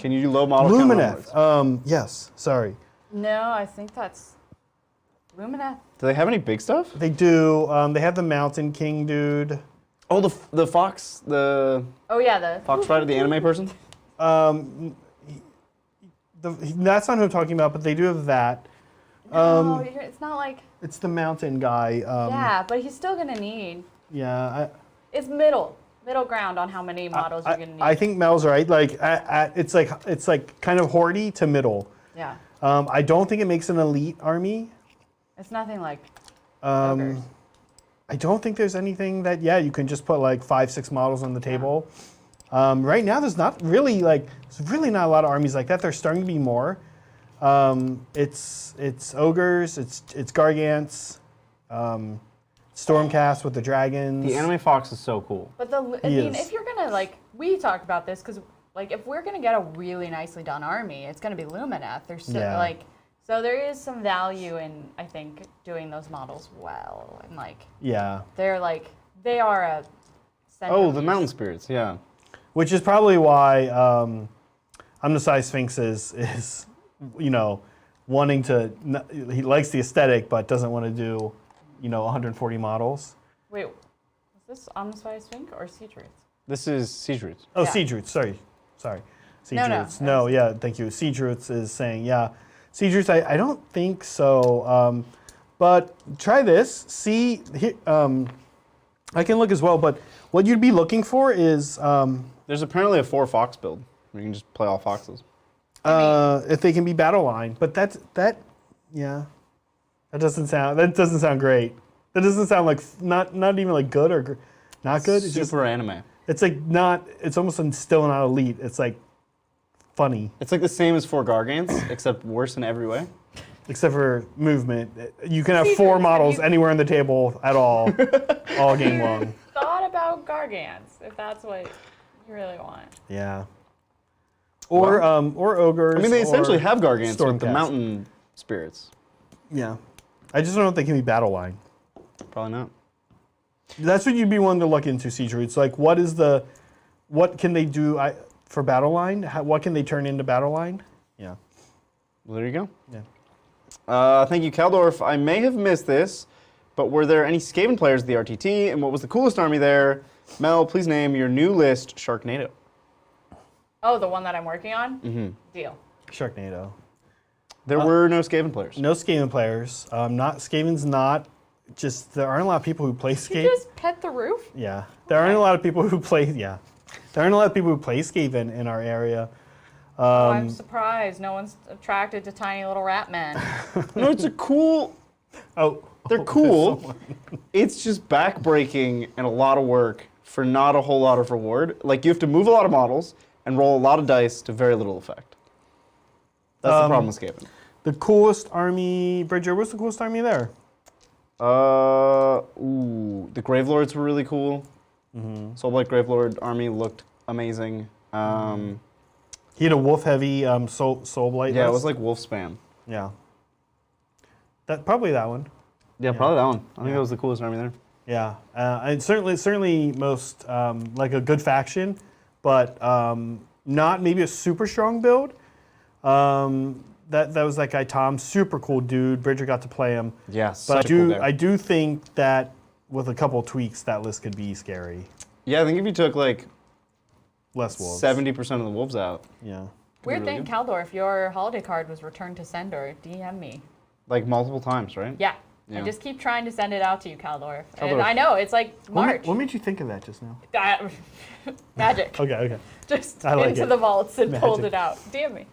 Can you do low model count Realm Lords? Lumineth. Yes. Sorry. No, I think that's Lumineth. Do they have any big stuff? They do. They have the Mountain King dude. Oh, the Fox, the Oh yeah, the Fox Rider, the anime person? That's not who I'm talking about, but they do have that. No, it's not like It's the Mountain guy. yeah, but he's still gonna need. Yeah. It's middle ground on how many models you're gonna need. I think Mel's right. Like, it's like kind of hoardy to middle. yeah, I don't think it makes an elite army. it's nothing like. ogres. I don't think there's anything that you can just put like 5-6 models on the table. Right now, there's not really there's really not a lot of armies like that. There's starting to be more. It's ogres, it's Gargants, Stormcast with the dragons. The anime Fox is so cool. But I He mean, is. if you're gonna like, we talked about this because like if we're gonna get a really nicely done army, it's gonna be Lumineth. There's so, Yeah. like, so there is some value in I think doing those models well and like Yeah. they are a. Oh, the centerpiece. Mountain Spirits, yeah. Which is probably why Omnissiah Sphinx is wanting to. He likes the aesthetic, but doesn't want to do 140 models. Wait, is this Omnissiah Sphinx or Siege Roots? This is Siege Roots. Oh, Yeah. Siege Roots. Sorry. Siege No, Roots. No, yeah, thank you. Siege Roots is saying, yeah. Siege Roots, I don't think so. But try this. See, I can look as well, but what you'd be looking for is There's apparently a 4 Fox build where you can just play all Foxes. if they can be battle line. But that doesn't sound great. That doesn't sound like not even like good or not good. It's just Super anime. it's like not. It's almost still not elite. It's like funny. It's like the same as 4 Gargants, except worse in every way. Except for movement. You can have See, 4 have models you- anywhere on the table at all game long. Thought about Gargants, if that's what you really want. Yeah. Or ogres. I mean, they essentially or have Gargants with the Stormcast. Mountain Spirits. Yeah. I just don't know if they can be battle line. Probably not. That's what you'd be wanting to look into, Siege Roots. Like, what can they do for battle line? What can they turn into battle line? Yeah. Well, there you go. Yeah. Thank you, Kaldorf. I may have missed this, but were there any Skaven players at the RTT, and what was the coolest army there? Mel, please name your new list Sharknado. Oh, the one that I'm working on? Mm-hmm. Deal. Sharknado. There were no Skaven players. No Skaven players. Skaven's not just. There aren't a lot of people who play You Skaven. just pet the roof? Yeah. There aren't a lot of people who play. Yeah. There aren't a lot of people who play Skaven in our area. I'm surprised no one's attracted to tiny little rat men. No, it's a cool. Oh. They're cool. It's just backbreaking and a lot of work for not a whole lot of reward. Like, you have to move a lot of models, and roll a lot of dice to very little effect. That's the problem with Skaven. The coolest army, Bridger, what's the coolest army there? The Gravelords were really cool. Soulblight Gravelord army looked amazing. He had a wolf-heavy Soulblight Yeah, it list. was like wolf spam. Yeah. Probably that one. Yeah, probably that one. I think that was the coolest army there. Yeah, and certainly most like a good faction, but not maybe a super strong build. That was that guy Tom, super cool dude. Bridger got to play him. Yeah, But such a cool guy. I do think that with a couple of tweaks, that list could be scary. Yeah, I think if you took like Less wolves. 70% of the wolves out, Yeah. Weird really thing, good. Caldor, if your holiday card was returned to sender, DM me. like multiple times, right? Yeah. Yeah. I just keep trying to send it out to you, Caldor. And Caldor. I know, it's like March. What made you think of that just now? Magic. Okay. Just I like into it. the vaults and pulled Magic. it out. DM me.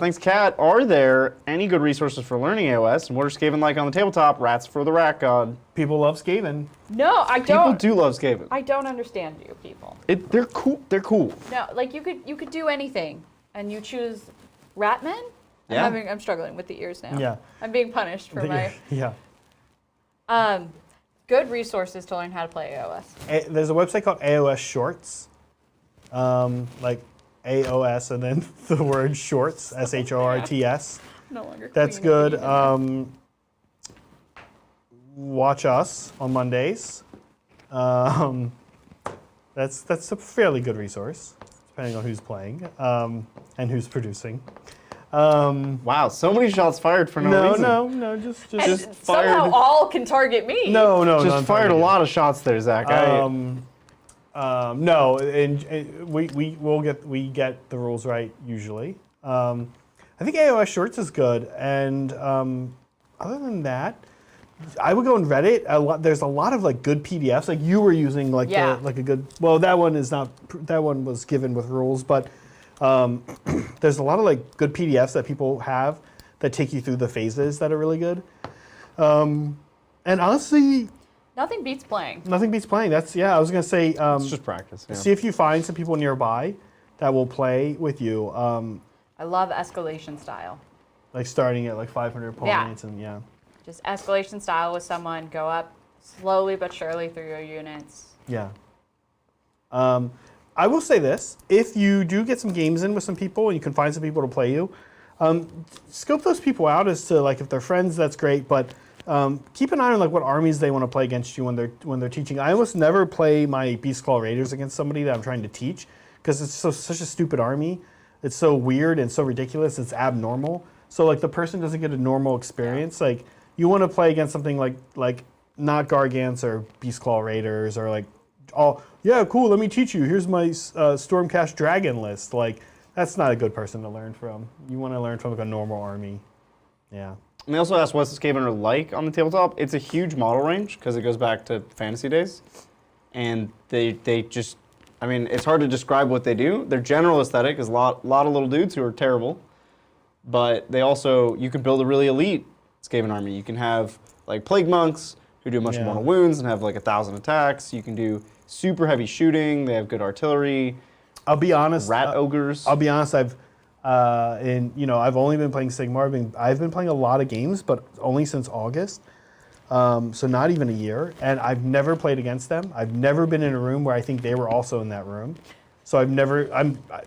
Thanks, Kat. Are there any good resources for learning AOS? And what are Skaven like on the tabletop? Rats for the Rat God. People love Skaven. No, I People don't. do love Skaven. I don't understand you people. They're cool. They're cool. No, like you could do anything, and you choose Ratman. Yeah. I'm struggling with the ears now. Yeah. I'm being punished for my. Yeah. Good resources to learn how to play AOS. There's a website called AOS Shorts, like AOS and then the word shorts, SHORTS. No longer. That's queen of good. the Watch us on Mondays. That's a fairly good resource, depending on who's playing and who's producing. Wow, so many shots fired for no reason. No, just And Just somehow fired- all can target me. no. Just fired a lot of shots there, Zach. No, and we get the rules right usually. I think AOS Shorts is good, and other than that, I would go on Reddit. There's a lot of like good PDFs. Like you were using like Yeah. like a good. Well, that one is not. That one was given with rules, but there's a lot of like good PDFs that people have that take you through the phases that are really good. And honestly, Nothing beats playing. nothing beats playing. I was gonna say. It's just practice. Yeah. See if you find some people nearby that will play with you, I love escalation style. like starting at like 500 Yeah. points, and yeah, Just escalation style with someone. Go up slowly but surely through your units. yeah. I will say this: if you do get some games in with some people, and you can find some people to play you, scope those people out as to like if they're friends, that's great, but. Keep an eye on like what armies they want to play against you when they're teaching. I almost never play my Beastclaw Raiders against somebody that I'm trying to teach because it's such a stupid army. It's so weird and so ridiculous. It's abnormal. So like the person doesn't get a normal experience. Like you want to play against something like not Gargants or Beastclaw Raiders or like yeah, cool. Let me teach you. Here's my Stormcast Dragon list. Like that's not a good person to learn from. You want to learn from like a normal army. Yeah. And they also asked what's the Skaven like on the tabletop. It's a huge model range because it goes back to fantasy days. And they just, I mean, it's hard to describe what they do. Their general aesthetic is a lot of little dudes who are terrible. But they also, you can build a really elite Skaven army. You can have like Plague Monks who do a bunch of mortal wounds and have like 1,000 attacks. You can do super heavy shooting. They have good artillery. I'll be honest. Rat ogres. I'll be honest. I've only been playing Sigmar. I've been playing a lot of games, but only since August. So not even a year. And I've never played against them. I've never been in a room where I think they were also in that room. So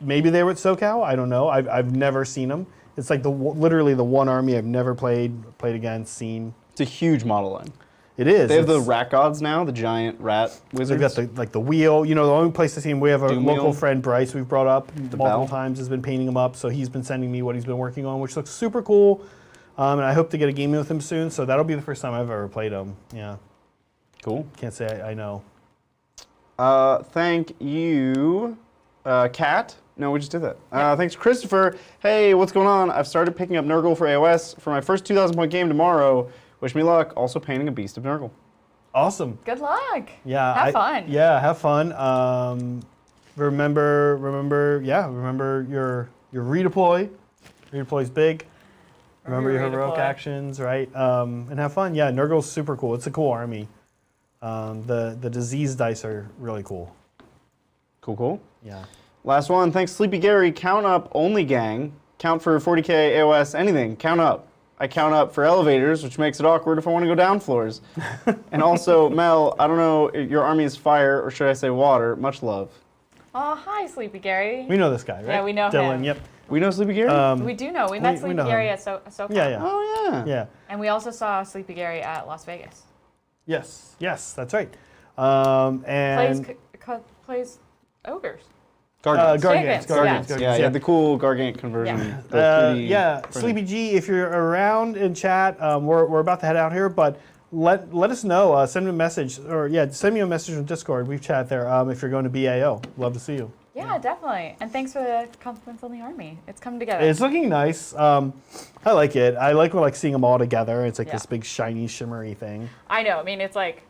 maybe they were at SoCal. I don't know. I've never seen them. It's like literally the one army I've never played against, seen. It's a huge model line. It is. They have the rat gods now, the giant rat They've wizards. got the wheel. The only place to see him, we have a Doom local wheel. friend, Bryce, we've brought up multiple bell. times, has been painting them up. So he's been sending me what he's been working on, which looks super cool. And I hope to get a game in with him soon. So that'll be the first time I've ever played him. Yeah. Cool. Can't say I know. Thank you, Kat. No, we just did that. Thanks, Christopher. Hey, what's going on? I've started picking up Nurgle for AOS for my first 2,000 point game tomorrow. Wish me luck. Also painting a beast of Nurgle. Awesome. Good luck. Yeah. Have fun. Yeah, have fun. Remember your redeploy. Redeploy's big. Remember your heroic Redeploy. actions, right? And have fun. Yeah, Nurgle's super cool. It's a cool army. The disease dice are really cool. Cool. Yeah. Last one. Thanks, Sleepy Gary. Count up only gang. Count for 40K, AOS, anything. Count up. I count up for elevators, which makes it awkward if I want to go down floors. And also, Mel, I don't know, your army is fire, or should I say water. Much love. Oh, hi, Sleepy Gary. We know this guy, right? Yeah, we know Dylan, him. Yep. We know Sleepy Gary? We do know. We met we Sleepy know Gary him. at SoCal. Yeah. Oh, yeah. Yeah. And we also saw Sleepy Gary at Las Vegas. Yes. Yes, that's right. And Plays ogres. Gargants. Gargants. Gargants, Yeah, you had the cool Gargant conversion. Yeah. the 3D Yeah, printing. Sleepy G, if you're around in chat, we're about to head out here, but let us know. Send me a message, or send me a message on Discord. We've chat there. If you're going to BAO, love to see you. Yeah, definitely. And thanks for the compliments on the army. It's coming together. It's looking nice. I like it. I like seeing them all together. It's like Yeah. this big shiny shimmery thing. I know. I mean, it's like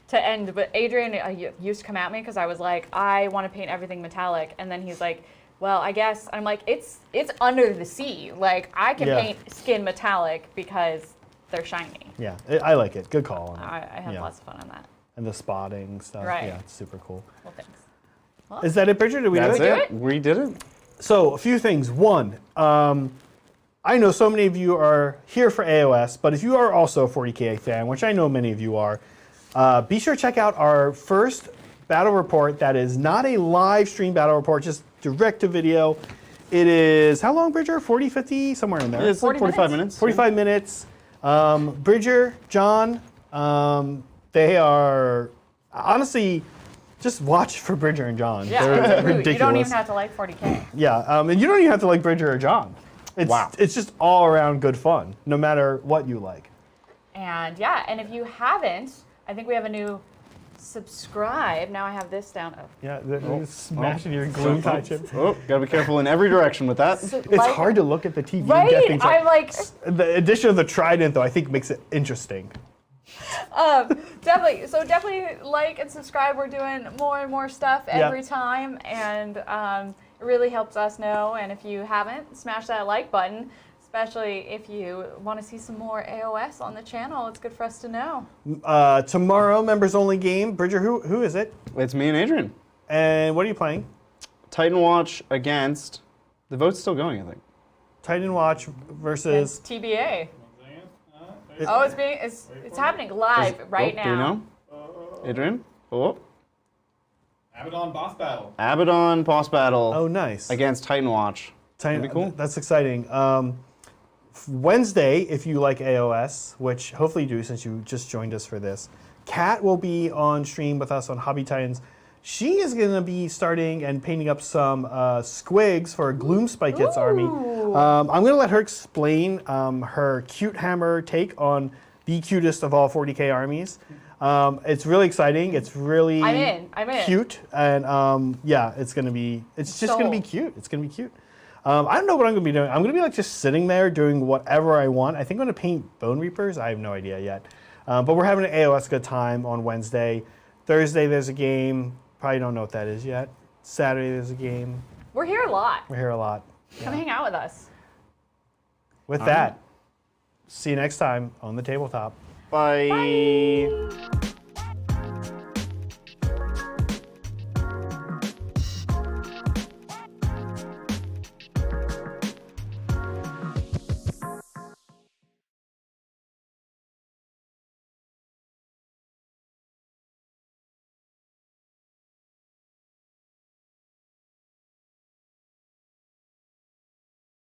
to end, but Adrian used to come at me because I was like, I want to paint everything metallic, and then he's like, well, I guess I'm like, it's under the sea. Like I can Yeah. paint skin metallic because they're shiny. Yeah, I like it. Good call on it. I have Yeah. lots of fun on that. And the spotting stuff. Right. Yeah, it's super cool. Well, thanks. Is that it, Bridget? Did we do That's it? do it. it? We did it. So, a few things. One, I know so many of you are here for AOS, but if you are also a 40K fan, which I know many of you are, be sure to check out our first battle report that is not a live stream battle report, just direct to video. It is, how long, Bridger? 40, 50, somewhere in there. It's like 40 45 minutes. 45 minutes. Bridger, John, they are, honestly, just watch for Bridger and John. Yeah, They're ridiculous. you don't even have to like 40K. Yeah, and you don't even have to like Bridger or John. It's, Wow. It's just all around good fun, no matter what you like. And yeah, and if you haven't, I think we have a new subscribe. Now I have this down. Oh. Yeah, you're smashing your gloom tie chip. Oh, gotta be careful in every direction with that. It's hard to look at the TV and get Right? things I'm like, The addition of the trident, though, I think makes it interesting. definitely. So definitely like and subscribe. We're doing more and more stuff every time, and it really helps us know. And if you haven't, smash that like button. Especially if you want to see some more AOS on the channel, it's good for us to know. Tomorrow, members only game. Bridger, who is it? It's me and Adrian. And what are you playing? Titan Watch against. The vote's still going, I think. Titan Watch versus. It's TBA. Oh, it's happening live right Do we now. know? Adrian? Oh. Abaddon boss battle. Abaddon boss battle Oh, nice. against Titan Watch. Titan, That'd be cool. That's exciting. Wednesday, if you like AOS, which hopefully you do since you just joined us for this, Kat will be on stream with us on Hobby Titans. She is going to be starting and painting up some squigs for Gloom Spike Kit's army. I'm going to let her explain her cute hammer take on the cutest of all 40K armies. It's really exciting. It's really I'm in. cute, and yeah, it's just going to be cute. It's going to be cute. I don't know what I'm going to be doing. I'm going to be like just sitting there doing whatever I want. I think I'm going to paint Bone Reapers. I have no idea yet. But we're having an AOS good time on Wednesday. Thursday there's a game. Probably don't know what that is yet. Saturday there's a game. We're here a lot. We're here a lot. Come hang out with us. With that, see you next time on the tabletop. Bye.